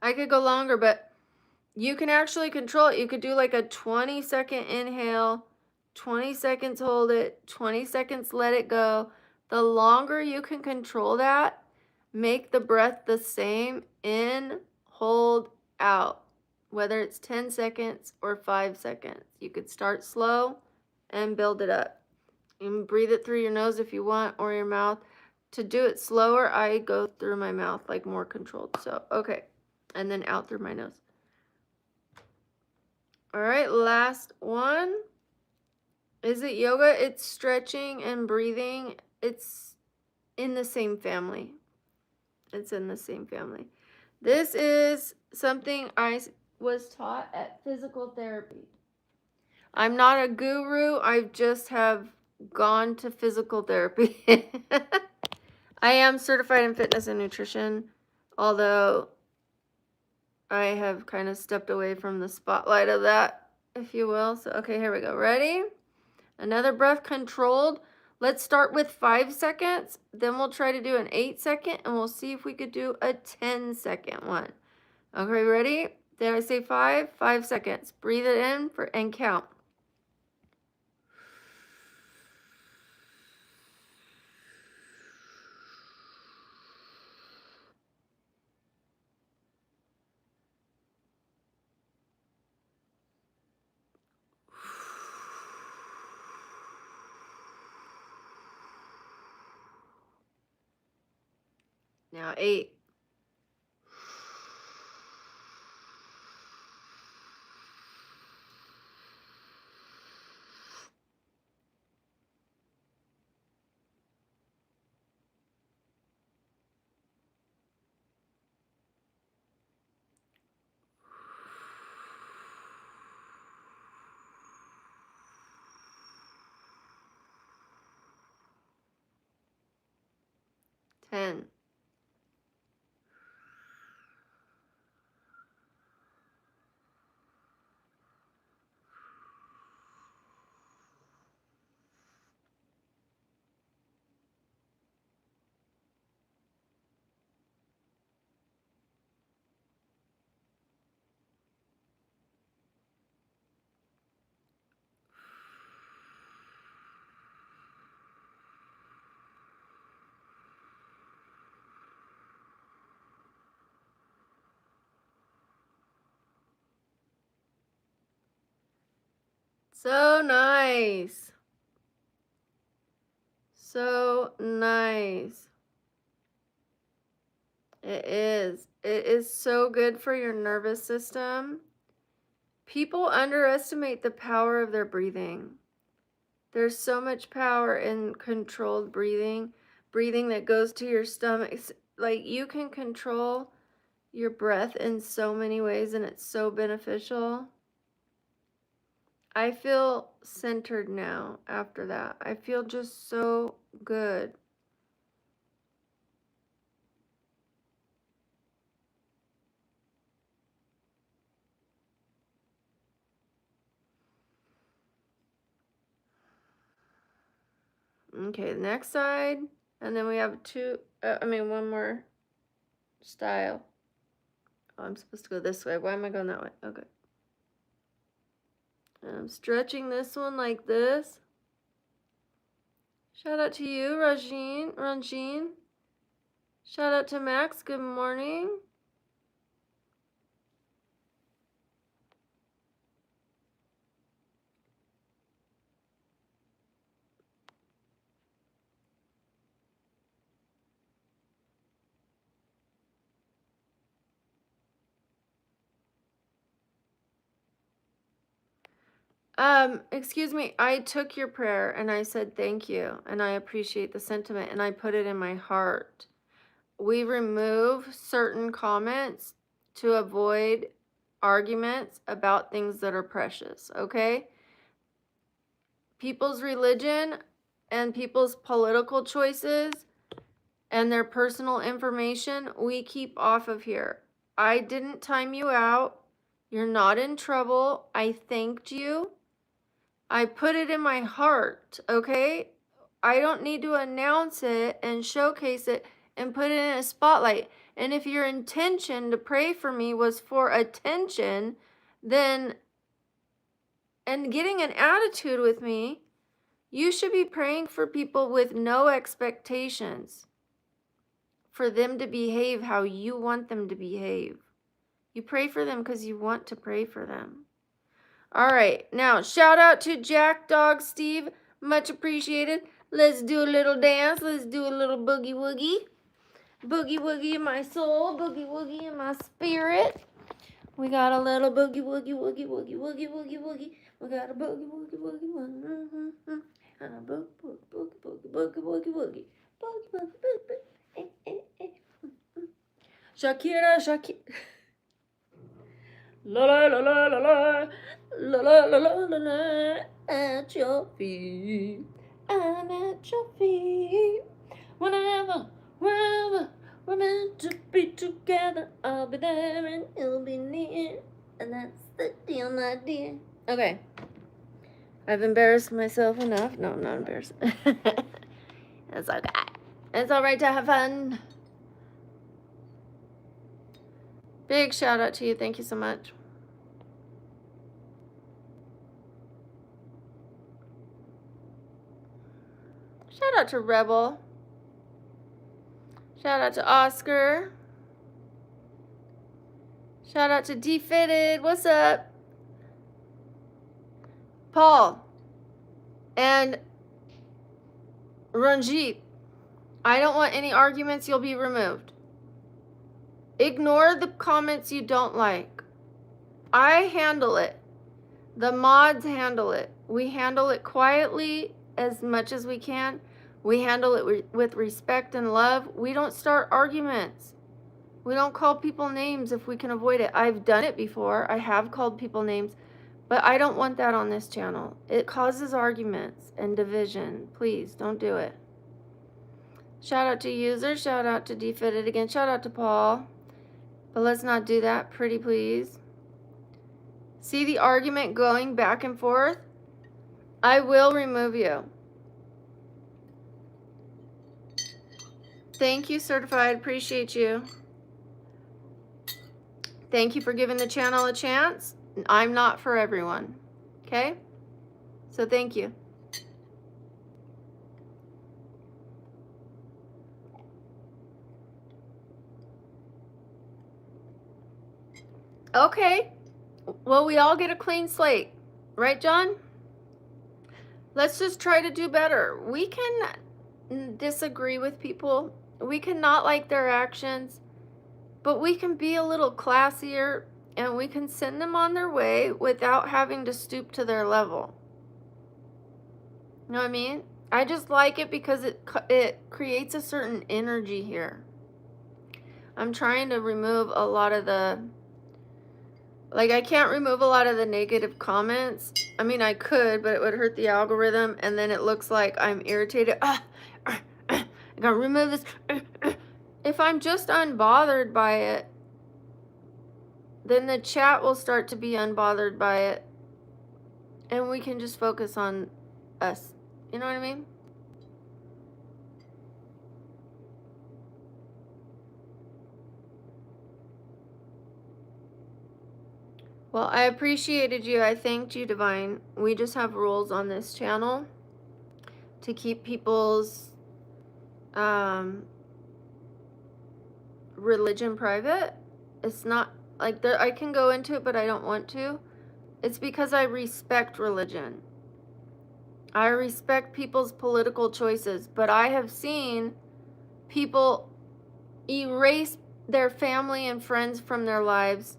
I could go longer, but you can actually control it. You could do like a 20-second inhale, 20 seconds hold it, 20 seconds let it go. The longer you can control that, make the breath the same. In, hold, out. Whether it's 10 seconds or 5 seconds. You could start slow and build it up. You can breathe it through your nose if you want, or your mouth. To do it slower, I go through my mouth, like more controlled. So, okay. And then out through my nose. All right, last one. Is it yoga? It's stretching and breathing. It's in the same family. It's in the same family. This is something I was taught at physical therapy. I'm not a guru. I just have gone to physical therapy. I am certified in fitness and nutrition, although I have kind of stepped away from the spotlight of that, if you will. So, okay, here we go. Ready? Another breath controlled. Let's start with 5 seconds. Then we'll try to do an 8 second, and we'll see if we could do a 10-second one. Okay, ready? Did I say 5? 5 seconds. Breathe it in and count. Now 8. 10. So nice. So nice. It is. It is so good for your nervous system. People underestimate the power of their breathing. There's so much power in controlled breathing, breathing that goes to your stomach. Like you can control your breath in so many ways, and it's so beneficial. I feel centered now after that. I feel just so good. Okay, the next side, and then we have one more style. Oh, I'm supposed to go this way. Why am I going that way? Okay. And I'm stretching this one like this. Shout out to you, Ranjeen. Shout out to Max. Good morning. Excuse me. I took your prayer and I said thank you and I appreciate the sentiment and I put it in my heart. We remove certain comments to avoid arguments about things that are precious, okay? People's religion and people's political choices and their personal information, we keep off of here. I didn't time you out. You're not in trouble. I thanked you. I put it in my heart, okay? I don't need to announce it and showcase it and put it in a spotlight. And if your intention to pray for me was for attention, then, and getting an attitude with me, you should be praying for people with no expectations for them to behave how you want them to behave. You pray for them because you want to pray for them. All right, now shout out to Jack Dog Steve. Much appreciated. Let's do a little dance. Let's do a little boogie woogie. Boogie woogie in my soul. Boogie woogie in my spirit. We got a little boogie woogie woogie woogie woogie woogie woogie. We got a boogie woogie woogie woogie. And a boogie boogie boogie boogie boogie woogie. Boogie boogie boogie. Shakira. La la la la la la. La la la la la la. At your feet. I'm at your feet. Whenever, wherever we're meant to be together, I'll be there and you'll be near. And that's the deal, my dear. Okay. I've embarrassed myself enough. No, I'm not embarrassed. It's okay. It's alright to have fun. Big shout out to you. Thank you so much. Shout out to Rebel. Shout out to Oscar. Shout out to Defitted. What's up? Paul. And Ranjit. I don't want any arguments. You'll be removed. Ignore the comments you don't like. I handle it. The mods handle it. We handle it quietly as much as we can. We handle it with respect and love. We don't start arguments. We don't call people names if we can avoid it. I've done it before. I have called people names, but I don't want that on this channel. It causes arguments and division. Please don't do it. Shout out to user. Shout out to Defitted again. Shout out to Paul. But let's not do that, pretty please. See the argument going back and forth? I will remove you. Thank you, Certified. Appreciate you. Thank you for giving the channel a chance. I'm not for everyone. Okay? So thank you. Okay. Well, we all get a clean slate. Right, John? Let's just try to do better. We can disagree with people. We can not like their actions. But we can be a little classier and we can send them on their way without having to stoop to their level. You know what I mean? I just like it because it creates a certain energy here. I'm trying to remove a lot of the, like, I can't remove a lot of the negative comments. I mean, I could, but it would hurt the algorithm, and then it looks like I'm irritated. I gotta remove this. If I'm just unbothered by it, then the chat will start to be unbothered by it, and we can just focus on us. You know what I mean? Well, I appreciated you. I thanked you, Divine. We just have rules on this channel to keep people's religion private. It's not like I can go into it, but I don't want to. It's because I respect religion. I respect people's political choices, but I have seen people erase their family and friends from their lives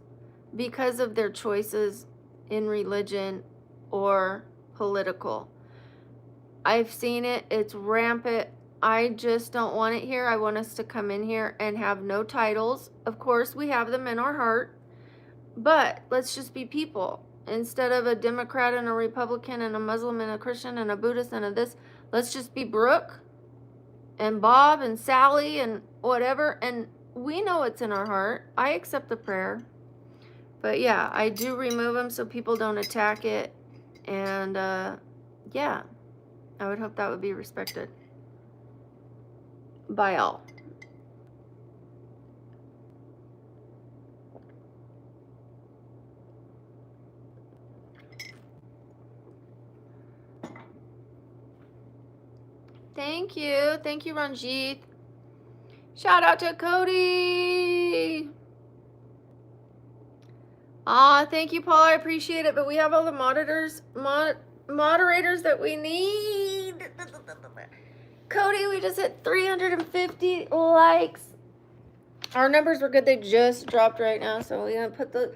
because of their choices in religion or political. I've seen it. It's rampant. I just don't want it here. I want us to come in here and have no titles. Of course, we have them in our heart, but let's just be people. Instead of a Democrat and a Republican and a Muslim and a Christian and a Buddhist and a this, let's just be Brooke and Bob and Sally and whatever. And we know what's in our heart. I accept the prayer. But yeah, I do remove them so people don't attack it. And yeah, I would hope that would be respected by all. Thank you. Thank you, Ranjit. Shout out to Cody. Thank you, Paul. I appreciate it. But we have all the moderators that we need. Cody, we just hit 350 likes. Our numbers were good. They just dropped right now, so we're gonna put the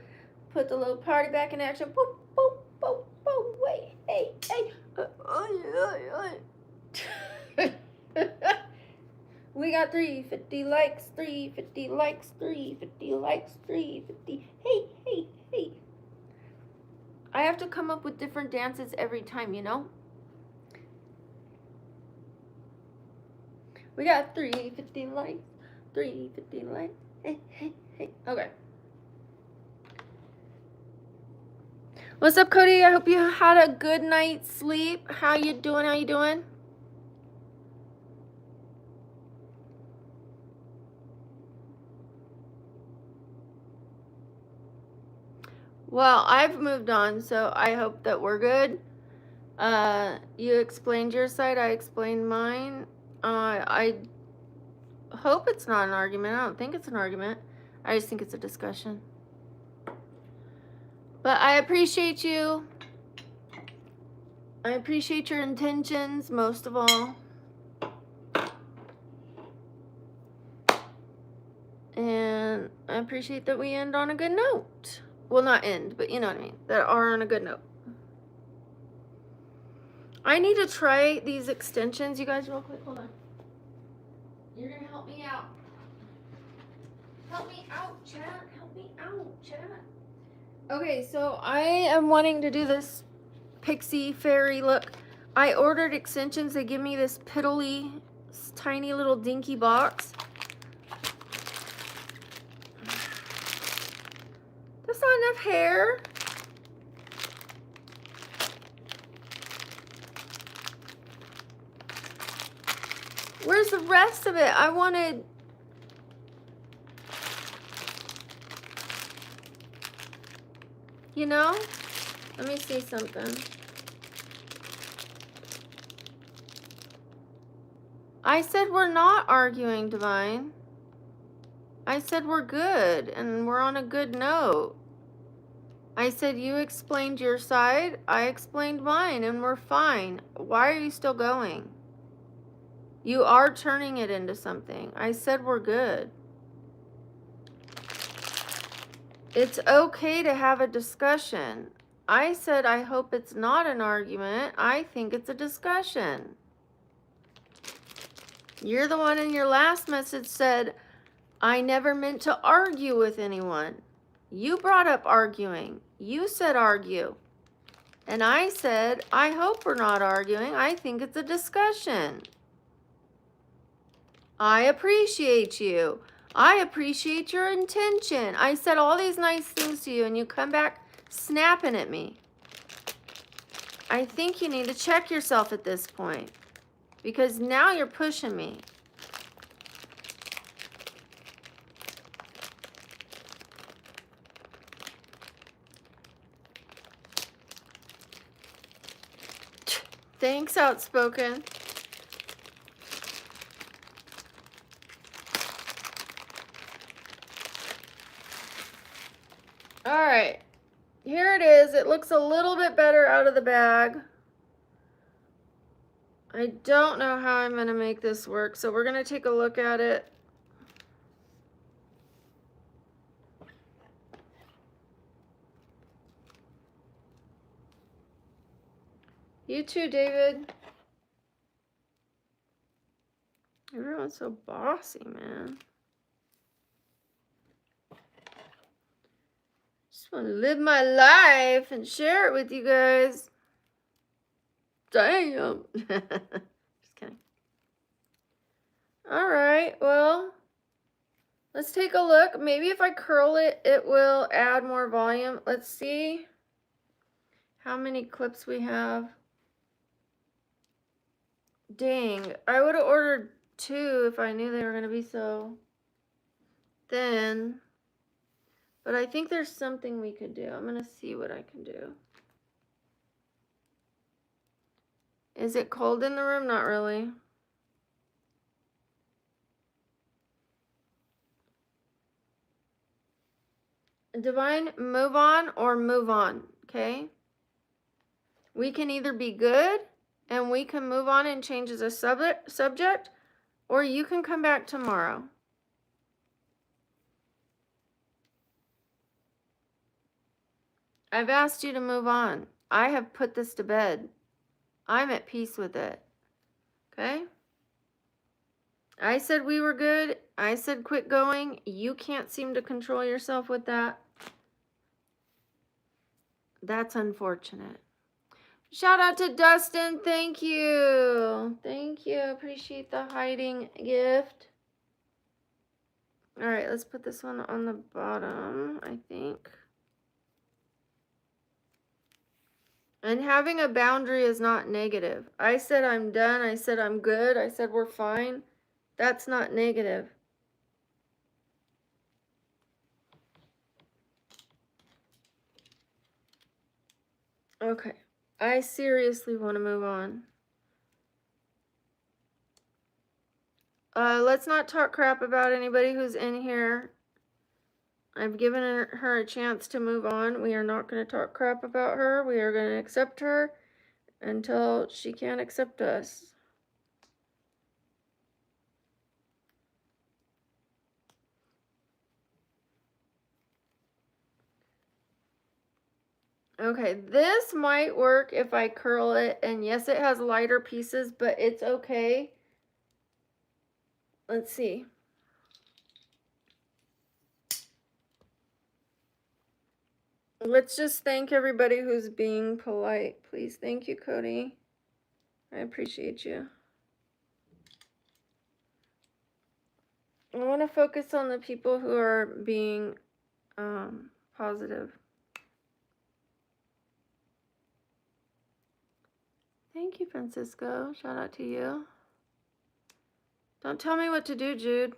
little party back in action. Boop, boop, boop, boop. Wait, hey, hey. We got 350 likes, 350 likes, 350 likes, 350. Hey, hey, hey. I have to come up with different dances every time, you know? We got 350 likes, 350 likes. Hey, hey, hey. Okay. What's up, Cody? I hope you had a good night's sleep. How you doing? How you doing? Well, I've moved on, so I hope that we're good. You explained your side, I explained mine. I hope it's not an argument. I don't think it's an argument. I just think it's a discussion. But I appreciate you. I appreciate your intentions, most of all. And I appreciate that we end on a good note. Well, not end, but you know what I mean. That are on a good note. I need to try these extensions, you guys, real quick. Hold on. You're going to help me out. Help me out, chat. Help me out, chat. Okay, so I am wanting to do this pixie fairy look. I ordered extensions. They give me this piddly This tiny little dinky box. That's not enough hair. Where's the rest of it? I wanted... You know? Let me see something. I said we're not arguing, Divine. I said we're good and we're on a good note. I said you explained your side, I explained mine, and we're fine. Why are you still going? You are turning it into something. I said we're good. It's okay to have a discussion. I said I hope it's not an argument. I think it's a discussion. You're the one in your last message said, I never meant to argue with anyone. You brought up arguing. You said argue. And I said, I hope we're not arguing. I think it's a discussion. I appreciate you. I appreciate your intention. I said all these nice things to you and you come back snapping at me. I think you need to check yourself at this point because now you're pushing me. Thanks, Outspoken. All right, here it is. It looks a little bit better out of the bag. I don't know how I'm going to make this work, so we're going to take a look at it. You too, David. Everyone's so bossy, man. Just want to live my life and share it with you guys. Damn. Just kidding. All right, well, let's take a look. Maybe if I curl it, it will add more volume. Let's see how many clips we have. Dang, I would have ordered 2 if I knew they were going to be so thin. But I think there's something we could do. I'm going to see what I can do. Is it cold in the room? Not really. Divine, move on or move on, okay? We can either be good and we can move on and change as a subject, or you can come back tomorrow. I've asked you to move on. I have put this to bed. I'm at peace with it. Okay? I said we were good. I said quit going. You can't seem to control yourself with that. That's unfortunate. Shout out to Dustin. Thank you. Thank you. Appreciate the hiding gift. All right, let's put this one on the bottom, I think. And having a boundary is not negative. I said I'm done. I said I'm good. I said we're fine. That's not negative. Okay. I seriously want to move on. Let's not talk crap about anybody who's in here. I've given her a chance to move on. We are not going to talk crap about her. We are going to accept her until she can't accept us. Okay, this might work if I curl it. And yes, it has lighter pieces, but it's okay. Let's see. Let's just thank everybody who's being polite. Please. Thank you, Cody. I appreciate you. I want to focus on the people who are being positive. Thank you, Francisco. Shout out to you. Don't tell me what to do, Jude.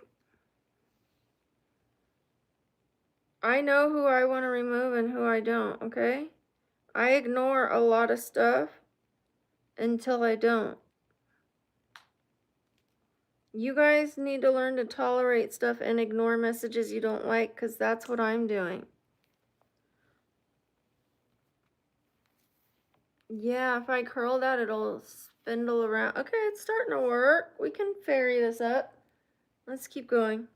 I know who I want to remove and who I don't, okay? I ignore a lot of stuff until I don't. You guys need to learn to tolerate stuff and ignore messages you don't like, because that's what I'm doing. Yeah, if I curl that, it'll spindle around. Okay, it's starting to work. We can fairy this up. Let's keep going.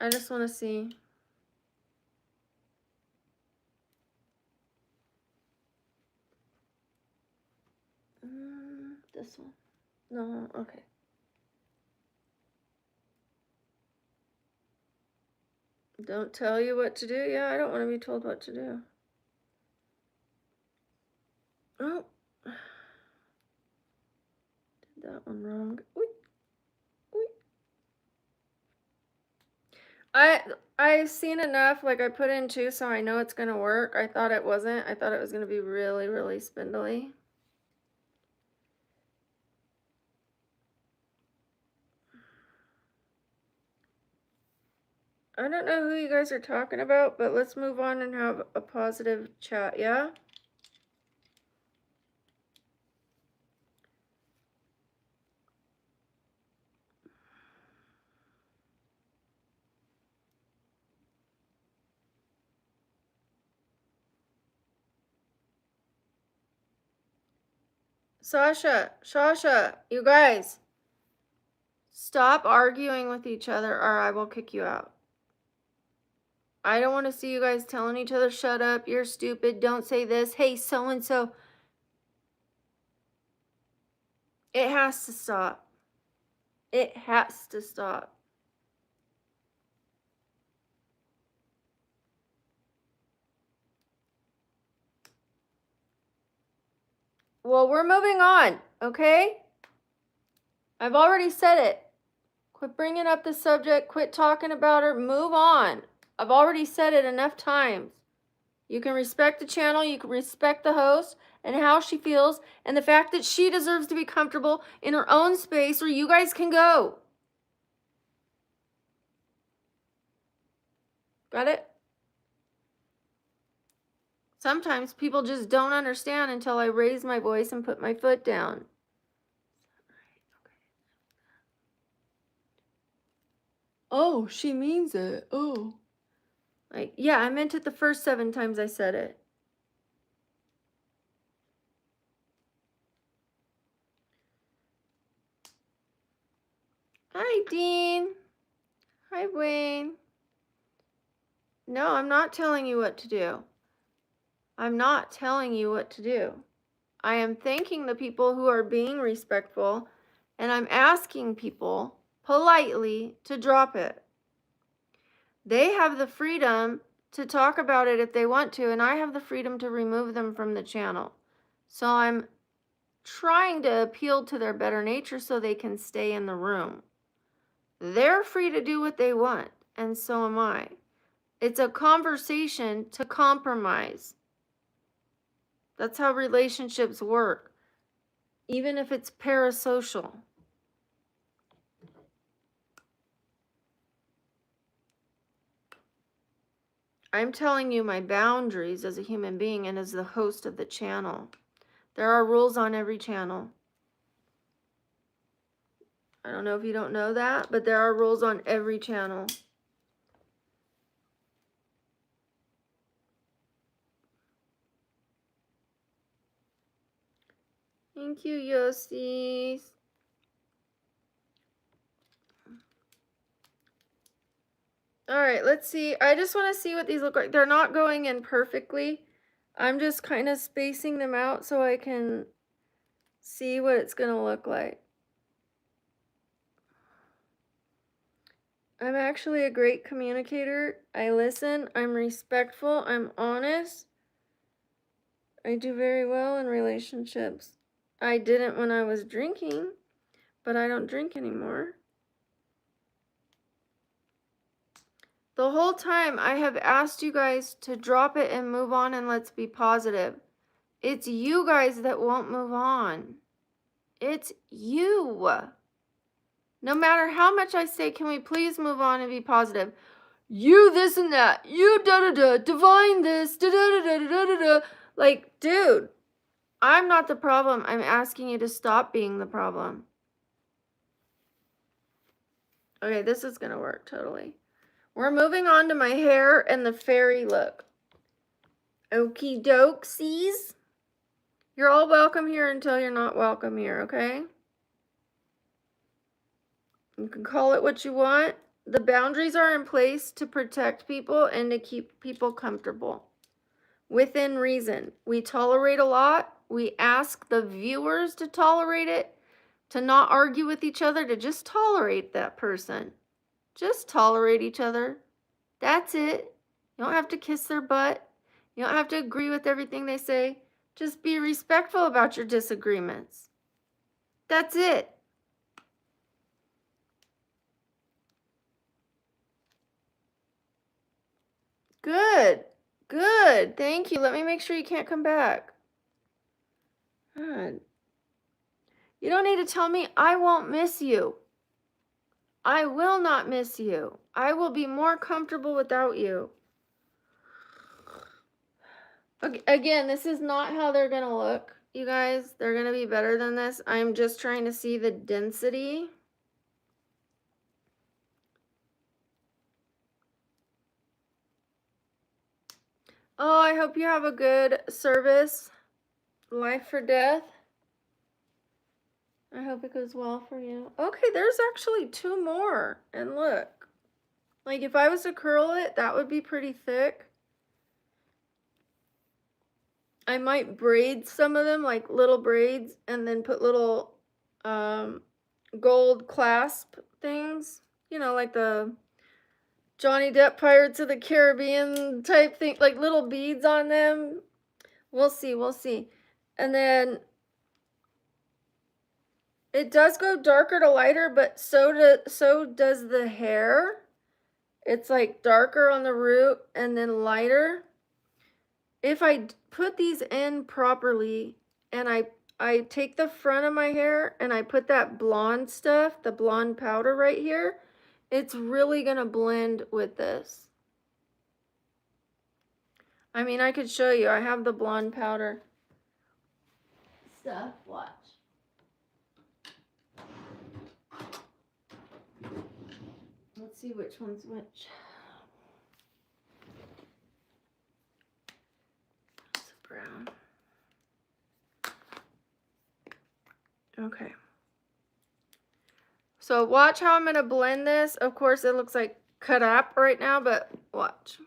I just want to see. This one. No, okay. Don't tell you what to do. Yeah, I don't want to be told what to do. Oh. Did that one wrong. Oy. Oy. I've seen enough, like I put in 2, so I know it's gonna work. I thought it wasn't. I thought it was gonna be really, really spindly. I don't know who you guys are talking about, but let's move on and have a positive chat, yeah? Shasha, you guys, stop arguing with each other or I will kick you out. I don't want to see you guys telling each other, shut up, you're stupid, don't say this, hey, so-and-so. It has to stop. It has to stop. Well, we're moving on, okay? I've already said it. Quit bringing up the subject, quit talking about her, move on. I've already said it enough times. You can respect the channel, you can respect the host and how she feels, and the fact that she deserves to be comfortable in her own space where you guys can go. Got it? Sometimes people just don't understand until I raise my voice and put my foot down. Oh, she means it. Oh. Like, yeah, I meant it the first 7 times I said it. Hi, Dean. Hi, Wayne. No, I'm not telling you what to do. I'm not telling you what to do. I am thanking the people who are being respectful, and I'm asking people politely to drop it. They have the freedom to talk about it if they want to, and I have the freedom to remove them from the channel. So I'm trying to appeal to their better nature so they can stay in the room. They're free to do what they want, and so am I. It's a conversation to compromise. That's how relationships work, even if it's parasocial. I'm telling you my boundaries as a human being and as the host of the channel. There are rules on every channel. I don't know if you don't know that, but there are rules on every channel. Thank you, Yossi. All right, let's see. I just want to see what these look like. They're not going in perfectly. I'm just kind of spacing them out so I can see what it's going to look like. I'm actually a great communicator. I listen. I'm respectful. I'm honest. I do very well in relationships. I didn't when I was drinking, but I don't drink anymore. The whole time I have asked you guys to drop it and move on and let's be positive. It's you guys that won't move on. It's you. No matter how much I say, can we please move on and be positive? You this and that. You da-da-da, divine this, da-da-da-da-da-da-da. Like, dude, I'm not the problem. I'm asking you to stop being the problem. Okay, this is gonna work totally. We're moving on to my hair and the fairy look. Okie dokesies. You're all welcome here until you're not welcome here, okay? You can call it what you want. The boundaries are in place to protect people and to keep people comfortable. Within reason. We tolerate a lot. We ask the viewers to tolerate it, to not argue with each other, to just tolerate that person. Just tolerate each other. That's it. You don't have to kiss their butt. You don't have to agree with everything they say. Just be respectful about your disagreements. That's it. Good. Good. Thank you. Let me make sure you can't come back. God. You don't need to tell me I won't miss you. I will not miss you. I will be more comfortable without you. Again, this is not how they're going to look, you guys. They're going to be better than this. I'm just trying to see the density. Oh, I hope you have a good service. Life for death. I hope it goes well for you. Okay, there's actually 2 more. And look. Like, if I was to curl it, that would be pretty thick. I might braid some of them, like little braids, and then put little gold clasp things. You know, like the Johnny Depp Pirates of the Caribbean type thing, like little beads on them. We'll see, we'll see. And then it does go darker to lighter, but so does the hair. It's like darker on the root and then lighter. If I put these in properly and I take the front of my hair and I put that blonde stuff, the blonde powder right here, it's really gonna blend with this. I mean, I could show you. I have the blonde powder stuff. Watch. Let's see which one's which. That's brown. Okay. So watch how I'm going to blend this. Of course, it looks like cut up right now, but watch.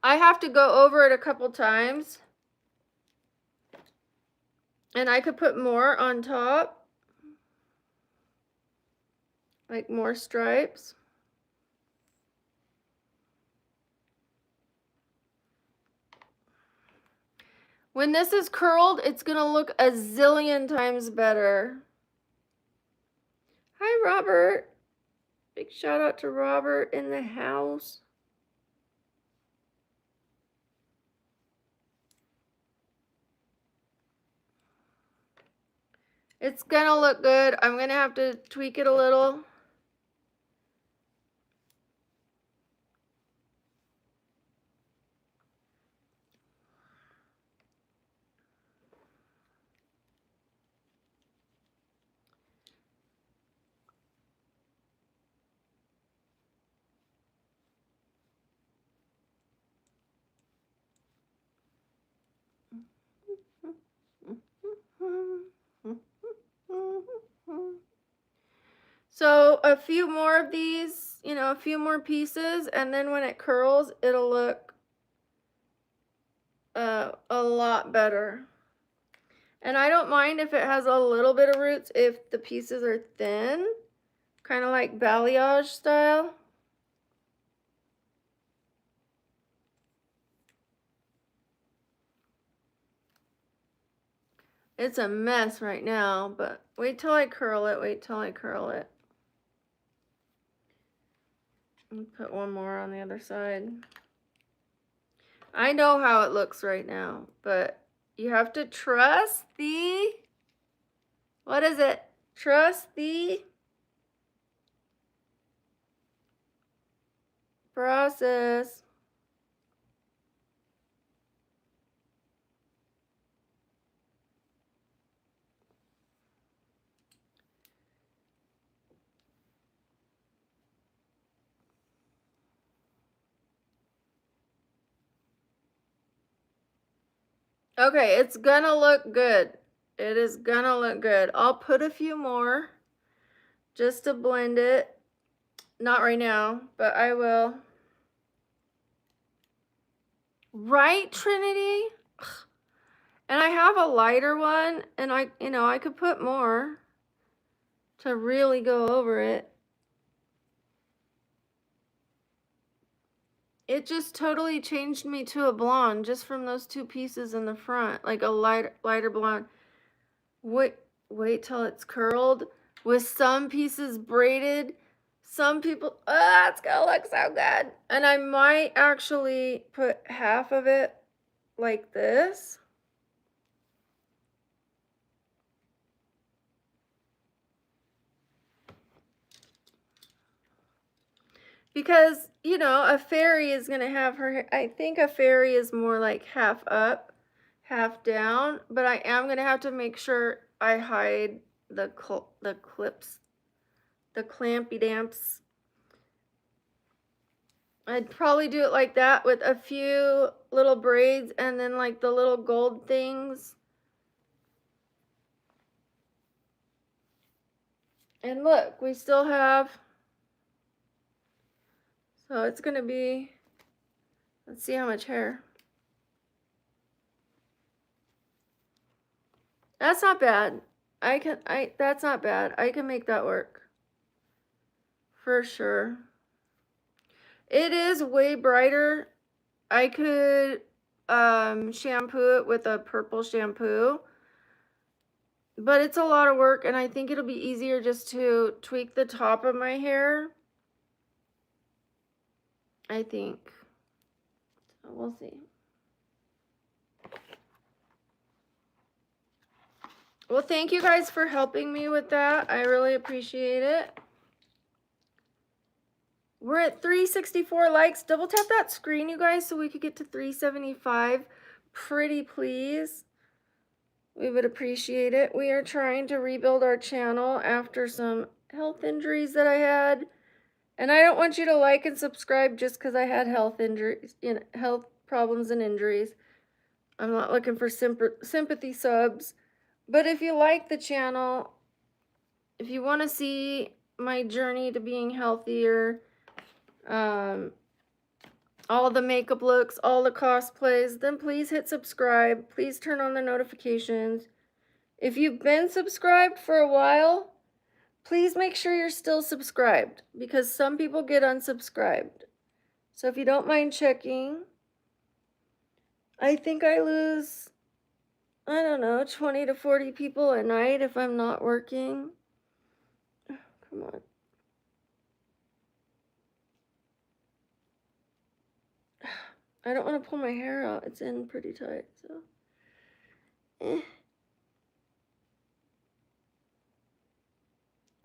I have to go over it a couple times. And I could put more on top. Like more stripes. When this is curled, it's going to look a zillion times better. Hi, Robert. Big shout out to Robert in the house. It's going to look good. I'm going to have to tweak it a little. So a few more of these, you know, a few more pieces, and then when it curls, it'll look a lot better. And I don't mind if it has a little bit of roots if the pieces are thin, kind of like balayage style. It's a mess right now, but wait till I curl it. Wait till I curl it. Put one more on the other side. I know how it looks right now, but you have to trust the, what is it? Trust the process. Okay, it's gonna look good. It is gonna look good. I'll put a few more just to blend it. Not right now, but I will. Right, Trinity? And I have a lighter one, and I could put more to really go over it. It just totally changed me to a blonde just from those two pieces in the front, like a lighter blonde. Wait till it's curled with some pieces braided. Some people, it's gonna look so good. And I might actually put half of it like this. Because, a fairy is going to have her hair. I think a fairy is more like half up, half down. But I am going to have to make sure I hide the clips, the clampy damps. I'd probably do it like that with a few little braids and then like the little gold things. And look, we still have, so it's going to be, let's see how much hair. That's not bad. That's not bad. I can make that work. For sure. It is way brighter. I could shampoo it with a purple shampoo. But it's a lot of work, and I think it'll be easier just to tweak the top of my hair. I think. So we'll see. Well, thank you guys for helping me with that. I really appreciate it. We're at 364 likes. Double tap that screen, you guys, so we could get to 375. Pretty please. We would appreciate it. We are trying to rebuild our channel after some health injuries that I had. And I don't want you to like and subscribe just because I had health injuries, health problems and injuries. I'm not looking for sympathy subs. But if you like the channel, if you want to see my journey to being healthier, all the makeup looks, all the cosplays, then please hit subscribe. Please turn on the notifications. If you've been subscribed for a while, please make sure you're still subscribed because some people get unsubscribed. So if you don't mind checking, I think I lose, I don't know, 20 to 40 people a night if I'm not working. Come on. I don't want to pull my hair out. It's in pretty tight, so.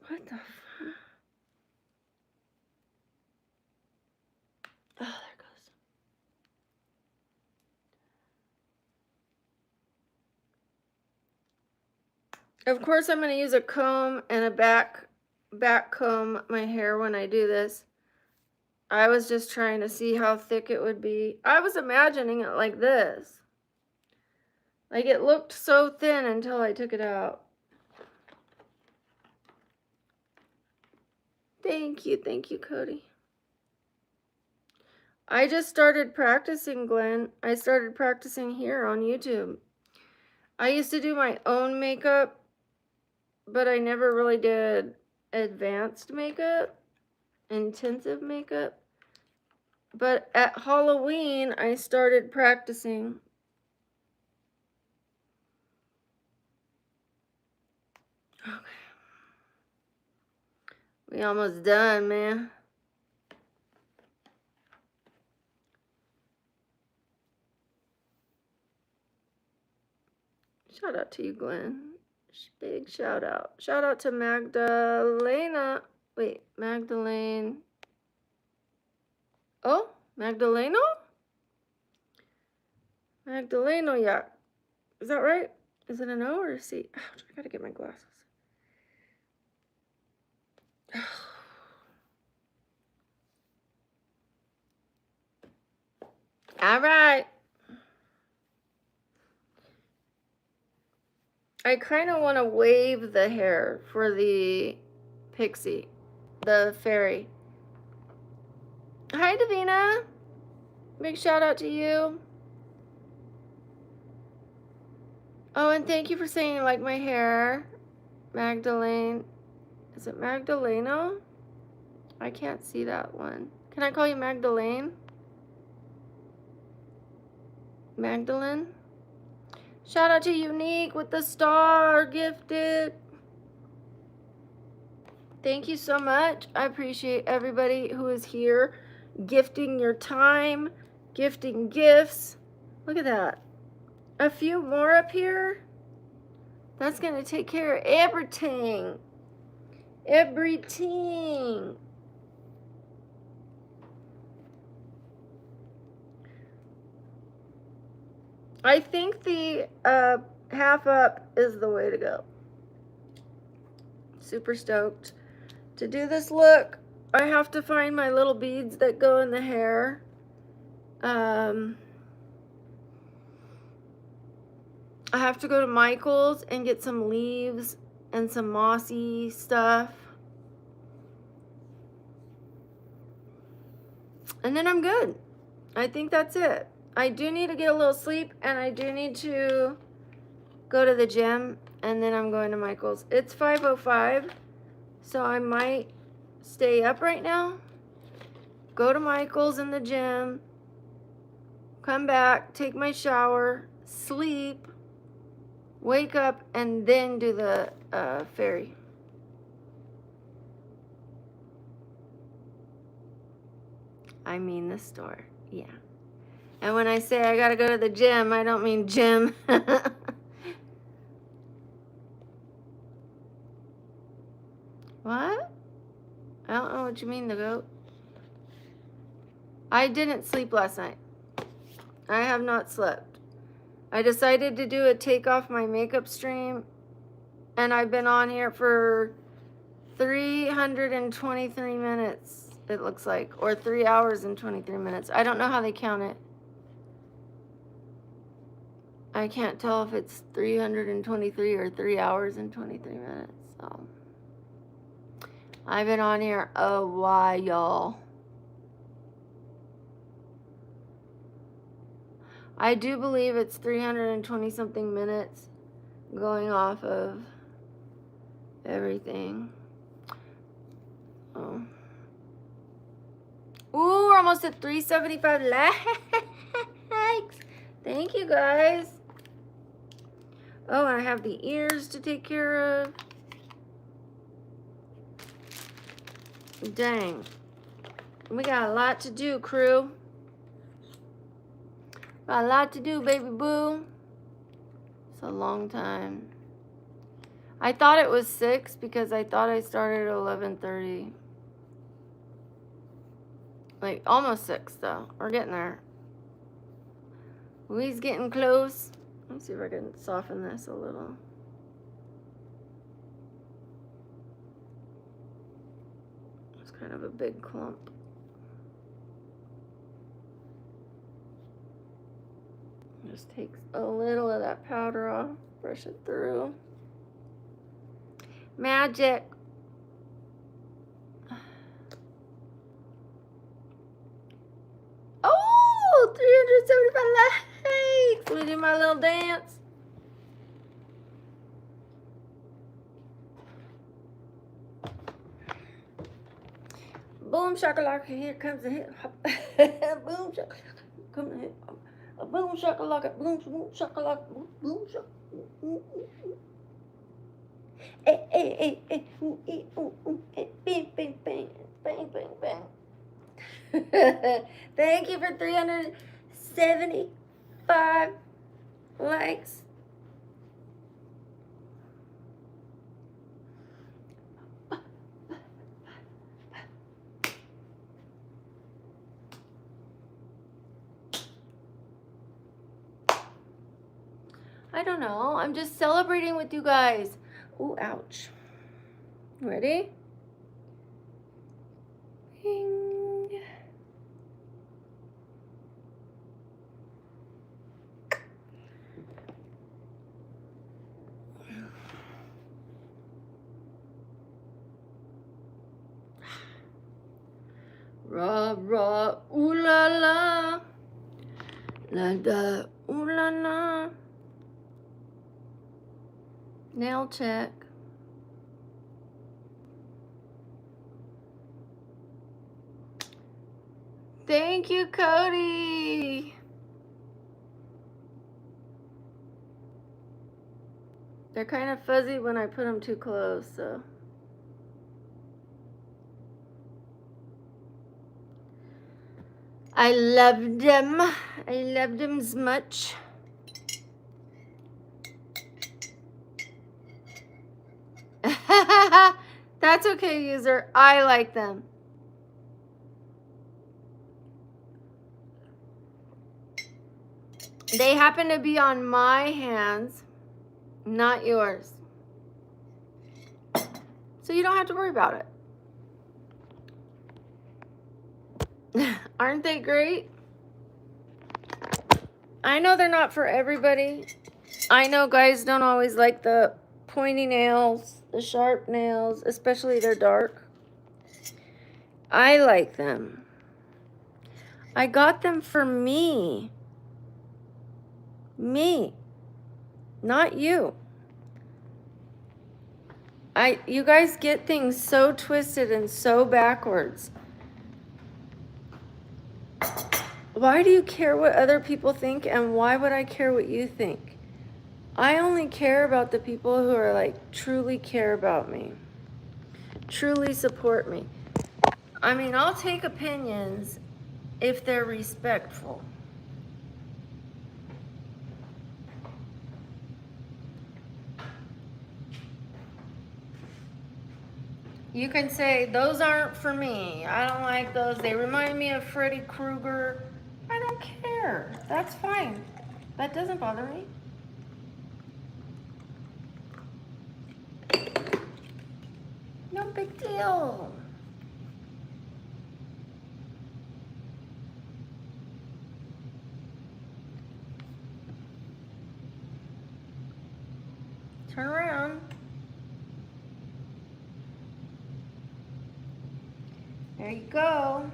What the fuck? Oh, there it goes. Of course, I'm going to use a comb and a back comb my hair when I do this. I was just trying to see how thick it would be. I was imagining it like this. Like it looked so thin until I took it out. Thank you, Cody. I just started practicing, Glenn. I started practicing here on YouTube. I used to do my own makeup, but I never really did advanced makeup, intensive makeup. But at Halloween, I started practicing. We almost done, man. Shout out to you, Glenn. Big shout out. Shout out to Magdalena. Wait, Magdalene. Oh, Magdaleno? Magdaleno, yeah. Is that right? Is it an O or a C? Ouch, I gotta get my glasses. All right. I kind of want to wave the hair for the pixie, the fairy. Hi, Davina. Big shout out to you. Oh, and thank you for saying you like my hair. Magdalene. Is it Magdaleno? I can't see that one. Can I call you Magdalene? Magdalene? Shout out to Unique with the star gifted. Thank you so much. I appreciate everybody who is here gifting your time, gifting gifts. Look at that. A few more up here. That's going to take care of everything. Everything. I think the half up is the way to go. Super stoked to do this look. I have to find my little beads that go in the hair. I have to go to Michael's and get some leaves and some mossy stuff. And then I'm good. I think that's it. I do need to get a little sleep, and I do need to go to the gym, and then I'm going to Michael's. It's 5:05, so I might stay up right now, go to Michael's in the gym, come back, take my shower, sleep, wake up, and then do the fairy. I mean the store, yeah. And when I say I gotta go to the gym, I don't mean gym. What? I don't know what you mean, the goat. I didn't sleep last night. I have not slept. I decided to do a take off my makeup stream, and I've been on here for 323 minutes, it looks like, or 3 hours and 23 minutes. I don't know how they count it. I can't tell if it's 323 or 3 hours and 23 minutes. So I've been on here a while. I do believe it's 320 something minutes going off of everything. Oh. Ooh, we're almost at 375 likes. Thank you guys. Oh, I have the ears to take care of. Dang. We got a lot to do, crew. Got a lot to do, baby boo. It's a long time. I thought it was 6 because I thought I started at 11:30. Like, almost 6, though. We're getting there. We's getting close. Let's see if I can soften this a little. It's kind of a big clump. Just takes a little of that powder off, brush it through. Magic. Oh, 375 likes. We do my little dance. Boom shakalaka, here comes the hip hop. Boom shakalaka, come the hip hop. Boom shakalaka, boom shakalaka, boom shakalaka. Bang, bang, bang, bang, bang. Thank you for 375 likes. I don't know. I'm just celebrating with you guys. Ooh, ouch. Ready? Bing. Ra ra ooh la la. La da ooh la la. Nail check. Thank you, Cody. They're kind of fuzzy when I put them too close, so. I loved them. I loved them as much. That's okay, user. I like them. They happen to be on my hands, not yours. So you don't have to worry about it. Aren't they great? I know they're not for everybody. I know guys don't always like the pointy nails, the sharp nails, especially they're dark. I like them. I got them for me. Me, not you. You guys get things so twisted and so backwards. Why do you care what other people think, and why would I care what you think? I only care about the people who are like truly care about me, truly support me. I mean, I'll take opinions if they're respectful. You can say, those aren't for me. I don't like those. They remind me of Freddy Krueger. I don't care. That's fine. That doesn't bother me. No big deal. Turn around. There you go.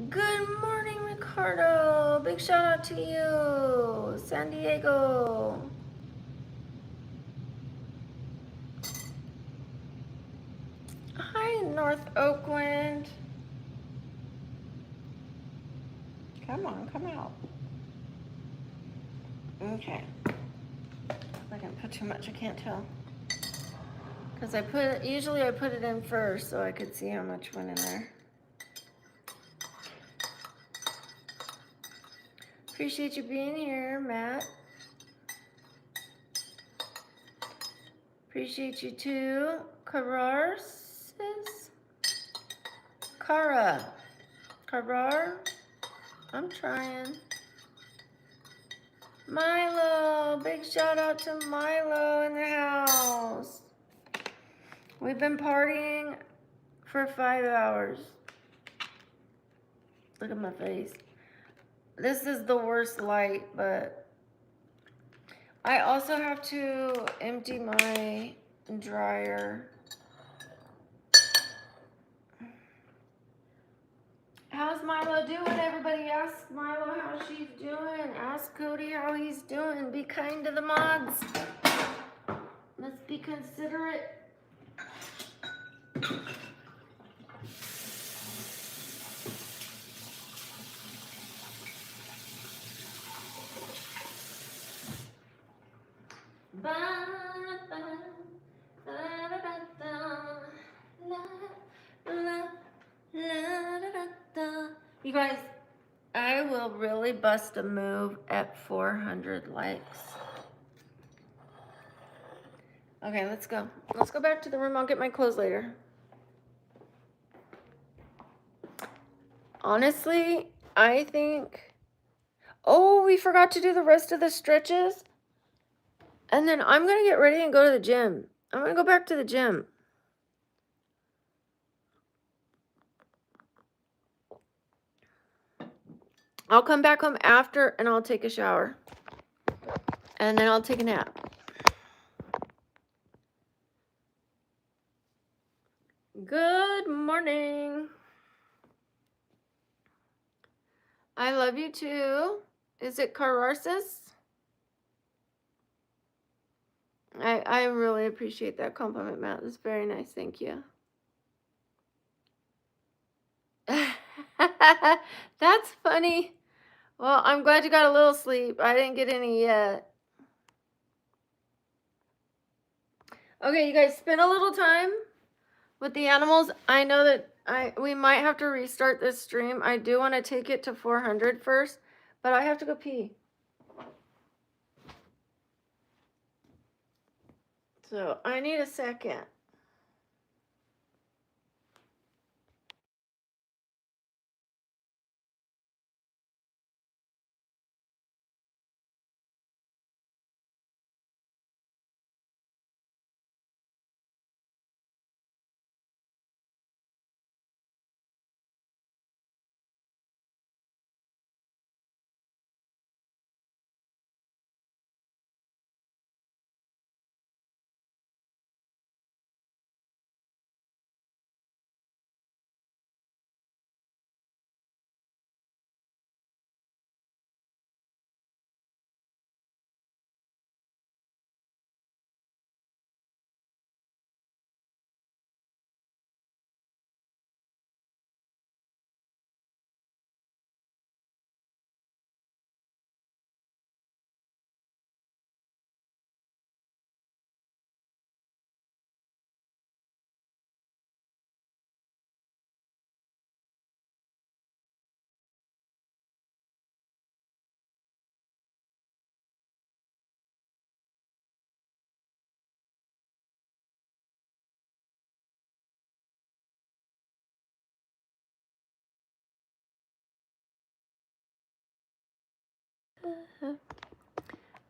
Good morning, Ricardo. Big shout out to you. San Diego. Hi, North Oakland. Come on, come out. Okay. I didn't put too much, I can't tell. Because usually I put it in first so I could see how much went in there. Appreciate you being here, Matt. Appreciate you too. Karar. I'm trying. Milo, big shout out to Milo in the house. We've been partying for 5 hours. Look at my face. This is the worst light, but I also have to empty my dryer. How's Milo doing? Everybody ask Milo how she's doing. Ask Cody how he's doing. Be kind to the mods. Let's be considerate. Bye. You guys, I will really bust a move at 400 likes. Okay, let's go. Let's go back to the room. I'll get my clothes later. Honestly, I think... Oh, we forgot to do the rest of the stretches. And then I'm going to get ready and go to the gym. I'm going to go back to the gym. I'll come back home after and I'll take a shower. And then I'll take a nap. Good morning. I love you too. Is it Cararsis? I really appreciate that compliment, Matt. That's very nice. Thank you. That's funny. Well, I'm glad you got a little sleep. I didn't get any yet. Okay, you guys spend a little time with the animals. I know that we might have to restart this stream. I do want to take it to 400 first, but I have to go pee. So I need a second.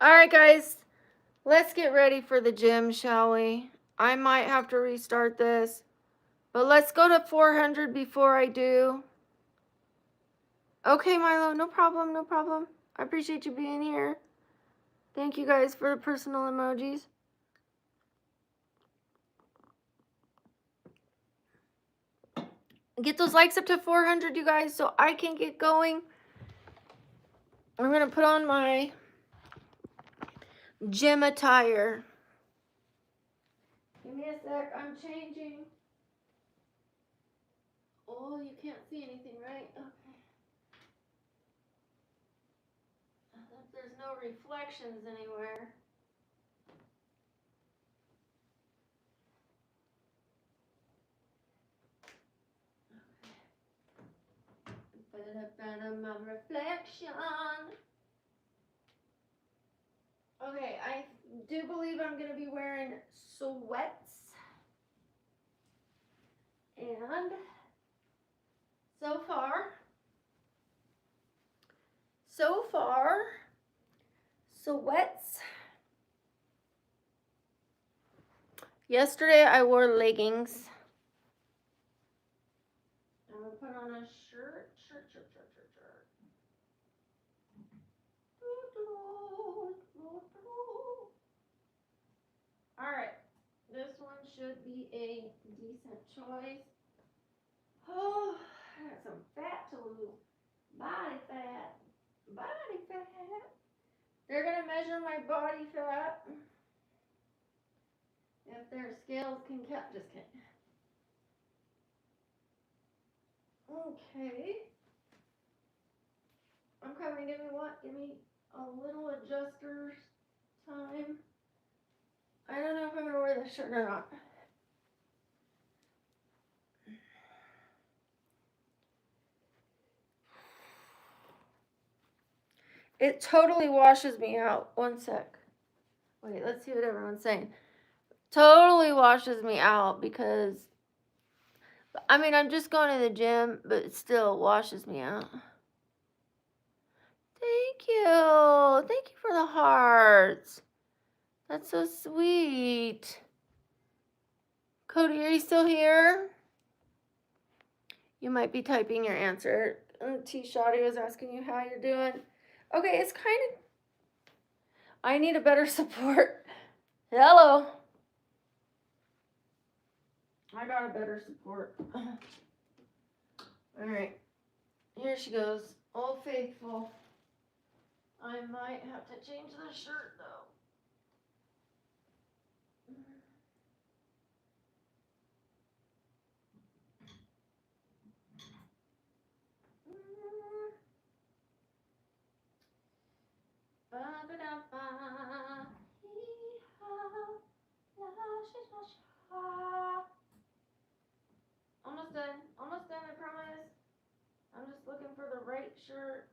All right, guys, let's get ready for the gym, shall we? I might have to restart this, but let's go to 400 before I do. Okay, Milo, no problem, no problem. I appreciate you being here. Thank you guys for the personal emojis. Get those likes up to 400, you guys, so I can get going. I'm going to put on my gym attire. Give me a sec. I'm changing. Oh, you can't see anything, right? Okay. There's no reflections anywhere. My reflection. Okay, I do believe I'm going to be wearing sweats. And so far, sweats. Yesterday I wore leggings. I'm going to put on a shirt. All right, this one should be a decent choice. Oh, I got some fat to lose. Body fat. They're going to measure my body fat. If their scales can count. Just kidding. Okay. I'm coming. Give me a little adjuster's time. I don't know if I'm going to wear this shirt or not. It totally washes me out. One sec. Wait, let's see what everyone's saying. Totally washes me out because, I mean, I'm just going to the gym, but it still washes me out. Thank you. Thank you for the hearts. That's so sweet. Cody, are you still here? You might be typing your answer. T. Shoddy was asking you how you're doing. Okay, it's kind of, I need a better support. Hello. I got a better support. All right. Here she goes. Old Faithful. I might have to change the shirt though. Almost done. Almost done, I promise. I'm just looking for the right shirt.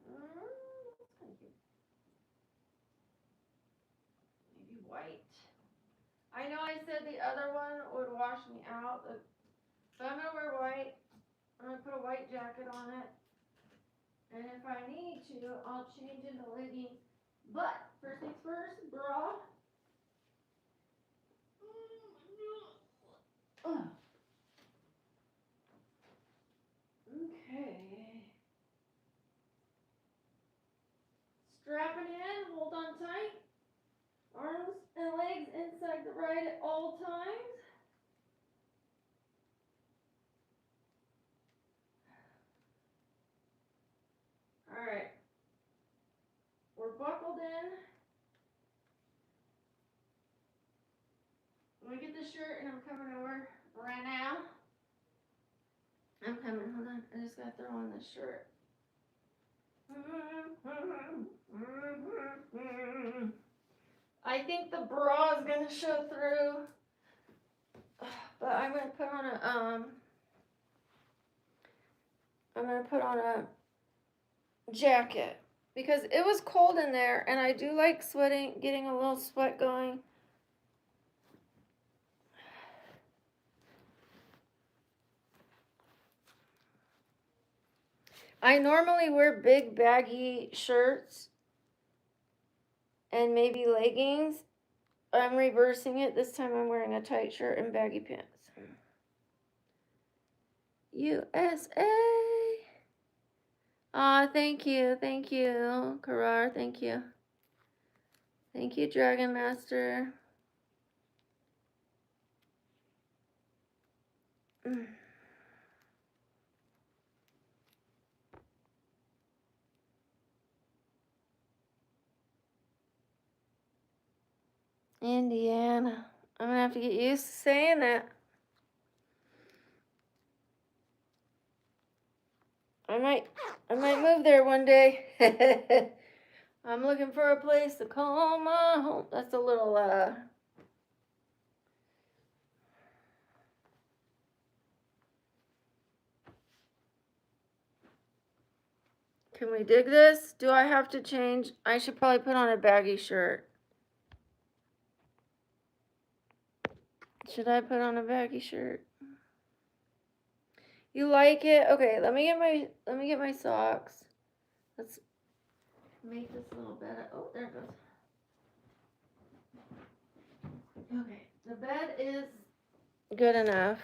That's kind of cute. Maybe white. I know I said the other one would wash me out, but I'm going to wear white. I'm going to put a white jacket on it. And if I need to, I'll change into leggings. But, first things first, bra. Okay. Strap it in, hold on tight. Arms and legs inside the ride at all times. Alright. We're buckled in. I'm gonna get this shirt and I'm coming over right now. I'm coming, hold on. I just gotta throw on this shirt. I think the bra is gonna show through. But I'm gonna put on a jacket because it was cold in there and I do like sweating, getting a little sweat going. I normally wear big baggy shirts and maybe leggings. I'm reversing it. This time I'm wearing a tight shirt and baggy pants. USA. Thank you. Thank you, Karar. Thank you. Thank you, Dragon Master. Indiana. I'm gonna have to get used to saying that. I might move there one day. I'm looking for a place to call my home. That's a little Can we dig this? Do I have to change? I should probably put on a baggy shirt. Should I put on a baggy shirt? You like it? Okay, let me get my socks. Let's make this little bed. Oh, there it goes. Okay, the bed is good enough.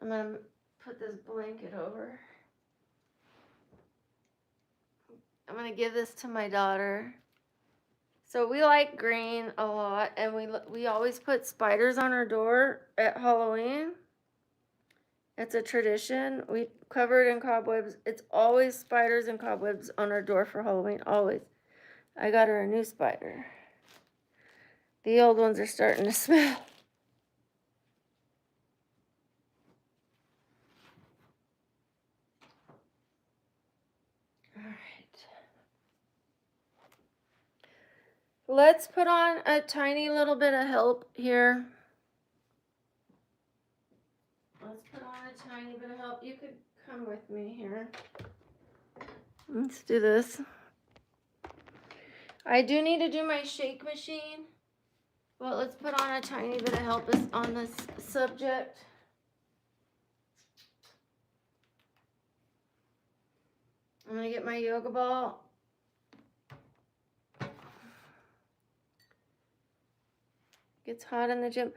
I'm gonna put this blanket over. I'm gonna give this to my daughter. So we like green a lot, and we always put spiders on our door at Halloween. It's a tradition. We cover it in cobwebs. It's always spiders and cobwebs on our door for Halloween, always. I got her a new spider. The old ones are starting to smell. All right. Let's put on a tiny little bit of help here. Let's put on a tiny bit of help. You could come with me here. Let's do this. I do need to do my shake machine, but let's put on a tiny bit of help us on this subject. I'm gonna get my yoga ball. Gets hot in the gym.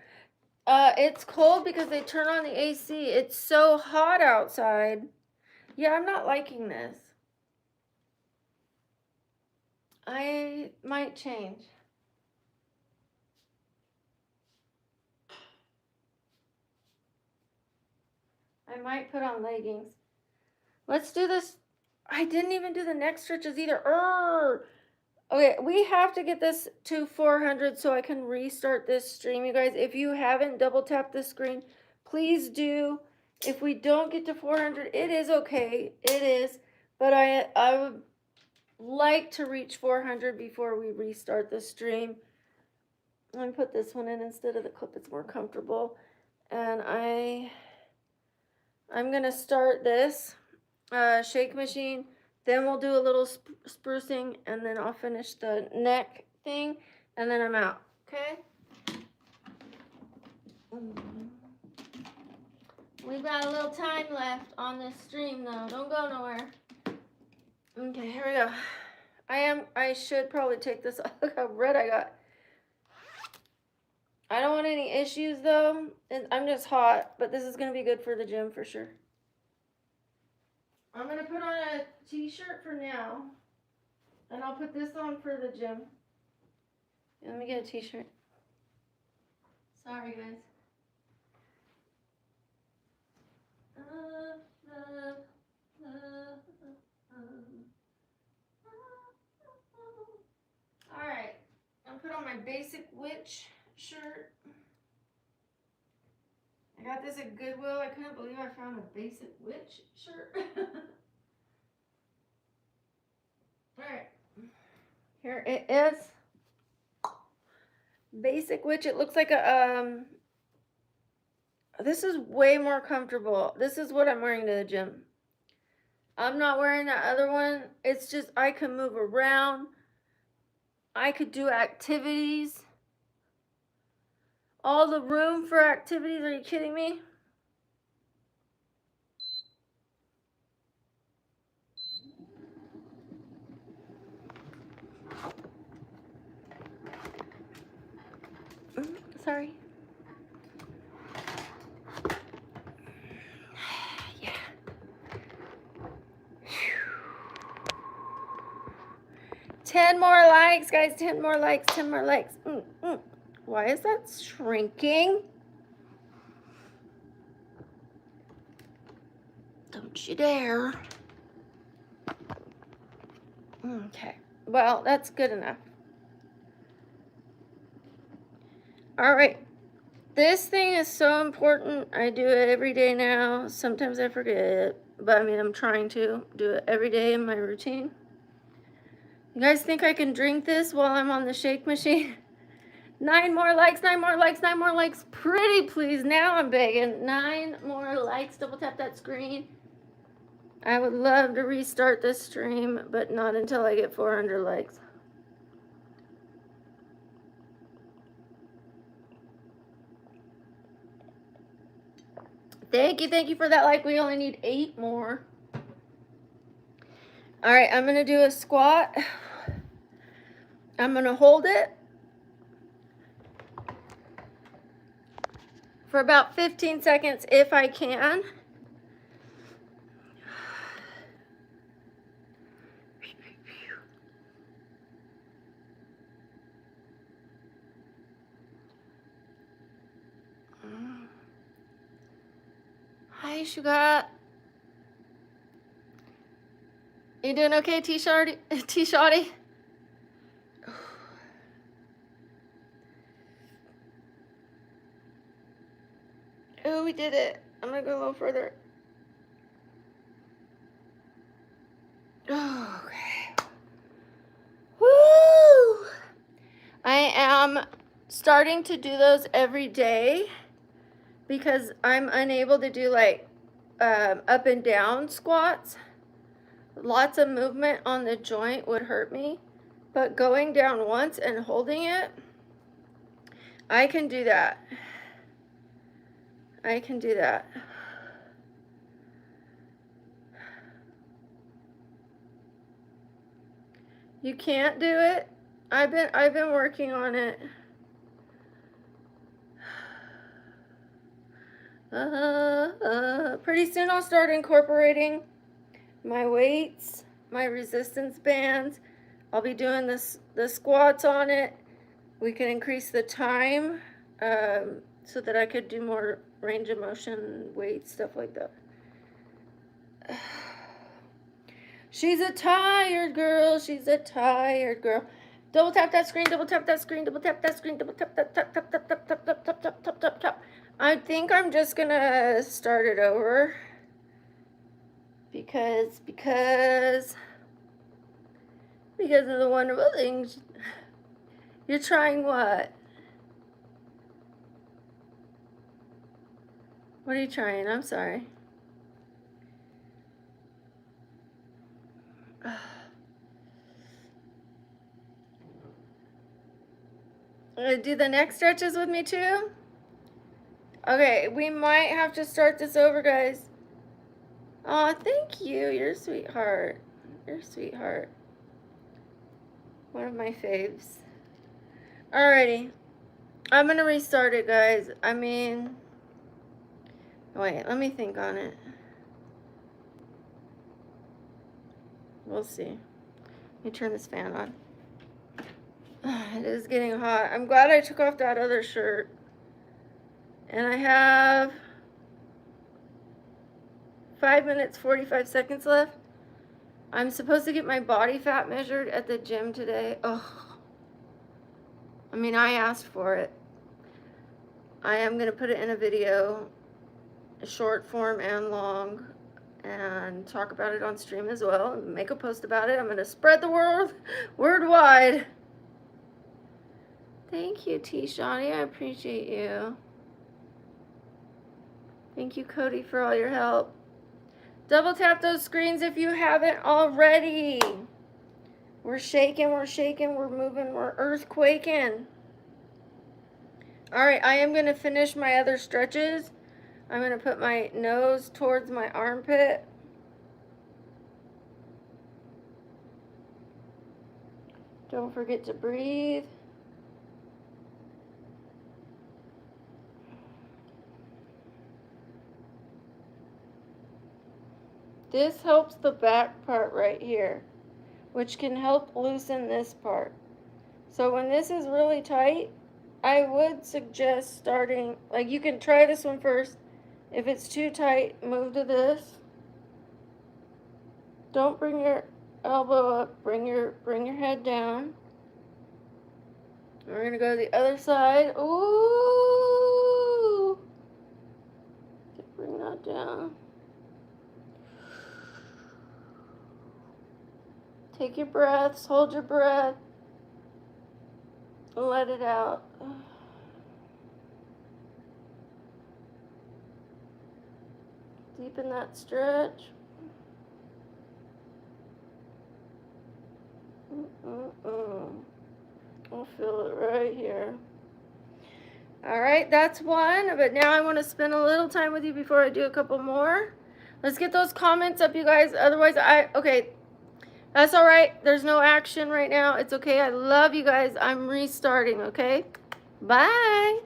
It's cold because they turn on the AC. It's so hot outside. Yeah, I'm not liking this. I might change. I might put on leggings. Let's do this. I didn't even do the neck stretches either. Okay, we have to get this to 400 so I can restart this stream, you guys. If you haven't double tapped the screen, please do. If we don't get to 400, it is okay. It is. But I would like to reach 400 before we restart the stream. Let me put this one in instead of the clip. It's more comfortable. And I'm going to start this shake machine. Then we'll do a little sprucing, and then I'll finish the neck thing, and then I'm out. Okay? We've got a little time left on this stream, though. Don't go nowhere. Okay, here we go. I should probably take this off. Look how red I got. I don't want any issues, though. I'm just hot, but this is going to be good for the gym for sure. I'm going to put on a t-shirt for now, and I'll put this on for the gym. Let me get a t-shirt. Sorry, guys. All right, I'll put on my basic witch shirt. I got this at Goodwill. I couldn't believe I found a basic witch shirt. All right, here it is. Basic witch. It looks like a this is way more comfortable. This is what I'm wearing to the gym. I'm not wearing that other one. It's just I can move around. I could do activities. All the room for activities. Are you kidding me? Sorry. Yeah. 10 more likes, guys. 10 more likes. 10 more likes. Why is that shrinking? Don't you dare. Okay. Well, that's good enough. All right. This thing is so important. I do it every day now. Sometimes I forget, but I mean, I'm trying to do it every day in my routine. You guys think I can drink this while I'm on the shake machine? 9 more likes, 9 more likes, 9 more likes. Pretty please. Now I'm begging. 9 more likes. Double tap that screen. I would love to restart this stream, but not until I get 400 likes. Thank you for that like. We only need 8 more. All right, I'm going to do a squat. I'm going to hold it for about 15 seconds if I can. Hi, Sugar. You doing okay, T-Shotty? Oh, we did it. I'm gonna go a little further. Oh, okay. Woo! I am starting to do those every day because I'm unable to do like up and down squats. Lots of movement on the joint would hurt me, but going down once and holding it, I can do that. I can do that. You can't do it? I've been working on it. Pretty soon I'll start incorporating my weights, my resistance bands. I'll be doing the squats on it. We can increase the time so that I could do more range of motion, weight, stuff like that. She's a tired girl. She's a tired girl. Double tap that screen, double tap that screen, double tap that screen, double tap that tap tap tap tap tap tap tap tap tap tap tap. I think I'm just gonna start it over because of the wonderful things. You're trying what? What are you trying? I'm sorry. Do the neck stretches with me too? Okay, we might have to start this over, guys. Oh, thank you. You're a sweetheart. You're a sweetheart. One of my faves. Alrighty. I'm going to restart it, guys. I mean, wait, let me think on it. We'll see. Let me turn this fan on. It is getting hot. I'm glad I took off that other shirt. And I have 5 minutes, 45 seconds left. I'm supposed to get my body fat measured at the gym today. Oh, I mean, I asked for it. I am going to put it in a video, short form and long, and talk about it on stream as well, and make a post about it. I'm going to spread the word wide. Thank you, T. Shani. I appreciate you. Thank you, Cody, for all your help. Double tap those screens if you haven't already. We're shaking, we're moving, we're earthquaking. All right, I am going to finish my other stretches. I'm going to put my nose towards my armpit. Don't forget to breathe. This helps the back part right here, which can help loosen this part. So when this is really tight, I would suggest starting, like, you can try this one first. If it's too tight, move to this. Don't bring your elbow up, bring your head down. We're gonna go to the other side. Ooh! Bring that down. Take your breaths, hold your breath, let it out. Deepen that stretch. I'll feel it right here. All right, that's one, but now I want to spend a little time with you before I do a couple more. Let's get those comments up, you guys. Otherwise, okay, that's all right. There's no action right now. It's okay. I love you guys. I'm restarting, okay? Bye.